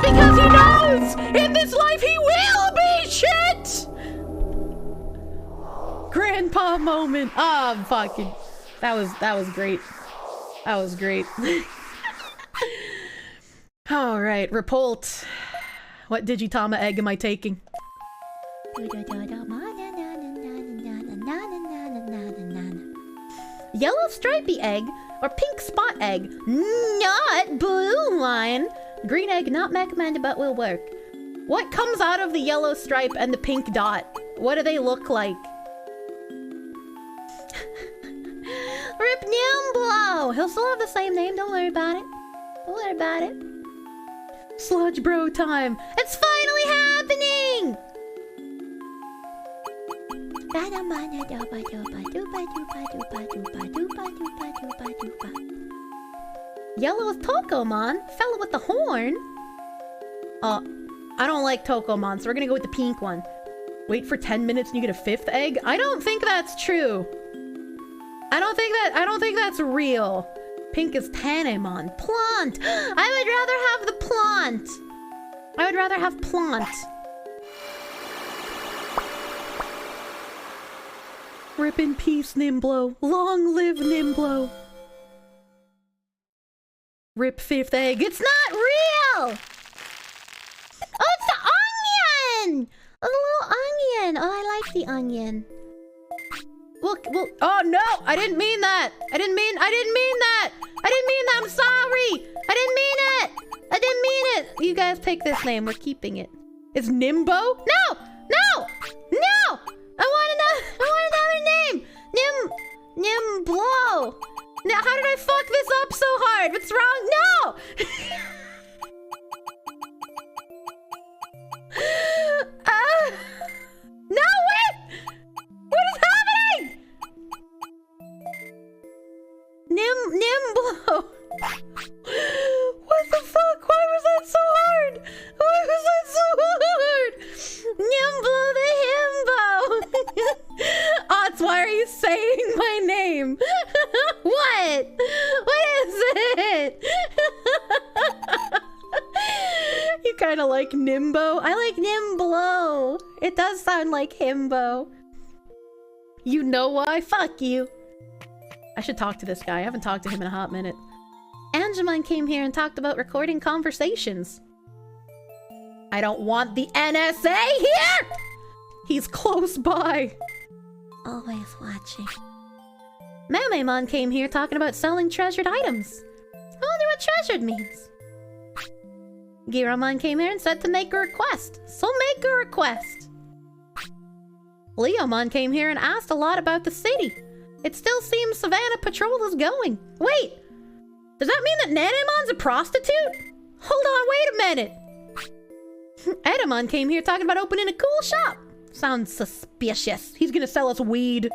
Because he knows! In this life he will be shit! Grandpa moment. I'm fucking... That was great. That was great. Alright, report. What Digitama egg am I taking? Yellow stripy egg or pink spot egg? Not blue one. Green egg not recommended but will work. What comes out of the yellow stripe and the pink dot? What do they look like? Rip Nimblo! He'll still have the same name, don't worry about it. Don't worry about it. Sludge bro time! It's finally happening! Yellow is Tokomon, fella with the horn. I don't like Tokomon, so we're gonna go with the pink one. Wait for 10 minutes and you get a 5th egg? I don't think that's true. I don't think that's real. Pink is Tanemon. Plant! I would rather have the plant. I would rather have plant. Rip in peace, Nimblo. Long live Nimblo. Rip 5th egg. It's not real! Oh, it's the onion! Oh, the little onion. Oh, I like the onion. Look, oh no! I didn't mean that! I didn't mean that! I'm sorry! I didn't mean it! I didn't mean it! You guys pick this name, we're keeping it. It's Nimbo? No! No! No! I want another name! Nimblo! Now, how did I fuck this up so hard? What's wrong? No! No, wait! What is happening? Nimblo. What the fuck? Why was that so hard? Why was that so hard? Nimblo the himbo. Odds, why are you saying my name? What? What is it? You kind of like Nimbo? I like Nimblo. It does sound like himbo. You know why? Fuck you. I should talk to this guy. I haven't talked to him in a hot minute. Angemon came here and talked about recording conversations. I don't want the NSA here! He's close by. Always watching. Mamemon came here talking about selling treasured items. I wonder what treasured means. Giromon came here and said to make a request. So make a request. Leomon came here and asked a lot about the city. It still seems Savannah Patrol is going. Wait! Does that mean that Nanemon's a prostitute? Hold on, wait a minute! Edamon came here talking about opening a cool shop. Sounds suspicious. He's gonna sell us weed.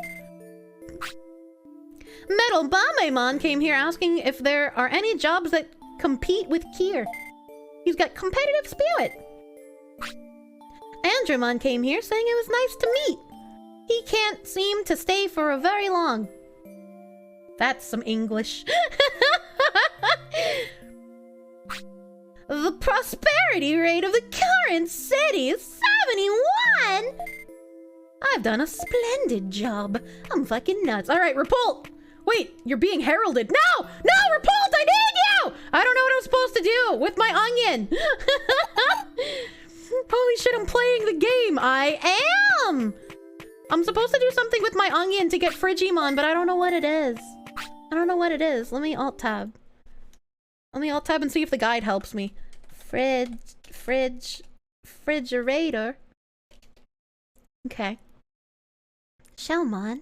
Metal Bamemon came here asking if there are any jobs that compete with Kier. He's got competitive spirit. Andromon came here saying it was nice to meet. He can't seem to stay for a very long. That's some English. The prosperity rate of the current city is 71! I've done a splendid job. I'm fucking nuts. Alright, Repult! Wait, you're being heralded. No! No, Repult, I need you! I don't know what I'm supposed to do with my onion. Holy shit, I'm playing the game. I am! I'm supposed to do something with my onion to get Frigimon, but I don't know what it is. I don't know what it is. Let me alt-tab. Let me alt-tab and see if the guide helps me. Refrigerator. Okay. Shellmon.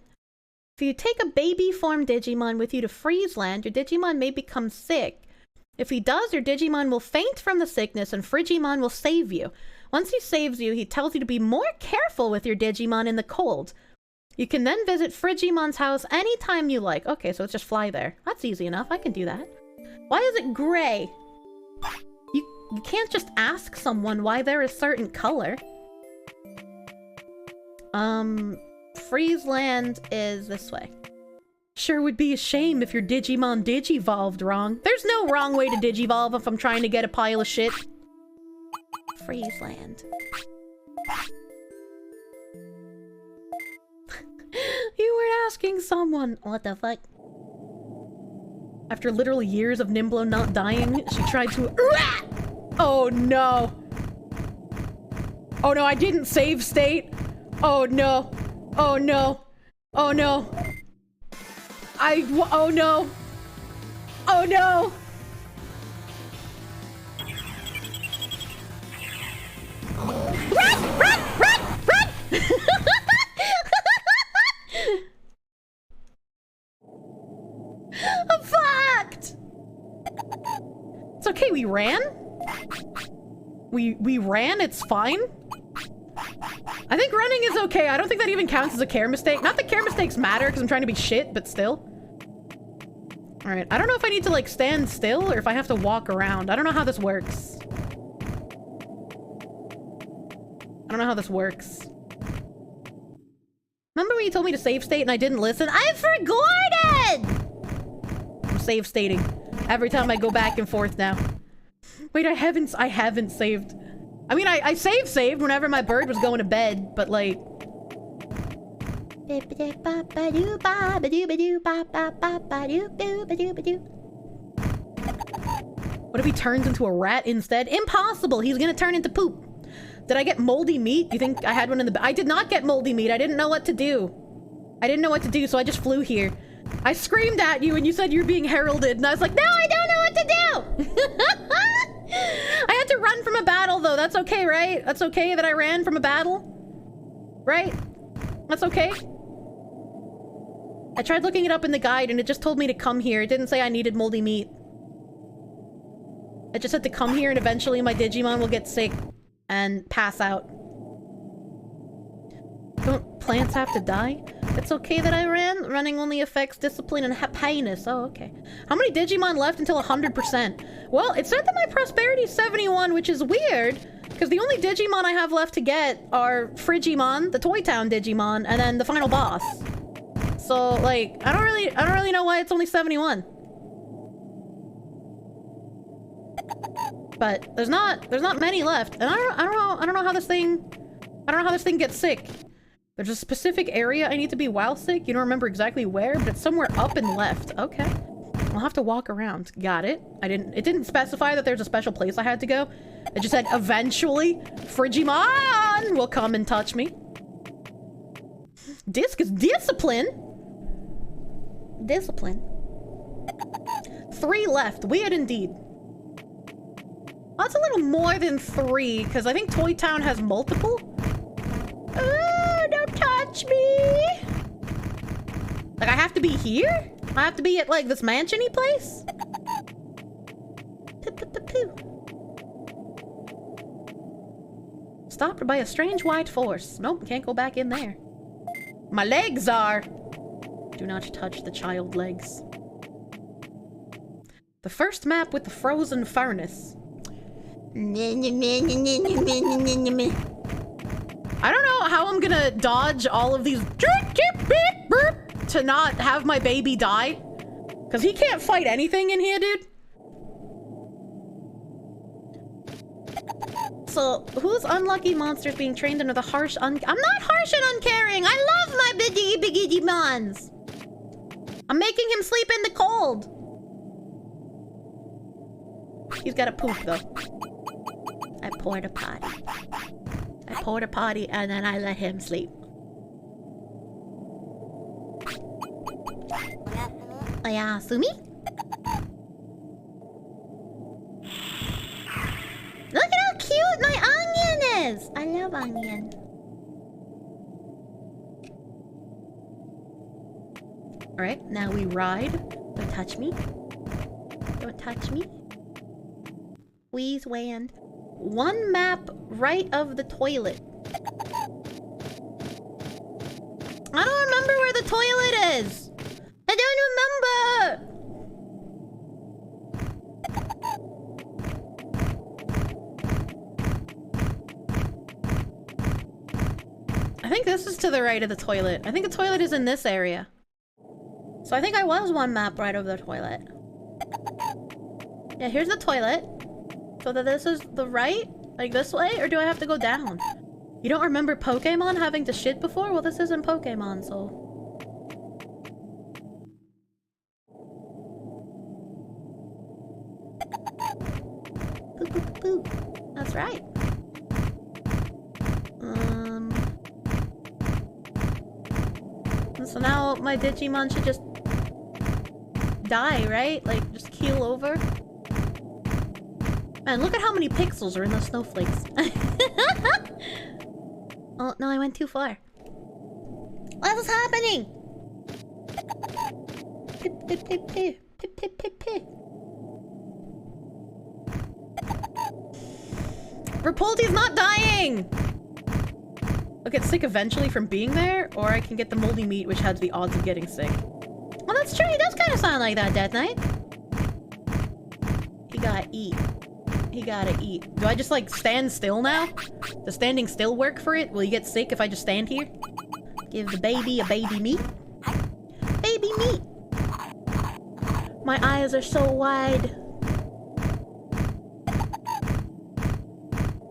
If you take a baby form Digimon with you to Freezeland, your Digimon may become sick. If he does, your Digimon will faint from the sickness and Frigimon will save you. Once he saves you, he tells you to be more careful with your Digimon in the cold. You can then visit Frigimon's house anytime you like. Okay, so it's just fly there. That's easy enough. I can do that. Why is it gray? You can't just ask someone why they're a certain color. Freezeland is this way. Sure would be a shame if your Digimon digivolved wrong. There's no wrong way to digivolve if I'm trying to get a pile of shit. Freezeland. You were asking someone. What the fuck? After literally years of Nimblo not dying, she tried to... Oh no! Oh no, I didn't save state! Oh no! Oh no! Oh no! Oh no! Oh no! Run! Run! Run! Run! I'm fucked! It's okay, we ran? We ran, it's fine? I think running is okay. I don't think that even counts as a care mistake. Not that care mistakes matter because I'm trying to be shit, but still. Alright, I don't know if I need to like stand still or if I have to walk around. I don't know how this works. I don't know how this works. Remember when you told me to save state and I didn't listen? I forgot it! I'm save stating every time I go back and forth now. Wait, I haven't saved. I mean, I saved whenever my bird was going to bed, but like... What if he turns into a rat instead? Impossible! He's gonna turn into poop. Did I get moldy meat? You think I had one in the... I did not get moldy meat. I didn't know what to do. I didn't know what to do, so I just flew here. I screamed at you and you said you're being heralded, and I was like, no, I don't know what to do! I had to run from a battle, though. That's okay, right? That's okay that I ran from a battle? Right? That's okay? I tried looking it up in the guide, and it just told me to come here. It didn't say I needed moldy meat. It just said to come here, and eventually my Digimon will get sick and pass out. Don't plants have to die? It's okay that I ran? Running only affects discipline and happiness. Oh, okay. How many Digimon left until 100%? Well, it said that my prosperity is 71, which is weird, because the only Digimon I have left to get are Frigimon, the Toy Town Digimon, and then the final boss. So, like, I don't really know why it's only 71. But there's not many left, and I don't know how this thing gets sick. There's a specific area I need to be while sick. You don't remember exactly where, but it's somewhere up and left. Okay. I'll have to walk around. Got it. It didn't specify that there's a special place I had to go. It just said eventually Frigimon will come and touch me. Disc is discipline. Discipline. 3 left. Weird indeed. Well, that's a little more than 3, because I think Toy Town has multiple. Don't touch me! Like, I have to be here? I have to be at, like, this mansion-y place? Stopped by a strange white force. Nope, can't go back in there. My legs are... Do not touch the child legs. The first map with the frozen furnace. I don't know how I'm gonna dodge all of these to not have my baby die. Because he can't fight anything in here, dude. So, who's unlucky monsters being trained under the harsh I'm not harsh and uncaring! I love my biggie demons! I'm making him sleep in the cold! He's got a poop, though. I poured a potty. I poured a potty and then I let him sleep. Oyasumi? Look at how cute my onion is! I love onion. Alright, now we ride. Don't touch me. Don't touch me. Please land. 1 map right of the toilet. I don't remember where the toilet is. I don't remember. I think this is to the right of the toilet. I think the toilet is in this area. So I think I was 1 map right of the toilet. Yeah, here's the toilet. So that this is the right? Like this way? Or do I have to go down? You don't remember Pokemon having to shit before? Well, this isn't Pokemon, so... Boop, boop, boop. That's right. So now my Digimon should just... die, right? Like, just keel over? Man, look at how many pixels are in those snowflakes. Oh, no, I went too far. What was happening? Pip, pip, pip, pip. Pip, pip, pip, pip. Rapolti's not dying! I'll get sick eventually from being there, or I can get the moldy meat, which has the odds of getting sick. Well, that's true. He does kind of sound like that, Death Knight. He gotta eat. He gotta eat. Do I just, like, stand still now? Does standing still work for it? Will he get sick if I just stand here? Give the baby a baby meat. Baby meat! My eyes are so wide.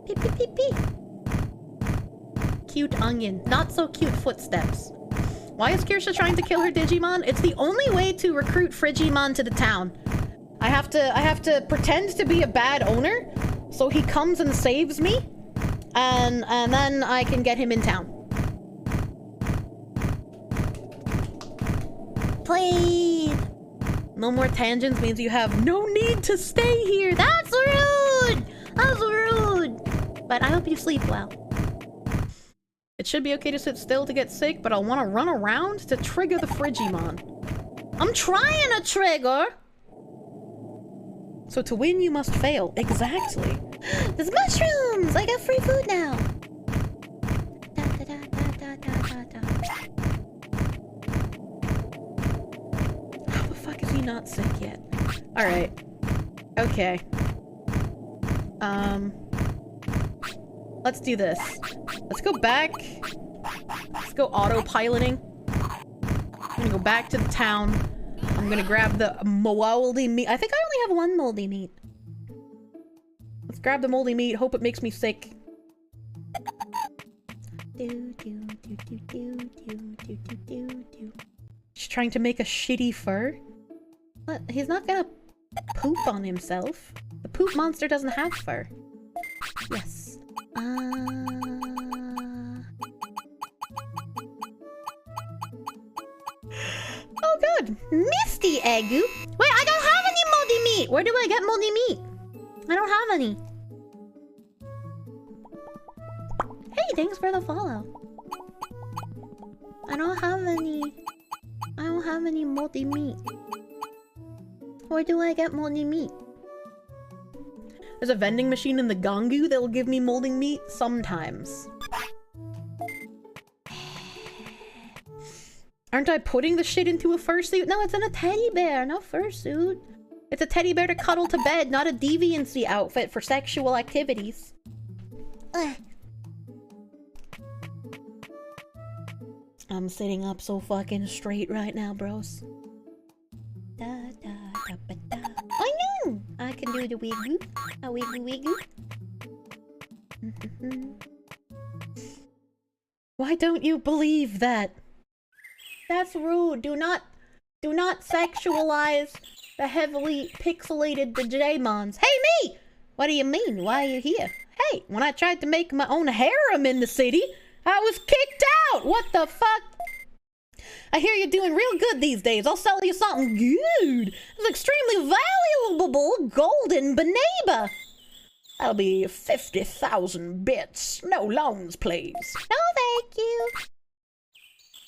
Pee pee pee pee. Cute onion. Not so cute footsteps. Why is Kirsche trying to kill her Digimon? It's the only way to recruit Frigimon to the town. I have to pretend to be a bad owner, so he comes and saves me, and then I can get him in town. Please. No more tangents means you have no need to stay here. That's rude! That's rude! But I hope you sleep well. It should be okay to sit still to get sick, but I'll want to run around to trigger the Frigimon. I'm trying to trigger! So to win, you must fail. Exactly. There's mushrooms! I got free food now! How the fuck is he not sick yet? Alright. Okay. Let's do this. Let's go back. Let's go autopiloting. I'm gonna go back to the town. I'm gonna grab the moldy meat. I think I only have one moldy meat. Let's grab the moldy meat. Hope it makes me sick. She's trying to make a shitty fur. What? He's not gonna poop on himself. The poop monster doesn't have fur. Yes. Oh god, Misty Egu. Wait, I don't have any moldy meat. Where do I get moldy meat? I don't have any. Hey, thanks for the follow. I don't have any moldy meat. Where do I get moldy meat? There's a vending machine in the Gangu that will give me moldy meat sometimes. Aren't I putting the shit into a fursuit? No, it's in a teddy bear, no fursuit. It's a teddy bear to cuddle to bed, not a deviancy outfit for sexual activities. Ugh. I'm sitting up so fucking straight right now, bros. Oh no! I can do the wiggle. A wiggle wiggle. Why don't you believe that? That's rude. Do not sexualize the heavily pixelated Digimons. Hey, me! What do you mean? Why are you here? Hey, when I tried to make my own harem in the city, I was kicked out! What the fuck? I hear you're doing real good these days. I'll sell you something good. It's extremely valuable golden banana. That'll be 50,000 bits. No loans, please. No, thank you.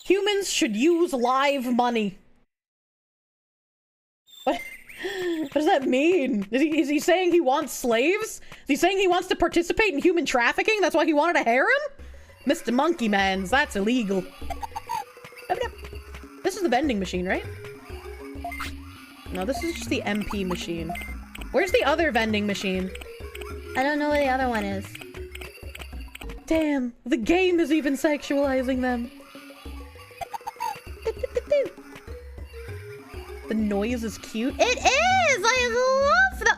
Humans should use live money. What does that mean? Is he saying he wants slaves? Is he saying he wants to participate in human trafficking? That's why he wanted a harem? Mr. Monkey Mans, that's illegal. This is the vending machine, right? No, this is just the MP machine. Where's the other vending machine? I don't know where the other one is. Damn, the game is even sexualizing them. The noise is cute. It is! I love the...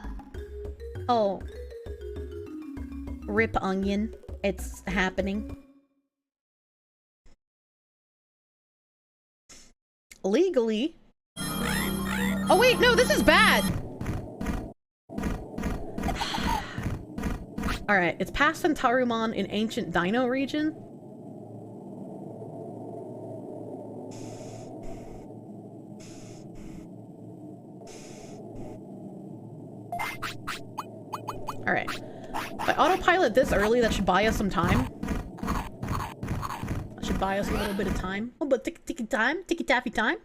Oh. Rip onion. It's happening. Legally. Oh wait, no, this is bad! Alright, it's past Centarumon in ancient Dino region. Alright. If I autopilot this early, that should buy us some time. That should buy us a little bit of time. Oh, but ticky time? Ticky-taffy time?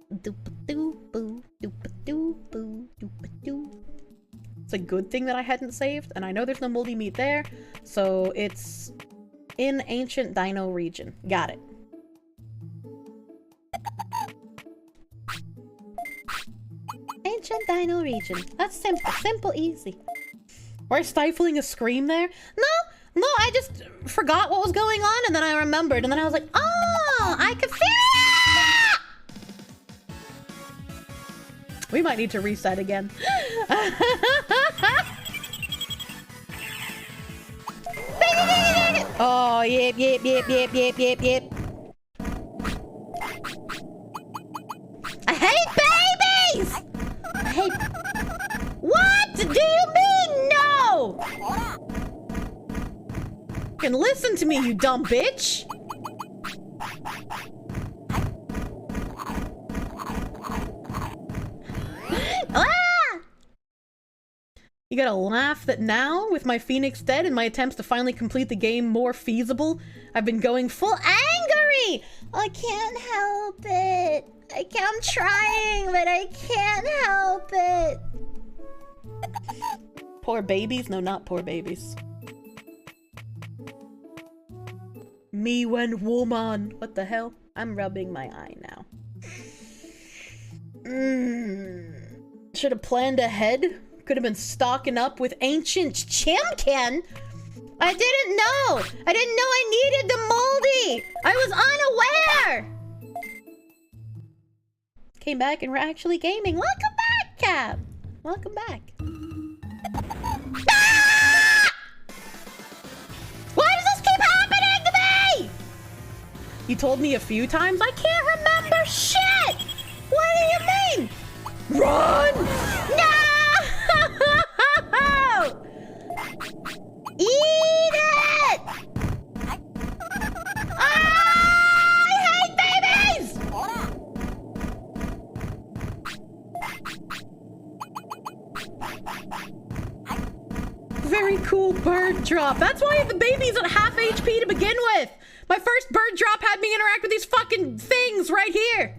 It's a good thing that I hadn't saved, and I know there's no moldy meat there, so it's in ancient dino region. Got it. Ancient dino region. That's simple. Simple, easy. Were I stifling a scream there? No, I just forgot what was going on, and then I remembered, and then I was like, oh, I can feel it! We might need to reset again. Oh, yep. I hate babies! I hate... What do you mean, no? You can listen to me, you dumb bitch! You gotta laugh that now, with my Phoenix dead and my attempts to finally complete the game more feasible, I've been going full angry! I can't help it. I'm trying, but I can't help it. Poor babies? No, not poor babies. Me when woman. What the hell? I'm rubbing my eye now. Should have planned ahead. Could have been stocking up with ancient chimkin. I didn't know. I didn't know I needed the moldy. I was unaware. Came back and we're actually gaming. Welcome back, Cap. Welcome back. Ah! Why does this keep happening to me? You told me a few times. I can't remember shit. What do you mean? Run! No! Eat it! I hate babies! Very cool bird drop. That's why the baby's at half HP to begin with. My first bird drop had me interact with these fucking things right here.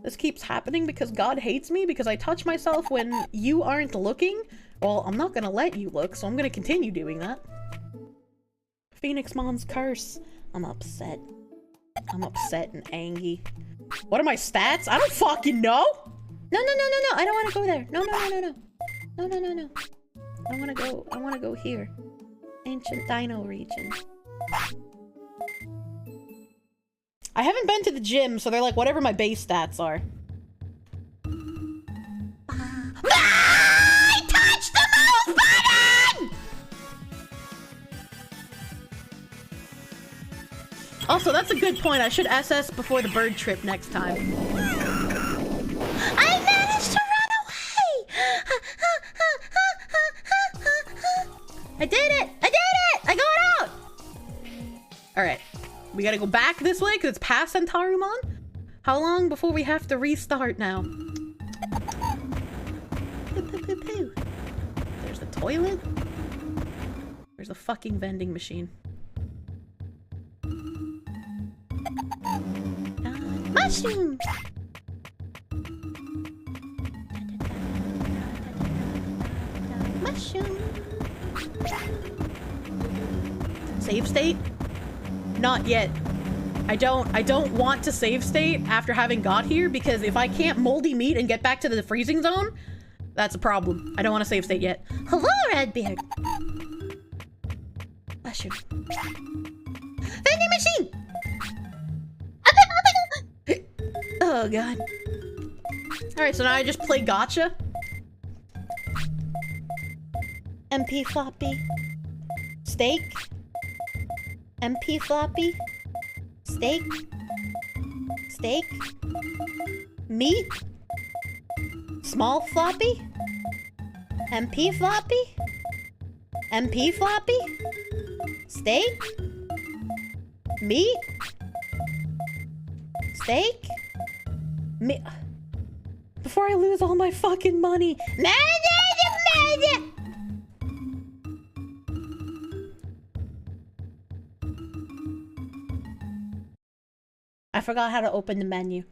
This keeps happening because God hates me because I touch myself when you aren't looking. Well, I'm not gonna let you look, so I'm gonna continue doing that. Phoenix Mom's curse. I'm upset. I'm upset and angry. What are my stats? I don't fucking know! No. I don't want to go there. No. No. I wanna go here. Ancient Dino region. I haven't been to the gym, so they're like whatever my base stats are. I touched the move button! Also, that's a good point. I should SS before the bird trip next time. I managed to run away! I did it! I got out! Alright. We gotta go back this way because it's past Centarumon? How long before we have to restart now? There's the toilet. There's a fucking vending machine. Mushroom! Mushroom! Save state? Not yet. I don't want to save state after having got here because if I can't moldy meat and get back to the freezing zone, that's a problem. I don't want to save state yet. Hello, Redbeard. Mushroom. Vending machine! Oh god. Alright, so now I just play gotcha. MP floppy. Steak. MP floppy. Steak. Steak. Meat. Small floppy. MP floppy. MP floppy. Steak. Meat. Steak. Meat. Before I lose all my fucking money. I forgot how to open the menu.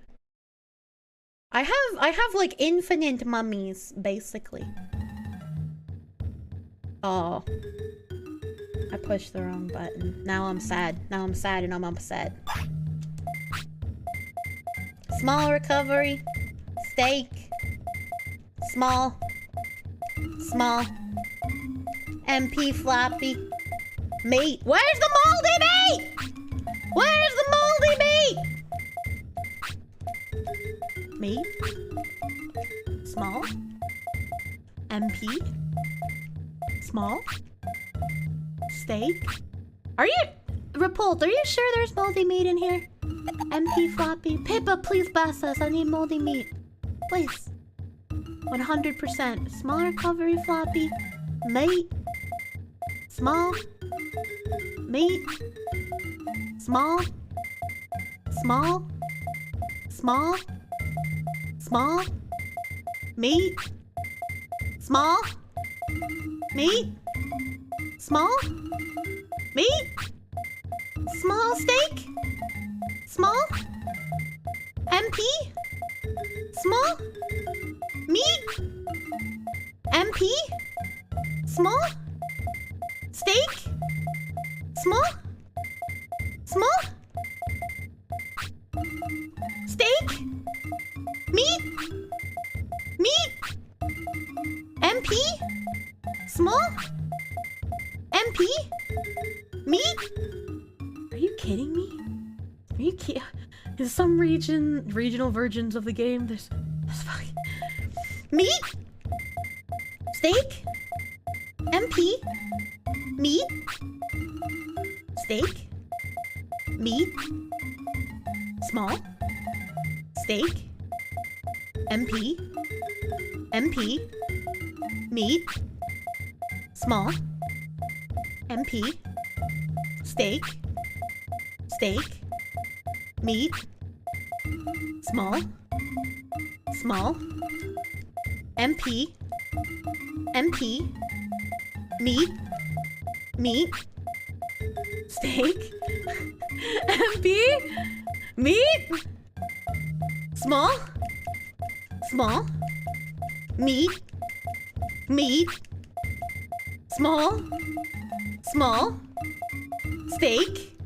I have like infinite mummies, basically. Oh. I pushed the wrong button. Now I'm sad. Now I'm sad and I'm upset. Small recovery. Steak. Small. Small. MP floppy. Meat. Where's the moldy meat? Where's the moldy meat? Meat. Small. MP. Small. Steak. Are you... Repult, are you sure there's moldy meat in here? MP floppy. Pippa, please bust us. I need moldy meat. Please. 100%. Small recovery floppy. Meat. Small. Meat. Small. Small. Small. Small. Meat. Small. Meat. Small. Meat. Small steak. Small. MP. Small. Meat. MP. Small. Steak. Small. Small. Steak. Meat. Meat. MP. Small. MP. Meat. Are you kidding me? Are you kidding? In some regional versions of the game, there's fucking meat. Steak. MP. Meat. Steak. Meat. Small. Steak. MP. MP. Meat. Small. MP. Steak. Steak. Meat. Small. Small. MP. MP. Meat. Meat. Steak. MP. Meat. Small. Small. Meat. Meat. Small. Small. Steak.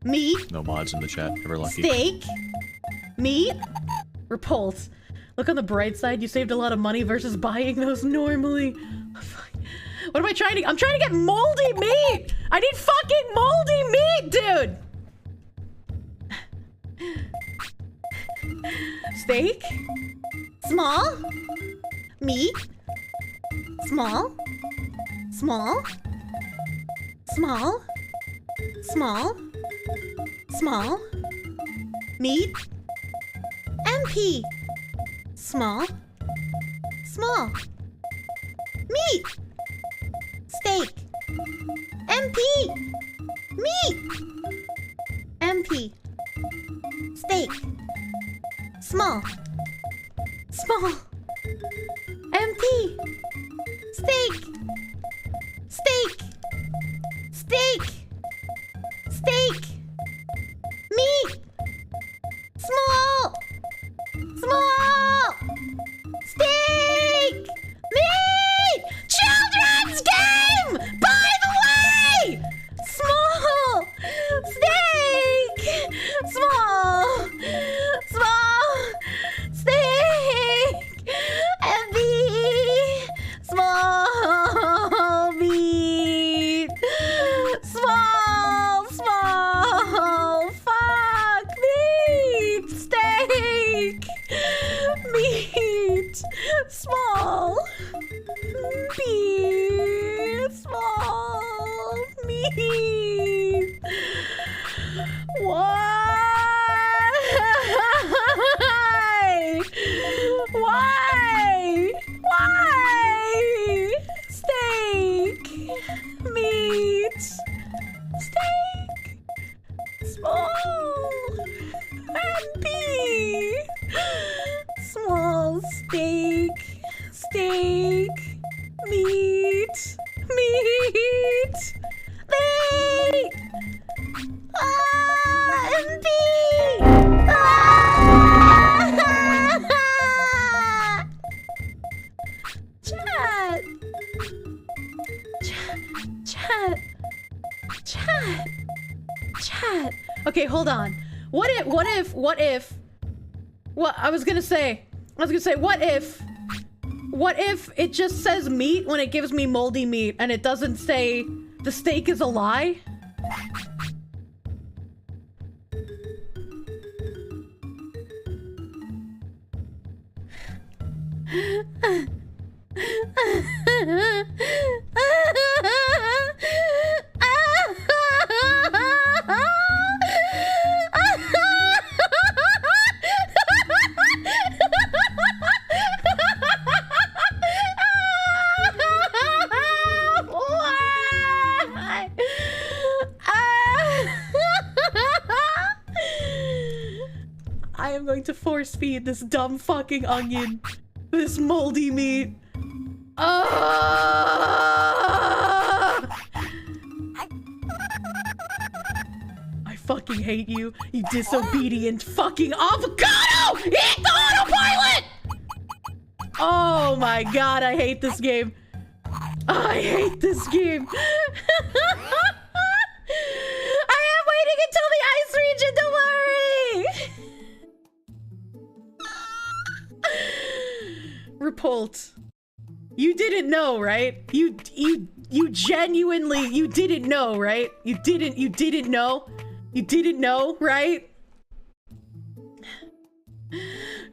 Meat. No mods in the chat. Ever lucky. Steak. Meat. Repulse. Look on the bright side. You saved a lot of money versus buying those normally. What am I trying to... I'm trying to get moldy meat! I need fucking moldy meat, dude! Steak. Small. Meat. Small. Small. Small. Small. Small. Meat. MP. Small. Small. Meat. Steak. MP. Meat. MP. Steak. Small. Small. MP. Steak. Steak. Steak. Steak. Meat. Small. Small. Steak. Meat. Children's game, by the way. Small. Steak. Small. Small. Steak. And meat. Small. Meat. Small. Small. Fuck. Meat. Steak. Meat. Small. Meat. Small. Meat. Why? Why? Why? Steak. Meat. Steak. Small. MP. Small steak. Steak. Meat. Meat. Meat. MP. Chat. Chat. Chat. Okay, hold on. What if it just says meat when it gives me moldy meat and it doesn't say the steak is a lie? I am going to force feed this dumb fucking onion this moldy meat. I fucking hate you, you disobedient fucking avocado! Eat the autopilot! Oh my god, I hate this game. I hate this game. I am waiting until the ice region, don't worry! Repult. You didn't know, right? You genuinely, you didn't know, right? You didn't know? You didn't know, right?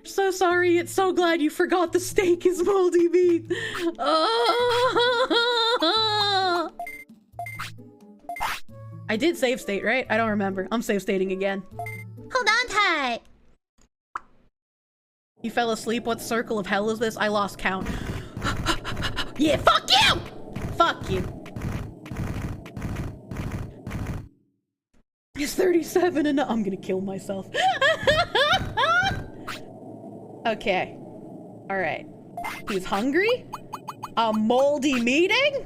So sorry, it's so glad you forgot the steak is moldy meat. Oh. I did save state, right? I don't remember. I'm save stating again. Hold on tight. You fell asleep? What circle of hell is this? I lost count. Yeah, fuck you! Fuck you. It's 37 and I'm gonna kill myself. Okay. Alright. He's hungry? A moldy meeting?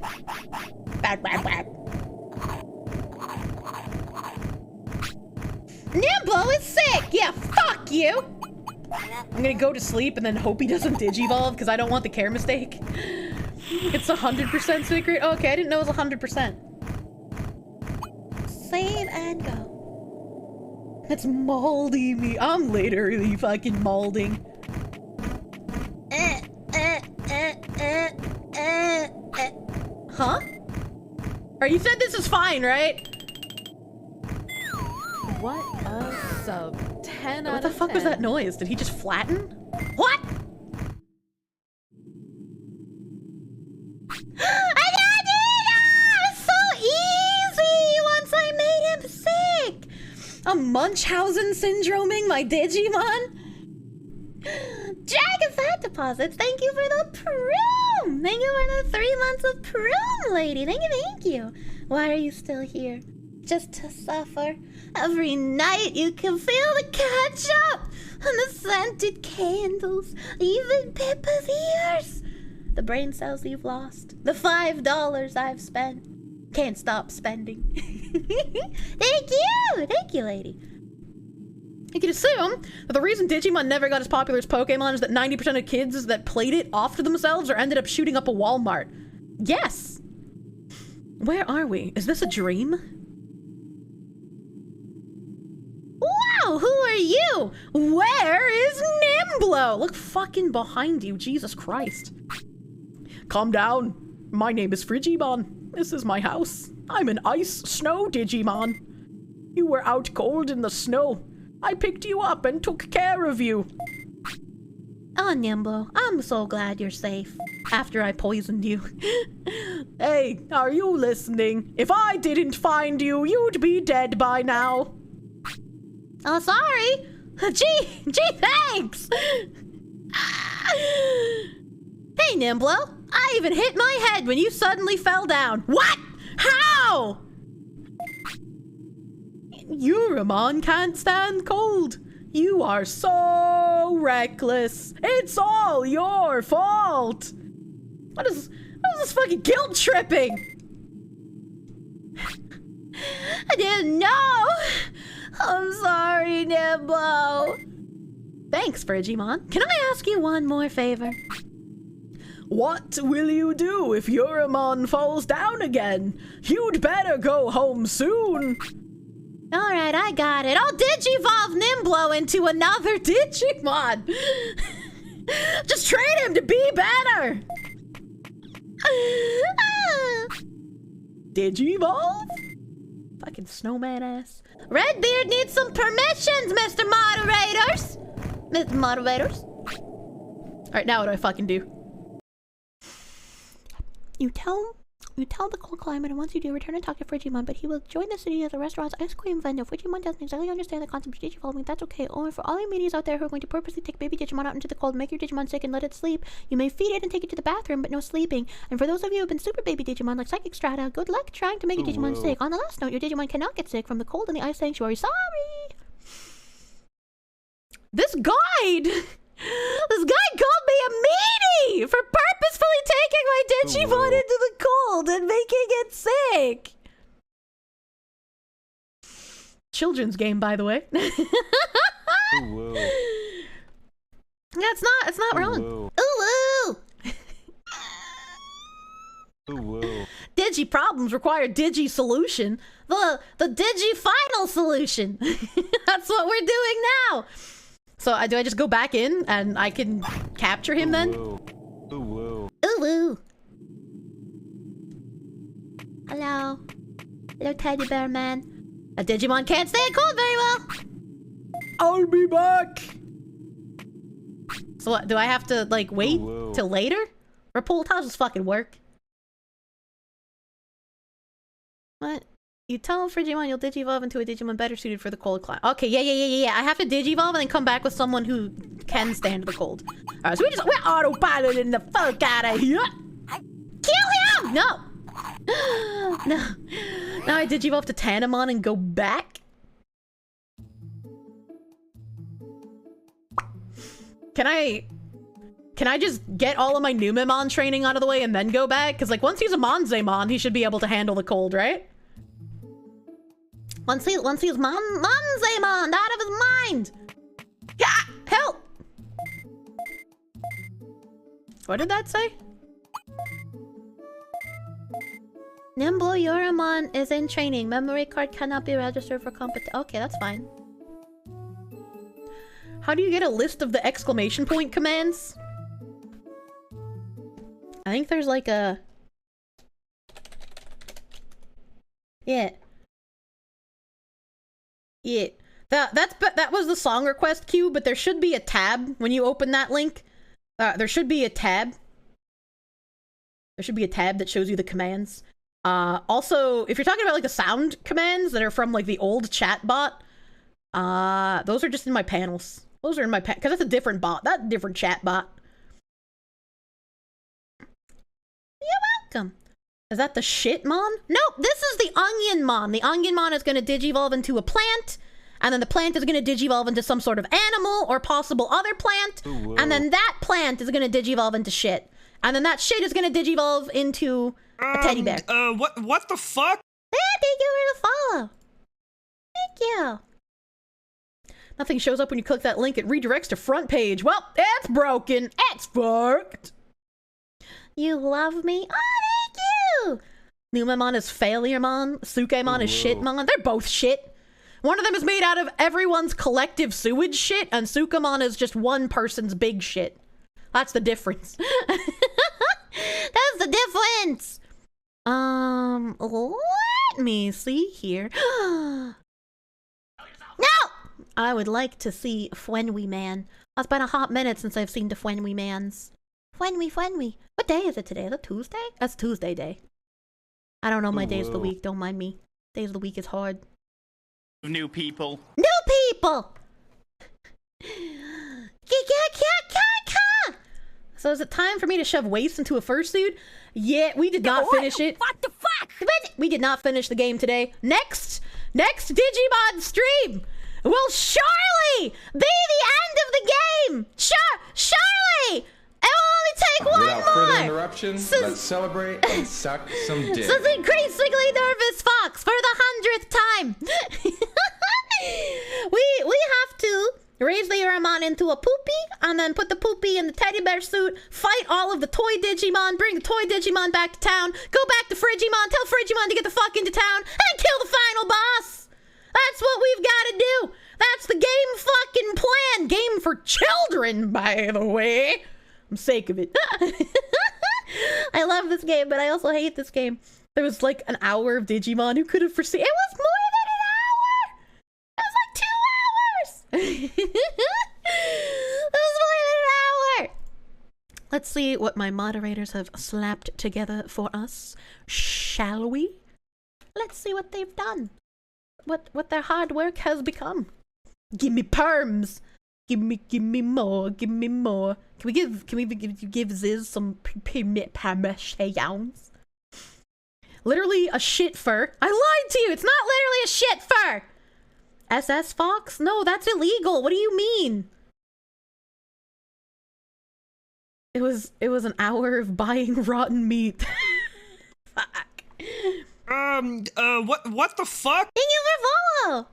Bad, bad, bad. Nimbo is sick! Yeah, fuck you! I'm gonna go to sleep and then hope he doesn't digivolve because I don't want the care mistake. It's 100% sick rate? Oh, okay, I didn't know it was 100%. Save and go. That's moldy meat. I'm literally fucking molding. Huh? Or you said this is fine, right? What a sub. 10 out of 10. What the fuck was that noise? Did he just flatten? What? I got it! So easy once I made him sick! I'm Munchausen syndroming my Digimon? Dragon Fat Deposits, thank you for the Proom! Thank you for the 3 months of Proom, lady. Thank you. Why are you still here? Just to suffer? Every night you can feel the ketchup and the scented candles, even Pippa's ears. The brain cells you've lost, the $5 I've spent. Can't stop spending. Thank you, lady. You can assume that the reason Digimon never got as popular as Pokemon is that 90% of kids that played it offed themselves or ended up shooting up a Walmart. Yes. Where are we? Is this a dream? Wow, who are you? Where is Nimblo? Look fucking behind you, Jesus Christ. Calm down. My name is Frigimon. This is my house. I'm an ice snow Digimon. You were out cold in the snow. I picked you up and took care of you. Oh, Nimblo, I'm so glad you're safe. After I poisoned you. Hey, are you listening? If I didn't find you, you'd be dead by now. Oh, sorry. Gee, thanks. Hey, Nimblo. I even hit my head when you suddenly fell down. What? How? Yuramon can't stand cold. You are so reckless. It's all your fault. What is this fucking guilt tripping? I didn't know. I'm sorry, Nimblo. Thanks, Frigimon. Can I ask you one more favor? What will you do if Yuramon falls down again? You'd better go home soon. right, I got it. I'll Digivolve Nimblo into another Digimon. Just train him to be better. Digivolve? Fucking snowman ass. Redbeard needs some permissions, Mr. Moderators. Mr. Moderators. Alright, now what do I fucking do? You tell the cold climate, and once you do, return and talk to Frigimon, but he will join the city as a restaurant's ice cream vendor. Frigimon doesn't exactly understand the concept of Digivolving. That's okay. Only for all your meanies out there who are going to purposely take baby Digimon out into the cold, make your Digimon sick, and let it sleep. You may feed it and take it to the bathroom, but no sleeping. And for those of you who have been super baby Digimon like Psychic Strata, good luck trying to make your Digimon sick. On the last note, your Digimon cannot get sick from the cold in the ice sanctuary. Sorry! This guide! This guy called me a meanie for purposefully taking my Digimon into the cold and making it sick. Children's game, by the way. Yeah, it's not wrong. Ooh, ooh. Digi problems require Digi solution. The Digi final solution. That's what we're doing now. So do I just go back in and I can capture him then? Ooh. Hello. Hello, teddy bear man. A Digimon can't stay cold very well. I'll be back. So what, do I have to like wait till later? Or pull? How does this fucking work? What? You tell Frigimon you'll Digivolve into a Digimon better suited for the cold climate. Okay, yeah. I have to Digivolve and then come back with someone who can stand the cold. Alright, so we're autopiloting the fuck out of here. Kill him! No. No. Now I Digivolve to Tanamon and go back. Can I just get all of my Numemon training out of the way and then go back? Because like once he's a Monzemon, he should be able to handle the cold, right? Once he's Monzemon, out of his mind! Yeah! Help! What did that say? Nimble Yoramon is in training. Memory card cannot be registered for competition. Okay, that's fine. How do you get a list of the exclamation point commands? I think there's like a... Yeah. That was the song request queue, but there should be a tab when you open that link. There should be a tab. There should be a tab that shows you the commands. Also, if you're talking about like the sound commands that are from like the old chat bot, those are just in my panels. Those are in my because that's a different bot. That's a different chat bot. You're welcome. Is that the shitmon? Nope, this is the onionmon. The onionmon is going to digivolve into a plant, and then the plant is going to digivolve into some sort of animal or possible other plant, and then that plant is going to digivolve into shit. And then that shit is going to digivolve into a teddy bear. What the fuck? Yeah, thank you for the follow. Thank you. Nothing shows up when you click that link. It redirects to front page. Well, it's broken. It's fucked. You love me? Oh, thank you! Numemon is FailureMon. Sukemon is Shitmon. They're both shit. One of them is made out of everyone's collective sewage shit, and Sukamon is just one person's big shit. That's the difference. That's the difference! Let me see here. No! I would like to see Fwenwy Man. It's been a hot minute since I've seen the Fwenwy Mans. Fwenwy. What day is it today? Is it Tuesday? That's Tuesday day. I don't know my days of the week. Don't mind me. Days of the week is hard. New people. New people! So is it time for me to shove waste into a fursuit? Yeah, we did not finish it. What the fuck? We did not finish the game today. Next Digimon stream will surely be the end of the game. Surely! It will only take one Without more! further interruption, let's celebrate and suck some dick. This increasingly nervous fox for the 100th time. we have to raise the Uramon into a poopy, and then put the poopy in the teddy bear suit, fight all of the toy Digimon, bring the toy Digimon back to town, go back to Frigimon, tell Frigimon to get the fuck into town, and kill the final boss! That's what we've the game fucking plan. Game for children, by the way. I'm sick of it. I love this game, but I also hate this game. There was like an hour of Digimon. Who could have foreseen? It was more than an hour. It was like 2 hours. It was more than an hour. Let's see what my moderators have slapped together for us. Shall we? Let's see what they've done. What their hard work has become. Give me perms. Give me more. Give me more. Can we give Ziz some permissions? Literally a shit fur. I lied to you. It's not literally a shit fur. SS Fox? No, that's illegal. What do you mean? It was an hour of buying rotten meat. Fuck. What the fuck? Thank you for follow.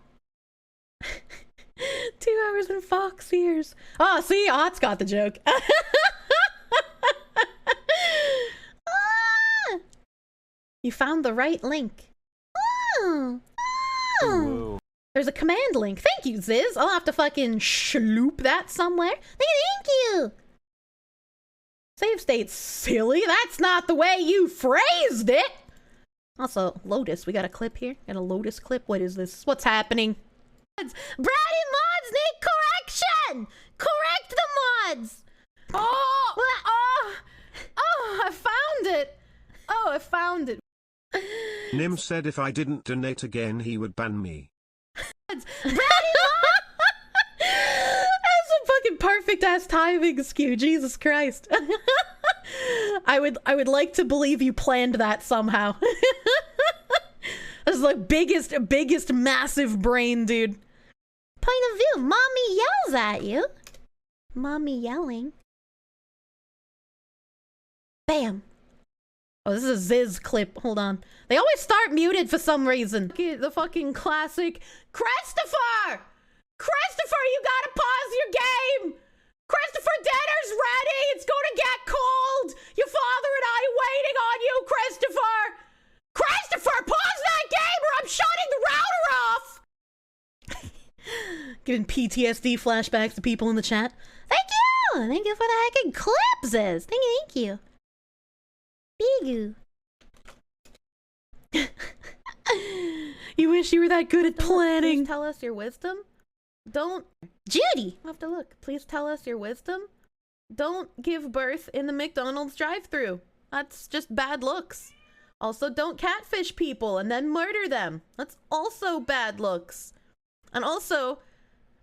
2 hours and fox ears. Oh, see, Ott's got the joke. You found the right link. There's a command link. Thank you, Ziz. I'll have to fucking shloop that somewhere. Thank you. Save state's silly. That's not the way you phrased it. Also, Lotus. We got a clip here. Got a Lotus clip. What is this? What's happening? Brady mods need correction. Correct the mods. Oh, I found it. Oh, I found it. Nim said if I didn't donate again, he would ban me. That's some fucking perfect ass timing, Skew. Jesus Christ. I would like to believe you planned that somehow. This is like biggest massive brain, dude. Point of view. Mommy yells at you. Mommy yelling. Bam. Oh, this is a Ziz clip. Hold on. They always start muted for some reason. The fucking classic. Christopher! Christopher, you gotta pause your game! Christopher, dinner's ready! It's gonna get cold! Your father and I are waiting on you, Christopher! Christopher, pause that game or I'm shutting the router off! Giving PTSD flashbacks to people in the chat. Thank you! Thank you for the heckin' clips, Ziz. Thank you. Bigu. You wish you were that good at planning. Please tell us your wisdom. Don't. Judy! I'll have to look. Please tell us your wisdom. Don't give birth in the McDonald's drive-thru. That's just bad looks. Also, don't catfish people and then murder them. That's also bad looks. And also,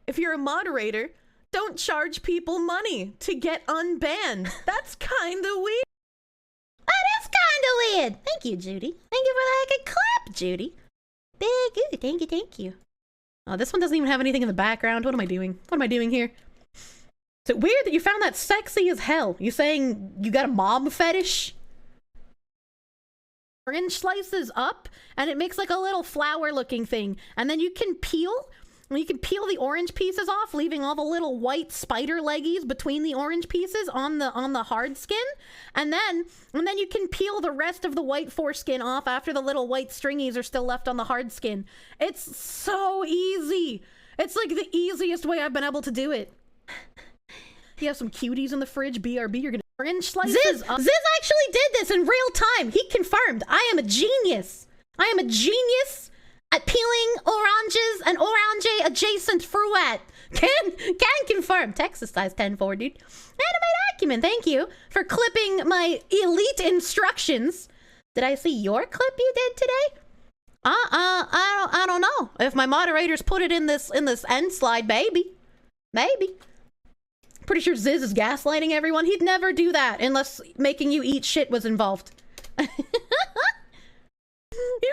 if you're a moderator, don't charge people money to get unbanned. That's kinda weird. That is kinda weird. Thank you, Judy. Thank you for the heckin' clap, Judy. Big good. Thank you. Oh, this one doesn't even have anything in the background. What am I doing? What am I doing here? Is it weird that you found that sexy as hell? You saying you got a mom fetish? Orange slices up, and it makes like a little flower looking thing. And then you can peel the orange pieces off, leaving all the little white spider leggies between the orange pieces on the hard skin. And then you can peel the rest of the white foreskin off after the little white stringies are still left on the hard skin. It's so easy. It's like the easiest way I've been able to do it. You have some cuties in the fridge, BRB, you're gonna orange slices. Ziz actually did this in real time. He confirmed. I am a genius. I am a genius at peeling oranges and orange adjacent fruit. Can confirm. Texas size 10-4, dude. Anime document, thank you for clipping my elite instructions. Did I see your clip you did today? I don't know. If my moderators put it in this end slide, maybe. Pretty sure Ziz is gaslighting everyone. He'd never do that unless making you eat shit was involved. You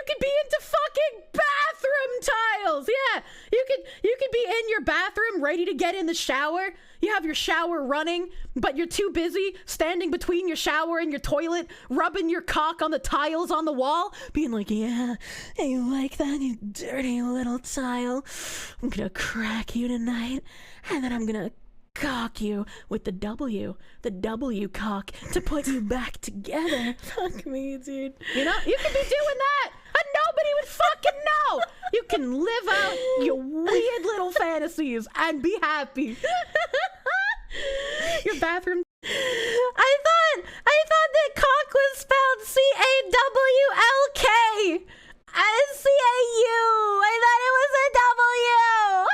could be into fucking bathroom tiles. Yeah, you could be in your bathroom ready to get in the shower. You have your shower running, but you're too busy standing between your shower and your toilet, rubbing your cock on the tiles on the wall, being like, yeah, you like that, you dirty little tile? I'm gonna crack you tonight, and then I'm gonna cock you with the W cock to put you back together. Fuck me, dude. You know, you could be doing that and nobody would fucking know. You can live out your weird little fantasies and be happy. Your bathroom. I thought that cock was spelled C-A-W-L-K. C-A-U. I thought it was a W.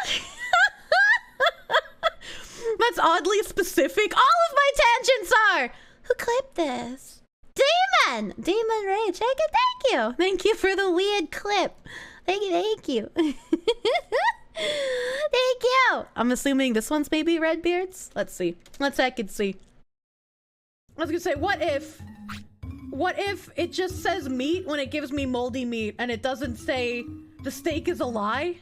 That's oddly specific. All of my tangents are. Who clipped this? Demon Rage. Thank you. Thank you for the weird clip. Thank you. Thank you. I'm assuming this one's maybe Redbeards. Let's see. Let's check and see. I was gonna say, what if it just says meat when it gives me moldy meat and it doesn't say the steak is a lie?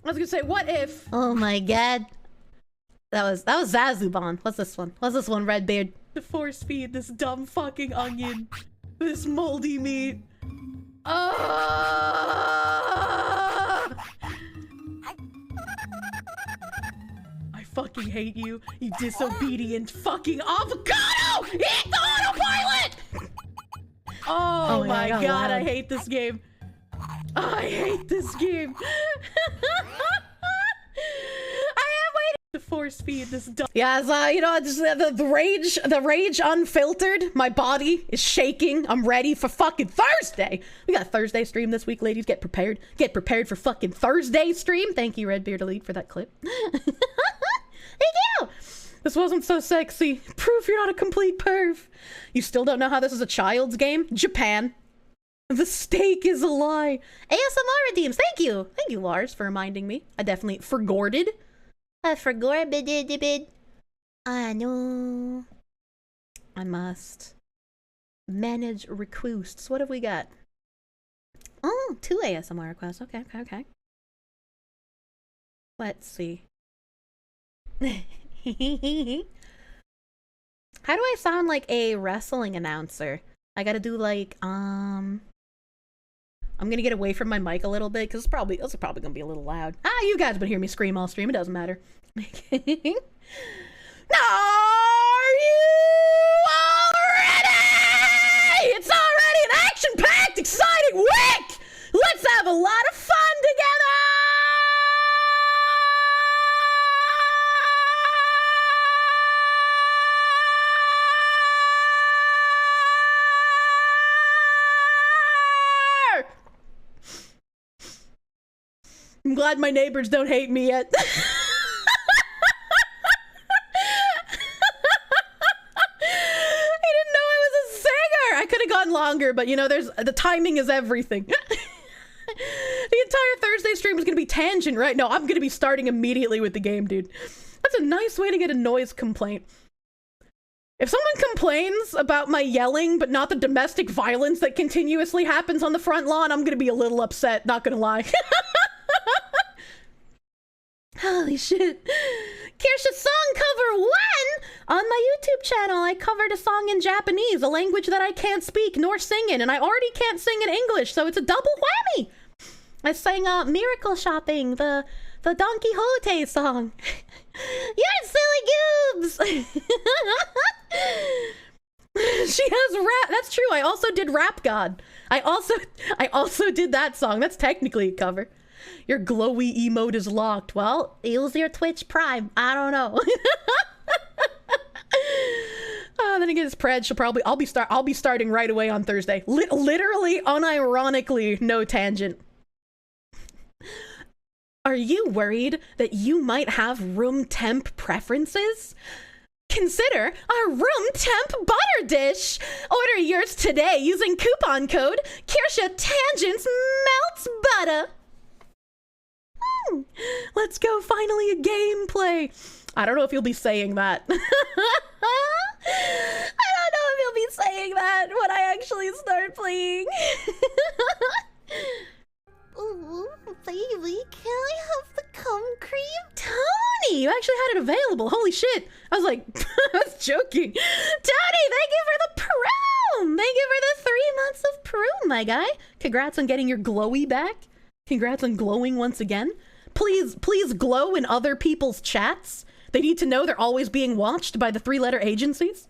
I was gonna say, what if? Oh my god. That was Zazubon. What's this one, Redbeard? The force feed this dumb fucking onion. This moldy meat. I fucking hate you, you disobedient fucking avocado! Eat the autopilot! Oh my god, I hate this game. I hate this game. I am waiting to force feed this dumb. Yeah, you know, just the rage unfiltered. My body is shaking. I'm ready for fucking Thursday. We got a Thursday stream this week, ladies. Get prepared. Get prepared for fucking Thursday stream. Thank you, Redbeard Elite, for that clip. Thank you. This wasn't so sexy. Proof you're not a complete perv. You still don't know how this is a child's game? Japan. The steak is a lie. ASMR redeems. Thank you, Lars, for reminding me. I definitely forgorded. I know. I must manage requests. What have we got? Oh, 2 ASMR requests. Okay. Let's see. How do I sound like a wrestling announcer? I gotta do like, I'm gonna get away from my mic a little bit because this is probably gonna be a little loud. You guys been hearing me scream all stream. It doesn't matter. Are you all ready? It's already an action-packed, exciting week. Let's have a lot of fun together. I'm glad my neighbors don't hate me yet. I didn't know I was a singer. I could have gone longer, but you know, the timing is everything. The entire Thursday stream is going to be tangent, right? No, I'm going to be starting immediately with the game, dude. That's a nice way to get a noise complaint. If someone complains about my yelling, but not the domestic violence that continuously happens on the front lawn, I'm going to be a little upset, not going to lie. Holy shit. Kirsche song cover 1 on my YouTube channel. I covered a song in Japanese, a language that I can't speak nor sing in, and I already can't sing in English, so it's a double whammy. I sang Miracle Shopping, the Don Quixote song. You're silly goobs. She has rap. That's true. I also did Rap God. I also did that song. That's technically a cover. Your glowy emote is locked. Well, use your Twitch Prime. I don't know. Then again, it's Pred. I'll be starting right away on Thursday. Literally, unironically, no tangent. Are you worried that you might have room temp preferences? Consider our room temp butter dish. Order yours today using coupon code Kirsche Tangents Melts Butter. Let's go, finally a gameplay. I don't know if you'll be saying that. I don't know if you'll be saying that when I actually start playing. Ooh, baby, can I have the cum cream? Tony, you actually had it available. Holy shit. I was like, I was joking. Tony, thank you for the prom. Thank you for the 3 months of Peru, my guy. Congrats on getting your glowy back. Congrats on glowing once again. Please glow in other people's chats. They need to know they're always being watched by the 3-letter agencies.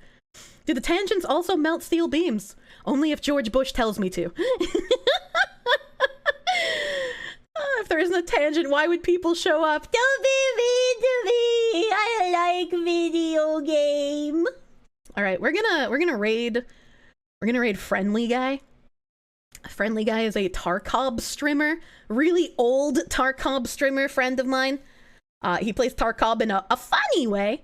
Do the tangents also melt steel beams? Only if George Bush tells me to. If there isn't a tangent, why would people show up? Don't be mean to me. I like video game. All right, we're gonna raid Friendly Guy. Friendly Guy is a Tarkov streamer, really old Tarkov streamer friend of mine. He plays Tarkov in a funny way.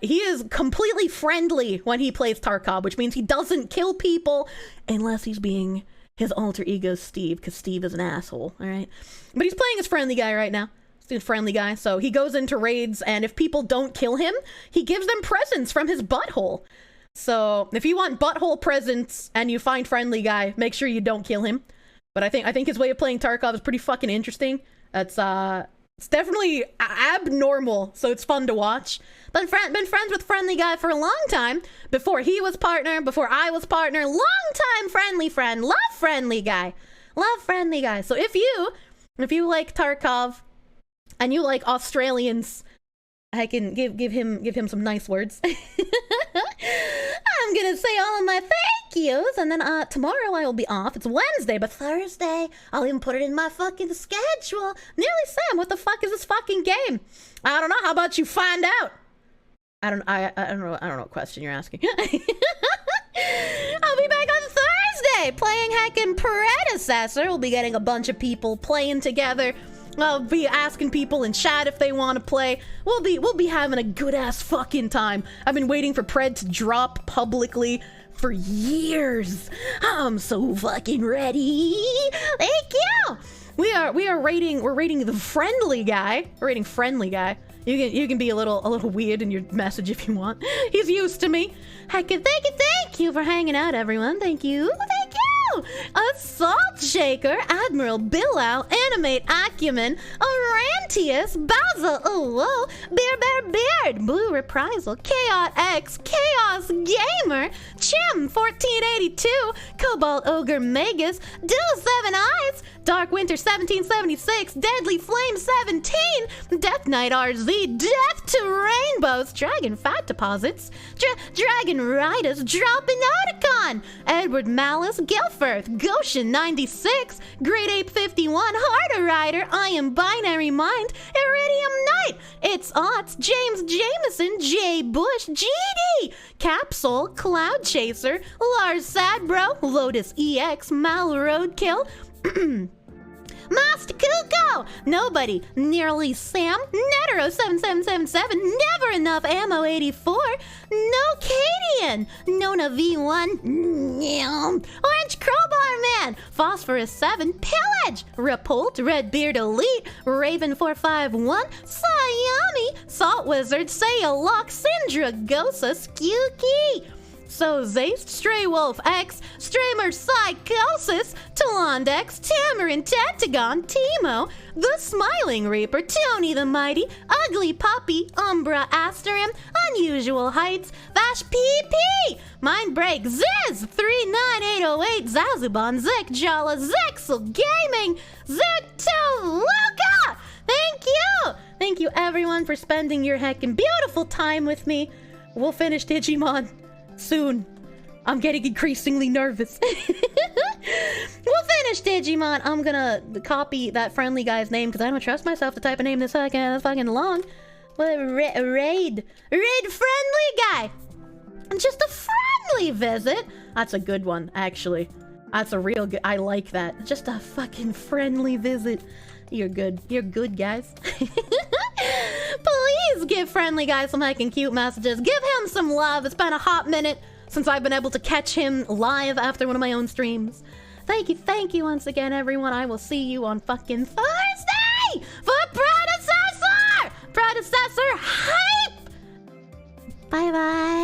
He is completely friendly when he plays Tarkov, which means he doesn't kill people unless he's being his alter ego Steve, because Steve is an asshole, all right? But he's playing as Friendly Guy right now. He's a Friendly Guy, so he goes into raids, and if people don't kill him, he gives them presents from his butthole. So if you want butthole presents and you find Friendly Guy, make sure you don't kill him. But I think his way of playing Tarkov is pretty fucking interesting. It's definitely abnormal, so it's fun to watch. Been friends with Friendly Guy for a long time. Before he was partner, before I was partner. Long time friendly friend. Love Friendly Guy. Love Friendly Guy. So if you like Tarkov and you like Australians, I can give him some nice words. I'm gonna say all of my thank yous, and then tomorrow I will be off. It's Wednesday, but Thursday I'll even put it in my fucking schedule. Nearly Sam, what the fuck is this fucking game? I don't know. How about you find out? I don't know what question you're asking. I'll be back on Thursday playing heckin' Predecessor. We'll be getting a bunch of people playing together. I'll be asking people in chat if they want to play. We'll be having a good ass fucking time. I've been waiting for Pred to drop publicly for years. I'm so fucking ready. Thank you. We're rating the Friendly Guy. We're rating Friendly Guy. You can be a little weird in your message if you want. He's used to me. Thank you for hanging out, everyone. Thank you. Assault Shaker, Admiral Billow, Animate Acumen, Orantius, Basil, Beard, Blue Reprisal, Chaos X, Chaos Gamer, Chim 1482, Cobalt Ogre Magus, Dill 7 Eyes, Dark Winter 1776, Deadly Flame 17, Death Knight RZ, Death to Rainbows, Dragon Fat Deposits, Dragon Riders, Dropping Oticon, Edward Malice, Guilford, Goshen 96, Great Ape 51, Harder Rider, I Am Binary Mind, Iridium Knight, It's Otts, James Jameson, J Bush, GD, Capsule, Cloud Chaser, Lars Sadbro, Lotus EX, Mal Roadkill, Master Kuko, Nobody, Nearly Sam, Netero 7777, Never Enough Ammo 84, No Cadian, Nona V1, Orange Crowbar Man, Phosphorus 7, Pillage, Repult, Redbeard Elite, Raven 451, Sayami, Salt Wizard, Saya Lock, Syndra, Gosa, Skewkey, So Zaste, Stray Wolf X, Stramer Psychosis, Talondex, Tamarin Tentagon, Timo, The Smiling Reaper, Tony the Mighty, Ugly Puppy, Umbra Asterim, Unusual Heights, vashpp, Mindbreak, Ziz, 39808, Zazubon, Zik, Jala, Zexel Gaming, Zecto Luca! Thank you! Thank you everyone for spending your heckin' beautiful time with me. We'll finish Digimon soon. I'm getting increasingly nervous. We'll finish Digimon. I'm gonna copy that Friendly Guy's name because I don't trust myself to type a name this fucking long. Raid Friendly Guy. Just a friendly visit. That's a good one, actually. That's a real good. I like that. Just a fucking friendly visit. You're good. You're good, guys. Please give Friendly Guy some heckin' cute messages. Give him some love. It's been a hot minute since I've been able to catch him live after one of my own streams. Thank you once again, everyone. I will see you on fucking Thursday for Predecessor! Predecessor hype! Bye-bye.